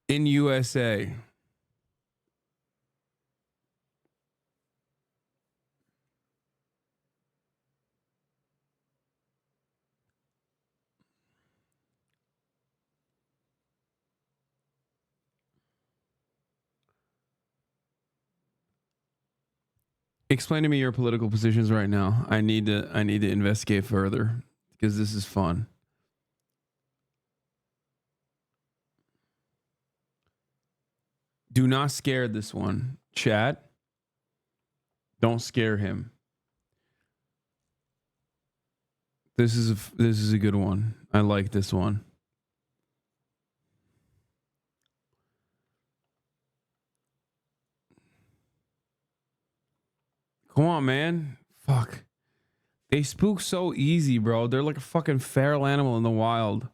In USA. Explain to me your political positions right now. I need to investigate further because this is fun. Do not scare this one, chat. Don't scare him. This is a good one. I like this one. Come on, man. Fuck. They spook so easy, bro. They're like a fucking feral animal in the wild.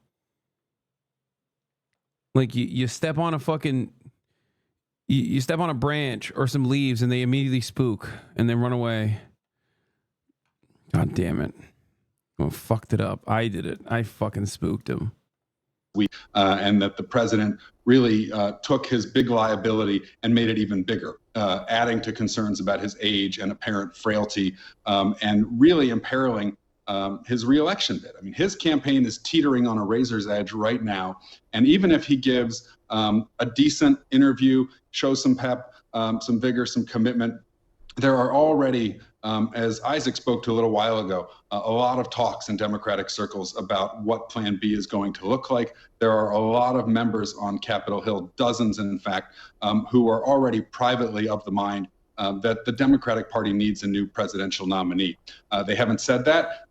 Like you step on a fucking you step on a branch or some leaves and they immediately spook and then run away. God damn it. Oh, fucked it up. I did it. I fucking spooked him. And that the president really took his big liability and made it even bigger, adding to concerns about his age and apparent frailty, and really imperiling his reelection bid. I mean, his campaign is teetering on a razor's edge right now. And even if he gives a decent interview, shows some pep, some vigor, some commitment, there are already, as Isaac spoke to a little while ago, a lot of talks in Democratic circles about what Plan B is going to look like. There are a lot of members on Capitol Hill, dozens in fact, who are already privately of the mind that the Democratic Party needs a new presidential nominee. They haven't said that.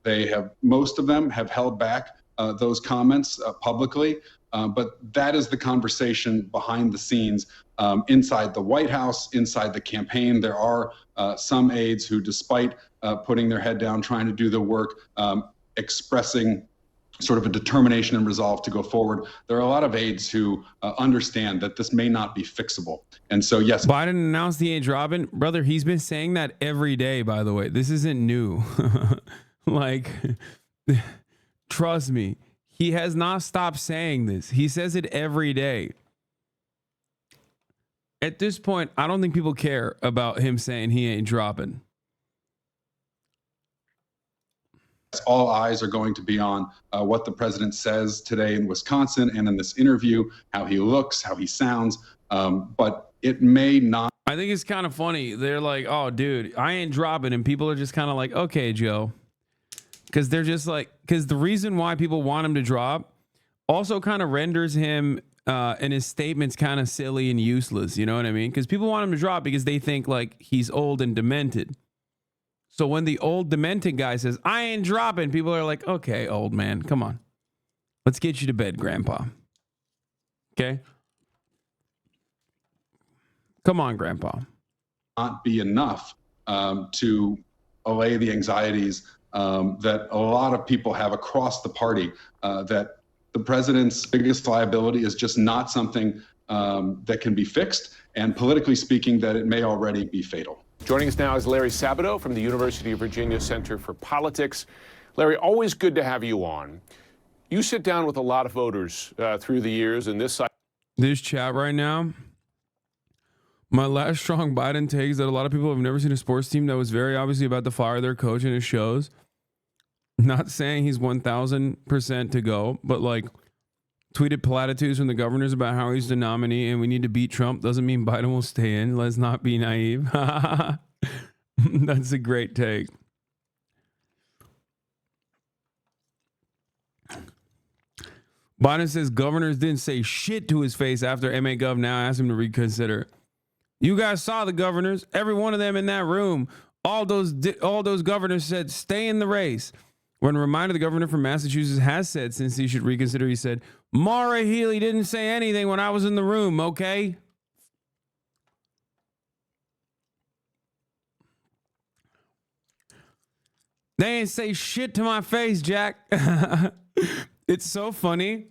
Most of them have held back those comments publicly. But that is the conversation behind the scenes inside the White House, inside the campaign. There are some aides who, despite putting their head down, trying to do the work, expressing sort of a determination and resolve to go forward. There are a lot of aides who understand that this may not be fixable. And so, yes. Biden announced the age Robin. Brother, he's been saying that every day, by the way. This isn't new. Like, trust me. He has not stopped saying this. He says it every day. At this point, I don't think people care about him saying he ain't dropping. All eyes are going to be on what the president says today in Wisconsin and in this interview, how he looks, how he sounds. But it may not. I think it's kind of funny. They're like, oh, dude, I ain't dropping. And people are just kind of like, okay, Joe. Because they're just like, because the reason why people want him to drop also kind of renders him and his statements kind of silly and useless. You know what I mean? Because people want him to drop because they think like he's old and demented. So when the old demented guy says, I ain't dropping, people are like, okay, old man, come on. Let's get you to bed, grandpa. Okay? Come on, grandpa. Not be enough to allay the anxieties that a lot of people have across the party, that the president's biggest liability is just not something that can be fixed, and politically speaking, that it may already be fatal. Joining us now is Larry Sabato from the University of Virginia Center for Politics. Larry, always good to have you on. You sit down with a lot of voters through the years, and this chat right now, my last strong Biden take is that a lot of people have never seen a sports team that was very obviously about to fire their coach, and it shows. Not saying he's 1,000% to go, but like tweeted platitudes from the governors about how he's the nominee and we need to beat Trump doesn't mean Biden will stay in. Let's not be naive. That's a great take. Biden says governors didn't say shit to his face after MA Gov now asked him to reconsider. You guys saw the governors, every one of them in that room. All those governors said stay in the race. When a reminder, the governor from Massachusetts has said since he should reconsider, he said, Maura Healey didn't say anything when I was in the room, okay? They ain't say shit to my face, Jack. It's so funny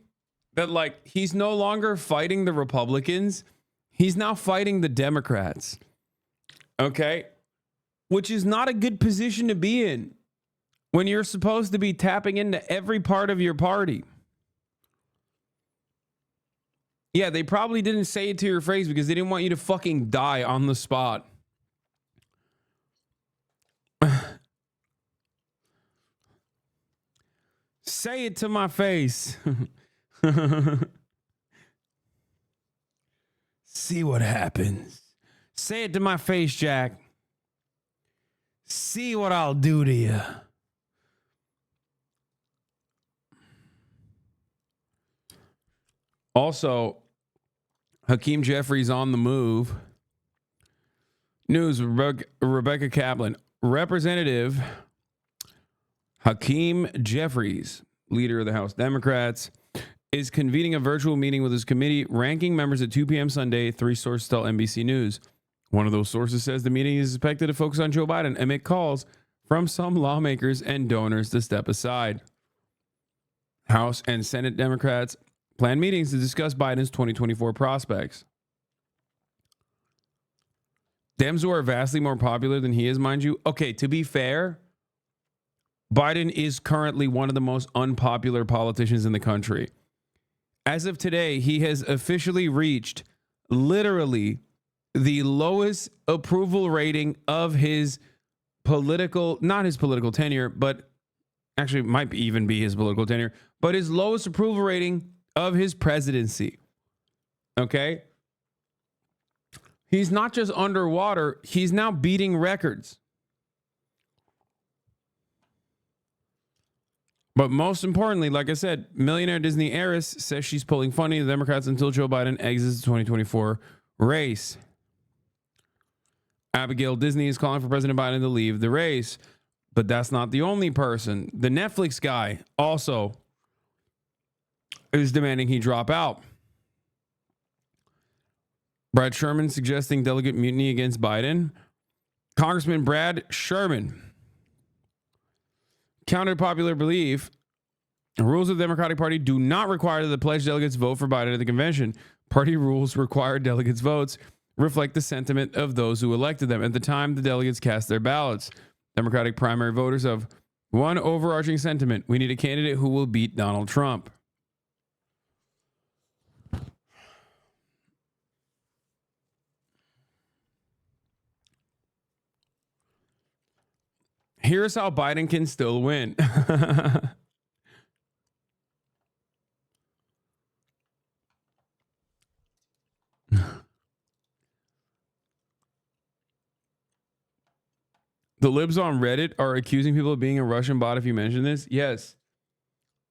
that, like, he's no longer fighting the Republicans. He's now fighting the Democrats, okay? Which is not a good position to be in when you're supposed to be tapping into every part of your party. Yeah, they probably didn't say it to your face because they didn't want you to fucking die on the spot. Say it to my face. See what happens. Say it to my face, Jack. See what I'll do to you. Also, Hakeem Jeffries on the move. News, Rebecca Kaplan. Representative Hakeem Jeffries, leader of the House Democrats, is convening a virtual meeting with his committee ranking members at 2 p.m. Sunday, 3 sources tell NBC News. One of those sources says the meeting is expected to focus on Joe Biden and make calls from some lawmakers and donors to step aside. House and Senate Democrats plan meetings to discuss Biden's 2024 prospects. Dems who are vastly more popular than he is, mind you. Okay, to be fair, Biden is currently one of the most unpopular politicians in the country. As of today, he has officially reached literally the lowest approval rating of his political, not his political tenure, but actually it might even be his political tenure, but his lowest approval rating of his presidency. Okay? He's not just underwater, he's now beating records. But most importantly, like I said, millionaire Disney heiress says she's pulling funny to the Democrats until Joe Biden exits the 2024 race. Abigail Disney is calling for President Biden to leave the race. But that's not the only person. The Netflix guy also is demanding he drop out. Brad Sherman suggesting delegate mutiny against Biden. Congressman Brad Sherman. Counter popular belief, rules of the Democratic Party do not require that the pledged delegates vote for Biden at the convention. Party rules require delegates' votes reflect the sentiment of those who elected them at the time the delegates cast their ballots. Democratic primary voters have one overarching sentiment. We need a candidate who will beat Donald Trump. Here's how Biden can still win. The libs on Reddit are accusing people of being a Russian bot if you mention this. Yes.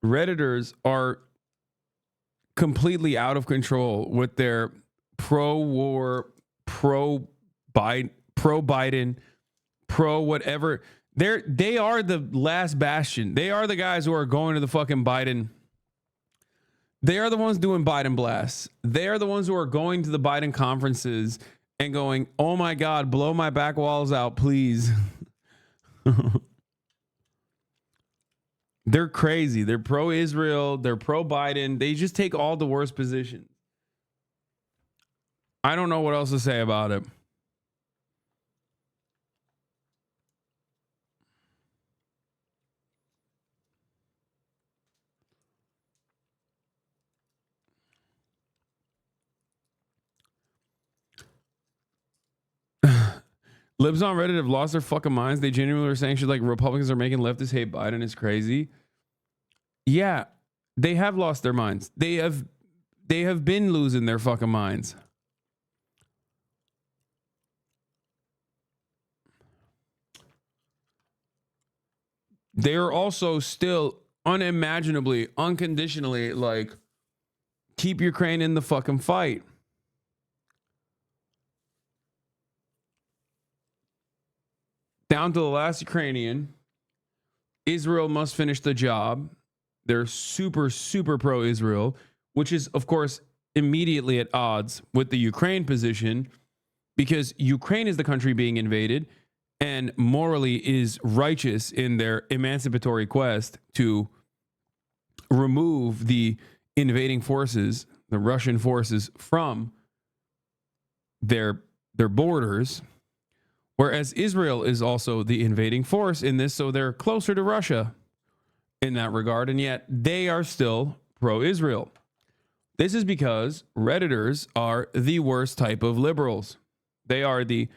Redditors are completely out of control with their pro-war, pro-Biden, pro-whatever. They are the last bastion. They are the guys who are going to the fucking Biden. They are the ones doing Biden blasts. They are the ones who are going to the Biden conferences and going, oh my God, blow my back walls out, please. They're crazy. They're pro-Israel. They're pro-Biden. They just take all the worst positions. I don't know what else to say about it. Libs on Reddit have lost their fucking minds. They genuinely are saying shit like Republicans are making leftists hate Biden. It's crazy. Yeah, they have lost their minds. They have been losing their fucking minds. They are also still unimaginably, unconditionally like, keep Ukraine in the fucking fight. Down to the last Ukrainian. Israel must finish the job. They're super, super pro-Israel, which is, of course, immediately at odds with the Ukraine position because Ukraine is the country being invaded and morally is righteous in their emancipatory quest to remove the invading forces, the Russian forces, from their borders. Whereas Israel is also the invading force in this, so they're closer to Russia in that regard, and yet they are still pro-Israel. This is because Redditors are the worst type of liberals. They are the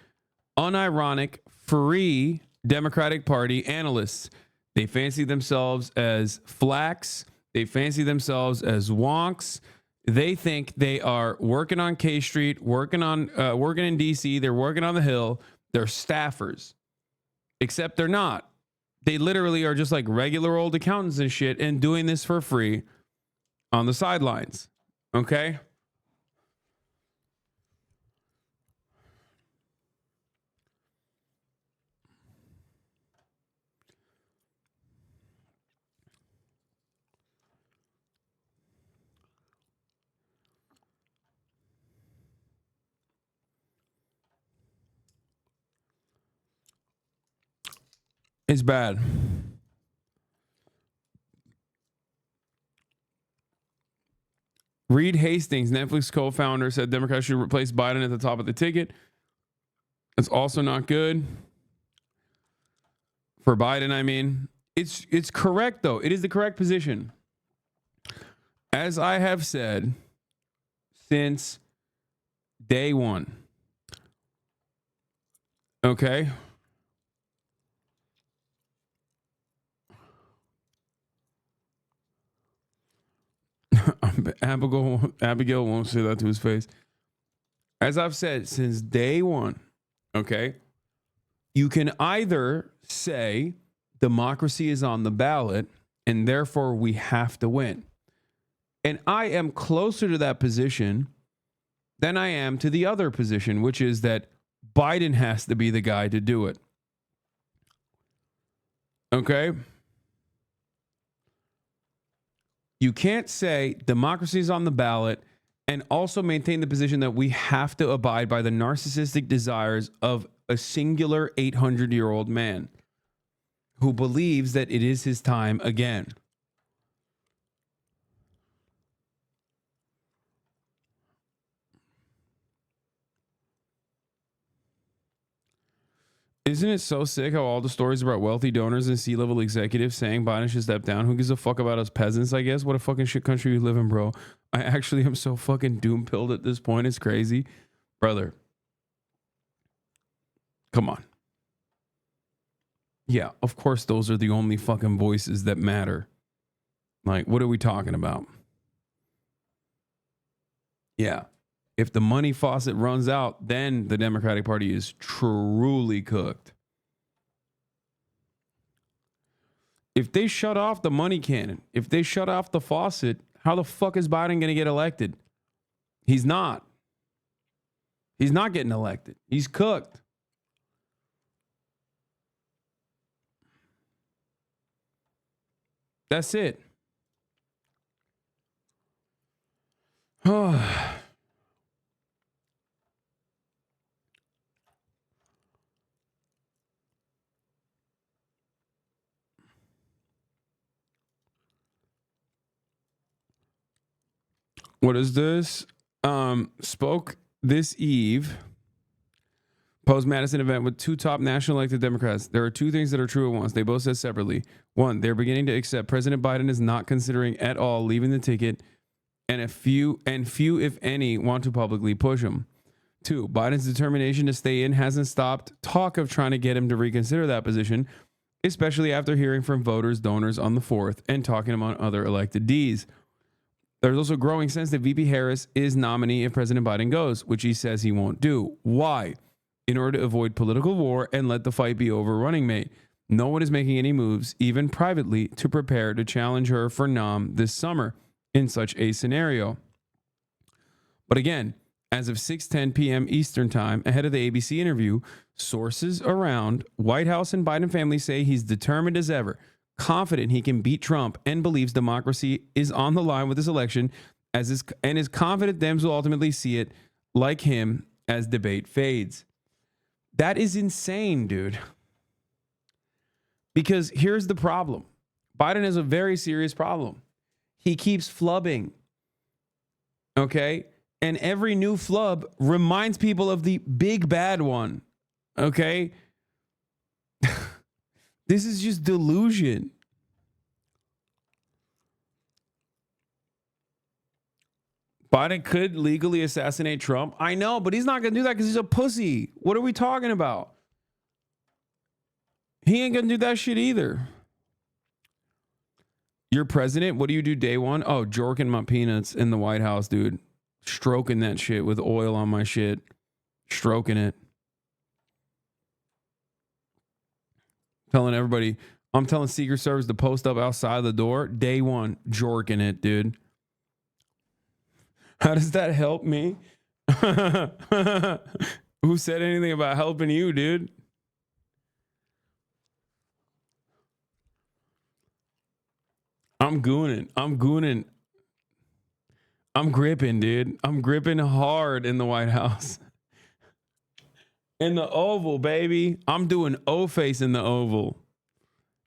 unironic, free Democratic Party analysts. They fancy themselves as flacks. They fancy themselves as wonks. They think they are working on K Street, working in DC. They're working on the Hill. They're staffers. Except they're not. They literally are just like regular old accountants and shit and doing this for free on the sidelines. Okay? It's bad. Reed Hastings, Netflix co-founder, said Democrats should replace Biden at the top of the ticket. That's also not good. For Biden, I mean. It's correct, though. It is the correct position. As I have said since day one. Okay? Abigail won't say that to his face. As I've said since day one, okay, you can either say democracy is on the ballot and therefore we have to win. And I am closer to that position than I am to the other position, which is that Biden has to be the guy to do it. Okay? You can't say democracy is on the ballot and also maintain the position that we have to abide by the narcissistic desires of a singular 800-year-old man who believes that it is his time again. Isn't it so sick how all the stories about wealthy donors and C-level executives saying Biden should step down? Who gives a fuck about us peasants, I guess? What a fucking shit country you live in, bro. I actually am so fucking doom-pilled at this point. It's crazy. Brother. Come on. Yeah, of course those are the only fucking voices that matter. Like, what are we talking about? Yeah. If the money faucet runs out, then the Democratic Party is truly cooked. If they shut off the money cannon, if they shut off the faucet, how the fuck is Biden going to get elected? He's not. He's not getting elected. He's cooked. That's it. What is this? Spoke this eve. Post-Madison event with two top national elected Democrats. There are two things that are true at once. They both said separately. One, they're beginning to accept President Biden is not considering at all leaving the ticket, and few, if any, want to publicly push him. Two, Biden's determination to stay in hasn't stopped talk of trying to get him to reconsider that position, especially after hearing from voters, donors on the 4th, and talking among other elected Ds. There's also a growing sense that VP Harris is nominee if President Biden goes, which he says he won't do. Why? In order to avoid political war and let the fight be over running mate. No one is making any moves, even privately, to prepare to challenge her for nom this summer in such a scenario. But again, as of 6:10 p.m. Eastern Time, ahead of the ABC interview, sources around White House and Biden family say he's determined as ever, confident he can beat Trump, and believes democracy is on the line with this election, and is confident Dems will ultimately see it, like him, as debate fades. That is insane, dude. Because here's the problem. Biden has a very serious problem. He keeps flubbing. Okay? And every new flub reminds people of the big bad one. Okay? This is just delusion. Biden could legally assassinate Trump. I know, but he's not going to do that because he's a pussy. What are we talking about? He ain't going to do that shit either. You're president. What do you do day one? Oh, jorking my peanuts in the White House, dude. Stroking that shit with oil on my shit. Stroking it. Telling everybody, I'm telling Secret Service to post up outside the door. Day one, jorking it, dude. How does that help me? Who said anything about helping you, dude? I'm gooning. I'm gooning. I'm gripping, dude. I'm gripping hard in the White House. In the Oval, baby. I'm doing O-face in the Oval.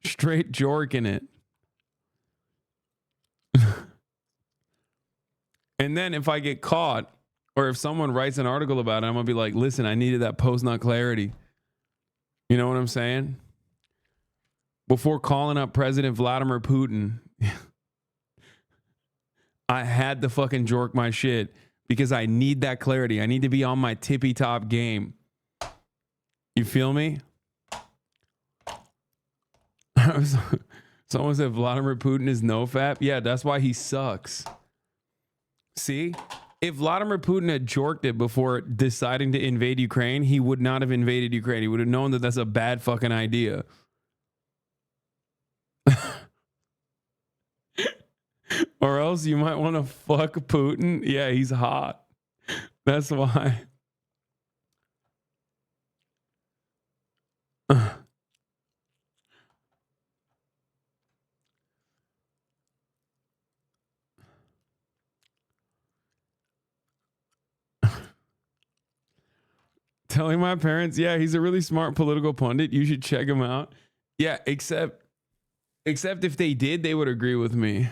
Straight jorking it. And then if I get caught, or if someone writes an article about it, I'm going to be like, listen, I needed that post nut clarity. You know what I'm saying? Before calling up President Vladimir Putin, I had to fucking jork my shit because I need that clarity. I need to be on my tippy top game. You feel me? Someone said Vladimir Putin is no fap. Yeah, that's why he sucks. See? If Vladimir Putin had jorked it before deciding to invade Ukraine, he would not have invaded Ukraine. He would have known that that's a bad fucking idea. Or else you might want to fuck Putin. Yeah, he's hot. That's why. Telling my parents, yeah, he's a really smart political pundit. You should check him out. Yeah, except if they did, they would agree with me.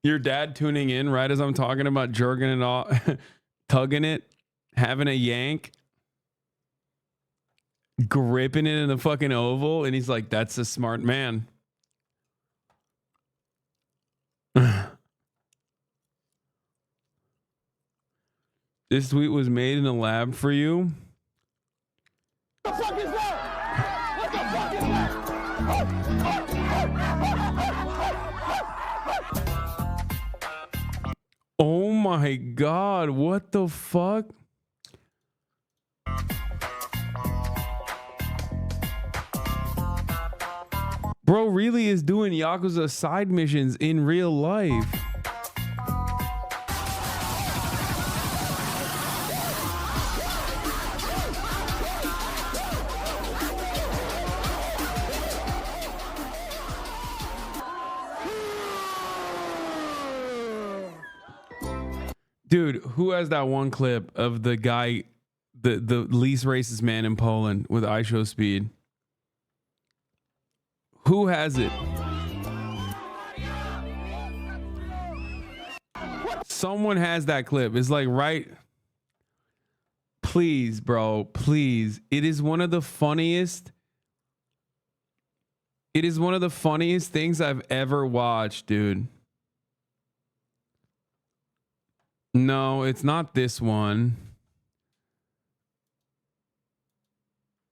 Your dad tuning in right as I'm talking about jerking it off, tugging it, having a yank, gripping it in the fucking Oval, and he's like, that's a smart man. This tweet was made in a lab for you. What the fuck is that? What the fuck is that? Oh my God, what the fuck? Bro really is doing Yakuza side missions in real life. Dude, who has that one clip of the guy, the least racist man in Poland with ISO speed? Who has it? Someone has that clip. It's like, right? Please, bro, please. It is one of the funniest. It is one of the funniest things I've ever watched, dude. No, it's not this one.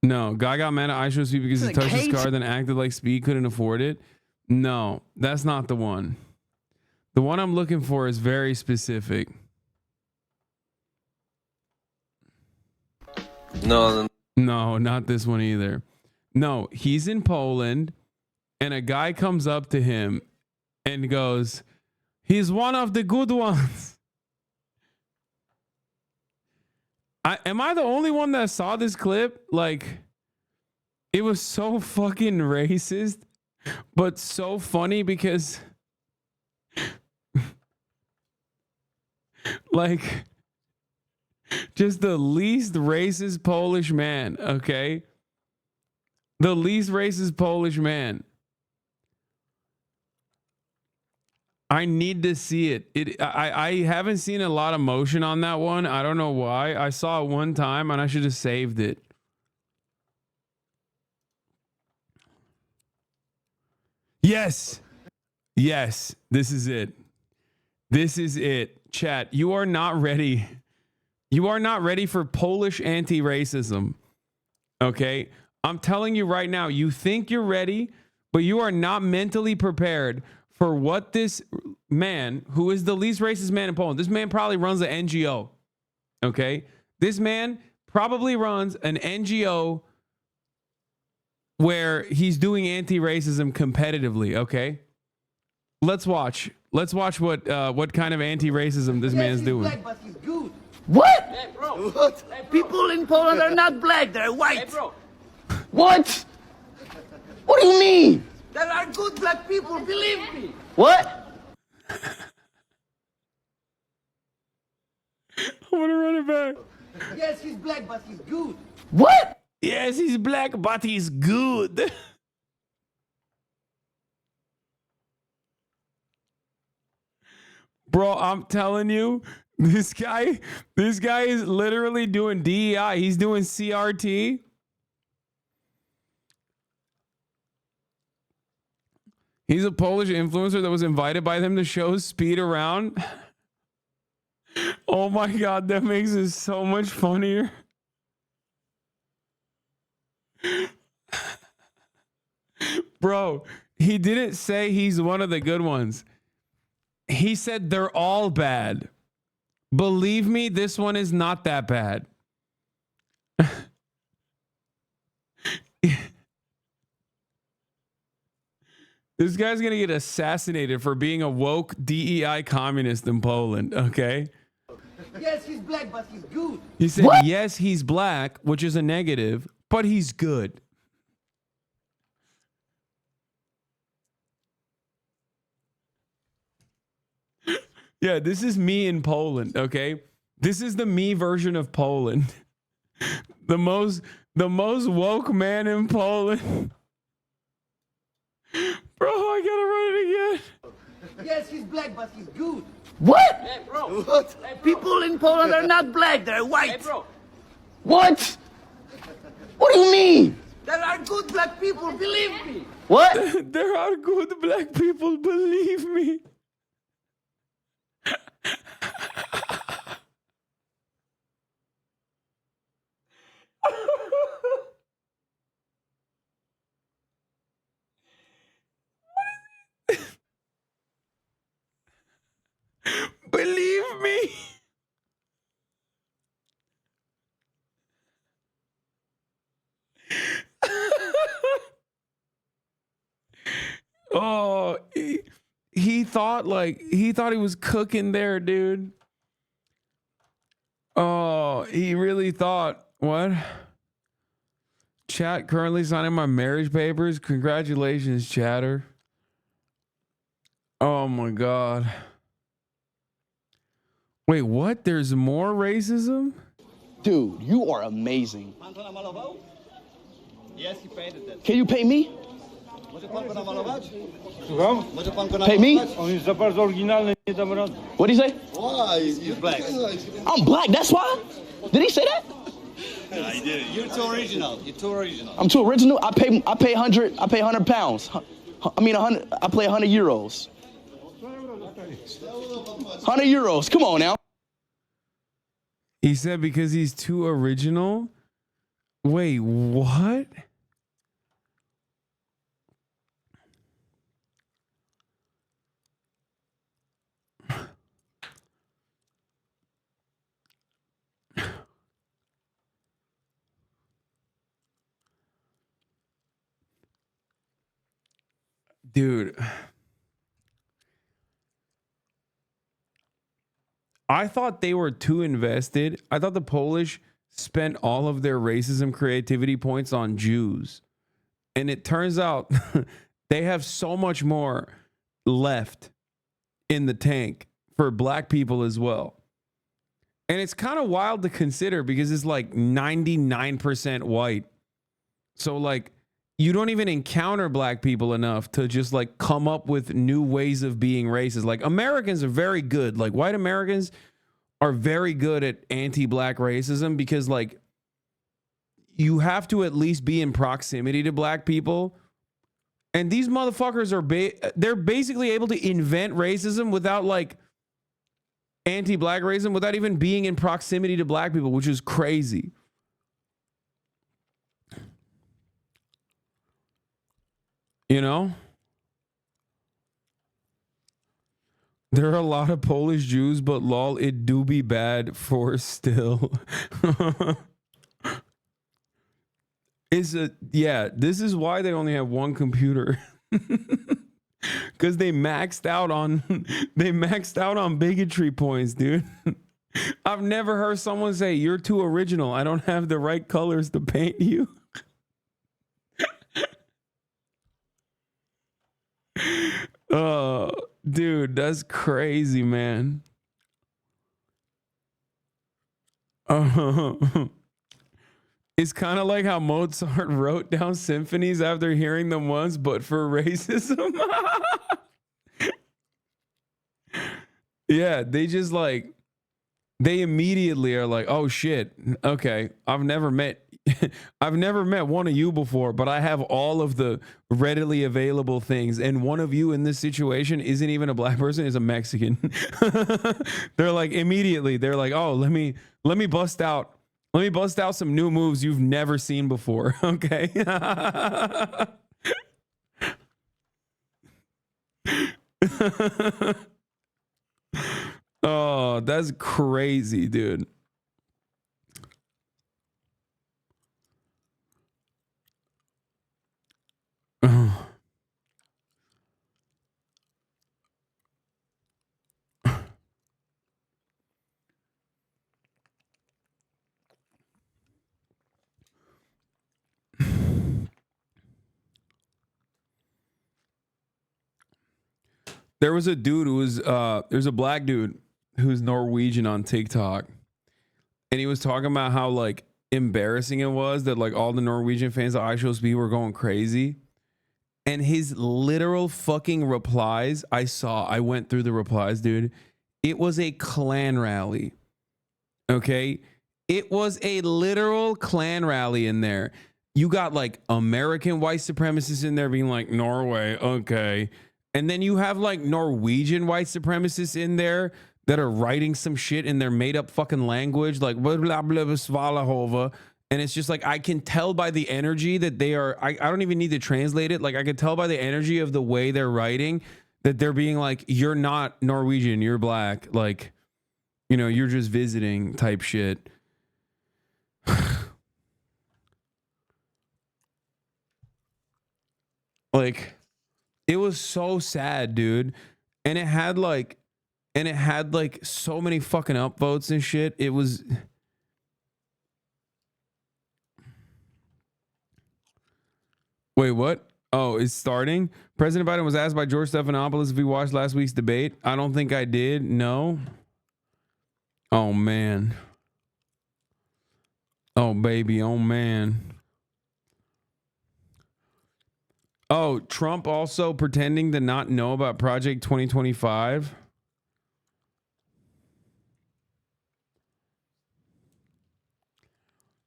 No, guy got mad at ISO Speed because he touched his car, then acted like Speed couldn't afford it. No, that's not the one. The one I'm looking for is very specific. No, not this one either. No, he's in Poland, and a guy comes up to him and goes, "He's one of the good ones." Am I the only one that saw this clip? Like, it was so fucking racist, but so funny because, like, just the least racist Polish man, okay? The least racist Polish man. I need to see it. I haven't seen a lot of motion on that one. I don't know why. I saw it one time and I should have saved it. Yes. Yes. This is it. This is it. Chat, you are not ready. You are not ready for Polish anti-racism. Okay? I'm telling you right now, you think you're ready, but you are not mentally prepared for what this man, who is the least racist man in Poland, this man probably runs an NGO. Okay? This man probably runs an NGO where he's doing anti-racism competitively, okay? Let's watch. Let's watch what kind of anti-racism this man's doing. Black, but he's good. What? Hey, bro. What? People in Poland are not black, they're white. Hey, bro. What? What do you mean? There are good black people, believe me. What? I want to run it back. Yes, he's black, but he's good. What? Yes, he's black, but he's good. Bro, I'm telling you, this guy is literally doing DEI. He's doing CRT. He's a Polish influencer that was invited by them to show speed around. Oh my God, that makes it so much funnier. Bro, he didn't say he's one of the good ones. He said they're all bad. Believe me, this one is not that bad. This guy's going to get assassinated for being a woke DEI communist in Poland, okay? Yes, he's black, but he's good. He said, yes, he's black, which is a negative, but he's good. Yeah, this is me in Poland, okay? This is the me version of Poland. The most woke man in Poland. Bro, I gotta run it again. Yes, he's black, but he's good. What? Hey, bro. What? Hey, bro. People in Poland are not black, they're white. Hey, bro. What? What do you mean? There are good black people, believe me. What? There are good black people, believe me. Believe me. Oh, he thought he was cooking there, dude. Oh, he really thought. What? Chat currently signing my marriage papers. Congratulations, chatter. Oh my God. Wait, what? There's more racism? Dude, you are amazing. Yes, he painted that. Can you pay me? Słucham? Pay me? On jest za bardzo oryginalny, nie dam rady. What did he say? Why? He's black. I'm black, that's why? Did he say that? No, he didn't. You're too original. You're too original. I'm too original. I pay 100 pounds. I mean 100. I play 100 euros. 100 euros. Come on now. He said because he's too original. Wait, what? Dude, I thought they were too invested. I thought the Polish spent all of their racism creativity points on Jews. And it turns out they have so much more left in the tank for black people as well. And it's kind of wild to consider because it's like 99% white. So like, you don't even encounter black people enough to just like come up with new ways of being racist. Like Americans are very good. Like white Americans are very good at anti-black racism because like you have to at least be in proximity to black people. And these motherfuckers are they're basically able to invent racism without like anti-black racism without even being in proximity to black people, which is crazy. You know? There are a lot of Polish Jews, but lol, it do be bad for still. Yeah, this is why they only have one computer. Because they maxed out on bigotry points, dude. I've never heard someone say you're too original. I don't have the right colors to paint you. Oh, dude, that's crazy, man. It's kind of like how Mozart wrote down symphonies after hearing them once, but for racism. Yeah, they just like, they immediately are like, oh shit, okay, I've never met one of you before, but I have all of the readily available things, and one of you in this situation isn't even a black person, is a Mexican. They're like, immediately, they're like, oh, let me bust out some new moves you've never seen before. Okay. Oh, that's crazy, dude. Oh. There was a dude who was there's a black dude who's Norwegian on TikTok, and he was talking about how like embarrassing it was that like all the Norwegian fans of I Show Speed were going crazy. And his literal fucking replies, I went through the replies, dude. It was a Klan rally. Okay? It was a literal Klan rally in there. You got like American white supremacists in there being like, Norway, okay. And then you have like Norwegian white supremacists in there that are writing some shit in their made up fucking language, like blah, blah, blah, Svalahova. And it's just like, I can tell by the energy that they are, I don't even need to translate it. Like I can tell by the energy of the way they're writing that they're being like, you're not Norwegian, you're black. Like, you know, you're just visiting type shit. Like, it was so sad, dude. And it had like so many fucking upvotes and shit. It was... Wait, what? Oh, it's starting? President Biden was asked by George Stephanopoulos if he watched last week's debate. I don't think I did. No. Oh, man. Oh, baby. Oh, man. Oh, Trump also pretending to not know about Project 2025.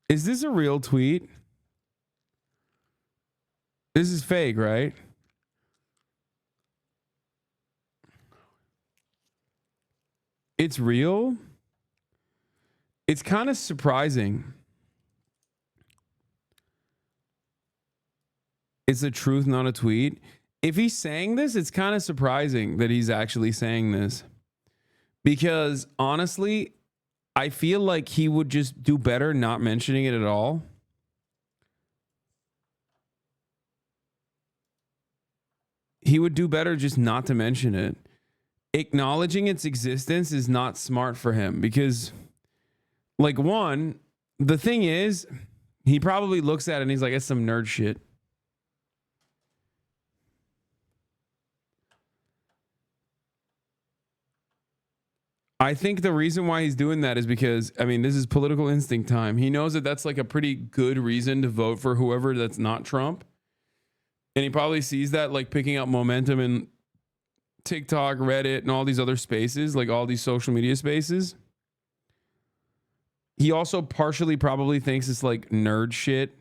Is this a real tweet? This is fake, right? It's real? It's kind of surprising. It's a truth, not a tweet. If he's saying this, it's kind of surprising that he's actually saying this. Because honestly, I feel like he would just do better not mentioning it at all. He would do better just not to mention it. Acknowledging its existence is not smart for him because, like, one, the thing is, he probably looks at it and he's like, it's some nerd shit. I think the reason why he's doing that is because, I mean, this is political instinct time. He knows that that's like a pretty good reason to vote for whoever that's not Trump. And he probably sees that like picking up momentum in TikTok, Reddit, and all these other spaces, like all these social media spaces. He also partially probably thinks it's like nerd shit.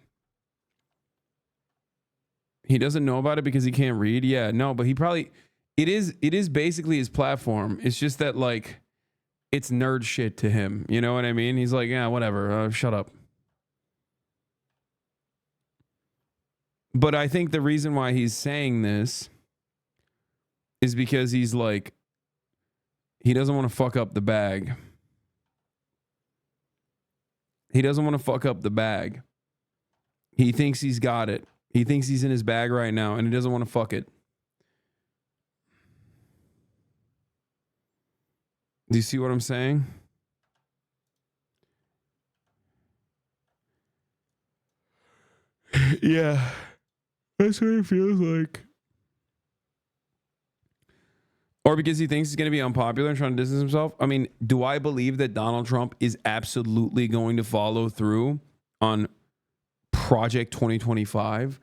He doesn't know about it because he can't read. Yeah, no, but he probably, it is basically his platform. It's just that like, it's nerd shit to him. You know what I mean? He's like, yeah, whatever. Shut up. But I think the reason why he's saying this is because he's like, He doesn't want to fuck up the bag. He doesn't want to fuck up the bag. He thinks he's got it. He thinks he's in his bag right now, and he doesn't want to fuck it. Do you see what I'm saying? Yeah. That's what it feels like. Or because he thinks he's going to be unpopular and trying to distance himself. I mean, do I believe that Donald Trump is absolutely going to follow through on Project 2025?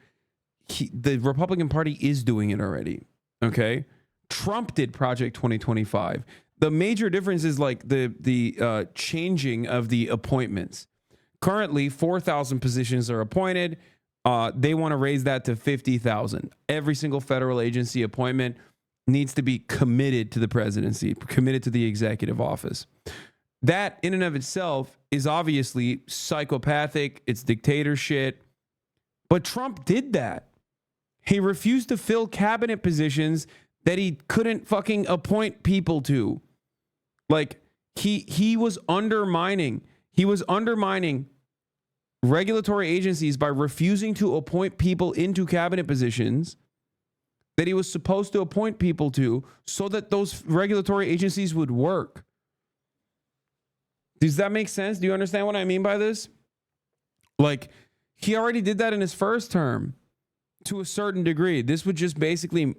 The Republican Party is doing it already. Okay? Trump did Project 2025. The major difference is like the changing of the appointments. Currently, 4,000 positions are appointed. They want to raise that to 50,000. Every single federal agency appointment needs to be committed to the presidency, committed to the executive office. That in and of itself is obviously psychopathic. It's dictatorship. But Trump did that. He refused to fill cabinet positions that he couldn't fucking appoint people to. Like he was undermining regulatory agencies by refusing to appoint people into cabinet positions that he was supposed to appoint people to so that those regulatory agencies would work. Does that make sense? Do you understand what I mean by this? Like, he already did that in his first term to a certain degree. This would just basically,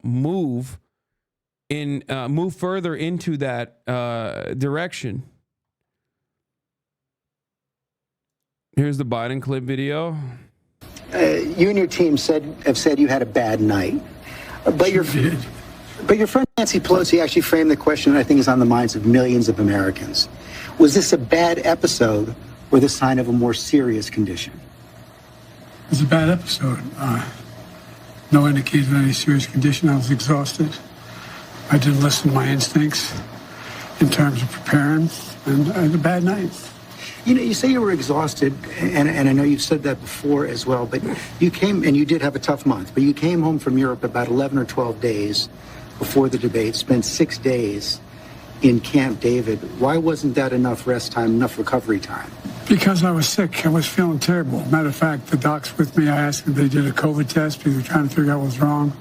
move further into that direction. Here's the Biden clip video. You and your team have said you had a bad night, but your friend Nancy Pelosi actually framed the question that I think is on the minds of millions of Americans. Was this a bad episode or the sign of a more serious condition? It's a bad episode. No indication of any serious condition. I was exhausted. I didn't listen to my instincts in terms of preparing, and I had a bad night. You say you were exhausted, and I know you've said that before as well, but you came, and you did have a tough month, but you came home from Europe about 11 or 12 days before the debate, spent 6 days in Camp David. Why wasn't that enough rest time, enough recovery time? Because I was sick. I was feeling terrible. Matter of fact, the docs with me, I asked if they did a COVID test because they were trying to figure out what was wrong.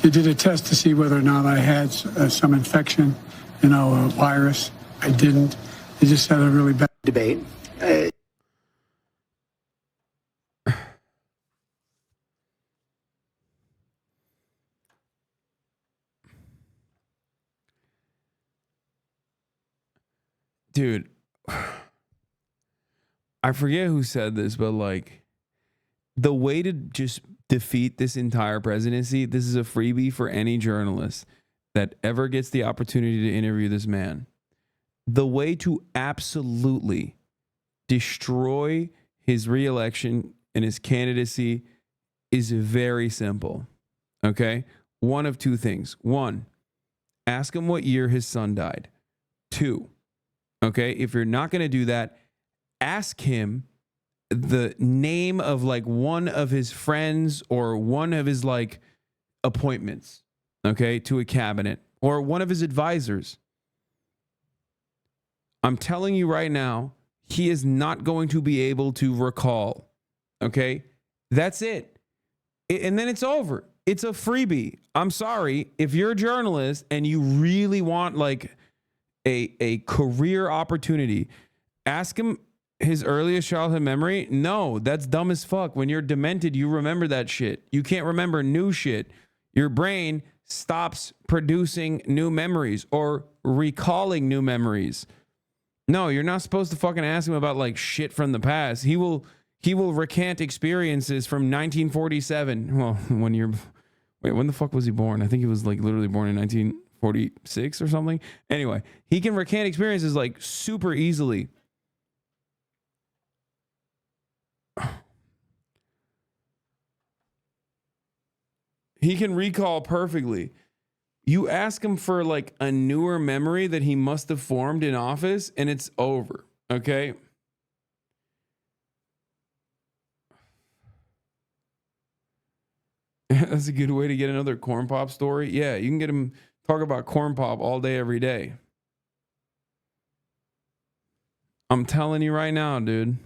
They did a test to see whether or not I had some infection, a virus. I didn't. They just had a really bad debate. Dude, I forget who said this, but like, the way to just defeat this entire presidency, this is a freebie for any journalist that ever gets the opportunity to interview this man. The way to absolutely destroy his reelection and his candidacy is very simple. Okay? One of two things. One, ask him what year his son died. Two, okay, if you're not going to do that, ask him the name of like one of his friends or one of his like appointments, okay, to a cabinet or one of his advisors. I'm telling you right now, he is not going to be able to recall. Okay? That's it. And then it's over. It's a freebie. I'm sorry. If you're a journalist and you really want like a career opportunity, ask him his earliest childhood memory. No, that's dumb as fuck. When you're demented, you remember that shit. You can't remember new shit. Your brain stops producing new memories or recalling new memories. No, you're not supposed to fucking ask him about like shit from the past. He will recant experiences from 1947. Well, when the fuck was he born? I think he was like literally born in 1946 or something. Anyway, he can recant experiences like super easily. He can recall perfectly. You ask him for like a newer memory that he must have formed in office and it's over. Okay. That's a good way to get another corn pop story. Yeah, you can get him talk about corn pop all day, every day. I'm telling you right now, dude.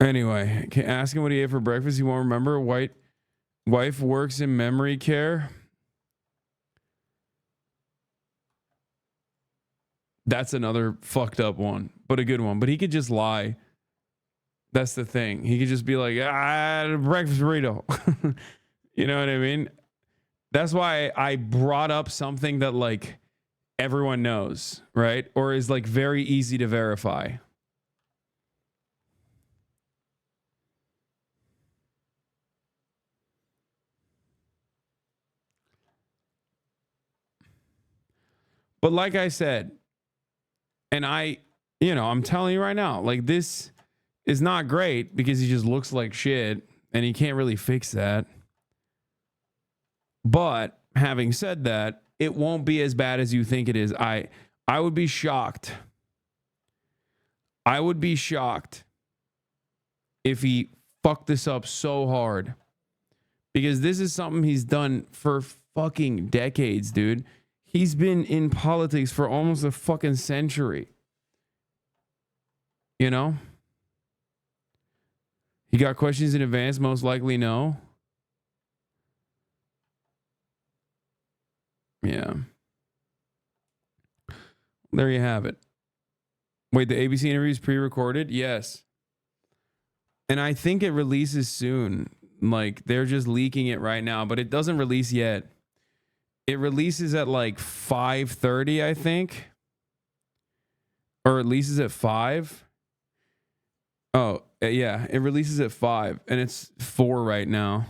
Anyway, ask him what he ate for breakfast. He won't remember. Wife works in memory care. That's another fucked up one, but a good one. But he could just lie. That's the thing. He could just be like, breakfast burrito. You know what I mean? That's why I brought up something that like everyone knows, right? Or is like very easy to verify. But like I said, and I'm telling you right now, like this is not great because he just looks like shit and he can't really fix that. But having said that, it won't be as bad as you think it is. I would be shocked. I would be shocked if he fucked this up so hard. Because this is something he's done for fucking decades, dude. He's been in politics for almost a fucking century. You know? He got questions in advance, most likely no. Yeah. There you have it. Wait, the ABC interview is pre-recorded? Yes. And I think it releases soon. Like, they're just leaking it right now, but it doesn't release yet. It releases at like 5:30, I think. Or it releases at 5. Oh, yeah. It releases at 5, and it's 4 right now.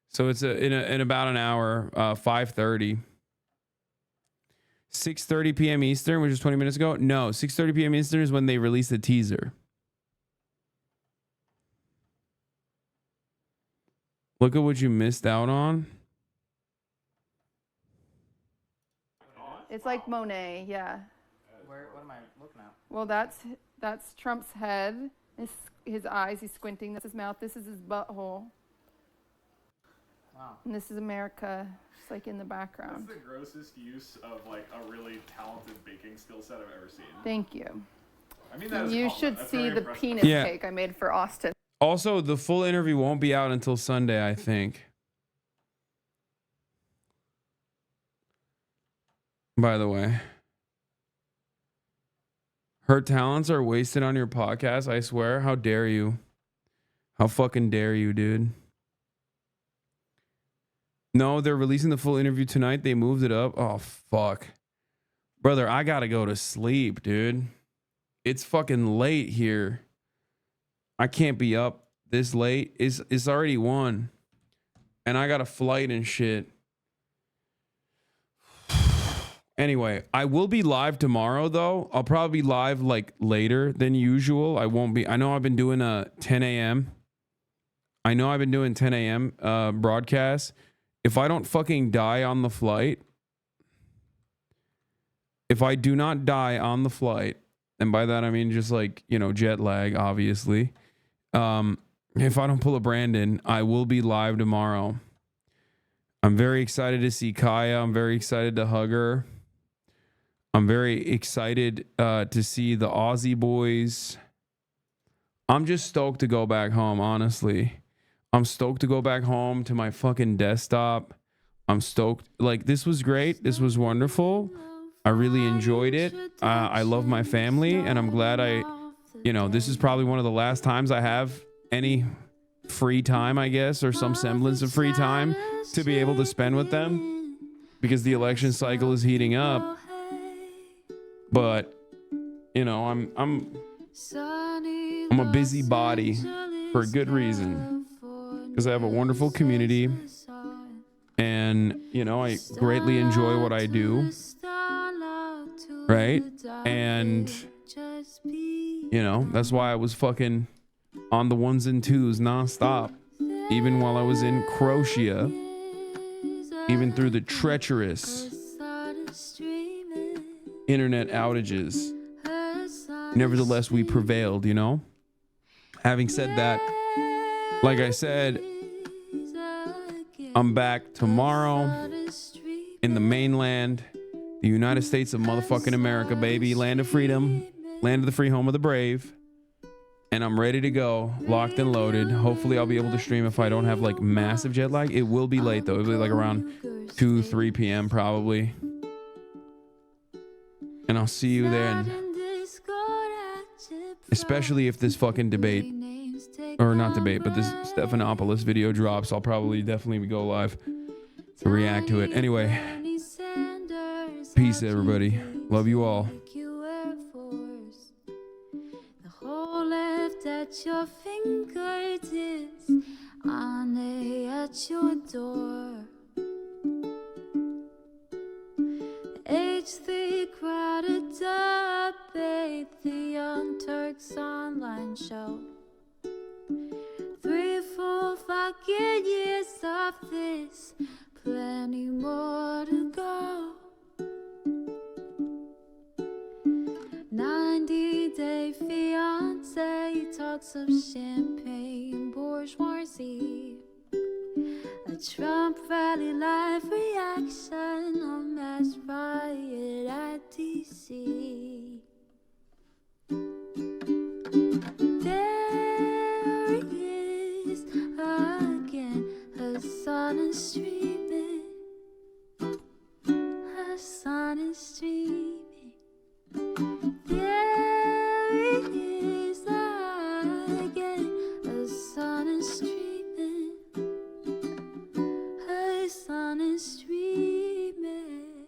So it's in about an hour, 5:30. 6:30 p.m. Eastern, which is 20 minutes ago. No, 6:30 p.m. Eastern is when they release the teaser. Look at what you missed out on. It's like Monet, yeah. What am I looking at? Well, that's Trump's head. His eyes, he's squinting. That's his mouth. This is his butthole. Wow. And this is America, just like in the background. That's the grossest use of like a really talented baking skill set I've ever seen. Thank you. I mean, that is you a should That's see very the impressive. penis Yeah. cake I made for Austin. Also, the full interview won't be out until Sunday, I think. By the way. Her talents are wasted on your podcast, I swear. How dare you? How fucking dare you, dude? No, they're releasing the full interview tonight. They moved it up. Oh, fuck. Brother, I gotta go to sleep, dude. It's fucking late here. I can't be up this late. It's already 1. And I got a flight and shit. Anyway, I will be live tomorrow, though. I'll probably be live like later than usual. I won't be. I know I've been doing a 10 a.m. I know I've been doing 10 a.m. Broadcast. If I don't fucking die on the flight, if I do not die on the flight, and by that I mean just like, jet lag, obviously. If I don't pull a Brandon, I will be live tomorrow. I'm very excited to see Kaya. I'm very excited to hug her. I'm very excited to see the Aussie boys. I'm just stoked to go back home, honestly. I'm stoked to go back home to my fucking desktop. I'm stoked. Like, this was great. This was wonderful. I really enjoyed it. I love my family, and I'm glad this is probably one of the last times I have any free time, I guess, or some semblance of free time to be able to spend with them, because the election cycle is heating up. But I'm a busybody for a good reason, because I have a wonderful community, and I greatly enjoy what I do, right? And that's why I was fucking on the 1s and 2s nonstop, even while I was in Croatia, even through the treacherous internet outages. nevertheless, we prevailed, you know? Having said that, like I said, I'm back tomorrow in the mainland, the United States of motherfucking America, baby. Land of freedom, land of the free, home of the brave. And I'm ready to go, locked and loaded. Hopefully I'll be able to stream if I don't have like massive jet lag. It will be late though. It'll be like around 2, 3 p.m. probably. And I'll see you there. And especially if this fucking debate, or not debate, but this Stephanopoulos video drops, I'll probably definitely go live to react to it. Anyway, peace everybody. Love you all. Left at your fingertips, Ane at your door. H3 crowded debate, the Young Turks online show. 3 full fucking years of this, plenty more to go. 90-day fiance talks of champagne bourgeoisie. A Trump rally live reaction on mass riot at DC. There he is again, Hasan is streaming. Hasan is streaming. There he is again, Hasan is streaming. Hasan is streaming.